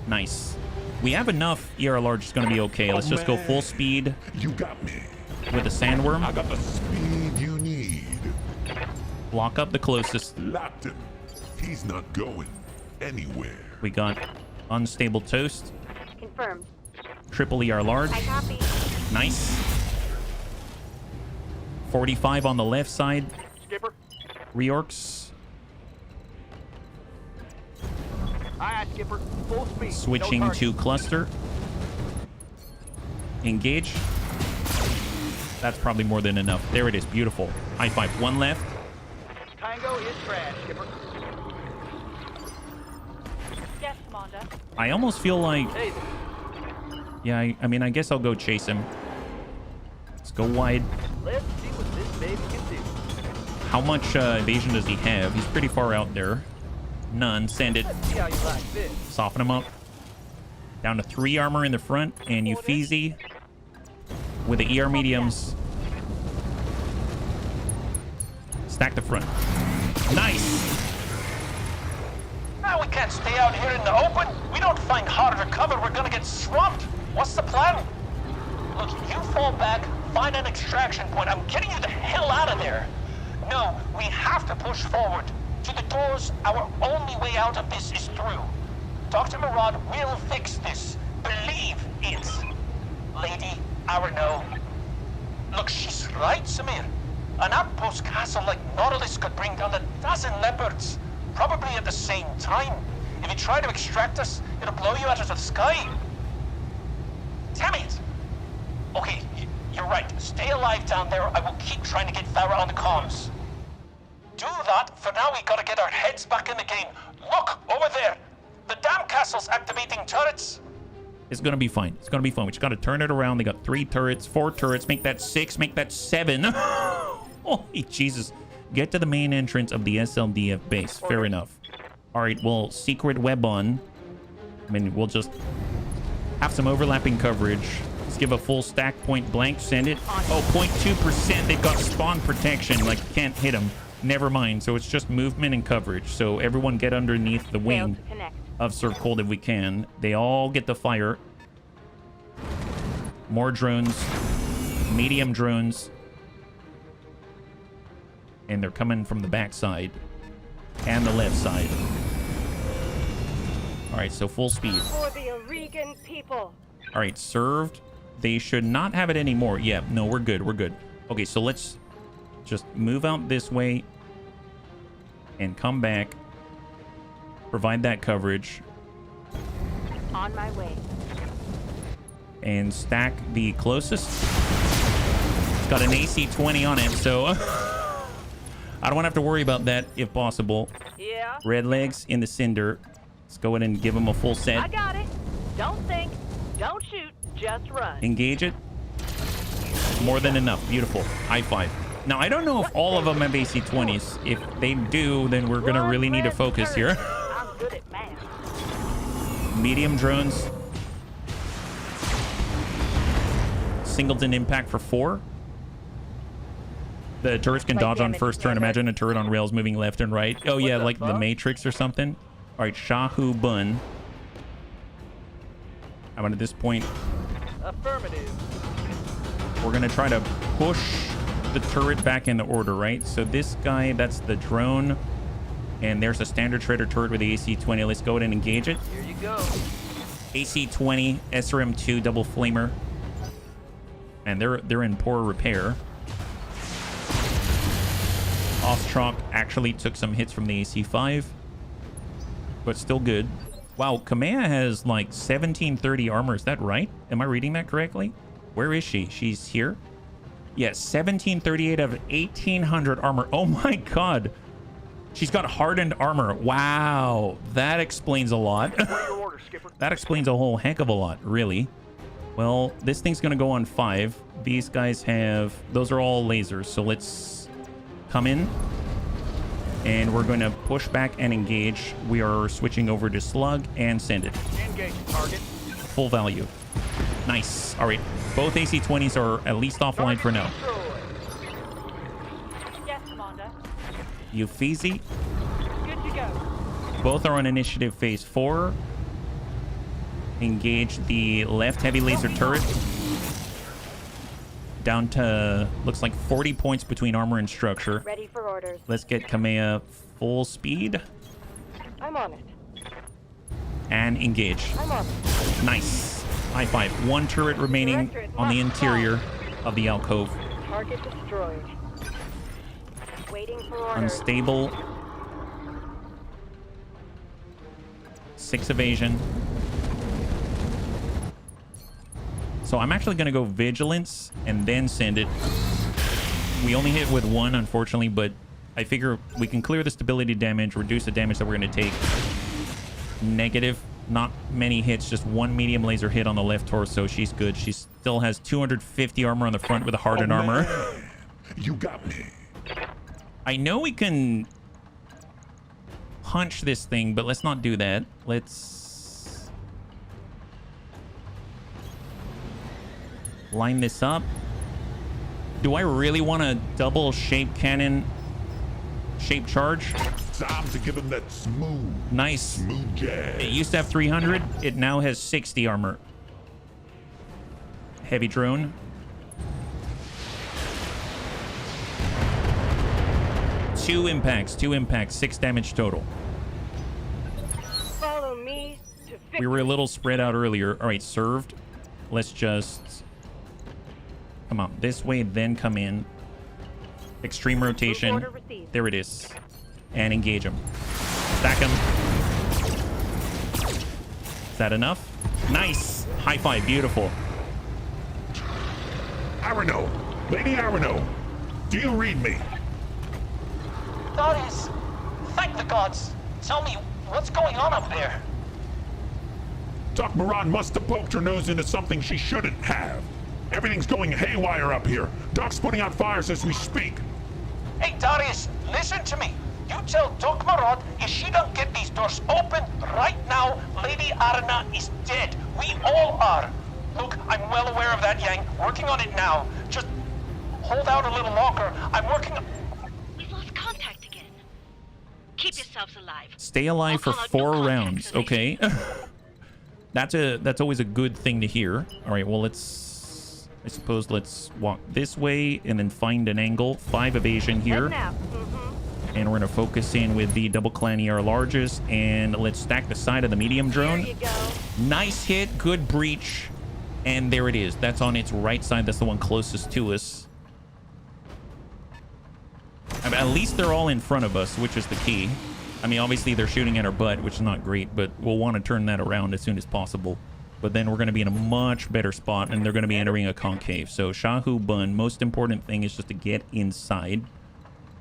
Nice. We have enough. ER large is going to be okay. Let's just go full speed. You got me. With the sandworm. I got the speed you need. Block up the closest. Locked him. He's not going anywhere. We got unstable toast. Confirmed. Triple ER large. I copy. Nice. 45 on the left side. Skipper. Reorcs. Aye, Skipper. Full speed. Switching to cluster. Engage. That's probably more than enough. There it is. Beautiful. High five. One left. Tango is trash, Skipper. Yes, Commander. I almost feel like... Hey, Yeah, I mean, I guess I'll go chase him. Let's go wide. let's see what this baby can do. How much evasion does he have? He's pretty far out there. None. Send it. Let's see how you like this. Soften him up. Down to 3 armor in the front. And Uffizi with the ER mediums. Stack the front. Nice! Now we can't stay out here in the open. We don't find harder cover, we're gonna get swamped. What's the plan? Look, you fall back, find an extraction point. I'm getting you the hell out of there. No, we have to push forward. To the doors, our only way out of this is through. Dr. Murad will fix this. Believe it. Lady Arno. Look, she's right, Samir. An outpost castle like Nautilus could bring down 12 leopards. Probably at the same time. If you try to extract us, it'll blow you out of the sky. Damn it! Okay, you're right. Stay alive down there. I will keep trying to get Farah on the comms. Do that. For now, we gotta get our heads back in the game. Look, over there. The damn castle's activating turrets. It's gonna be fine. It's gonna be fine. We just gotta turn it around. They got 3 turrets, 4 turrets. Make that 6. Make that 7. Holy Jesus. Get to the main entrance of the SLDF base. Fair enough. All right, well, secret web on. I mean, we'll just have some overlapping coverage. Let's give a full stack point blank. Send it. Oh, 0.2%. They've got spawn protection. Like, can't hit them. Never mind. So it's just movement and coverage. So everyone get underneath the wing of Sir Cold if we can. They all get the fire. More drones. Medium drones. And they're coming from the back side and the left side. All right, so full speed. For the Oregon people. All right, served. They should not have it anymore. Yeah, no, we're good. We're good. Okay, so let's just move out this way and come back. Provide that coverage. On my way. And stack the closest. It's got an AC 20 on it, so... I don't want to have to worry about that if possible. Yeah. Red legs in the cinder. Let's go ahead and give them a full set. I got it. Don't think. Don't shoot. Just run. Engage it. More than enough. Beautiful. High five. Now, I don't know if all of them have AC 20s. If they do, then we're going to really need to focus here. I'm good at math. Medium drones. Singleton impact for 4. The turrets can dodge on first turn. Imagine a turret on rails moving left and right. Oh, yeah, like the Matrix or something. All right, Shahu Bun. How about at this point? Affirmative. We're going to try to push the turret back into order, right? So this guy, that's the drone. And there's a standard trader turret with the AC 20. Let's go ahead and engage it. Here you go. AC 20, SRM2, double flamer. And they're in poor repair. Ostrom actually took some hits from the AC5, but still good. Wow, Kamea has like 1730 armor. Is that right? Am I reading that correctly? Where is she? She's here? Yes, 1738 of 1800 armor. Oh my god. She's got hardened armor. Wow, that explains a lot. That explains a whole heck of a lot, really. Well, this thing's gonna go on 5. These guys have... Those are all lasers, so let's... come in, and we're going to push back and engage. We are switching over to slug and send it. Engage target. Full value. Nice. All right, both AC 20s are at least offline for now. Yes, Commander. Uffizi. Good to go. Both are on initiative phase 4. Engage the left heavy laser turret. Down to, looks like 40 points between armor and structure. Ready for orders. Let's get Kamea full speed. I'm on it. And engage. I'm on it. Nice. High five. 1 turret remaining on the interior of the alcove. Target destroyed. Waiting for orders. Unstable. 6 evasion. So I'm actually going to go vigilance and then send it. We only hit with 1, unfortunately, but I figure we can clear the stability damage, reduce the damage that we're going to take. Negative. Not many hits, just 1 medium laser hit on the left torso. She's good. She still has 250 armor on the front with a hardened armor. You got me. I know we can punch this thing, but let's not do that. Let's line this up. Do I really want a double shape cannon shape charge? Time to give him that nice smooth jazz. It used to have 300. It now has 60 armor. Heavy drone. Two impacts, 6 damage total. Follow me to victory. We were a little spread out earlier. All right, served. Let's just come out this way, then come in. Extreme rotation. There it is. And engage him. Stack him. Is that enough? Nice. High five. Beautiful. Arano. Lady Arano. Do you read me? Darius, thank the gods. Tell me, what's going on up there? Doc Moran must have poked her nose into something she shouldn't have. Everything's going haywire up here. Doc's putting out fires as we speak. Hey, Darius, listen to me. You tell Doc Marad if she don't get these doors open right now, Lady Arana is dead. We all are. Look, I'm well aware of that, Yang. Working on it now. Just hold out a little longer. I'm working on... We've lost contact again. Keep yourselves alive. Stay alive for 4 rounds. Okay. That's always a good thing to hear. All right, well, let's... I suppose let's walk this way and then find an angle. 5 evasion here. And we're going to focus in with the double clan ER largest. And let's stack the side of the medium drone. There you go. Nice hit. Good breach. And there it is. That's on its right side. That's the one closest to us. I mean, at least they're all in front of us, which is the key. I mean, obviously they're shooting at our butt, which is not great, but we'll want to turn that around as soon as possible. But then we're going to be in a much better spot, and they're going to be entering a concave. So Shahu Bun, most important thing is just to get inside.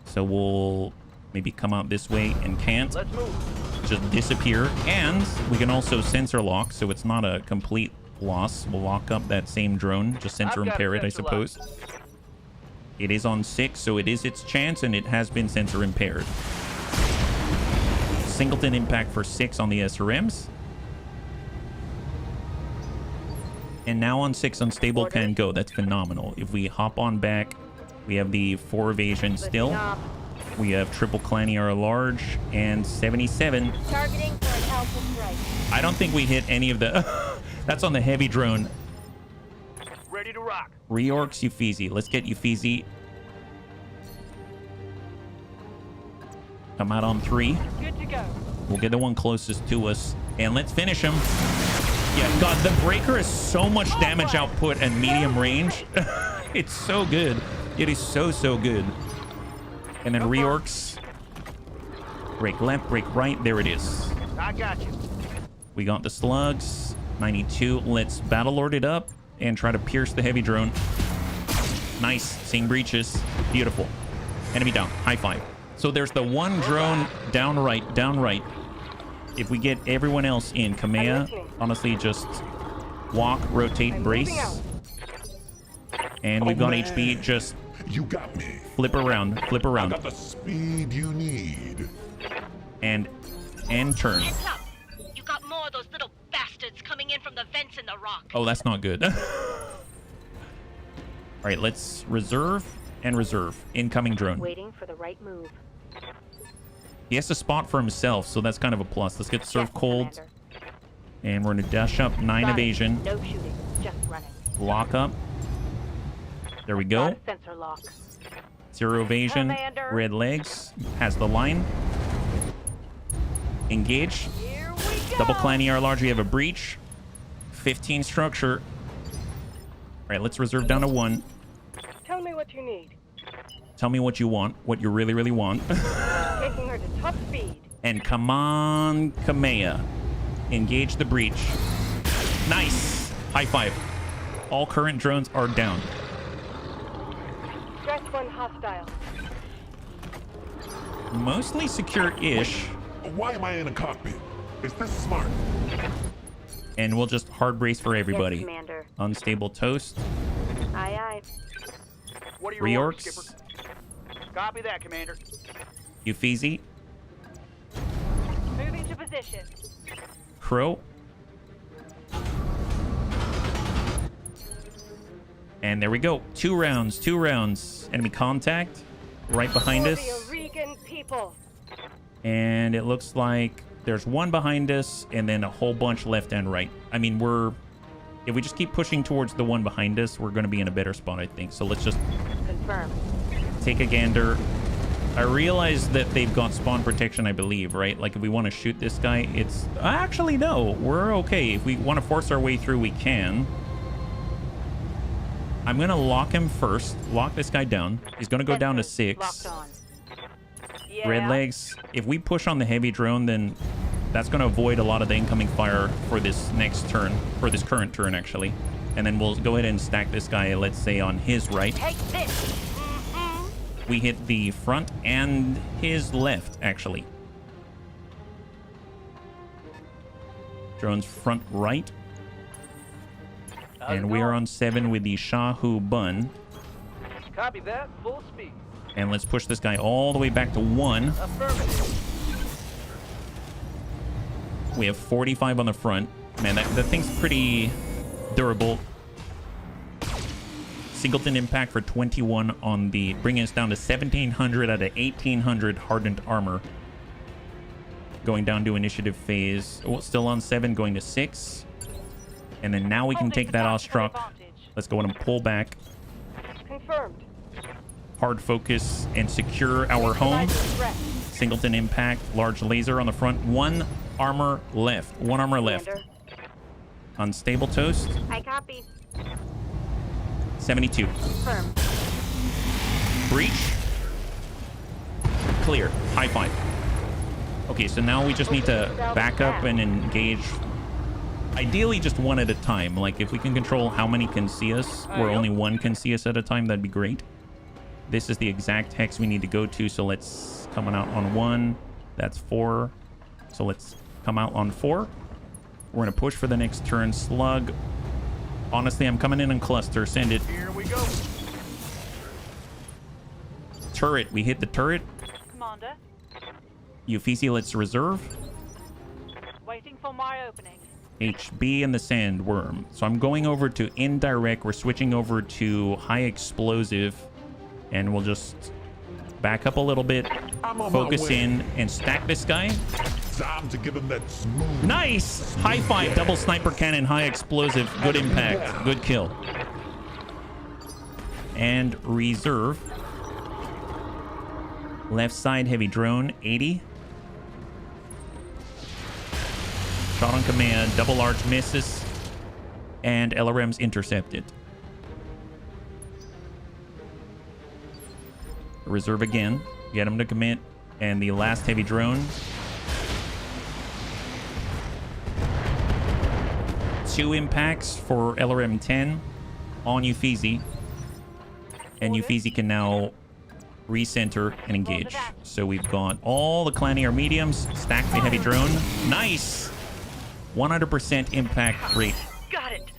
So we'll maybe come out this way and can't. Let's move. Just disappear. And we can also sensor lock, so it's not a complete loss. We'll lock up that same drone, just sensor impair it, I suppose. It is on 6, so it is its chance, and it has been sensor impaired. Singleton impact for 6 on the SRMs. And now on 6 unstable can go. That's phenomenal. If we hop on back, we have the 4 evasion still. We have triple clan ER large and 77. Targeting for an alpha strike. I don't think we hit any of the... That's on the heavy drone. Ready to rock. Reorcs Uffizi. Let's get Uffizi. Come out on 3. Good to go. We'll get the one closest to us. And let's finish him. Yeah, God, the breaker has so much damage output and medium range. It's so good. It is so, so good. And then reorcs. Break left, break right. There it is. I got you. We got the slugs. 92. Let's battle lord it up and try to pierce the heavy drone. Nice. Seeing breaches. Beautiful. Enemy down. High five. So there's the one drone down right, down right. If we get everyone else in, Kamea, honestly, just walk, rotate, brace. And we've got HB. Just you got me. Flip around, flip around. I got the speed you need. And turn. Heads up. You got more of those little bastards coming in from the vents in the rock. Oh, that's not good. All right, let's reserve and reserve. Incoming drone. Waiting for the right move. He has to spot for himself, so that's kind of a plus. Let's get serve cold. And we're going to dash up 9 evasion. No shooting, just running. Lock up. There we go. Sensor lock. 0 evasion. Commander. Red legs. Has the line. Engage. Here we go. Double clan ER large. We have a breach. 15 structure. All right, let's reserve down to 1. Tell me what you need. Tell me what you want. What you really, really want. Taking her to top speed. And come on, Kamea. Engage the breach. Nice. High five. All current drones are down. Stress one hostile. Mostly secure-ish. Why am I in a cockpit? Is this smart? And we'll just hard brace for everybody. Yes, Commander. Unstable toast. Aye, aye. What are your orders, Reorcs. Skipper? Copy that, Commander. Uffizi. Moving to position. Crow. And there we go. 2 rounds. 2 rounds. Enemy contact. Right behind For us. the Aurigan people. And it looks like there's 1 behind us and then a whole bunch left and right. I mean, if we just keep pushing towards the 1 behind us, we're going to be in a better spot, I think. So let's just Confirm. take a gander. I realize that they've got spawn protection, I believe, right? Like, if we want to shoot this guy, it's... Actually, no. We're okay. If we want to force our way through, we can. I'm going to lock him first. Lock this guy down. He's going to go down to 6. Locked on. Yeah. Red legs. If we push on the heavy drone, then that's going to avoid a lot of the incoming fire for this next turn. For this current turn, actually. And then we'll go ahead and stack this guy, let's say, on his right. Take this. We hit the front and his left, actually. Drone's front right. And we are on 7 with the Shahu Bun. Copy that. Full speed. And let's push this guy all the way back to 1. Affirmative. We have 45 on the front. Man, that thing's pretty durable. Singleton impact for 21 on the... bringing us down to 1,700 out of 1,800 hardened armor. Going down to initiative phase. Oh, still on 7, going to 6. And then now we can take that Ostrok. Let's go and pull back. Confirmed. Hard focus and secure our home. Singleton impact. Large laser on the front. 1 armor left. 1 armor left. Unstable toast. I copy. 72. Confirmed. Breach. Clear. High 5. Okay, so now we just need to back up and engage. Ideally, just 1 at a time. Like, if we can control how many can see us, where only 1 can see us at a time, that'd be great. This is the exact hex we need to go to, so let's come out on 1. That's 4. So let's come out on 4. We're going to push for the next turn. Slug. Honestly, I'm coming in cluster. Send it. Here we go. Turret. We hit the turret. Commander. Uffizi, let's reserve. Waiting for my opening. HB and the Sandworm. So I'm going over to indirect. We're switching over to high explosive. And we'll just back up a little bit. Focus in and stack this guy. Time to give him that smooth. Nice! High 5, double sniper cannon, high explosive. Good impact. Good kill. And reserve. Left side heavy drone, 80. Shot on command, double large misses. And LRM's intercepted. Reserve again. Get him to commit. And the last heavy drone. 2 impacts for LRM 10 on Uffizi. And Uffizi can now recenter and engage. So we've got all the Clanier mediums. Stack the heavy drone. Nice! 100% impact rate. Got it.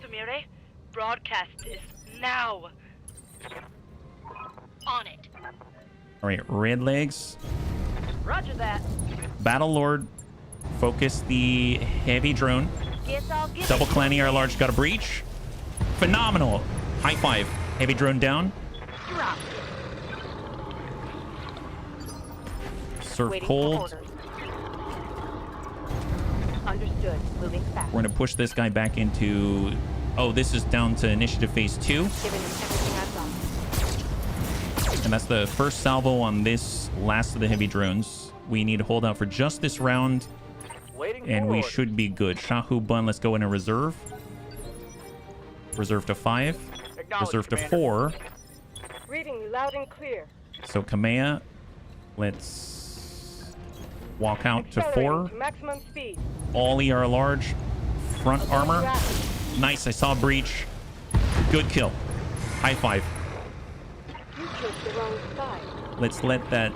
Sumire, broadcast this now. On it. All right, red legs. Roger that. Battle Lord. Focus the heavy drone. Guess I'll get Double it. Clanier large. Got a breach. Phenomenal. High 5. Heavy drone down. Drop. Serve Waiting for cold. orders. Understood. Moving fast. We're going to push this guy back into... Oh, this is down to initiative phase 2. Giving him everything I've got. And that's the first salvo on this last of the heavy drones. We need to hold out for just this round. Waiting And for we orders. should be good. Shahu Bun, let's go in a reserve. Reserve to 5. Acknowledged, Reserve to Commander. 4. Reading you loud and clear. So Kamea, let's walk out to 4. Accelerating to maximum speed. All ER large. Front armor. Rapid. Nice, I saw a breach. Good kill. High five. You chose the wrong side. Let's let that...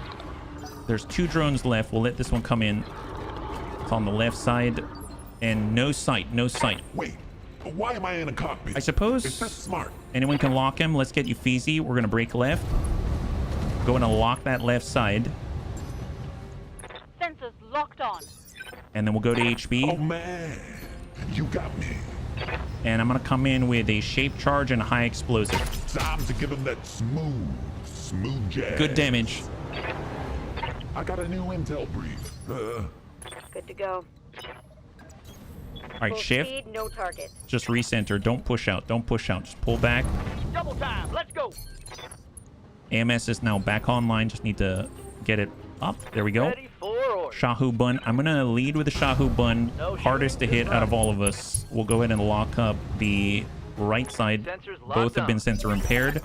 There's 2 drones left. We'll let this one come in. It's on the left side. And no sight. No sight. Wait, why am I in a cockpit? I suppose... Is this smart? Anyone can lock him. Let's get you Feezy. We're going to break left. Going to lock that left side. Sensors locked on. And then we'll go to HB. Oh, man. You got me. And I'm going to come in with a shape charge and a high explosive. Time to give him that smooth jazz. Good damage. I got a new intel brief. Good to go. All right, Full shift. speed, no target. Just recenter. Don't push out. Don't push out. Just pull back. Double time. Let's go. AMS is now back online. Just need to get it up. There we go. Ready for order. Shahu Bun. I'm going to lead with the Shahu Bun. No Hardest to shooting, hit out of all of us. We'll go ahead and lock up the right side. Sensors locked Both have been on. sensor impaired.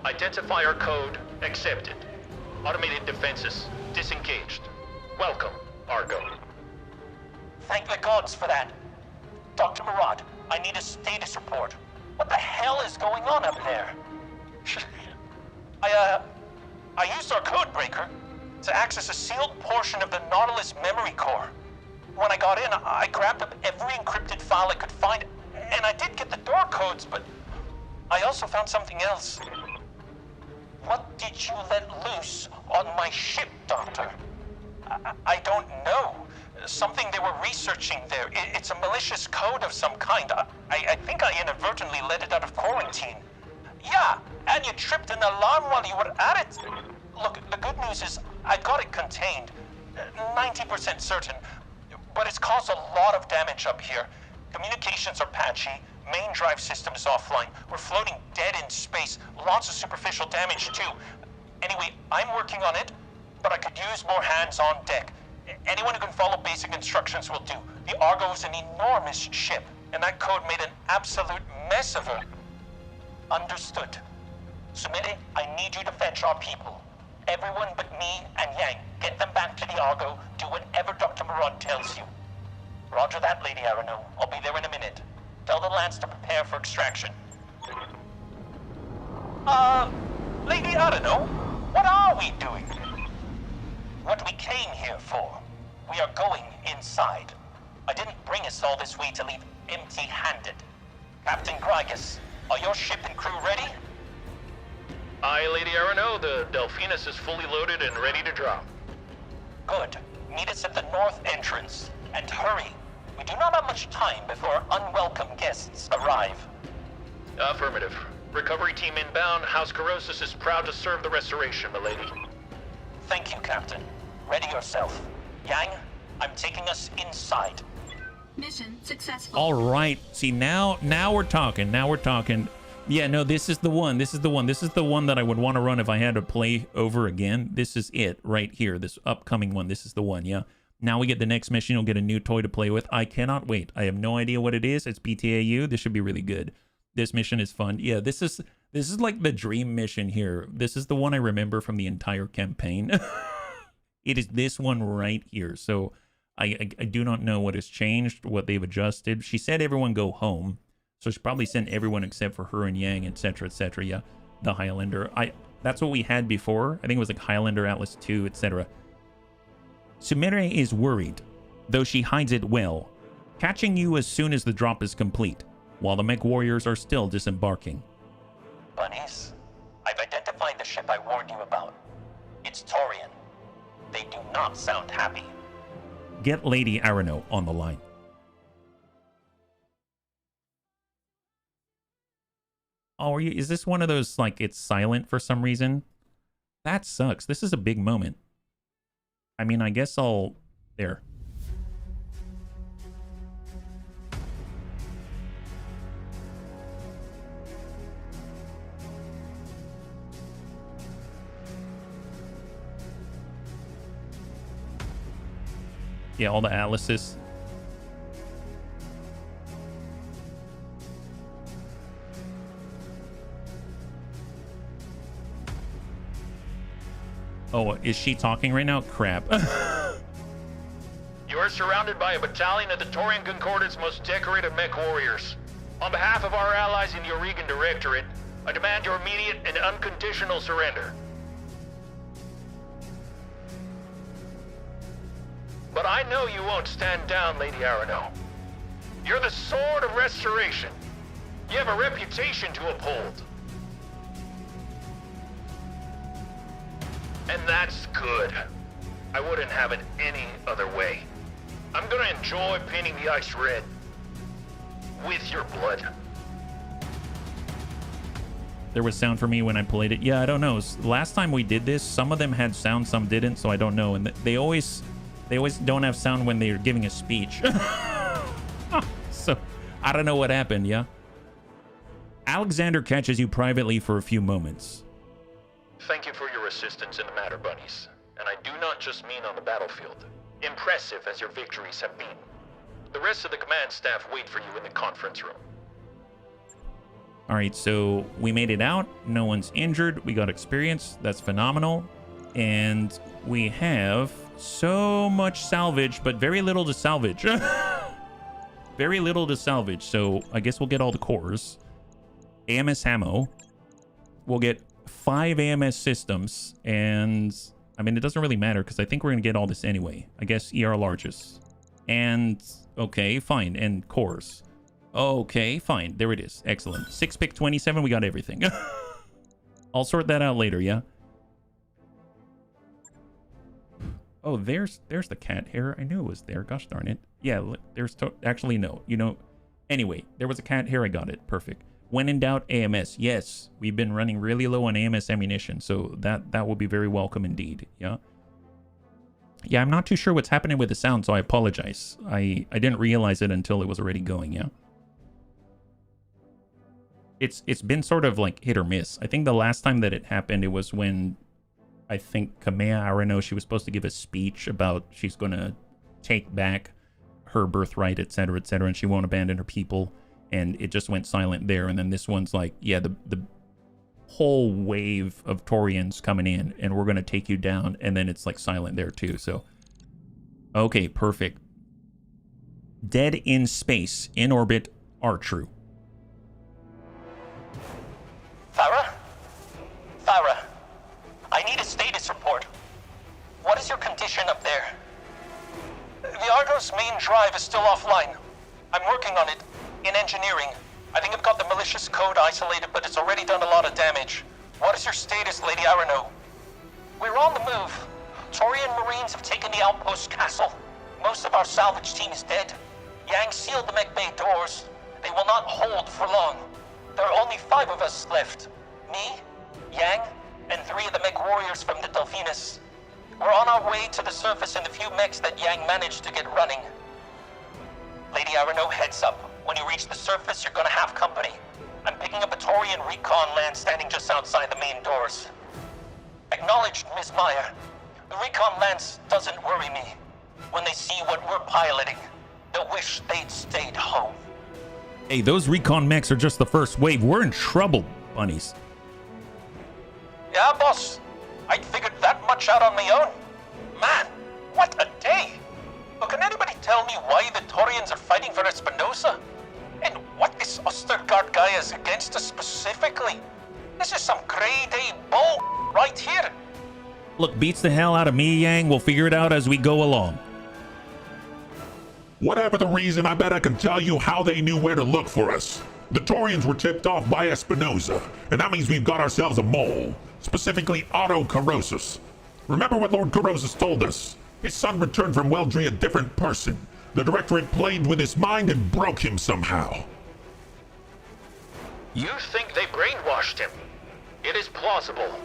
Identifier code accepted. Automated defenses disengaged. Welcome, Argo. Thank the gods for that. Dr. Murad, I need a status report. What the hell is going on up there? I used our code breaker to access a sealed portion of the Nautilus memory core. When I got in, I grabbed up every encrypted file I could find, and I did get the door codes, but I also found something else. What did you let loose on my ship, Doctor? I don't know. Something they were researching there. It's a malicious code of some kind. I think I inadvertently let it out of quarantine. Yeah, and you tripped an alarm while you were at it. Look, the good news is I got it contained. 90% certain. But it's caused a lot of damage up here. Communications are patchy. Main drive system is offline. We're floating dead in space. Lots of superficial damage, too. Anyway, I'm working on it, but I could use more hands on deck. Anyone who can follow basic instructions will do. The Argo is an enormous ship, and that code made an absolute mess of her. Understood. Smithen, I need you to fetch our people. Everyone but me and Yang. Get them back to the Argo. Do whatever Dr. Murad tells you. Roger that, Lady Arano. I'll be there in a minute. Tell the Lance to prepare for extraction. Lady Arano, what are we doing? What we came here for. We are going inside. I didn't bring us all this way to leave empty-handed. Captain Grigus, are your ship and crew ready? Aye, Lady Arano, the Delphinus is fully loaded and ready to drop. Good. Meet us at the north entrance. And hurry. We do not have much time before unwelcome guests arrive. Affirmative. Recovery team inbound. House Corrosis is proud to serve the restoration, milady. Thank you, Captain. Ready yourself. Yang, I'm taking us inside. Mission successful. All right. See, now we're talking. Now we're talking. Yeah, no, this is the one. This is the one. This is the one that I would want to run if I had to play over again. This is it right here. This upcoming one. This is the one. Yeah. Now we get the next mission. You'll get a new toy to play with. I cannot wait. I have no idea what it is. It's BTAU. This should be really good. This mission is fun. Yeah, this is like the dream mission here. This is the one I remember from the entire campaign. It is this one right here. So I do not know what has changed, what they've adjusted. She said everyone go home. So she probably sent everyone except for her and Yang, etc., etc. Yeah, the Highlander. That's what we had before. I think it was like Highlander, Atlas 2, etc. Sumire is worried, though she hides it well, catching you as soon as the drop is complete, while the mech warriors are still disembarking. Bunnies, I've identified the ship I warned you about. It's Torian. They do not sound happy. Get Lady Arano on the line. Oh, are you? Is this one of those, like, it's silent for some reason? That sucks. This is a big moment. I mean, I guess I'll... There. Yeah, all the atlases. Oh, is she talking right now? Crap. Your We're surrounded by a battalion of the Taurian Concordate's most decorated mech warriors. On behalf of our allies in the Oregon Directorate, I demand your immediate and unconditional surrender. But I know you won't stand down, Lady Arano. You're the sword of restoration. You have a reputation to uphold. And that's good. I wouldn't have it any other way. I'm gonna enjoy painting the ice red. With your blood. There was sound for me when I played it. Yeah, I don't know. Last time we did this, some of them had sound, some didn't, so I don't know. And they always don't have sound when they're giving a speech. So I don't know what happened, yeah? Alexander catches you privately for a few moments. Thank you for your assistance in the matter, bunnies. And I do not just mean on the battlefield. Impressive as your victories have been. The rest of the command staff wait for you in the conference room. All right, so we made it out. No one's injured. We got experience. That's phenomenal. And we have so much salvage, but very little to salvage. Very little to salvage. So I guess we'll get all the cores. AMS ammo. We'll get 5 AMS systems. And I mean, it doesn't really matter because I think we're going to get all this anyway. I guess ER largest. And okay, fine. And cores. Okay, fine. There it is. Excellent. 6 pick 27. We got everything. I'll sort that out later, yeah? Oh, there's the cat hair. I knew it was there. Gosh darn it. Yeah, there's... Actually, no. You know... Anyway, there was a cat hair. I got it. Perfect. When in doubt, AMS. Yes, we've been running really low on AMS ammunition, so that will be very welcome indeed, yeah? Yeah, I'm not too sure what's happening with the sound, so I apologize. I didn't realize it until it was already going, yeah? It's been sort of like hit or miss. I think the last time that it happened, it was when I think Kamea Arano, she was supposed to give a speech about she's going to take back her birthright, etc., and she won't abandon her people, and it just went silent there. And then this one's like, yeah, the whole wave of Taurians coming in, and we're going to take you down, and then it's like silent there too. So, okay, perfect. Dead in space, in orbit, Artru. Farah, I need a status report. What is your condition up there? The Argo's main drive is still offline. I'm working on it, in engineering. I think I've got the malicious code isolated, but it's already done a lot of damage. What is your status, Lady Arano? We're on the move. Taurian Marines have taken the outpost castle. Most of our salvage team is dead. Yang sealed the mech bay doors. They will not hold for long. There are only 5 of us left. Me, Yang, and 3 of the mech warriors from the Delphinus. We're on our way to the surface in the few mechs that Yang managed to get running. Lady Arano, heads up. When you reach the surface, you're gonna have company. I'm picking up a Taurian recon land standing just outside the main doors. Acknowledged, Ms. Meyer. The recon lance doesn't worry me. When they see what we're piloting, they'll wish they'd stayed home. Hey, those recon mechs are just the first wave. We're in trouble, bunnies. Yeah, boss. I'd figured that much out on my own. Man, what a day. But can anybody tell me why the Taurians are fighting for Espinosa? And what this Ostergaard guy is against us specifically? This is some grade A bull right here. Look, beats the hell out of me, Yang. We'll figure it out as we go along. Whatever the reason, I bet I can tell you how they knew where to look for us. The Taurians were tipped off by Espinosa, and that means we've got ourselves a mole, specifically Otto Corrosus. Remember what Lord Corrosus told us? His son returned from Weldry a different person. The Directorate played with his mind and broke him somehow. You think they brainwashed him? It is plausible.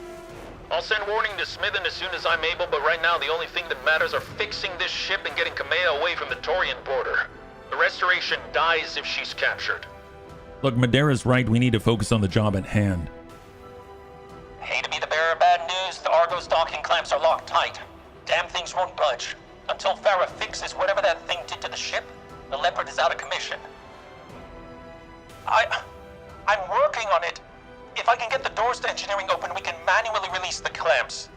I'll send warning to Smithen as soon as I'm able, but right now the only thing that matters are fixing this ship and getting Kamea away from the Taurian border. The Restoration dies if she's captured. Look, Madera's right. We need to focus on the job at hand. Hate to be the bearer of bad news, the Argo's docking clamps are locked tight. Damn things won't budge. Until Farah fixes whatever that thing did to the ship, the Leopard is out of commission. I'm working on it. If I can get the doors to engineering open, we can manually release the clamps.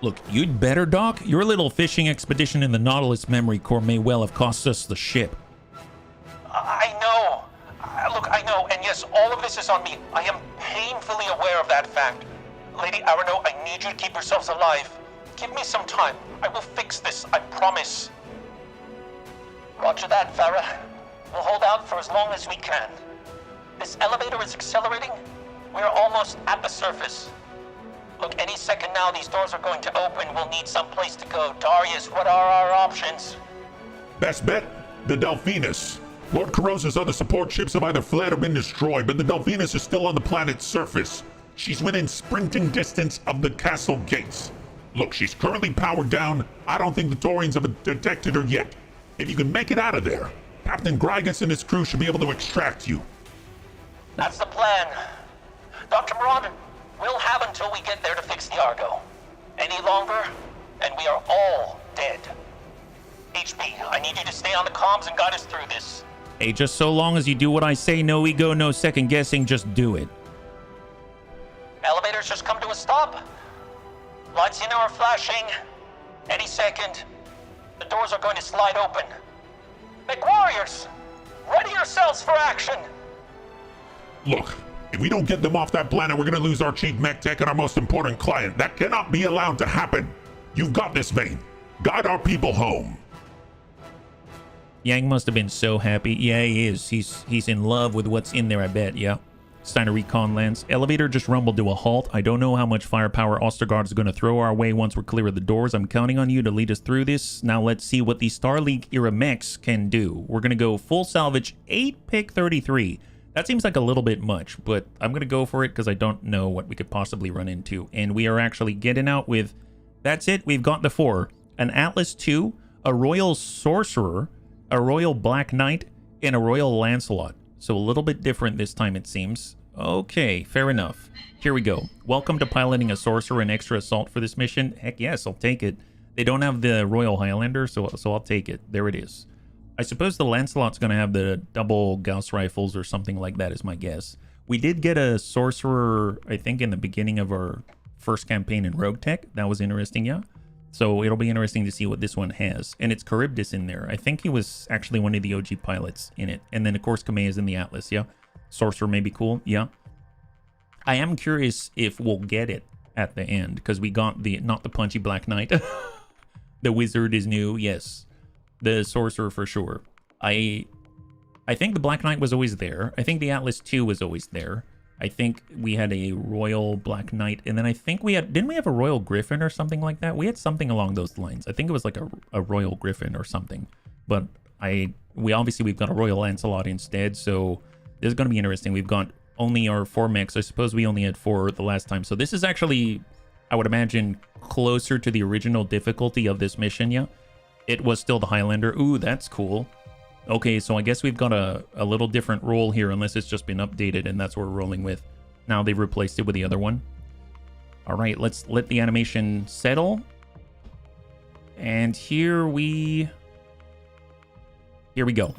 Look, you'd better, Doc. Your little fishing expedition in the Nautilus memory core may well have cost us the ship. I know. Look, I know, and yes, all of this is on me. I am painfully aware of that fact. Lady Arno, I need you to keep yourselves alive. Give me some time. I will fix this, I promise. Roger that, Farah. We'll hold out for as long as we can. This elevator is accelerating. We're almost at the surface. Look, any second now these doors are going to open. We'll need some place to go. Darius, what are our options? Best bet? The Delphinus. Lord Corrosa's other support ships have either fled or been destroyed, but the Delphinus is still on the planet's surface. She's within sprinting distance of the castle gates. Look, she's currently powered down. I don't think the Taurians have detected her yet. If you can make it out of there, Captain Grigas and his crew should be able to extract you. That's the plan. Dr. Moran, we'll have until we get there to fix the Argo. Any longer, and we are all dead. HB, I need you to stay on the comms and guide us through this. Hey, just so long as you do what I say, no ego, no second guessing, just do it. Elevators just come to a stop. Lights in are flashing. Any second, the doors are going to slide open. McWarriors, ready yourselves for action. Look, if we don't get them off that planet, we're gonna lose our chief mech tech and our most important client. That cannot be allowed to happen. You've got this, Vane. Guide our people home. Yang must have been so happy. Yeah, he is. He's in love with what's in there, I bet. Yeah. It's time to recon lands. Elevator just rumbled to a halt. I don't know how much firepower Ostergaard is going to throw our way once we're clear of the doors. I'm counting on you to lead us through this. Now let's see what the Starleague era mechs can do. We're going to go full salvage 8 pick 33. That seems like a little bit much, but I'm going to go for it because I don't know what we could possibly run into. And we are actually getting out with, that's it. We've got the 4. An Atlas 2, a Royal Sorcerer, a Royal Black Knight, and a Royal Lancelot. So a little bit different this time, it seems. Okay, fair enough. Here we go. Welcome to piloting a Sorcerer and extra assault for this mission. Heck yes, I'll take it. They don't have the Royal Highlander, so I'll take it. There it is. I suppose the Lancelot's going to have the double Gauss rifles or something like that is my guess. We did get a Sorcerer, I think, in the beginning of our first campaign in Rogue Tech. That was interesting, yeah. So it'll be interesting to see what this one has. And it's Charybdis in there. I think he was actually one of the OG pilots in it. And then, of course, Kamei is in the Atlas, yeah. Sorcerer may be cool, yeah. I am curious if we'll get it at the end, because we got the, not the punchy Black Knight. The Wizard is new, yes. The Sorcerer for sure. I think the Black Knight was always there. I think the Atlas 2 was always there. I think we had a Royal Black Knight, and then I think we had, didn't we have a Royal Griffin or something like that? We had something along those lines. I think it was like a Royal Griffin or something. But we've got a Royal Lancelot instead, so this is going to be interesting. We've got only our 4 mechs. I suppose we only had 4 the last time. So this is actually, I would imagine, closer to the original difficulty of this mission, yeah? It was still the Highlander. Ooh, that's cool. Okay, so I guess we've got a little different role here, unless it's just been updated, and that's what we're rolling with. Now they've replaced it with the other one. All right, let's let the animation settle. And here we go.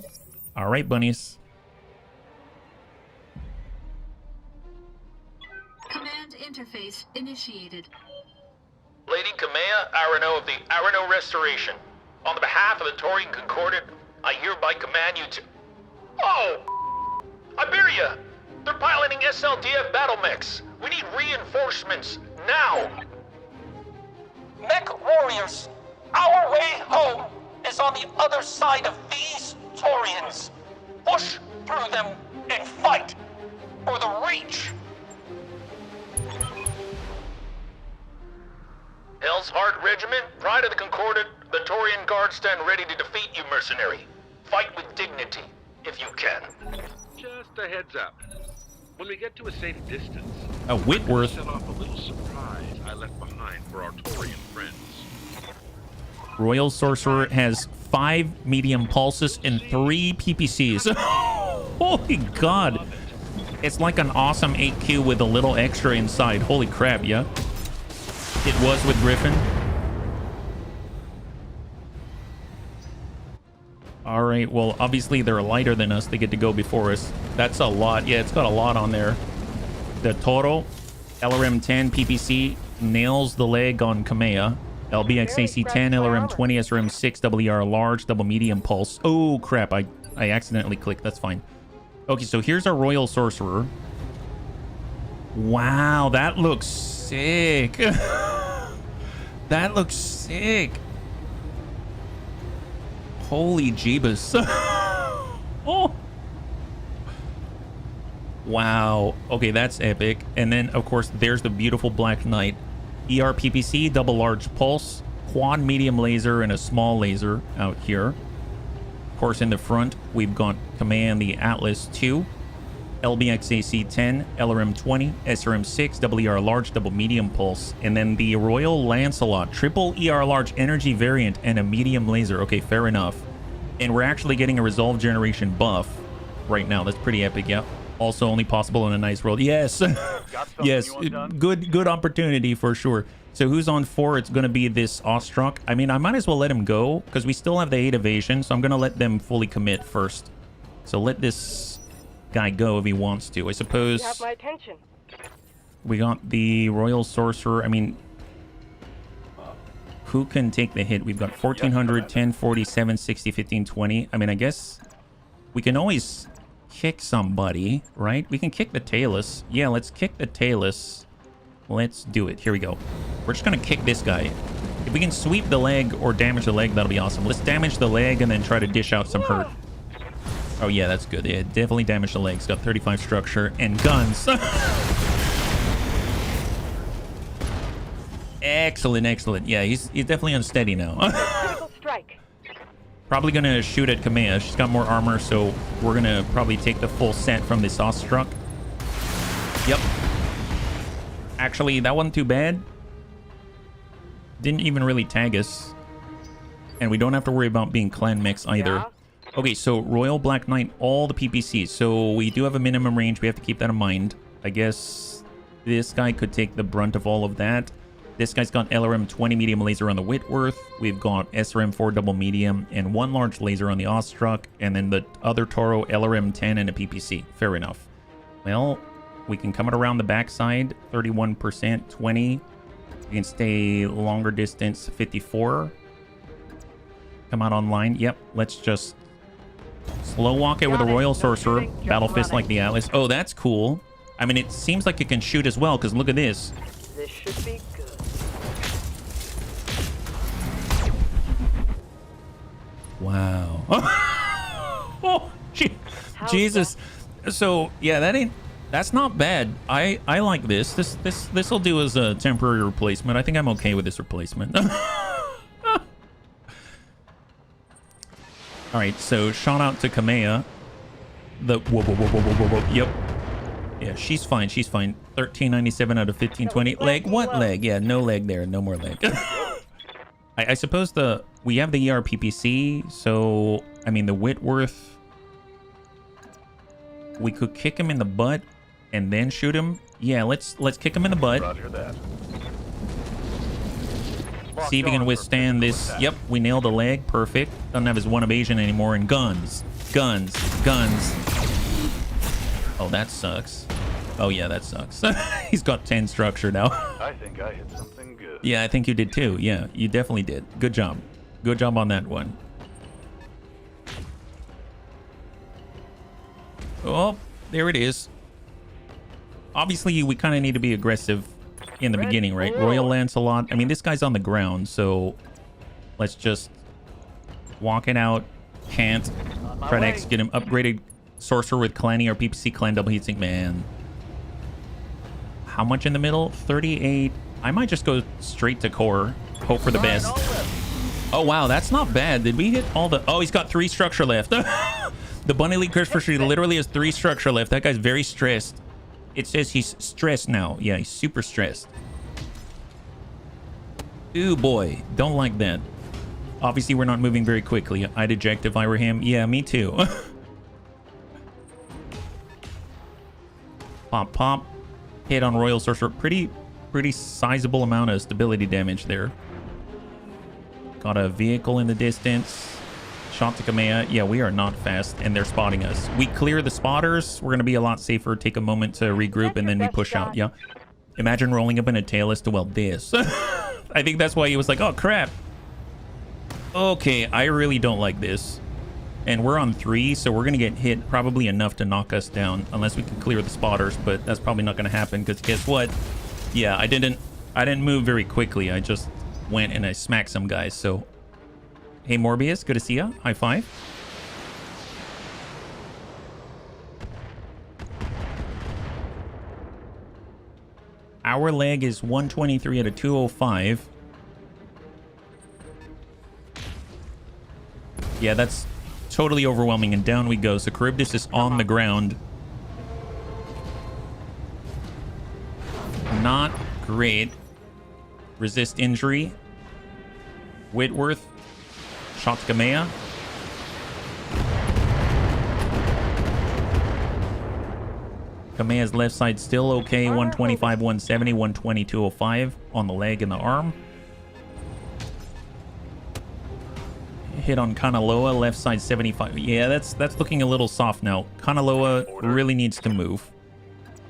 All right, bunnies. Command interface initiated. Lady Kamea Arano of the Arano Restoration. On the behalf of the Taurian Concordat, I hereby command you to... Oh! Iberia! They're piloting SLDF battle mechs. We need reinforcements now! Mech warriors, our way home is on the other side of these Taurians. Push through them and fight for the Reach. Hell's Heart Regiment, Pride of the Concordat, the Taurian Guard stand ready to defeat you, mercenary. Fight with dignity, if you can. Just a heads up. When we get to a safe distance, Whitworth. set off a little surprise I left behind for our Taurian friends. Royal Sorcerer has 5 medium pulses and 3 PPCs. Holy God. It's like an awesome 8Q with a little extra inside. Holy crap, yeah? It was with Griffin. All right, well, obviously they're lighter than us. They get to go before us. That's a lot. Yeah, it's got a lot on there. The Toro, LRM 10, PPC, nails the leg on Kamea. LBX AC 10, LRM 20, SRM 6, WER large, double medium pulse. Oh crap, I accidentally clicked. That's fine. Okay, so here's our Royal Sorcerer. Wow, that looks sick. That looks sick. Holy jeebus. Oh. Wow. Okay, that's epic. And then, of course, there's the beautiful Black Knight. ERPPC, double large pulse, quad medium laser, and a small laser out here. Of course, in the front, we've got Command the Atlas 2, LBX AC 10, LRM 20, SRM 6, WER large, double medium pulse, and then the Royal Lancelot, triple ER large energy variant, and a medium laser. Okay, fair enough. And we're actually getting a resolve generation buff right now. That's pretty epic, yeah. Also only possible in a nice world. Yes. Yes. Good opportunity for sure. So who's on 4? It's going to be this Ostruck. I mean, I might as well let him go because we still have the 8 evasion. So I'm going to let them fully commit first. So let this guy go if he wants to. I suppose You have my attention. we got the Royal Sorcerer. I mean, who can take the hit? We've got 1400, 10, 47, 60, 15, 20. I mean, I guess we can always kick somebody, right? We can kick the Talus. Yeah, let's kick the Talus. Let's do it. Here we go. We're just going to kick this guy. If we can sweep the leg or damage the leg, that'll be awesome. Let's damage the leg and then try to dish out some hurt. Oh, yeah, that's good. Yeah, definitely damage the leg. It's got 35 structure and guns. Excellent, excellent. Yeah, he's definitely unsteady now. Critical strike. Probably going to shoot at Kamea. She's got more armor, so we're going to probably take the full set from this Ostruck. Yep. Actually, that wasn't too bad. Didn't even really tag us. And we don't have to worry about being clan mix either. Yeah. Okay, so Royal Black Knight, all the PPCs. So we do have a minimum range. We have to keep that in mind. I guess this guy could take the brunt of all of that. This guy's got LRM 20 medium laser on the Whitworth. We've got SRM 4 double medium and 1 large laser on the Ostruck. And then the other Toro LRM 10 and a PPC. Fair enough. Well, we can come it around the backside. 31%, 20. We can stay longer distance, 54. Come out online. Yep, let's just slow walk it with a Royal Sorcerer. Battle Fist like the Atlas. Oh, that's cool. I mean, it seems like it can shoot as well, because look at this. This should be good. Wow. Oh, Jesus. So, yeah, that's not bad. I like this. This will do as a temporary replacement. I think I'm okay with this replacement. All right, so shout out to Kamea. Whoa. Yep. Yeah, she's fine. She's fine. 1397 out of 1520. Leg? What leg? Yeah, no leg there. No more leg. I suppose we have the ERPPC, so I mean the Whitworth. We could kick him in the butt and then shoot him. Yeah, let's kick him in the butt. Roger that. See if he can withstand this. Yep, we nailed the leg. Perfect. Doesn't have his 1 evasion anymore. And guns. Oh, that sucks. Oh, yeah, that sucks. He's got 10 structure now. I think I hit something good. Yeah, I think you did too. Yeah, you definitely did. Good job. Good job on that one. Oh, there it is. Obviously, we kind of need to be aggressive in the beginning, right? Royal Lancelot. I mean, this guy's on the ground, so let's just walk it out. Can't. Try to execute him. Upgraded Sorcerer with Clan or PPC Clan double heatsink. Man. How much in the middle? 38. I might just go straight to core. Hope for the best. Oh, wow. That's not bad. Did we hit all the... Oh, he's got 3 structure left. The Bunny League Christopher Street literally has 3 structure left. That guy's very stressed. It says he's stressed now. Yeah, he's super stressed. Ooh, boy. Don't like that. Obviously, we're not moving very quickly. I'd eject if I were him. Yeah, me too. Pop, pop. Hit on Royal Sorcerer. Pretty sizable amount of stability damage there. Got a vehicle in the distance. Shot to Kamea. Yeah, we are not fast, and they're spotting us. We clear the spotters. We're going to be a lot safer. Take a moment to regroup, and then we push out. Yeah. Imagine rolling up in a tail as to, well, this. I think that's why he was like, oh, crap. Okay, I really don't like this. And we're on 3, so we're going to get hit probably enough to knock us down. Unless we can clear the spotters, but that's probably not going to happen. Because guess what? Yeah, I didn't move very quickly. I just went and I smacked some guys, so... Hey, Morbius, good to see ya. High five. Our leg is 123 out of 205. Yeah, that's totally overwhelming, and down we go. So Charybdis is on the ground. Not great. Resist injury. Whitworth. Shot to Kamea. Kamea's left side still okay. 125, 170, 120, 205 on the leg and the arm. Hit on Kanaloa, left side 75. Yeah, that's looking a little soft now. Kanaloa really needs to move.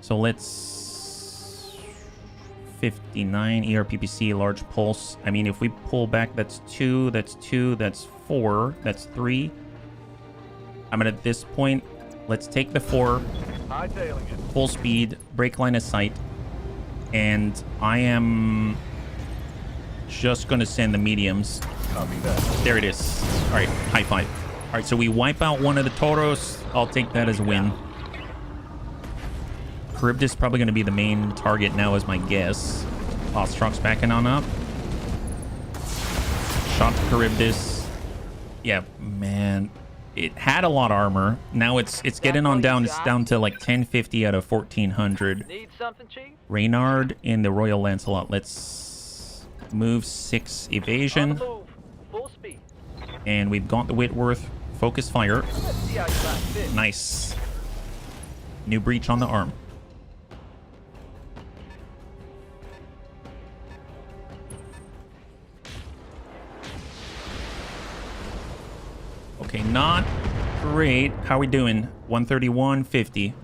So let's 59 ERPPC, large pulse. I mean, if we pull back, that's 2, that's 2, that's 4, that's 3. I mean, at this point, let's take the 4, full speed, break line of sight, and I am just going to send the mediums. There it is. All right, high five. All right, so we wipe out one of the Toros. I'll take that as a win. Charybdis is probably going to be the main target now, is my guess. Ostrok's backing on up. Shot to Charybdis. Yeah, man. It had a lot of armor. Now it's getting on down. It's down to like 1050 out of 1400. Need something, Chief? Reynard in the Royal Lancelot. Let's move 6 evasion. Full speed. And we've got the Whitworth. Focus fire. Nice. New breach on the arm. Okay, not great. How are we doing? 131, 50.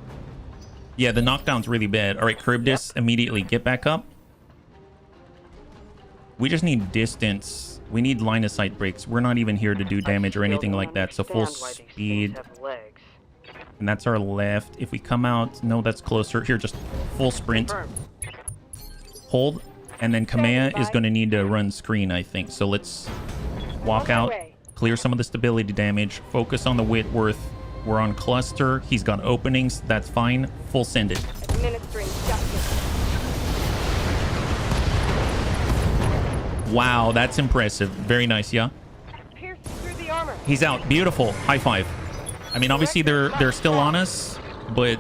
Yeah, the knockdown's really bad. All right, Charybdis, immediately get back up. We just need distance. We need line of sight breaks. We're not even here to do damage or anything like that. So full speed. And that's our left. If we come out, no, that's closer. Here, just full sprint. Hold. And then Kamea is going to need to run screen, I think. So let's walk out. Clear some of the stability damage. Focus on the Whitworth. We're on cluster. He's got openings. That's fine. Full send it. Administering justice. Wow, that's impressive. Very nice, yeah? Pierce through the armor. He's out. Beautiful. High five. I mean, obviously they're still on us, but...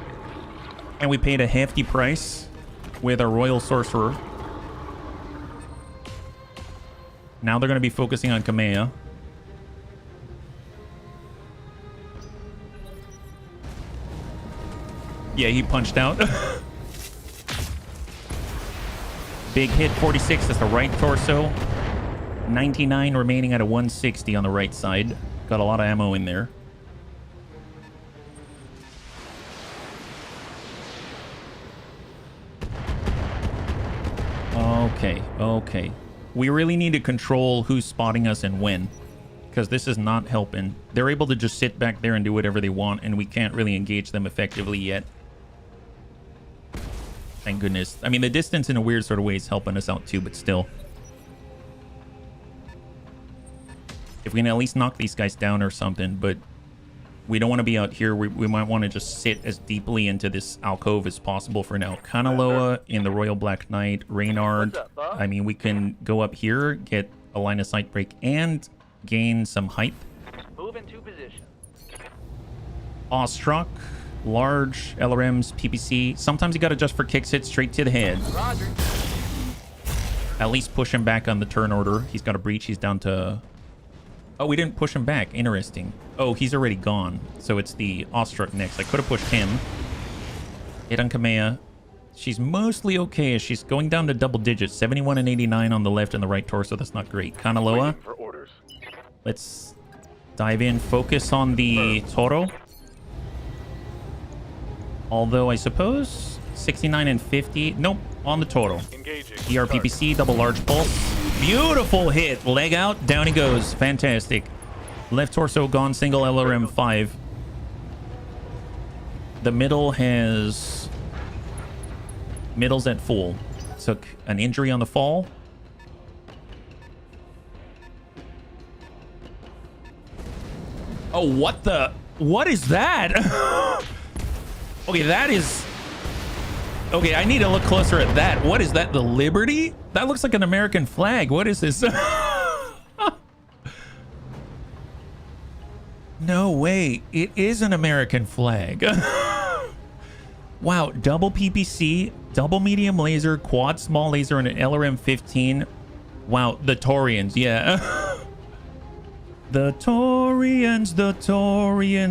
And we paid a hefty price with our Royal Sorcerer. Now they're going to be focusing on Kamea. Yeah, he punched out. Big hit, 46. That's the right torso. 99 remaining out of 160 on the right side. Got a lot of ammo in there. Okay. We really need to control who's spotting us and when. Because this is not helping. They're able to just sit back there and do whatever they want, and we can't really engage them effectively yet. Thank goodness. I mean, the distance in a weird sort of way is helping us out too, but still. If we can at least knock these guys down or something, but we don't want to be out here. We might want to just sit as deeply into this alcove as possible for now. Kanaloa in the Royal Black Knight. Reynard. I mean, we can go up here, get a line of sight break, and gain some height. Move into position. Ostrok. Large LRMs, PPC. Sometimes you got to just for kicks hit straight to the head. Roger. At least push him back on the turn order. He's got a breach. He's down to... Oh, we didn't push him back. Interesting. Oh, he's already gone. So it's the Ostrok next. I could have pushed him. Hit on Kamea. She's mostly okay. She's going down to double digits. 71 and 89 on the left and the right torso. That's not great. Kanaloa. Let's dive in. Focus on the Toro. Although I suppose 69 and 50. Nope. on the total. Engaging. ERPPC, double large pulse. Beautiful hit. Leg out. Down he goes. Fantastic. Left torso gone. Single LRM 5. The middle has... Middle's at full. Took an injury on the fall. Oh, what the... What is that? Okay, that is... Okay, I need to look closer at that. What is that? The Liberty? That looks like an American flag. What is this? No way. It is an American flag. Wow. Double PPC, double medium laser, quad small laser, and an LRM 15. Wow. The Taurians. Yeah. The Taurians,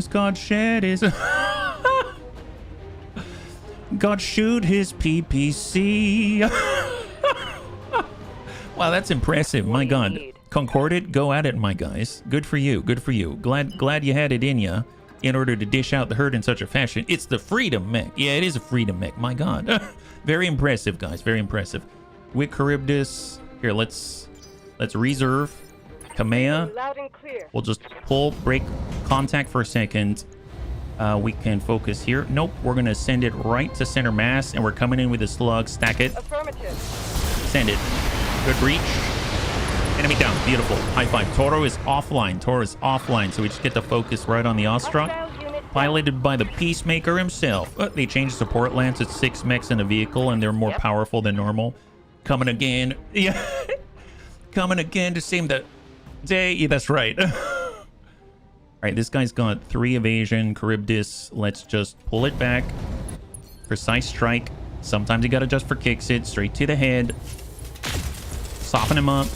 God shed his... God shoot his PPC. Wow, that's impressive. My God. Concorded, go at it, my guys. Good for you. Good for you. Glad you had it in ya in order to dish out the herd in such a fashion. It's the Freedom Mech. Yeah, it is a Freedom Mech. My God. Very impressive, guys. Very impressive. With Charybdis. Here, let's reserve. Kamea. Loud and clear. We'll just break contact for a second. We can focus here. Nope, we're gonna send it right to center mass, and we're coming in with a slug. Stack it. Affirmative. Send it. Good reach. Enemy down. Beautiful. High five. Toro is offline. So we just get to focus right on the Ostrok. Piloted by the Peacemaker himself. They changed support lance. It's 6 mechs in a vehicle, and they're more powerful than normal. Coming again. Yeah. Coming again to save the day. Yeah, that's right. All right, this guy's got 3 evasion, Charybdis. Let's just pull it back. Precise strike. Sometimes you got to adjust for kicks it. Straight to the head. Soften him up.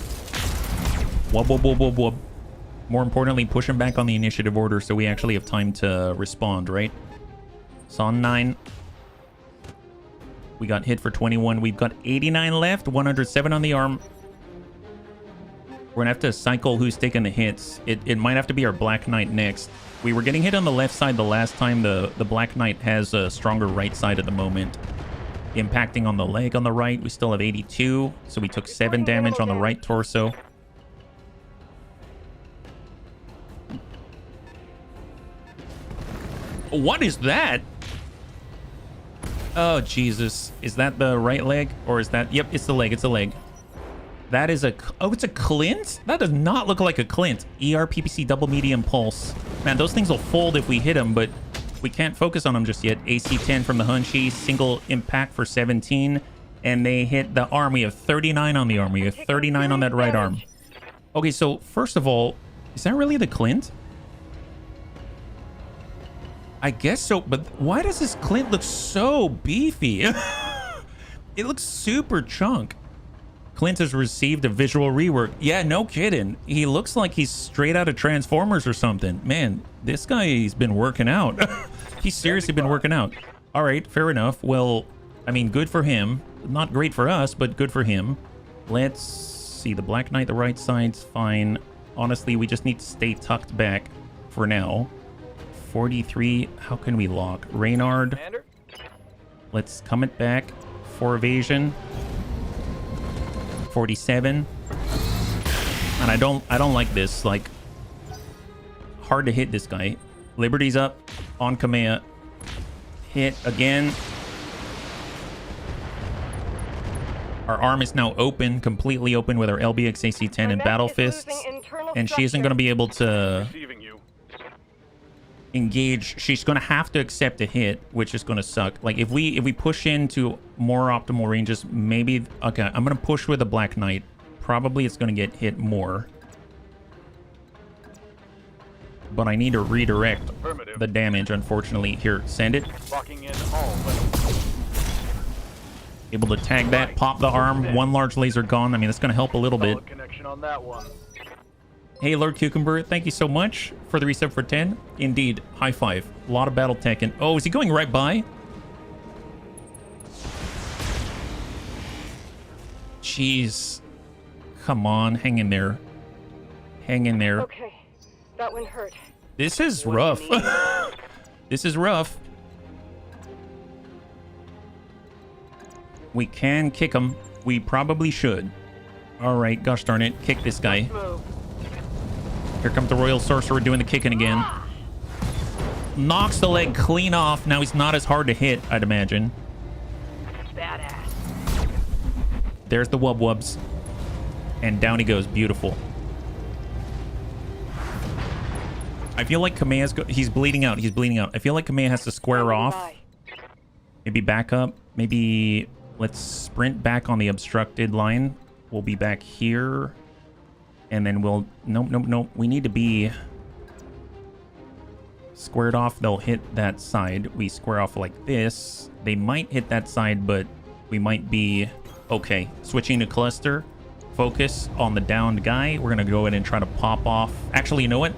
Wub, wub, wub, wub, wub. More importantly, push him back on the initiative order so we actually have time to respond, right? It's on 9. We got hit for 21. We've got 89 left. 107 on the arm. We're gonna have to cycle who's taking the hits. It might have to be our Black Knight next. We were getting hit on the left side the last time. The Black Knight has a stronger right side at the moment. Impacting on the leg on the right. We still have 82. So we took 7 damage on the right torso. What is that? Oh, Jesus. Is that the right leg? Or is that... Yep, it's the leg. It's a leg. That is a... Oh, it's a Clint? That does not look like a Clint. ER, PPC, double medium pulse. Man, those things will fold if we hit them, but we can't focus on them just yet. AC 10 from the Hunchi. Single impact for 17. And they hit the arm. We have 39 on the arm. We have 39 on that right arm. Okay, so first of all, is that really the Clint? I guess so, but why does this Clint look so beefy? It looks super chunk. Clint has received a visual rework. Yeah, no kidding. He looks like he's straight out of Transformers or something. Man, this guy's been working out. He's seriously been working out. All right, fair enough. Well, I mean, good for him. Not great for us, but good for him. Let's see. The Black Knight, the right side's fine. Honestly, we just need to stay tucked back for now. 43. How can we lock? Reynard. Let's come it back. 4 evasion. 47. And I don't like this. Like, hard to hit this guy. Liberty's up on Kamea. Hit again. Our arm is now open, completely open with our LBX AC-10 and Battle Fists. And she isn't going to be able to engage. She's going to have to accept a hit, which is going to suck. Like, if we push into more optimal ranges, maybe... Okay, I'm going to push with a Black Knight. Probably it's going to get hit more. But I need to redirect the damage, unfortunately. Here, send it. Able to tag that, pop the arm. 1 large laser gone. I mean, that's going to help a little bit. Hey, Lord Cucumber, thank you so much for the resub for 10. Indeed, high five. A lot of Battletech. And oh, is he going right by? Jeez. Come on, hang in there. Hang in there. Okay, that one hurt. This is rough. This is rough. We can kick him. We probably should. All right, gosh darn it. Kick this guy. Here comes the Royal Sorcerer doing the kicking again. Knocks the leg clean off. Now he's not as hard to hit, I'd imagine. Badass. There's the wub wubs. And down he goes. Beautiful. I feel like Kamea's he's bleeding out. He's bleeding out. I feel like Kamea has to square off. Maybe back up. Maybe let's sprint back on the obstructed line. We'll be back here. And then we'll... Nope. We need to be squared off. They'll hit that side. We square off like this. They might hit that side, but we might be... Okay. Switching to cluster. Focus on the downed guy. We're going to go ahead and try to pop off. Actually, you know what?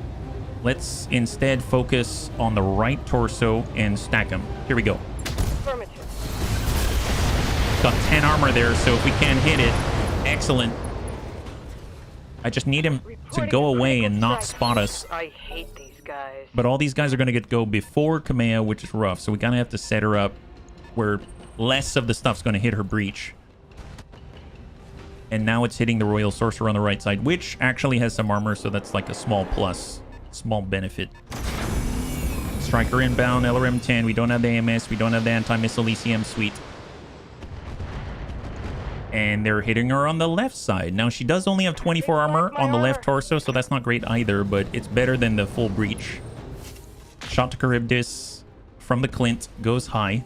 Let's instead focus on the right torso and stack him. Here we go. Got 10 armor there, so if we can hit it, excellent. I just need him to go away and not spot us. I hate these guys. But all these guys are going to go before Kamea, which is rough. So we kind of have to set her up where less of the stuff's going to hit her breach. And now it's hitting the Royal Sorcerer on the right side, which actually has some armor, so that's like a small plus. Small benefit. Striker inbound, LRM 10. We don't have the AMS. We don't have the anti-missile ECM suite. And they're hitting her on the left side. Now, she does only have 24 armor on the left torso, so that's not great either, but it's better than the full breach. Shot to Charybdis from the Clint. Goes high.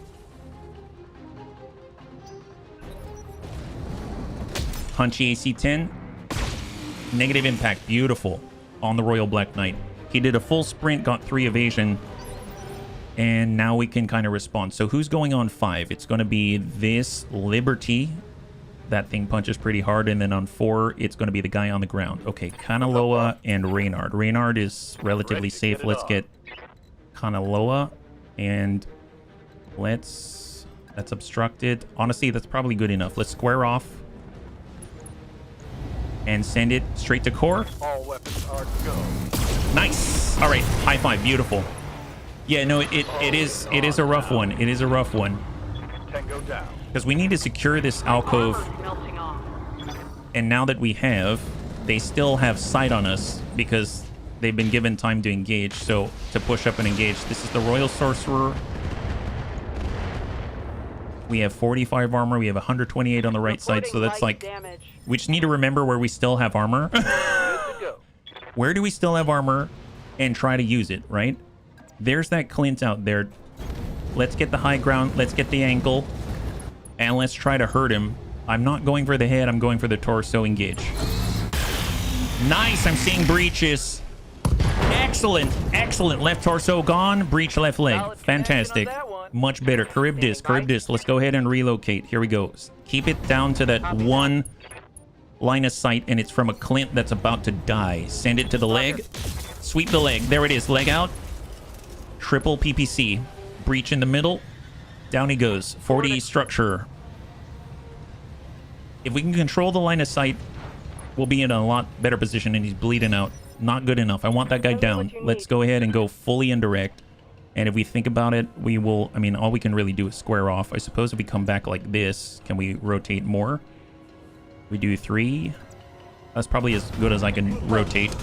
Hunchy AC 10. Negative impact. Beautiful. On the Royal Black Knight. He did a full sprint, got 3 evasion. And now we can kind of respond. So who's going on 5? It's going to be this Liberty. That thing punches pretty hard. And then on 4, it's going to be the guy on the ground. Okay, Kanaloa and Reynard. Reynard is relatively safe. Let's get Kanaloa. And let's... That's obstructed. Honestly, that's probably good enough. Let's square off. And send it straight to core. All weapons are go. Nice. All right. High five. Beautiful. Yeah, no, it is a rough one. It is a rough one. Tango down. Because we need to secure this alcove. And now that we have, they still have sight on us because they've been given time to engage. So to push up and engage, this is the Royal Sorcerer. We have 45 armor. We have 128 on the right side. So that's like... We just need to remember where we still have armor. Where do we still have armor? And try to use it, right? There's that Clint out there. Let's get the high ground. Let's get the ankle. And let's try to hurt him. I'm not going for the head. I'm going for the torso. Engage. Nice. I'm seeing breaches. Excellent. Excellent. Left torso gone. Breach left leg. Fantastic. Much better. Charybdis. Charybdis. Let's go ahead and relocate. Here we go. Keep it down to that one line of sight, and it's from a Clint that's about to die. Send it to the leg. Sweep the leg. There it is. Leg out. Triple PPC. Breach in the middle. Down he goes. 40 structure. If we can control the line of sight, we'll be in a lot better position, and he's bleeding out. Not good enough. I want that guy down. Let's go ahead and go fully indirect. And if we think about it, we will... I mean, all we can really do is square off. I suppose if we come back like this, can we rotate more? We do 3. That's probably as good as I can rotate.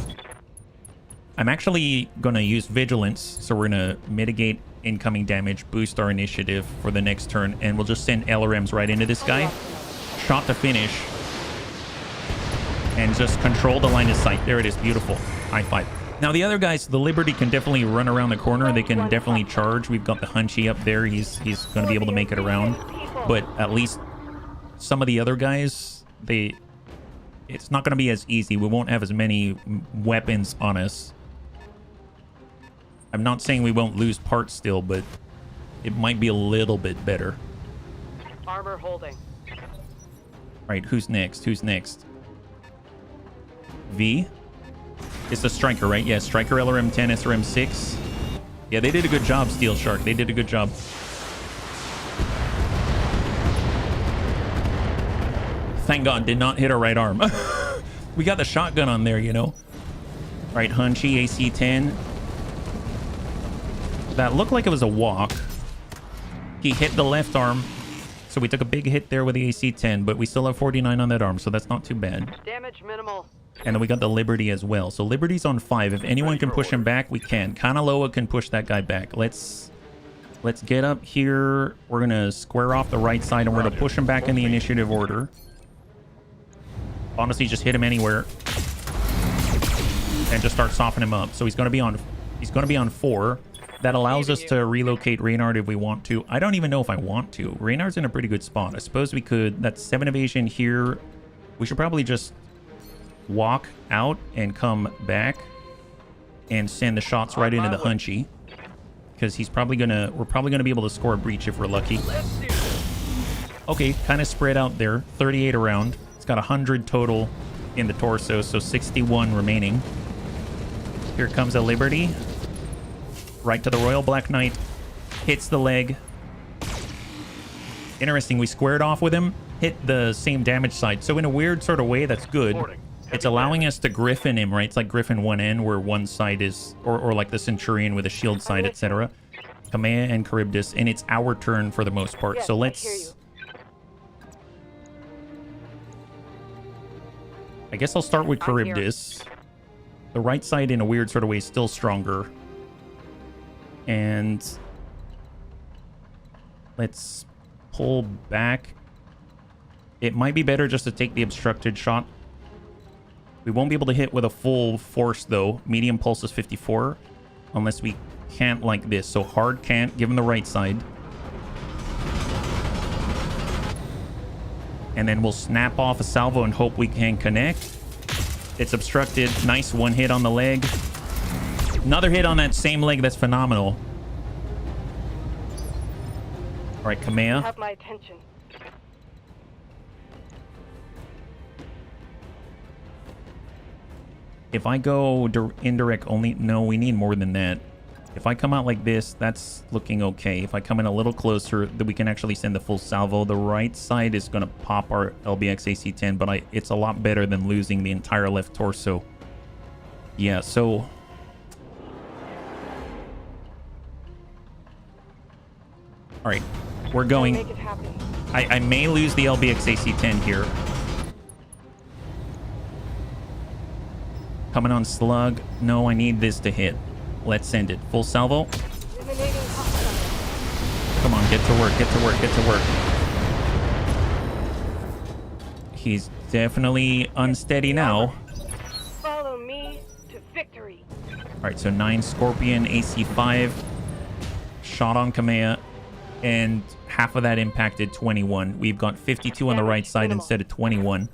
I'm actually going to use Vigilance, so we're going to mitigate incoming damage, boost our initiative for the next turn, and we'll just send LRMs right into this guy. Shot to finish. And just control the line of sight. There it is. Beautiful. High five. Now, the other guys, the Liberty can definitely run around the corner. They can definitely charge. We've got the Hunchy up there. He's going to be able to make it around. But at least some of the other guys... It's not going to be as easy. We won't have as many weapons on us. I'm not saying we won't lose parts still, but it might be a little bit better. Armor holding. Right, who's next? Who's next? V? It's the Striker, right? Yeah, Striker, LRM 10, SRM 6. Yeah, they did a good job, Steel Shark. They did a good job. Thank God, did not hit our right arm. We got the shotgun on there, you know. Right, Hunchy, AC 10. That looked like it was a walk. He hit the left arm. So we took a big hit there with the AC-10, but we still have 49 on that arm, so that's not too bad. Damage minimal. And then we got the Liberty as well. So Liberty's on 5. If anyone can push him back, we can. Kanaloa can push that guy back. Let's get up here. We're going to square off the right side, and we're going to push him back in the initiative order. Honestly, just hit him anywhere. And just start softening him up. So he's going to be on 4. That allows us to relocate Reynard if we want to. I don't even know if I want to. Reynard's in a pretty good spot. I suppose we could. That's 7 evasion here. We should probably just walk out and come back and send the shots right into the Hunchy. Because we're probably gonna be able to score a breach if we're lucky. Okay, kind of spread out there. 38 around. It's got 100 total in the torso, so 61 remaining. Here comes a Liberty. Right to the Royal Black Knight. Hits the leg. Interesting, we squared off with him. Hit the same damage side. So in a weird sort of way, that's good. It's allowing us to Griffin him, right? It's like Griffin 1N, where one side is... Or like the Centurion with a shield side, etc. Kamea and Charybdis. And it's our turn for the most part. Yes, so I let's... hear you. I guess I'll start with Charybdis. The right side, in a weird sort of way, is still stronger. And let's pull back. It might be better just to take the obstructed shot. We won't be able to hit with a full force, though. Medium pulse is 54. Unless we can't like this. So hard can't. Give him the right side. And then we'll snap off a salvo and hope we can connect. It's obstructed. Nice one hit on the leg. Another hit on that same leg. That's phenomenal. All right, Kamea. Have my attention. If I go indirect only... No, we need more than that. If I come out like this, that's looking okay. If I come in a little closer, then we can actually send the full salvo. The right side is going to pop our LBX AC-10, but it's a lot better than losing the entire left torso. Yeah, so... All right, we're going... Make it happen. I may lose the LBX AC-10 here. Coming on slug. No, I need this to hit. Let's send it. Full salvo. Come on, get to work, get to work, get to work. He's definitely unsteady now. Follow me to victory. All right, so 9 Scorpion, AC-5. Shot on Kamea. And half of that impacted 21. We've got 52 on the right side instead of 21.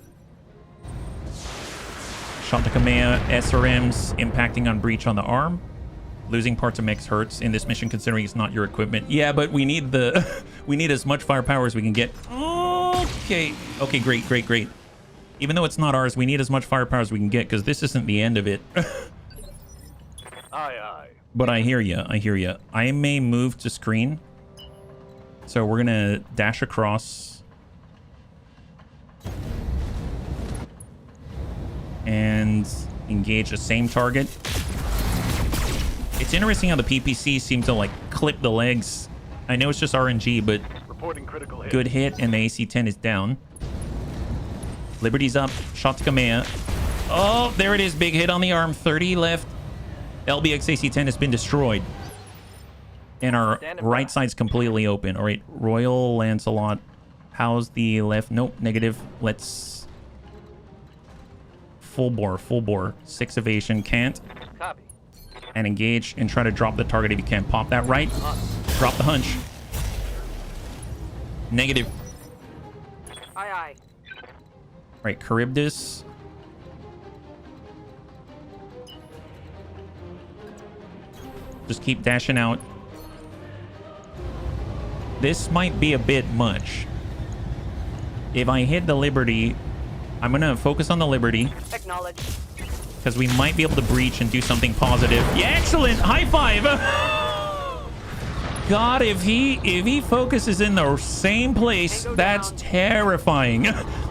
Shot to Kamea. SRMs impacting on breach on the arm. Losing parts of mechs hurts in this mission, considering it's not your equipment. Yeah, but we need the we need as much firepower as we can get. Okay. Okay, great, great, great. Even though it's not ours, we need as much firepower as we can get, because this isn't the end of it. Aye, aye. But I hear you. I hear you. I may move to screen. So we're going to dash across. And engage the same target. It's interesting how the PPC seem to like clip the legs. I know it's just RNG, but good hit, and the AC-10 is down. Liberty's up. Shot to Kamea. Oh, there it is. Big hit on the arm. 30 left. LBX AC-10 has been destroyed. And our right side's completely open. All right, Royal Lancelot. How's the left? Nope, negative. Let's... Full bore, full bore. 6 evasion, can't. Copy. And engage and try to drop the target if you can. Pop that right. Drop the hunch. Negative. Aye, aye. All right, Charybdis. Just keep dashing out. This might be a bit much. If I hit the Liberty, I'm going to focus on the Liberty. Acknowledge. Because we might be able to breach and do something positive. Yeah, excellent! High five! God, if he focuses in the same place, that's terrifying.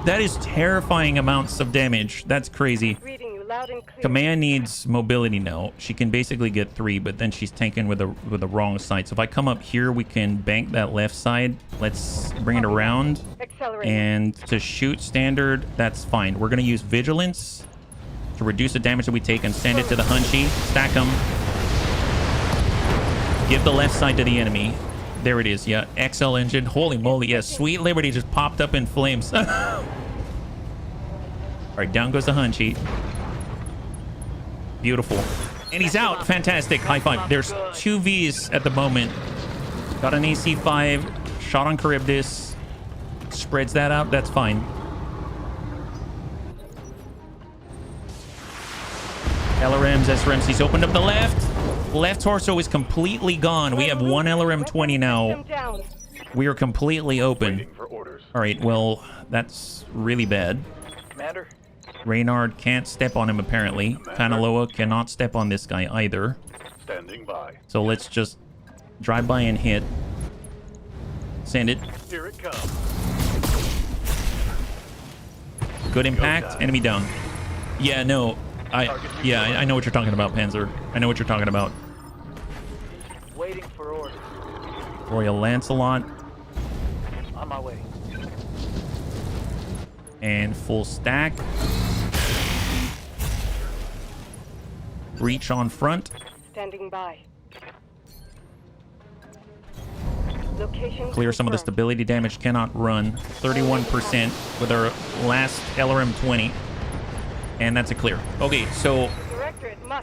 That is terrifying amounts of damage. That's crazy. Reading you loud loud and clear. Command needs mobility now. She can basically get 3, but then she's tanking with the wrong side. So if I come up here, we can bank that left side. Let's bring it around. Accelerate. And to shoot standard, that's fine. We're going to use vigilance to reduce the damage that we take and send it to the Hunchy. Stack them. Give the left side to the enemy. There it is. Yeah, XL engine. Holy moly. Yeah, Sweet Liberty just popped up in flames. All right, down goes the Hunchy. Beautiful. And he's out. Fantastic. High five. There's 2 Vs at the moment. Got an AC5. Shot on Charybdis. Spreads that out. That's fine. LRMs, SRMs. He's opened up the left. Left torso is completely gone. We have 1 LRM 20 now. We are completely open. All right, well, that's really bad. Commander? Reynard can't step on him, apparently. Kanaloa cannot step on this guy either. Standing by. So let's just drive by and hit. Send it. Here it comes. Good impact. Enemy down. Yeah, no. I know what you're talking about, Panzer. I know what you're talking about. Waiting for orders. Royal Lancelot. On my way. And full stack. Breach on front. Standing by. Location Clear some of the stability damage. Cannot run. 31% with our last LRM 20. And that's a clear. Okay, so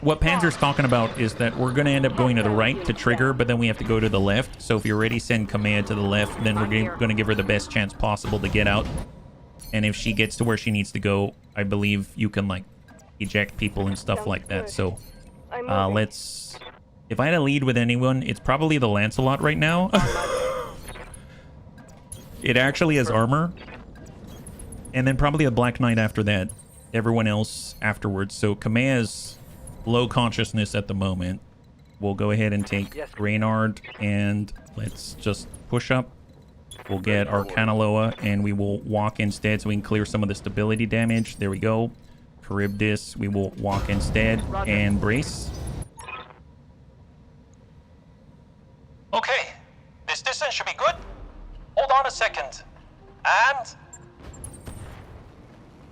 what Panzer's talking about is that we're going to end up going to the right to trigger, but then we have to go to the left. So if you're ready, send command to the left, then we're going to give her the best chance possible to get out. And if she gets to where she needs to go, I believe you can, like, eject people and stuff like that. So let's... If I had a lead with anyone, it's probably the Lancelot right now. It actually has armor. And then probably a Black Knight after that. Everyone else afterwards. So Kamea's low consciousness at the moment. We'll go ahead and take Reynard and let's just push up. We'll get our Kanaloa and we will walk instead so we can clear some of the stability damage. There we go. Charybdis, we will walk instead and brace. Okay, this distance should be good. Hold on a second. And...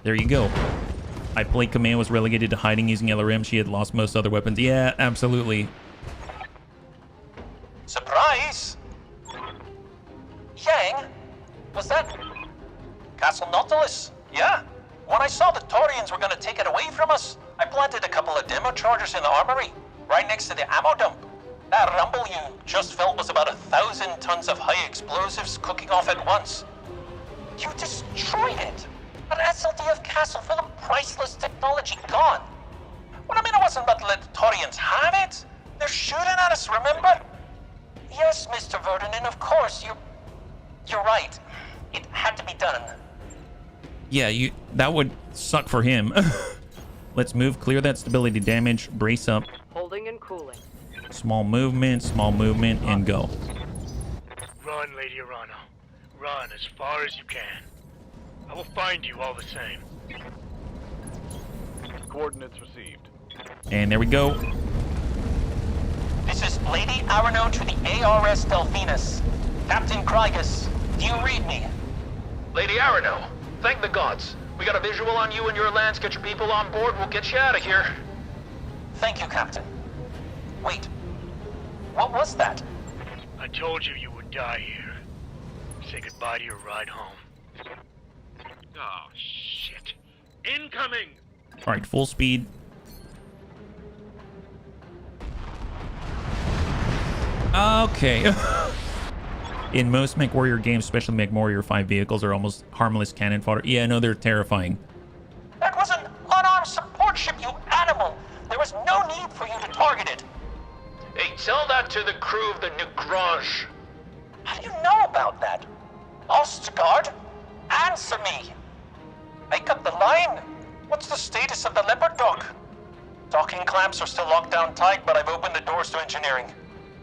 There you go. I played Command was relegated to hiding using LRM. She had lost most other weapons. Yeah, absolutely. Surprise! Yang? Was that... Castle Nautilus? Yeah. When I saw the Taurians were gonna take it away from us, I planted a couple of demo chargers in the armory, right next to the ammo dump. That rumble you just felt was about 1,000 tons of high explosives cooking off at once. You destroyed it! An SLDF castle full of priceless technology gone. Well, I mean, I wasn't about to let the Taurians have it. They're shooting at us, remember? Yes, Mr. Verdinin, of course, you're right. It had to be done. Yeah, that would suck for him. Let's move, clear that stability damage, brace up. Holding and cooling. Small movement, and go. Run, Lady Arano. Run as far as you can. I will find you all the same. Coordinates received. And there we go. This is Lady Arano to the ARS Delphinus. Captain Krygus, do you read me? Lady Arano, thank the gods. We got a visual on you and your lands. Get your people on board. We'll get you out of here. Thank you, Captain. Wait. What was that? I told you you would die here. Say goodbye to your ride home. Oh, shit. Incoming! All right, full speed. Okay. In most MechWarrior games, especially MechWarrior 5 vehicles are almost harmless cannon fodder. Yeah, no, they're terrifying. That was an unarmed support ship, you animal! There was no need for you to target it. Hey, tell that to the crew of the Negrron. How do you know about that? Ostgard? Answer me! Make up the line. What's the status of the Leopard dock? Docking clamps are still locked down tight, but I've opened the doors to engineering.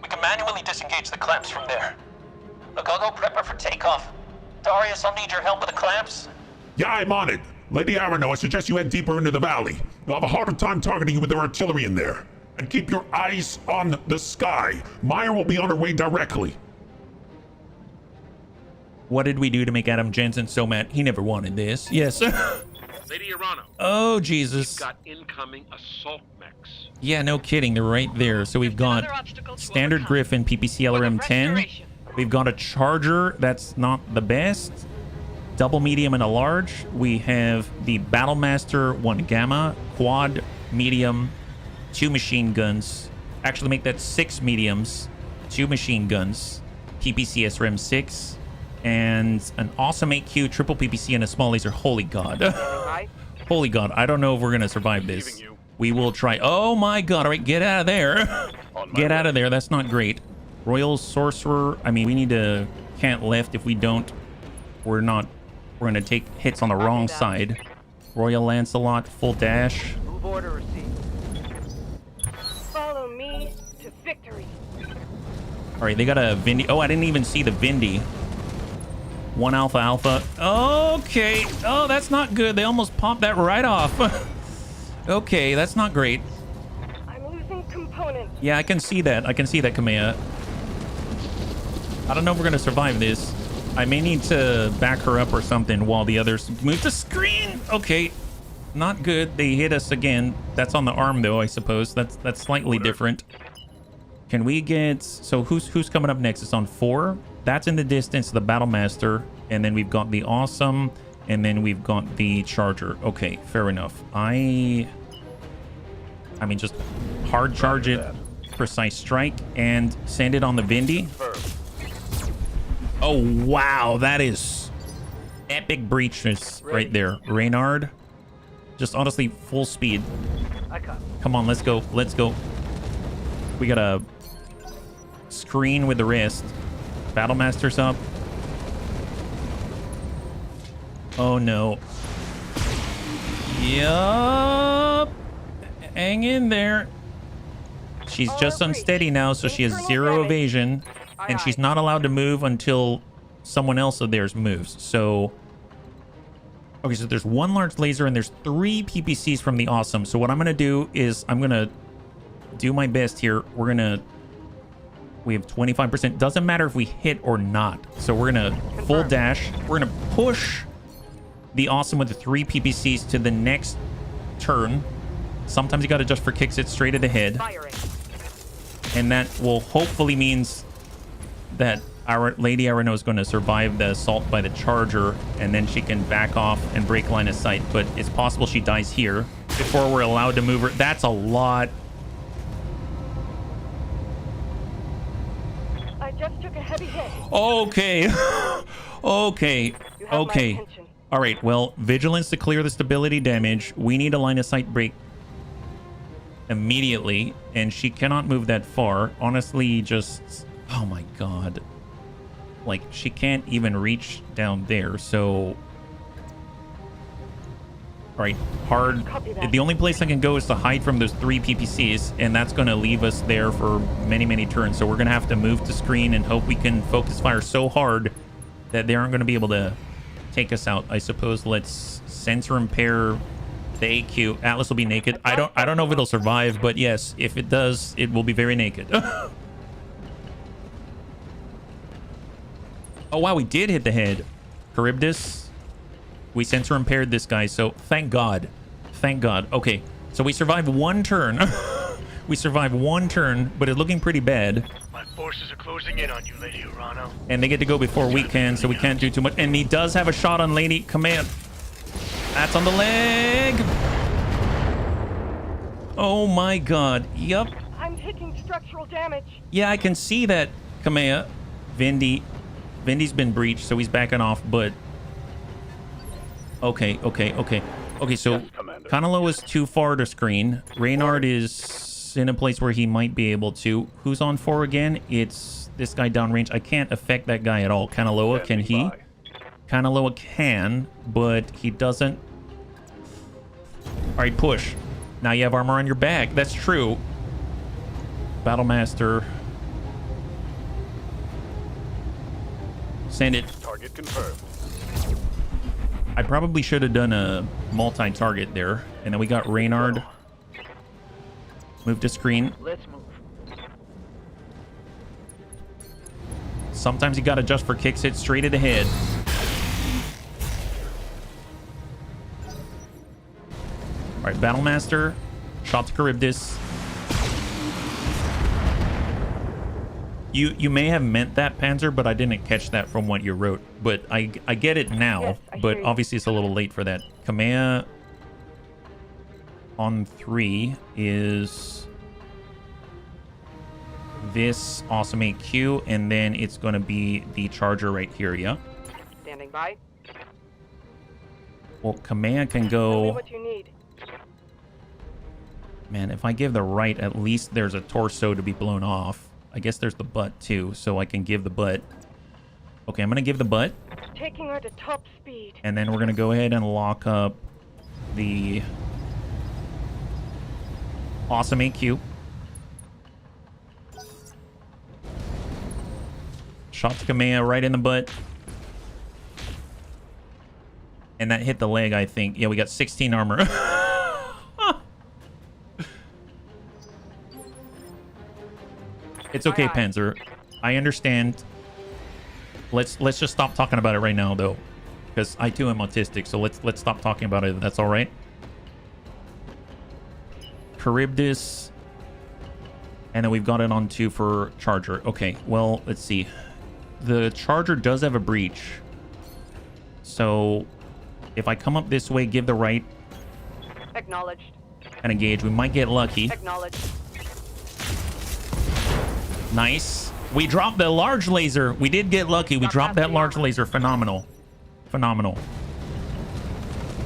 We can manually disengage the clamps from there. Look, I'll go prep her for takeoff. Darius, I'll need your help with the clamps. Yeah, I'm on it. Lady Arano, I suggest you head deeper into the valley. You'll have a harder time targeting you with their artillery in there. And keep your eyes on the sky. Meyer will be on her way directly. What did we do to make Adam Jensen so mad? He never wanted this. Yes. Lady Arano. Oh, Jesus. We've got incoming assault mechs. Yeah, no kidding. They're right there. So we've got standard Griffin PPC LRM 10. We've got a Charger that's not the best. Double medium and a large. We have the Battlemaster 1 Gamma, quad medium, 2 machine guns. Actually make that 6 mediums, 2 machine guns, PPC SRM 6, and an awesome 8Q triple PPC and a small laser. Holy God. Holy God. I don't know if we're going to survive this. We will try. Oh my God. All right, get out of there. Get out of there. That's not great. Royal Sorcerer. I mean, we need to can't left. If we don't, we're going to take hits on the wrong side. Royal Lancelot, full dash. Move order received. Follow me to victory. All right, they got a Vindy. Oh, I didn't even see the Vindy. 1 Alpha Alpha. Okay. Oh, that's not good. They almost popped that right off. Okay, that's not great. I'm losing components. Yeah, I can see that. I can see that, Kamea. I don't know if we're going to survive this. I may need to back her up or something while the others move the screen. Okay. Not good. They hit us again. That's on the arm, though, I suppose. That's slightly different. Can we get... So who's coming up next? It's on 4. That's in the distance, the Battlemaster. And then we've got the Awesome. And then we've got the Charger. Okay, fair enough. I mean, just hard charge it. Precise strike. And send it on the Vindy. Oh, wow. That is epic breaches right there. Reynard. Just honestly, full speed. Come on, let's go. Let's go. We got a screen with the wrist. Battlemaster's up. Oh, no. Yup. Hang in there. She's just unsteady now, so she has 0 evasion. And she's not allowed to move until someone else of theirs moves. So... Okay, so there's 1 large laser and there's 3 PPCs from the Awesome. So what I'm going to do is I'm going to do my best here. We're going to... We have 25%. Doesn't matter if we hit or not. So we're going to full dash. We're going to push the Awesome with the 3 PPCs to the next turn. Sometimes you got to just for kicks it straight at the head. And that will hopefully means that our Lady Arano is going to survive the assault by the Charger, and then she can back off and break line of sight. But it's possible she dies here before we're allowed to move her. That's a lot. I just took a heavy hit. Okay. Okay. Okay. All right. Well, vigilance to clear the stability damage. We need a line of sight break immediately, and she cannot move that far. Honestly, just... Oh my God. Like, she can't even reach down there, so... Alright, hard. The only place I can go is to hide from those 3 PPCs, and that's going to leave us there for many, many turns. So we're going to have to move to screen and hope we can focus fire so hard that they aren't going to be able to take us out. I suppose let's sensor impair the AQ. Atlas will be naked. I don't know if it'll survive, but yes, if it does, it will be very naked. Oh, wow, we did hit the head. Charybdis. We sensor impaired this guy, so thank God. Thank God. Okay, so we survived 1 turn. We survived 1 turn, but it's looking pretty bad. My forces are closing in on you, Lady Arano. And they get to go before we can, so we can't do too much. And he does have a shot on Lady Command. That's on the leg. Oh, my God. Yup. I'm taking structural damage. Yeah, I can see that, Kamea. Vindy's been breached, so he's backing off, but... Okay, so Kanalo is too far to screen. Reynard is in a place where he might be able to. Who's on 4 again? It's this guy downrange. I can't affect that guy at all. Kanaloa, can he? Kanaloa can, but he doesn't. Alright, push. Now you have armor on your back. That's true. Battlemaster... Send it. Target confirmed. I probably should have done a multi-target there. And then we got Reynard. Move to screen. Let's move. Sometimes you gotta adjust for kicks hit straight at the head. Alright, Battlemaster. Shot to Charybdis. You may have meant that, Panzer, but I didn't catch that from what you wrote. But I get it now, Yes, but obviously it's a little late for that. Kamea on 3 is this awesome AQ, and then it's going to be the charger right here, yeah? Standing by. Well, Kamea can Tell me go... what you need. Man, if I give the right, at least there's a torso to be blown off. I guess there's the butt too, so I can give the butt. Okay, I'm going to give the butt. Taking her to top speed. And then we're going to go ahead and lock up the awesome AQ. Shot to Kamea right in the butt. And that hit the leg, I think. Yeah, we got 16 armor. It's okay, Panzer. I understand. Let's just stop talking about it right now, though, because I too am autistic. So let's stop talking about it. That's all right. Charybdis, and then we've got it on 2 for charger. Okay. Well, let's see. The charger does have a breach. So if I come up this way, give the right, Acknowledged. and engage, we might get lucky. Acknowledged. Nice. We dropped the large laser. We did get lucky. We dropped that large laser. Phenomenal. Phenomenal.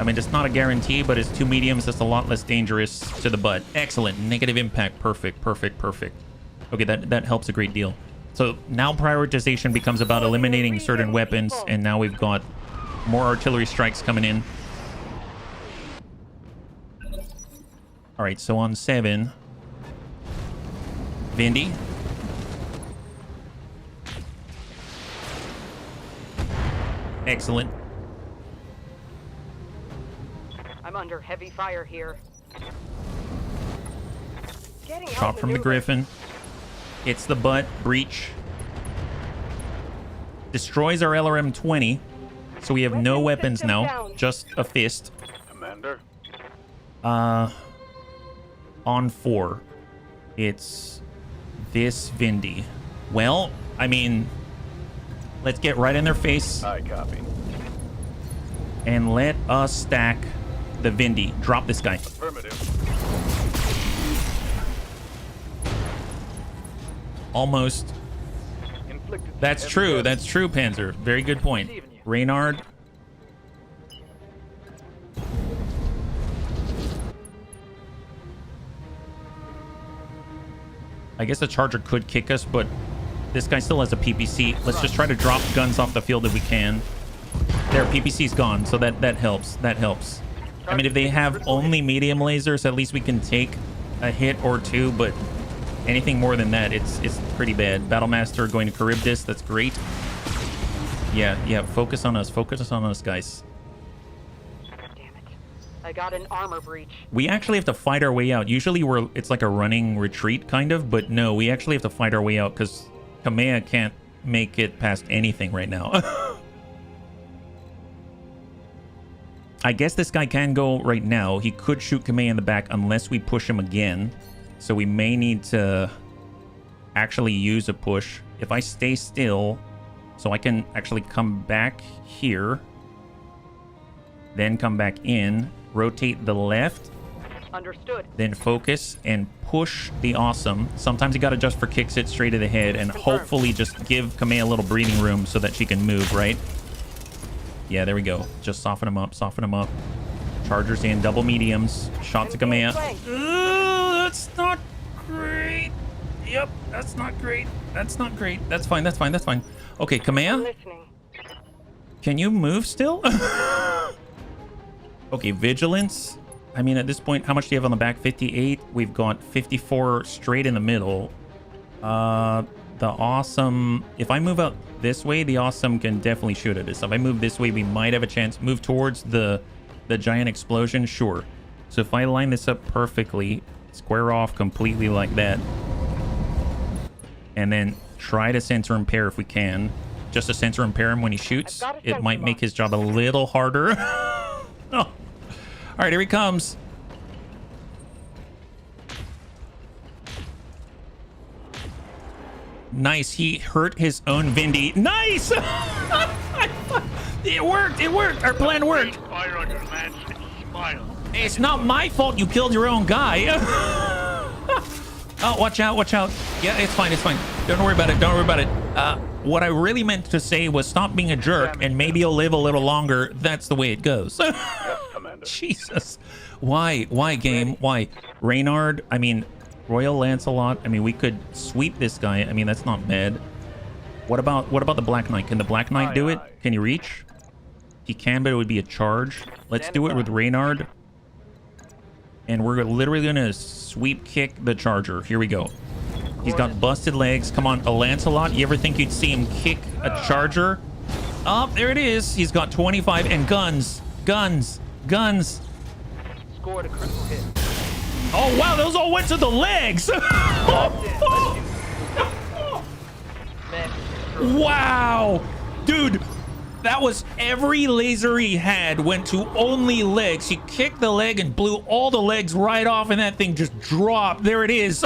I mean, it's not a guarantee, but it's 2 mediums. That's a lot less dangerous to the butt. Excellent. Negative impact. Perfect. Perfect. Perfect. Okay, that helps a great deal. So now prioritization becomes about eliminating certain weapons, and now we've got more artillery strikes coming in. All right, so on 7, Vindy. Excellent. I'm under heavy fire here. Shot from the Griffin. Hits the butt. Breach. Destroys our LRM-20. So we have no weapons now. Just a fist. Commander. On 4. It's this Vindy. Well, I mean... Let's get right in their face. I copy. And let us stack the Vindy. Drop this guy. Affirmative. Almost. That's true. That's true, Panzer. Very good point. Reynard. I guess the charger could kick us, but this guy still has a PPC. Let's just try to drop guns off the field if we can. Their PPC's gone, so that helps. That helps. I mean, if they have only medium lasers, at least we can take a hit or 2, but anything more than that, it's pretty bad. Battlemaster going to Charybdis. That's great. Yeah. Focus on us. Focus on us, guys. Damn it. I got an armor breach. We actually have to fight our way out. Usually it's like a running retreat, kind of, but no, we actually have to fight our way out because Kamea can't make it past anything right now. I guess this guy can go right now. He could shoot Kamea in the back unless we push him again. So we may need to actually use a push. If I stay still, so I can actually come back here, then come back in, rotate the left, Understood. then focus and push the awesome. Sometimes you got to adjust for kicks it straight to the head and hopefully just give Kamea a little breathing room so that she can move, right? Yeah, there we go. Just soften him up, soften him up. Chargers in, double mediums. Shot to Kamea. That's not great. Yep, that's not great. That's not great. That's fine, that's fine, that's fine. Okay, Kamea? Can you move still? Okay, vigilance. I mean, at this point, how much do you have on the back? 58. We've got 54 straight in the middle. The awesome... If I move out this way, the awesome can definitely shoot at us. If I move this way, we might have a chance. Move towards the the giant explosion? Sure. So if I line this up perfectly, square off completely like that, and then try to sensor impair if we can, just to sensor impair him when he shoots, it might make his job a little harder. Oh. All right, here he comes. Nice, he hurt his own Vindy. Nice! It worked, it worked. Our plan worked. Fire on your lance and smile. It's not my fault you killed your own guy. Oh, watch out, watch out. Yeah, it's fine, it's fine. Don't worry about it, don't worry about it. What I really meant to say was stop being a jerk and maybe you'll live a little longer. That's the way it goes. Yes, Commander. Jesus. Why game? Why? Reynard, I mean, Royal Lancelot, I mean, we could sweep this guy. I mean, that's not bad. What about the Black Knight? Can the Black Knight do it? Can he reach? He can, but it would be a charge. Let's do it with Reynard. And we're literally going to sweep kick the charger. Here we go. He's got busted legs. Come on, a Lancelot. You ever think you'd see him kick a charger? Oh, there it is. He's got 25 and guns. Guns. Guns. Scored a critical hit. Oh, wow. Those all went to the legs. Wow. Dude. That was every laser he had went to only legs. He kicked the leg and blew all the legs right off, and that thing just dropped. There it is.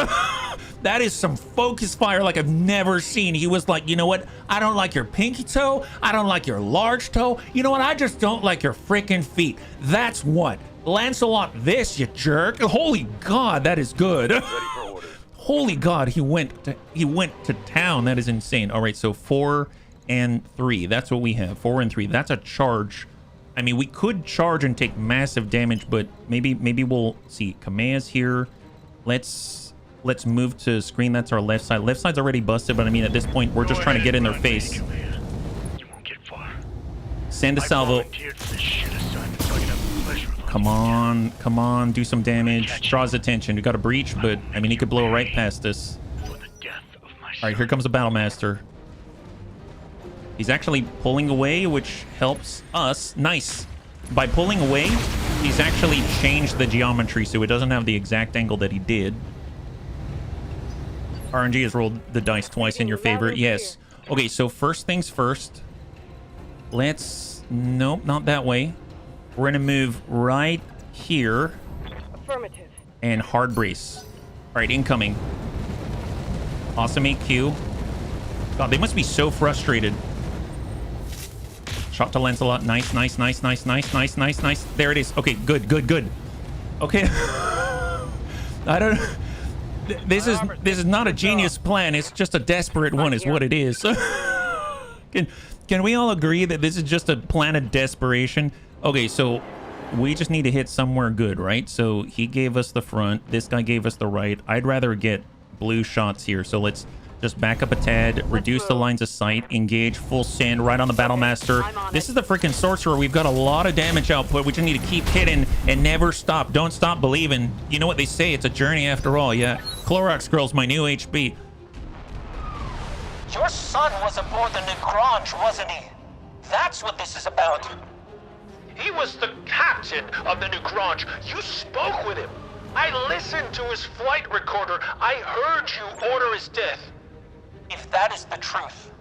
That is some focus fire like I've never seen. He was like, you know what? I don't like your pinky toe. I don't like your large toe. You know what? I just don't like your freaking feet. That's what. Lancelot this, you jerk. Holy God, that is good. Holy God, he went to town. That is insane. All right, so 4 and 3. That's what we have. 4 and 3. That's a charge. I mean, we could charge and take massive damage, but maybe we'll see. Kamea's here. Let's move to screen. That's our left side. Left side's already busted, but I mean, at this point, we're just trying to get in their face. You won't get far. Send a salvo. Come on, come on, do some damage. Draws attention. We got a breach, but I mean, he could blow right past us. All right, here comes the Battlemaster. He's actually pulling away, which helps us. Nice. By pulling away, he's actually changed the geometry, so it doesn't have the exact angle that he did. RNG has rolled the dice twice in your favor. Yes. Okay, so first things first. Let's... Nope, not that way. We're going to move right here. Affirmative. And hard brace. All right, incoming. Awesome AQ. God, they must be so frustrated. Shot to Lancelot. Nice, nice, nice, nice, nice, nice, nice, nice. There it is. Okay, good, good, good. Okay. I don't... This is not a genius plan. It's just a desperate one is what it is. Can we all agree that this is just a plan of desperation? Okay, so we just need to hit somewhere good, right? So he gave us the front. This guy gave us the right. I'd rather get blue shots here. So let's just back up a tad, reduce the lines of sight, engage full send right on the Battlemaster. This is the freaking Sorcerer. We've got a lot of damage output. We just need to keep hitting and never stop. Don't stop believing. You know what they say? It's a journey after all. Yeah. Clorox Girl's my new HB. Your son was aboard the Negrron, wasn't he? That's what this is about. He was the captain of the Negrron. You spoke with him. I listened to his flight recorder. I heard you order his death. If that is the truth,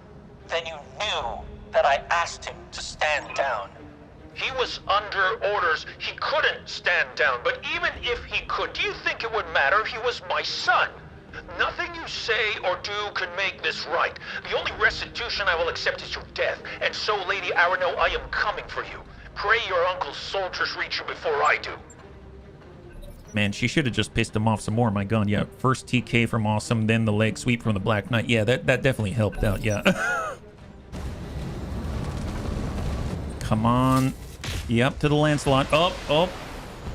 then you knew that I asked him to stand down. He was under orders. He couldn't stand down, but even if he could, do you think it would matter? He was my son. Nothing you say or do can make this right. The only restitution I will accept is your death. And so, Lady Arano, I am coming for you. Pray your uncle's soldiers reach you before I do. Man, she should have just pissed him off some more. My God, yeah. First TK from Awesome, then the leg sweep from the Black Knight. Yeah, that definitely helped out, yeah. Come on. Yep, to the Lancelot. Oh.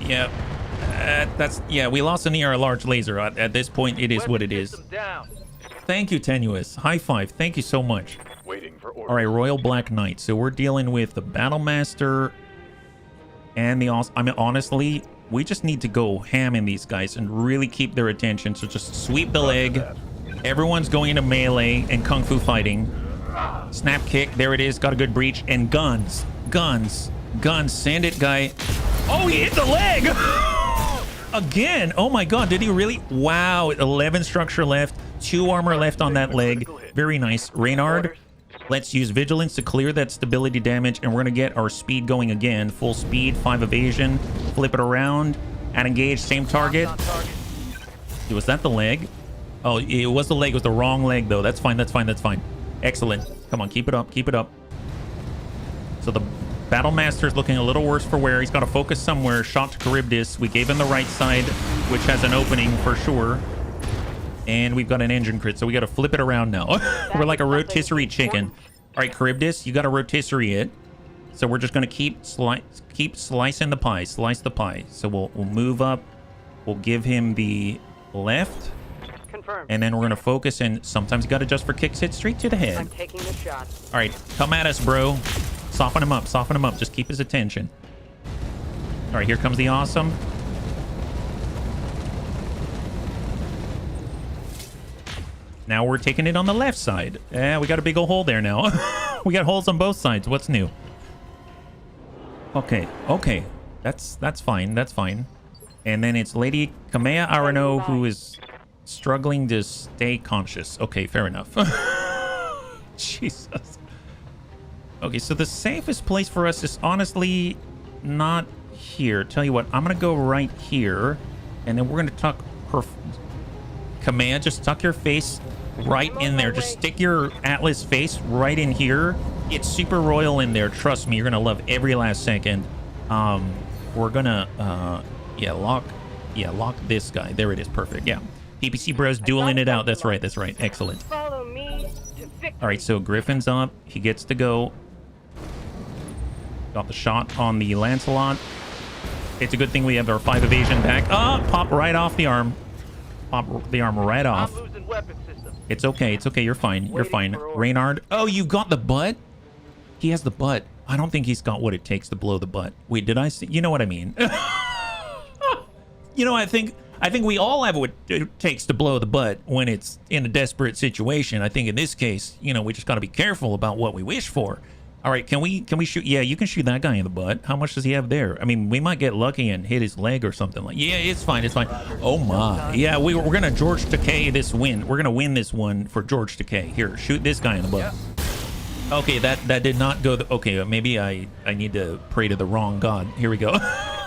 Yeah. Yeah, we lost an ER large laser. At this point, it is what it is. Thank you, Tenuous. High five. Thank you so much. Waiting for orders. All right, Royal Black Knight. So we're dealing with the Battlemaster and the Awesome. I mean, honestly, we just need to go ham in these guys and really keep their attention. So just sweep the leg. Everyone's going into melee and kung fu fighting. Snap kick. There it is. Got a good breach. And guns. Guns. Guns. Send it, guy. Oh, he hit the leg! Again! Oh my god, did he really? Wow, 11 structure left, 2 armor left on that leg. Very nice. Reynard, let's use vigilance to clear that stability damage, and we're gonna get our speed going again. Full speed, 5 evasion, flip it around, and engage, same target. Was that the leg? Oh, it was the leg. It was the wrong leg, though. That's fine, that's fine, that's fine. Excellent. Come on, keep it up, keep it up. So the Battle Master is looking a little worse for wear. He's got to focus somewhere. Shot to Charybdis. We gave him the right side, which has an opening for sure. And we've got an engine crit, so we got to flip it around now. We're like a rotisserie chicken. All right, Charybdis, you got to rotisserie it. So we're just going to keep slicing the pie. Slice the pie. So we'll move up. We'll give him the left. Confirmed. And then we're going to focus, and sometimes you got to adjust for kicks. Hit straight to the head. I'm taking the shot. All right, come at us, bro. Soften him up, soften him up. Just keep his attention. All right, here comes the awesome. Now we're taking it on the left side. Yeah, we got a big old hole there now. We got holes on both sides. What's new? Okay, okay. That's fine, that's fine. And then it's Lady Kamea Arano who is struggling to stay conscious. Okay, fair enough. Jesus. Okay, so the safest place for us is honestly not here. Tell you what, I'm going to go right here, and then we're going to tuck her... Kamea, just tuck your face right in there. Just stick your Atlas face right in here. It's super royal in there. Trust me, you're going to love every last second. We're going to, lock this guy. There it is. Perfect. Yeah. PPC bros dueling it out. That's right. That's right. Excellent. Follow me to victory. All right, so Griffin's up. He gets to go. Got the shot on the Lancelot. It's a good thing we have our 5 evasion back. Oh, pop right off the arm. Pop the arm right off. I'm losing weapon system. It's okay. It's okay. You're fine. You're fine. Reynard. Oh, you got the butt? He has the butt. I don't think he's got what it takes to blow the butt. Wait, did I see? You know what I mean? You know, I think we all have what it takes to blow the butt when it's in a desperate situation. I think in this case, you know, we just got to be careful about what we wish for. All right, can we shoot? Yeah, you can shoot that guy in the butt. How much does he have there? I mean, we might get lucky and hit his leg or something like. Yeah, it's fine. It's fine. Oh my. Yeah, we're gonna George Takei this win. We're gonna win this one for George Takei. Here, shoot this guy in the butt. Okay, that did not go. Okay, maybe I need to pray to the wrong god. Here we go.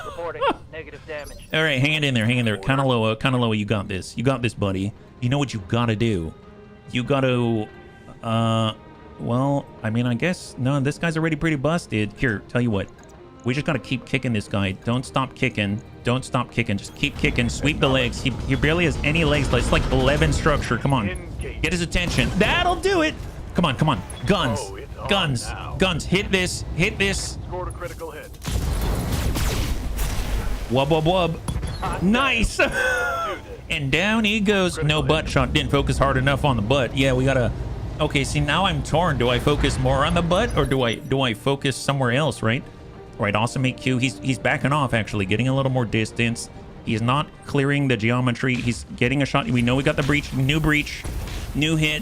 Reporting negative damage. All right, hang in there. Hang in there. Kanaloa, you got this. You got this, buddy. You know what you gotta do. You gotta well, I mean, I guess, no, this guy's already pretty busted. Here, tell you what. We just got to keep kicking this guy. Don't stop kicking. Don't stop kicking. Just keep kicking. Sweep the legs. He barely has any legs. It's like 11 structure. Come on. Get his attention. That'll do it. Come on, come on. Guns. Guns. Guns. Hit this. Hit this. Scored a critical hit. Wub, wub, wub. Nice. And down he goes. No butt shot. Didn't focus hard enough on the butt. Yeah, we got to... Okay, see, now I'm torn. Do I focus more on the butt, or do I focus somewhere else, right? All right, awesome AQ. He's backing off, actually, getting a little more distance. He's not clearing the geometry. He's getting a shot. We know we got the breach, new hit.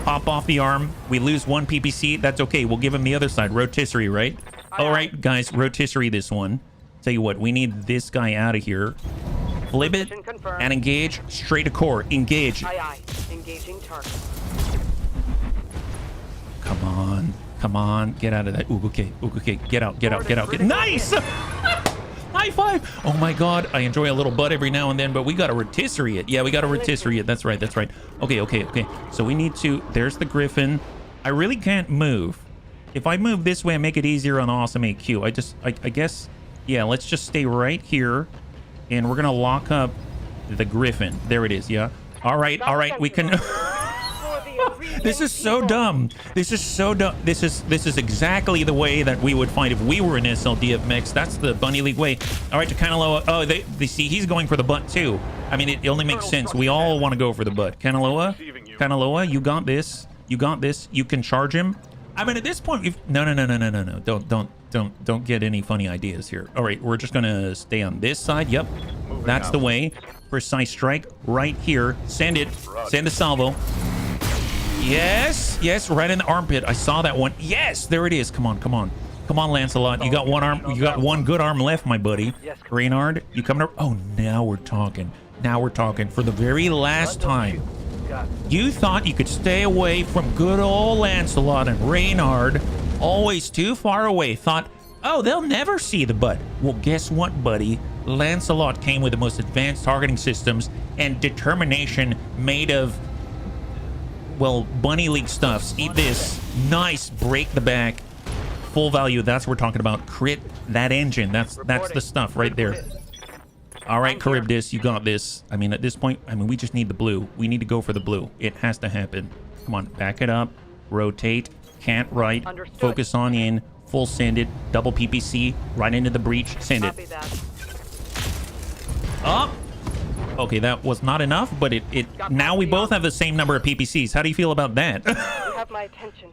Pop off the arm. We lose 1 PPC. That's okay. We'll give him the other side. Rotisserie, right? All right, guys, rotisserie this one. Tell you what, we need this guy out of here. Flip it and engage straight to core. Engage. Aye. Engaging target. Come on. Come on. Get out of that. Ooh, okay. Ooh, okay. Get out. Get out. Get out. Nice! High five! Oh my god. I enjoy a little butt every now and then, but we got to rotisserie it. Yeah, we got to rotisserie it. That's right. That's right. Okay. So we need to... There's the Griffin. I really can't move. If I move this way and make it easier on the awesome AQ, I guess... Yeah, let's just stay right here. And we're going to lock up the Griffin. There it is. Yeah. All right. We can... This is so dumb. This is so dumb. This is exactly the way that we would fight if we were in SLDF mix. That's the Bunny League way. All right, to Kanaloa. Oh, they see he's going for the butt too. I mean, it only makes sense. We all want to go for the butt. Kanaloa, you got this. You got this. You can charge him. I mean, at this point, no. Don't get any funny ideas here. All right, we're just gonna stay on this side. Yep, that's the way. Precise strike right here. Send it. Send the salvo. Yes, right in the armpit. I saw that one. Yes, there it is. Come on. Come on, Lancelot. You got one arm. You got one good arm left, my buddy. Reynard, you coming up? Oh, now we're talking. Now we're talking. For the very last time, you thought you could stay away from good old Lancelot and Reynard. Always too far away. Thought, oh, they'll never see the butt. Well, guess what, buddy? Lancelot came with the most advanced targeting systems and determination made of, well, Bunny League stuffs. Eat this. Nice. Break the back. Full value. That's what we're talking about. Crit that engine. That's the stuff right there. All right, Charybdis, you got this. I mean, at this point, I mean, we just need the blue. We need to go for the blue. It has to happen. Come on, back it up. Rotate. Can't right. Focus on in. Full send it. Double PPC. Right into the breach. Send it. Up. Okay, that was not enough, but it now we both have the same number of PPCs. How do you feel about that? You have my attention.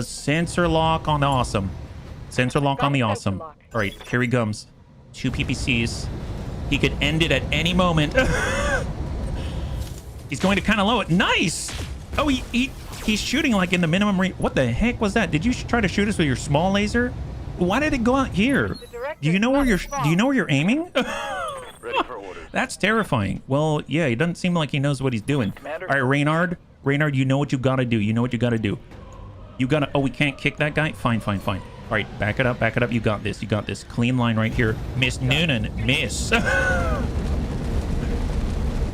Sensor lock on the awesome. Sensor lock on the awesome. All right, here he comes. 2 PPCs. He could end it at any moment. He's going to kind of low it. Nice. Oh, he's shooting like in the minimum range. What the heck was that? Did you try to shoot us with your small laser? Why did it go out here? Do you know where you're aiming? Ready for orders. That's terrifying. Well, yeah, he doesn't seem like he knows what he's doing. All right, Reynard, you know what you got to do. You know what you got to do. You got to... Oh, we can't kick that guy? Fine. All right, back it up. You got this. Clean line right here. Miss Noonan. Miss.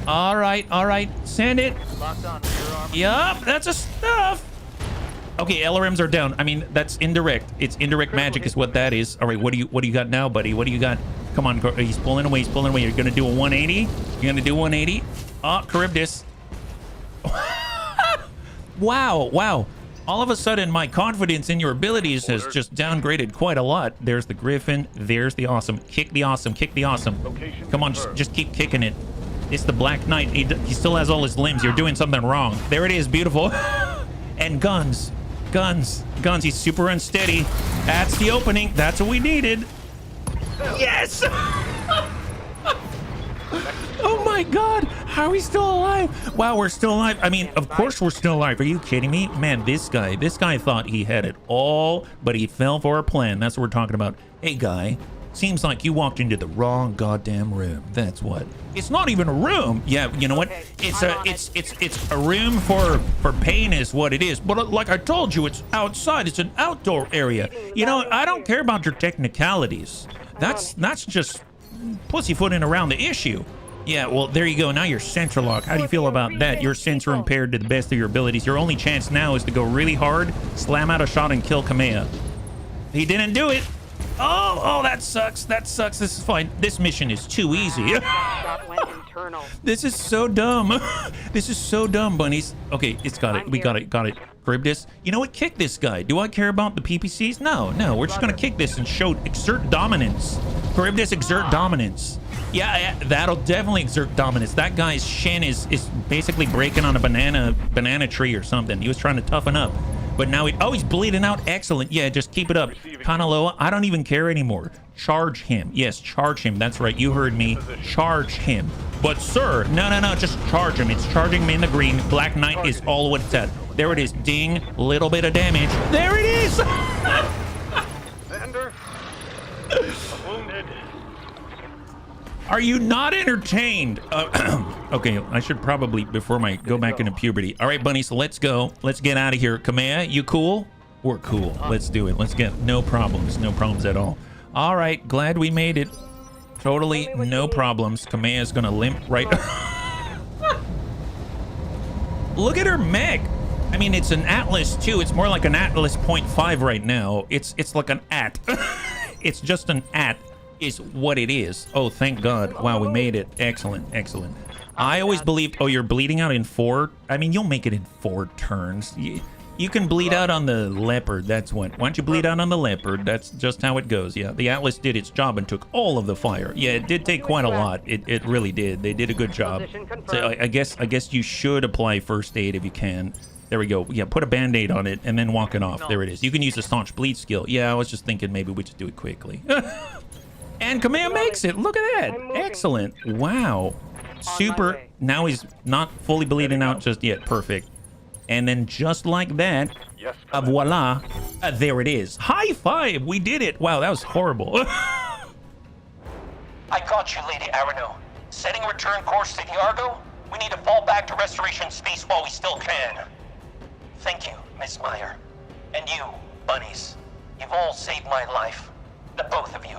All right. Send it. Yup, that's a stuff. Okay, LRMs are down. I mean, that's indirect. It's indirect magic is what that is. All right, what do you got now, buddy? What do you got? Come on, he's pulling away. You're going to do a 180? You're going to do 180? Oh, Charybdis. Wow. All of a sudden, my confidence in your abilities has just downgraded quite a lot. There's the Griffin. There's the awesome. Kick the awesome. Come on, just keep kicking it. It's the Black Knight. He still has all his limbs. You're doing something wrong. There it is. Beautiful. And guns. He's super unsteady. That's the opening. That's what we needed. Yes! Oh my god, how are we still alive? Wow, we're still alive. I mean, of course we're still alive. Are you kidding me? Man, this guy thought he had it all, but he fell for our plan. That's what we're talking about. Hey guy, seems like you walked into the wrong goddamn room. That's what. It's not even a room. Yeah, you know what? It's a room for pain is what it is. But like I told you, it's outside. It's an outdoor area. You know, I don't care about your technicalities. That's just pussyfooting around the issue. Yeah, well, there you go. Now you're sensor lock. How do you feel about that? You're sensor impaired to the best of your abilities. Your only chance now is to go really hard, slam out a shot, and kill Kamea. He didn't do it. Oh, that sucks. This is fine. This mission is too easy. This is so dumb. This is so dumb, bunnies. Okay, it's got it. We got it. Charybdis, you know what? Kick this guy. Do I care about the PPCs? No. We're just gonna kick this and exert dominance. Charybdis, exert dominance. Yeah, that'll definitely exert dominance. That guy's shin is basically breaking on a banana tree or something. He was trying to toughen up. But now he's bleeding out. Excellent. Yeah, just keep it up. Kanaloa, I don't even care anymore. Charge him. Yes, charge him. That's right. You heard me. Charge him. But sir, no. Just charge him. It's charging him in the green. Black Knight is all what it's at. There it is. Ding. Little bit of damage. There it is. Xander. Wounded. Are you not entertained? Okay, I should probably, before I go back into puberty. All right, bunnies, so let's go. Let's get out of here. Kamea, you cool? We're cool. Let's do it. Let's get no problems at all. All right, glad we made it. Totally no problems. Kamea's gonna limp right. Look at her mech. I mean, it's an Atlas too. It's more like an Atlas 0.5 right now. It's like an AT. It's just an AT. Is what it is. Oh, thank God. Wow, we made it. Excellent. I always believed, oh, you're bleeding out in 4? I mean, you'll make it in 4 turns. You can bleed out on the leopard. That's what. Why don't you bleed out on the leopard? That's just how it goes. Yeah, the Atlas did its job and took all of the fire. Yeah, it did take quite a lot. It really did. They did a good job. So I guess you should apply first aid if you can. There we go. Yeah, put a band-aid on it and then walk it off. There it is. You can use the staunch bleed skill. Yeah, I was just thinking maybe we just do it quickly. And Kamea makes it. Look at that. Excellent. Wow. Super. Now he's not fully bleeding out just yet. Perfect. And then just like that, Yes, Voila. There it is. High five. We did it. Wow, that was horrible. I got you, Lady Arano. Setting return course to the Argo? We need to fall back to restoration space while we still can. Thank you, Miss Meyer. And you, bunnies. You've all saved my life. The both of you.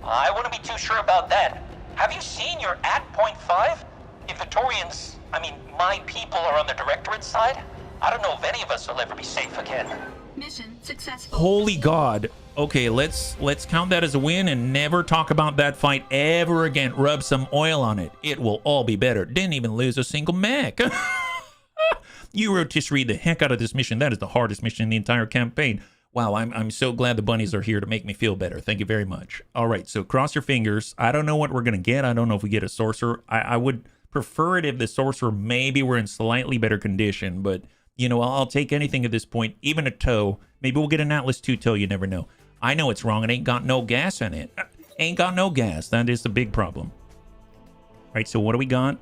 I wouldn't be too sure about that. Have you seen your @.5? If the Torians, my people are on the Directorate side, I don't know if any of us will ever be safe again. Mission successful. Holy God. Okay, let's count that as a win and never talk about that fight ever again. Rub some oil on it. It will all be better. Didn't even lose a single mech. You rotisserie the heck out of this mission. That is the hardest mission in the entire campaign. Wow, I'm so glad the bunnies are here to make me feel better. Thank you very much. All right, so cross your fingers. I don't know what we're going to get. I don't know if we get a sorcerer. I would prefer it if the sorcerer maybe were in slightly better condition, but, you know, I'll take anything at this point, even a toe. Maybe we'll get an Atlas 2 toe, you never know. I know it's wrong. It ain't got no gas in it. Ain't got no gas. That is the big problem. All right, so what do we got?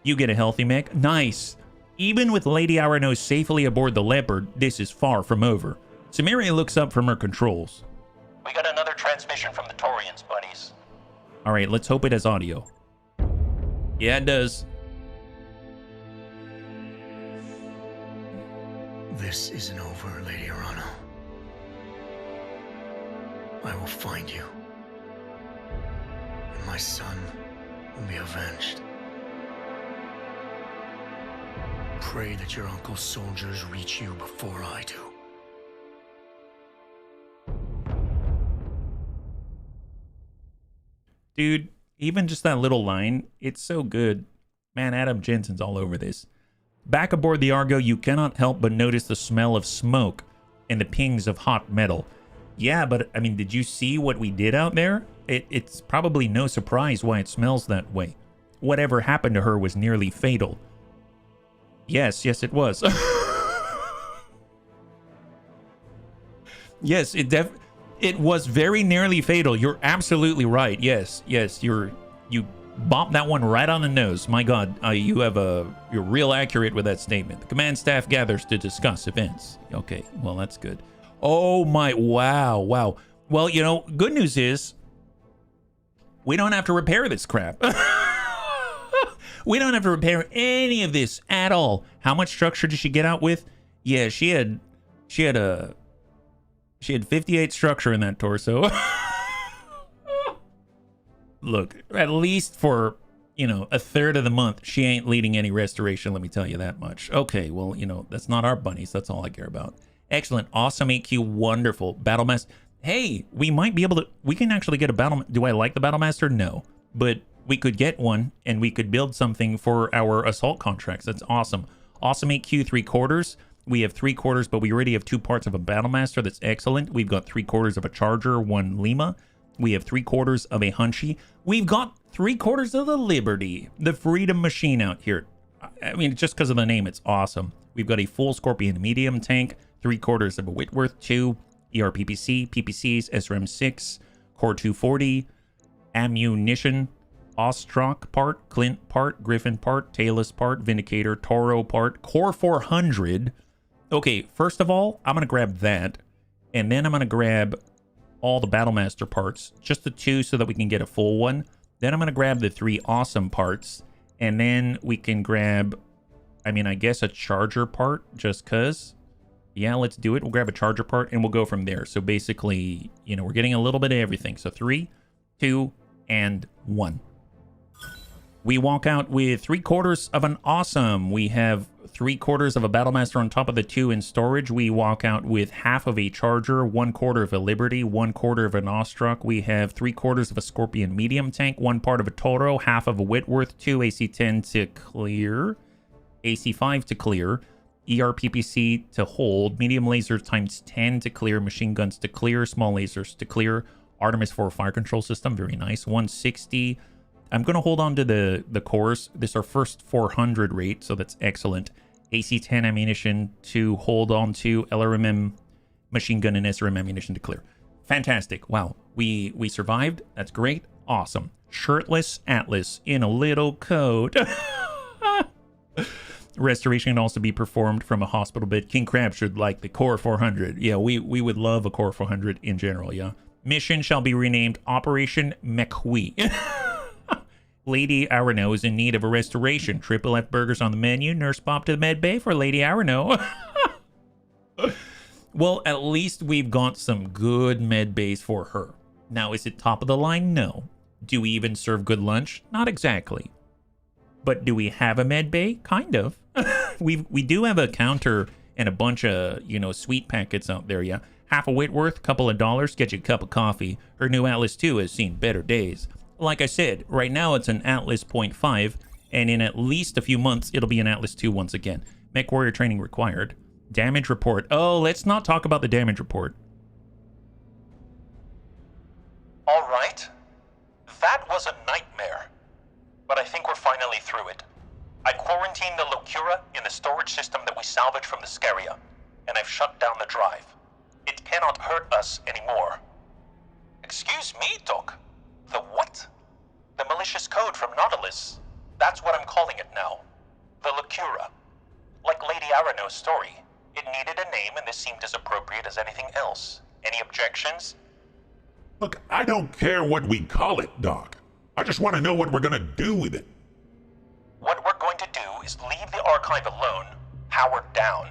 You get a healthy mech. Nice. Even with Lady Arano safely aboard the Leopard, this is far from over. Samaria looks up from her controls. We got another transmission from the Torians, buddies. All right, let's hope it has audio. Yeah, it does. This isn't over, Lady Arano. I will find you. And my son will be avenged. Pray that your uncle's soldiers reach you before I do. Dude, even just that little line, it's so good. Man, Adam Jensen's all over this. Back aboard the Argo, you cannot help but notice the smell of smoke and the pings of hot metal. Yeah, but, I mean, did you see what we did out there? It's probably no surprise why it smells that way. Whatever happened to her was nearly fatal. Yes, it was. Yes, it was very nearly fatal. You're absolutely right. Yes, you bopped that one right on the nose. My God, you're real accurate with that statement. The command staff gathers to discuss events. Okay, well, that's good. Oh my, wow. Well, you know, good news is we don't have to repair this crap. We don't have to repair any of this at all. How much structure did she get out with? Yeah, she had 58 structure in that torso. Look, at least for, you know, a third of the month, she ain't leading any restoration, let me tell you that much. Okay, well, you know, that's not our bunnies. That's all I care about. Excellent. Awesome AQ. Wonderful. Battlemaster. Hey, we might be able to, we can actually get a battle. Do I like the Battlemaster? No. But we could get one and we could build something for our assault contracts. That's awesome. Awesome AQ 3/4. We have 3/4, but we already have 2 parts of a Battlemaster. That's excellent. We've got 3/4 of a Charger, 1 Lima. We have 3/4 of a Hunchy. We've got 3/4 of the Liberty, the Freedom Machine out here. I mean, just because of the name, it's awesome. We've got a full Scorpion medium tank, 3/4 of a Whitworth 2, ERPPC, PPCs, SRM 6, Core 240, ammunition, Ostrock part, Clint part, Griffin part, Talus part, Vindicator, Toro part, Core 400. Okay, first of all, I'm going to grab that, and then I'm going to grab all the Battlemaster parts, just the 2 so that we can get a full one. Then I'm going to grab the 3 awesome parts, and then we can grab, I mean, I guess a Charger part, just because. Yeah, let's do it. We'll grab a Charger part, and we'll go from there. So basically, you know, we're getting a little bit of everything. So 3, 2, and 1. We walk out with 3/4 of an awesome. We have 3/4 of a Battlemaster on top of the 2 in storage. We walk out with half of a Charger, 1/4 of a Liberty, 1/4 of an Ostrock. We have 3/4 of a Scorpion medium tank, 1 part of a Toro, half of a Whitworth, 2 AC-10 to clear, AC-5 to clear, ERPPC to hold, medium lasers times 10 to clear, machine guns to clear, small lasers to clear, Artemis 4 fire control system, very nice, 160. I'm going to hold on to the cores. This is our first 400 rate, so that's excellent. AC-10 ammunition to hold on to, LRMM machine gun and SRM ammunition to clear. Fantastic. Wow. We survived. That's great. Awesome. Shirtless Atlas in a little coat. Restoration can also be performed from a hospital bed. King Crab should like the Core 400. Yeah, we would love a Core 400 in general, yeah. Mission shall be renamed Operation McQuei. Lady Arano is in need of a restoration. Triple F burgers on the menu. Nurse Bob to the med bay for Lady Arano. Well, at least we've got some good med bays for her. Now, is it top of the line? No. Do we even serve good lunch? Not exactly. But do we have a med bay? Kind of. We do have a counter and a bunch of, you know, sweet packets out there, yeah. Half a Whitworth, couple of dollars, get you a cup of coffee. Her new Atlas 2 has seen better days. Like I said, right now it's an Atlas 0.5, and in at least a few months, it'll be an Atlas 2 once again. Mech Warrior training required. Damage report. Oh, let's not talk about the damage report. All right. That was a nightmare. But I think we're finally through it. I quarantined the Locura in the storage system that we salvaged from the Scaria, and I've shut down the drive. It cannot hurt us anymore. Excuse me, Doc. The what? The malicious code from Nautilus. That's what I'm calling it now. The Locura. Like Lady Arano's story. It needed a name, and this seemed as appropriate as anything else. Any objections? Look, I don't care what we call it, Doc. I just want to know what we're gonna do with it. What we're going to do is leave the archive alone, powered down.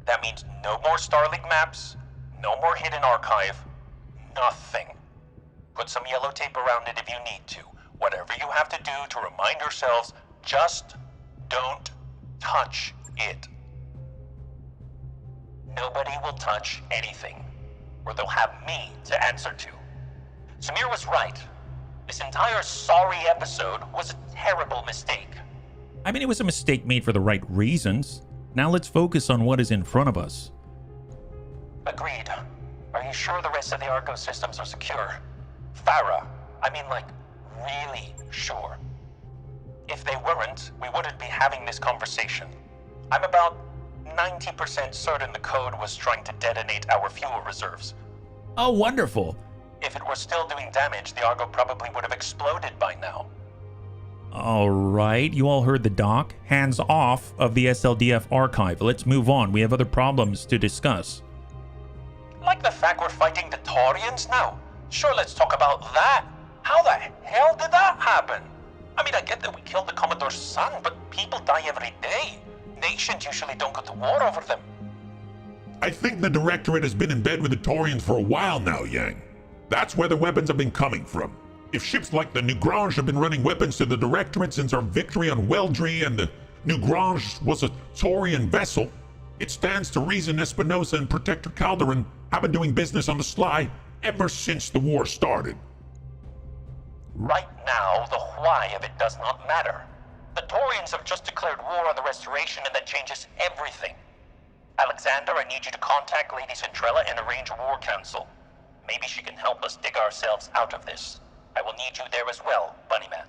That means no more Star League maps, no more hidden archive, nothing. Put some yellow tape around it if you need to. Whatever you have to do to remind yourselves, just don't touch it. Nobody will touch anything, or they'll have me to answer to. Samir was right. This entire sorry episode was a terrible mistake. I mean, it was a mistake made for the right reasons. Now let's focus on what is in front of us. Agreed. Are you sure the rest of the Argo systems are secure? Farah, I mean, like, really sure. If they weren't, we wouldn't be having this conversation. I'm about 90% certain the code was trying to detonate our fuel reserves. Oh, wonderful. If it were still doing damage, the Argo probably would have exploded by now. All right, you all heard the doc. Hands off of the SLDF archive. Let's move on. We have other problems to discuss. Like the fact we're fighting the Taurians now? Sure, let's talk about that. How the hell did that happen? I mean, I get that we killed the Commodore's son, but people die every day. Nations usually don't go to war over them. I think the Directorate has been in bed with the Taurians for a while now, Yang. That's where the weapons have been coming from. If ships like the Negrron have been running weapons to the Directorate since our victory on Weldry and the Negrron was a Taurian vessel, it stands to reason Espinosa and Protector Calderon have been doing business on the sly ever since the war started. Right now, the why of it does not matter. The Taurians have just declared war on the Restoration, and that changes everything. Alexander, I need you to contact Lady Centrella and arrange a war council. Maybe she can help us dig ourselves out of this. I will need you there as well, Bunnyman.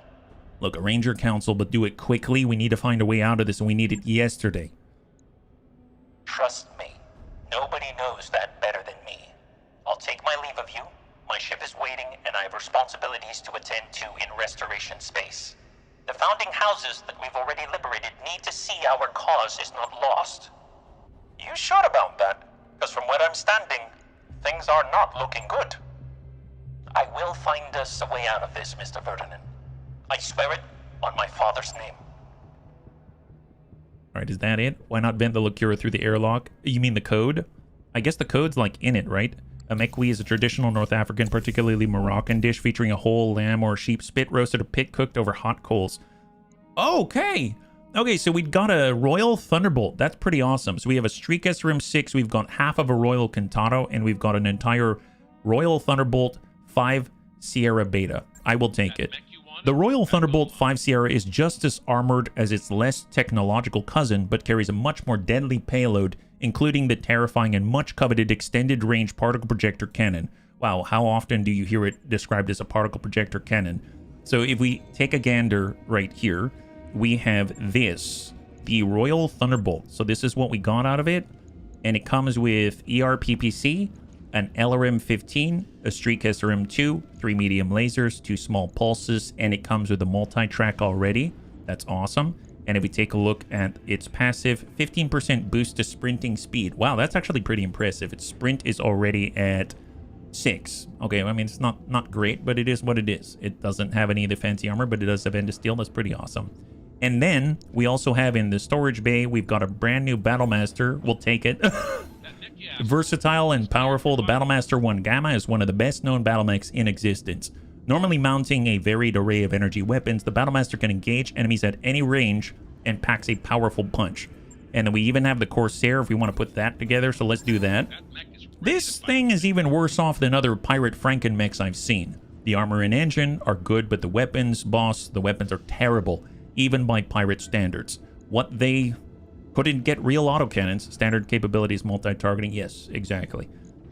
Look, arrange your council, but do it quickly. We need to find a way out of this, and we need it yesterday. Trust me, nobody knows that better than me. I'll take my leave of you. My ship is waiting, and I have responsibilities to attend to in Restoration space. The founding houses that we've already liberated need to see our cause is not lost. You sure about that? Because from where I'm standing, things are not looking good. I will find us a way out of this, Mr. Vertanen. I swear it on my father's name. All right, is that it? Why not vent the Locura through the airlock? You mean the code? I guess the code's like in it, right? A McQuei is a traditional North African, particularly Moroccan dish featuring a whole lamb or sheep spit roasted or pit cooked over hot coals. Okay. Okay, so we've got a Royal Thunderbolt. That's pretty awesome. So we have a Streak SRM-6, we've got half of a Royal Cantado, and we've got an entire Royal Thunderbolt 5 Sierra Beta. I will take it. The Royal Thunderbolt 5 Sierra is just as armored as its less technological cousin, but carries a much more deadly payload, including the terrifying and much coveted extended range particle projector cannon. Wow, how often do you hear it described as a particle projector cannon? So if we take a gander right here, we have this, the Royal Thunderbolt. So this is what we got out of it, and it comes with ERPPC, an LRM-15, a Streak SRM-2, 3 medium lasers, 2 small pulses, and it comes with a multi-track already. That's awesome. And if we take a look at its passive, 15% boost to sprinting speed. Wow, that's actually pretty impressive. Its sprint is already at 6. Okay, I mean, it's not great, but it is what it is. It doesn't have any of the fancy armor, but it does have end of steel. That's pretty awesome. And then we also have in the storage bay, we've got a brand new Battlemaster. We'll take it. Versatile and powerful, the Battlemaster 1 Gamma is one of the best known battle mechs in existence. Normally mounting a varied array of energy weapons, the Battlemaster can engage enemies at any range and packs a powerful punch. And then we even have the Corsair if we want to put that together, so let's do that. This thing is even worse off than other pirate Franken mechs I've seen. The armor and engine are good, but the weapons, boss, the weapons are terrible, even by pirate standards. What they couldn't get real autocannons, standard capabilities, multi-targeting, yes, exactly.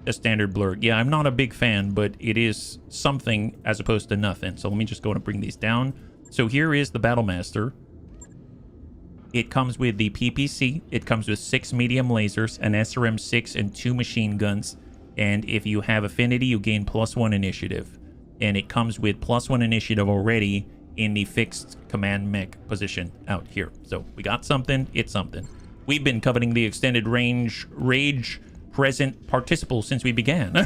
A standard blur. Yeah, I'm not a big fan, but it is something as opposed to nothing. So let me just go and bring these down. So here is the Battlemaster. It comes with the PPC. It comes with 6 medium lasers, an SRM-6, and 2 machine guns. And if you have affinity, you gain +1 initiative. And it comes with +1 initiative already in the fixed command mech position out here. So we got something, it's something. We've been coveting the extended range rage present participle since we began.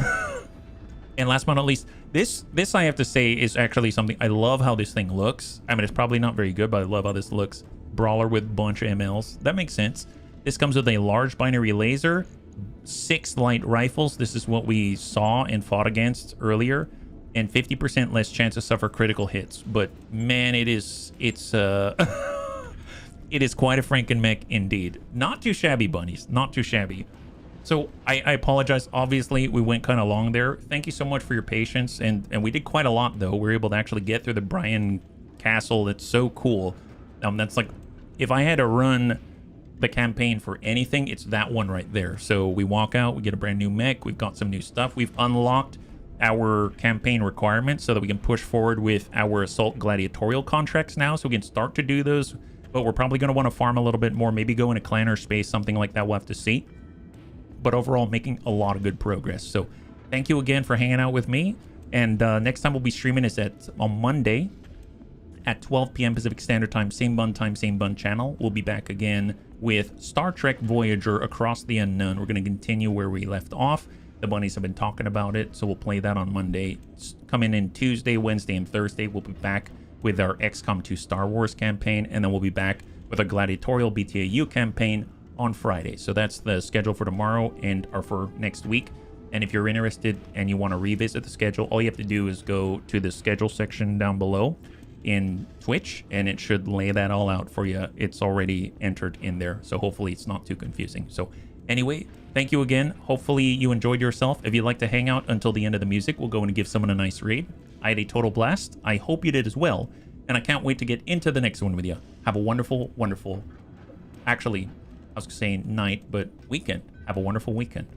And last but not least, this I have to say is actually something. I love how this thing looks. I mean, it's probably not very good, but I love how this looks. Brawler with a bunch of MLs. That makes sense. This comes with a large binary laser, 6 light rifles. This is what we saw and fought against earlier, and 50% less chance to suffer critical hits. But man, it is it is quite a Franken mech indeed. Not too shabby, bunnies. Not too shabby. So I apologize. Obviously, we went kind of long there. Thank you so much for your patience. And we did quite a lot, though. We were able to actually get through the Brian Castle. That's so cool. That's like, if I had to run the campaign for anything, it's that one right there. So we walk out, we get a brand new mech. We've got some new stuff. We've unlocked our campaign requirements so that we can push forward with our Assault Gladiatorial contracts now. So we can start to do those. But we're probably going to want to farm a little bit more. Maybe go into clan or space, something like that. We'll have to see. But overall, making a lot of good progress. So thank you again for hanging out with me. And next time we'll be streaming is on Monday at 12 p.m. Pacific Standard Time, same bun channel. We'll be back again with Star Trek Voyager Across the Unknown. We're going to continue where we left off. The bunnies have been talking about it, so we'll play that on Monday. Coming in Tuesday, Wednesday, and Thursday, we'll be back with our XCOM 2 Star Wars campaign, and then we'll be back with a Gladiatorial BTAU campaign on Friday. So that's the schedule for tomorrow and or for next week. And if you're interested and you want to revisit the schedule, all you have to do is go to the schedule section down below in Twitch, and it should lay that all out for you. It's already entered in there, so hopefully it's not too confusing. So anyway, thank you again. Hopefully you enjoyed yourself. If you'd like to hang out until the end of the music, we'll go in and give someone a nice raid. I had a total blast. I hope you did as well, and I can't wait to get into the next one with you. Have a wonderful, wonderful, actually, I was saying night, but weekend. Have a wonderful weekend.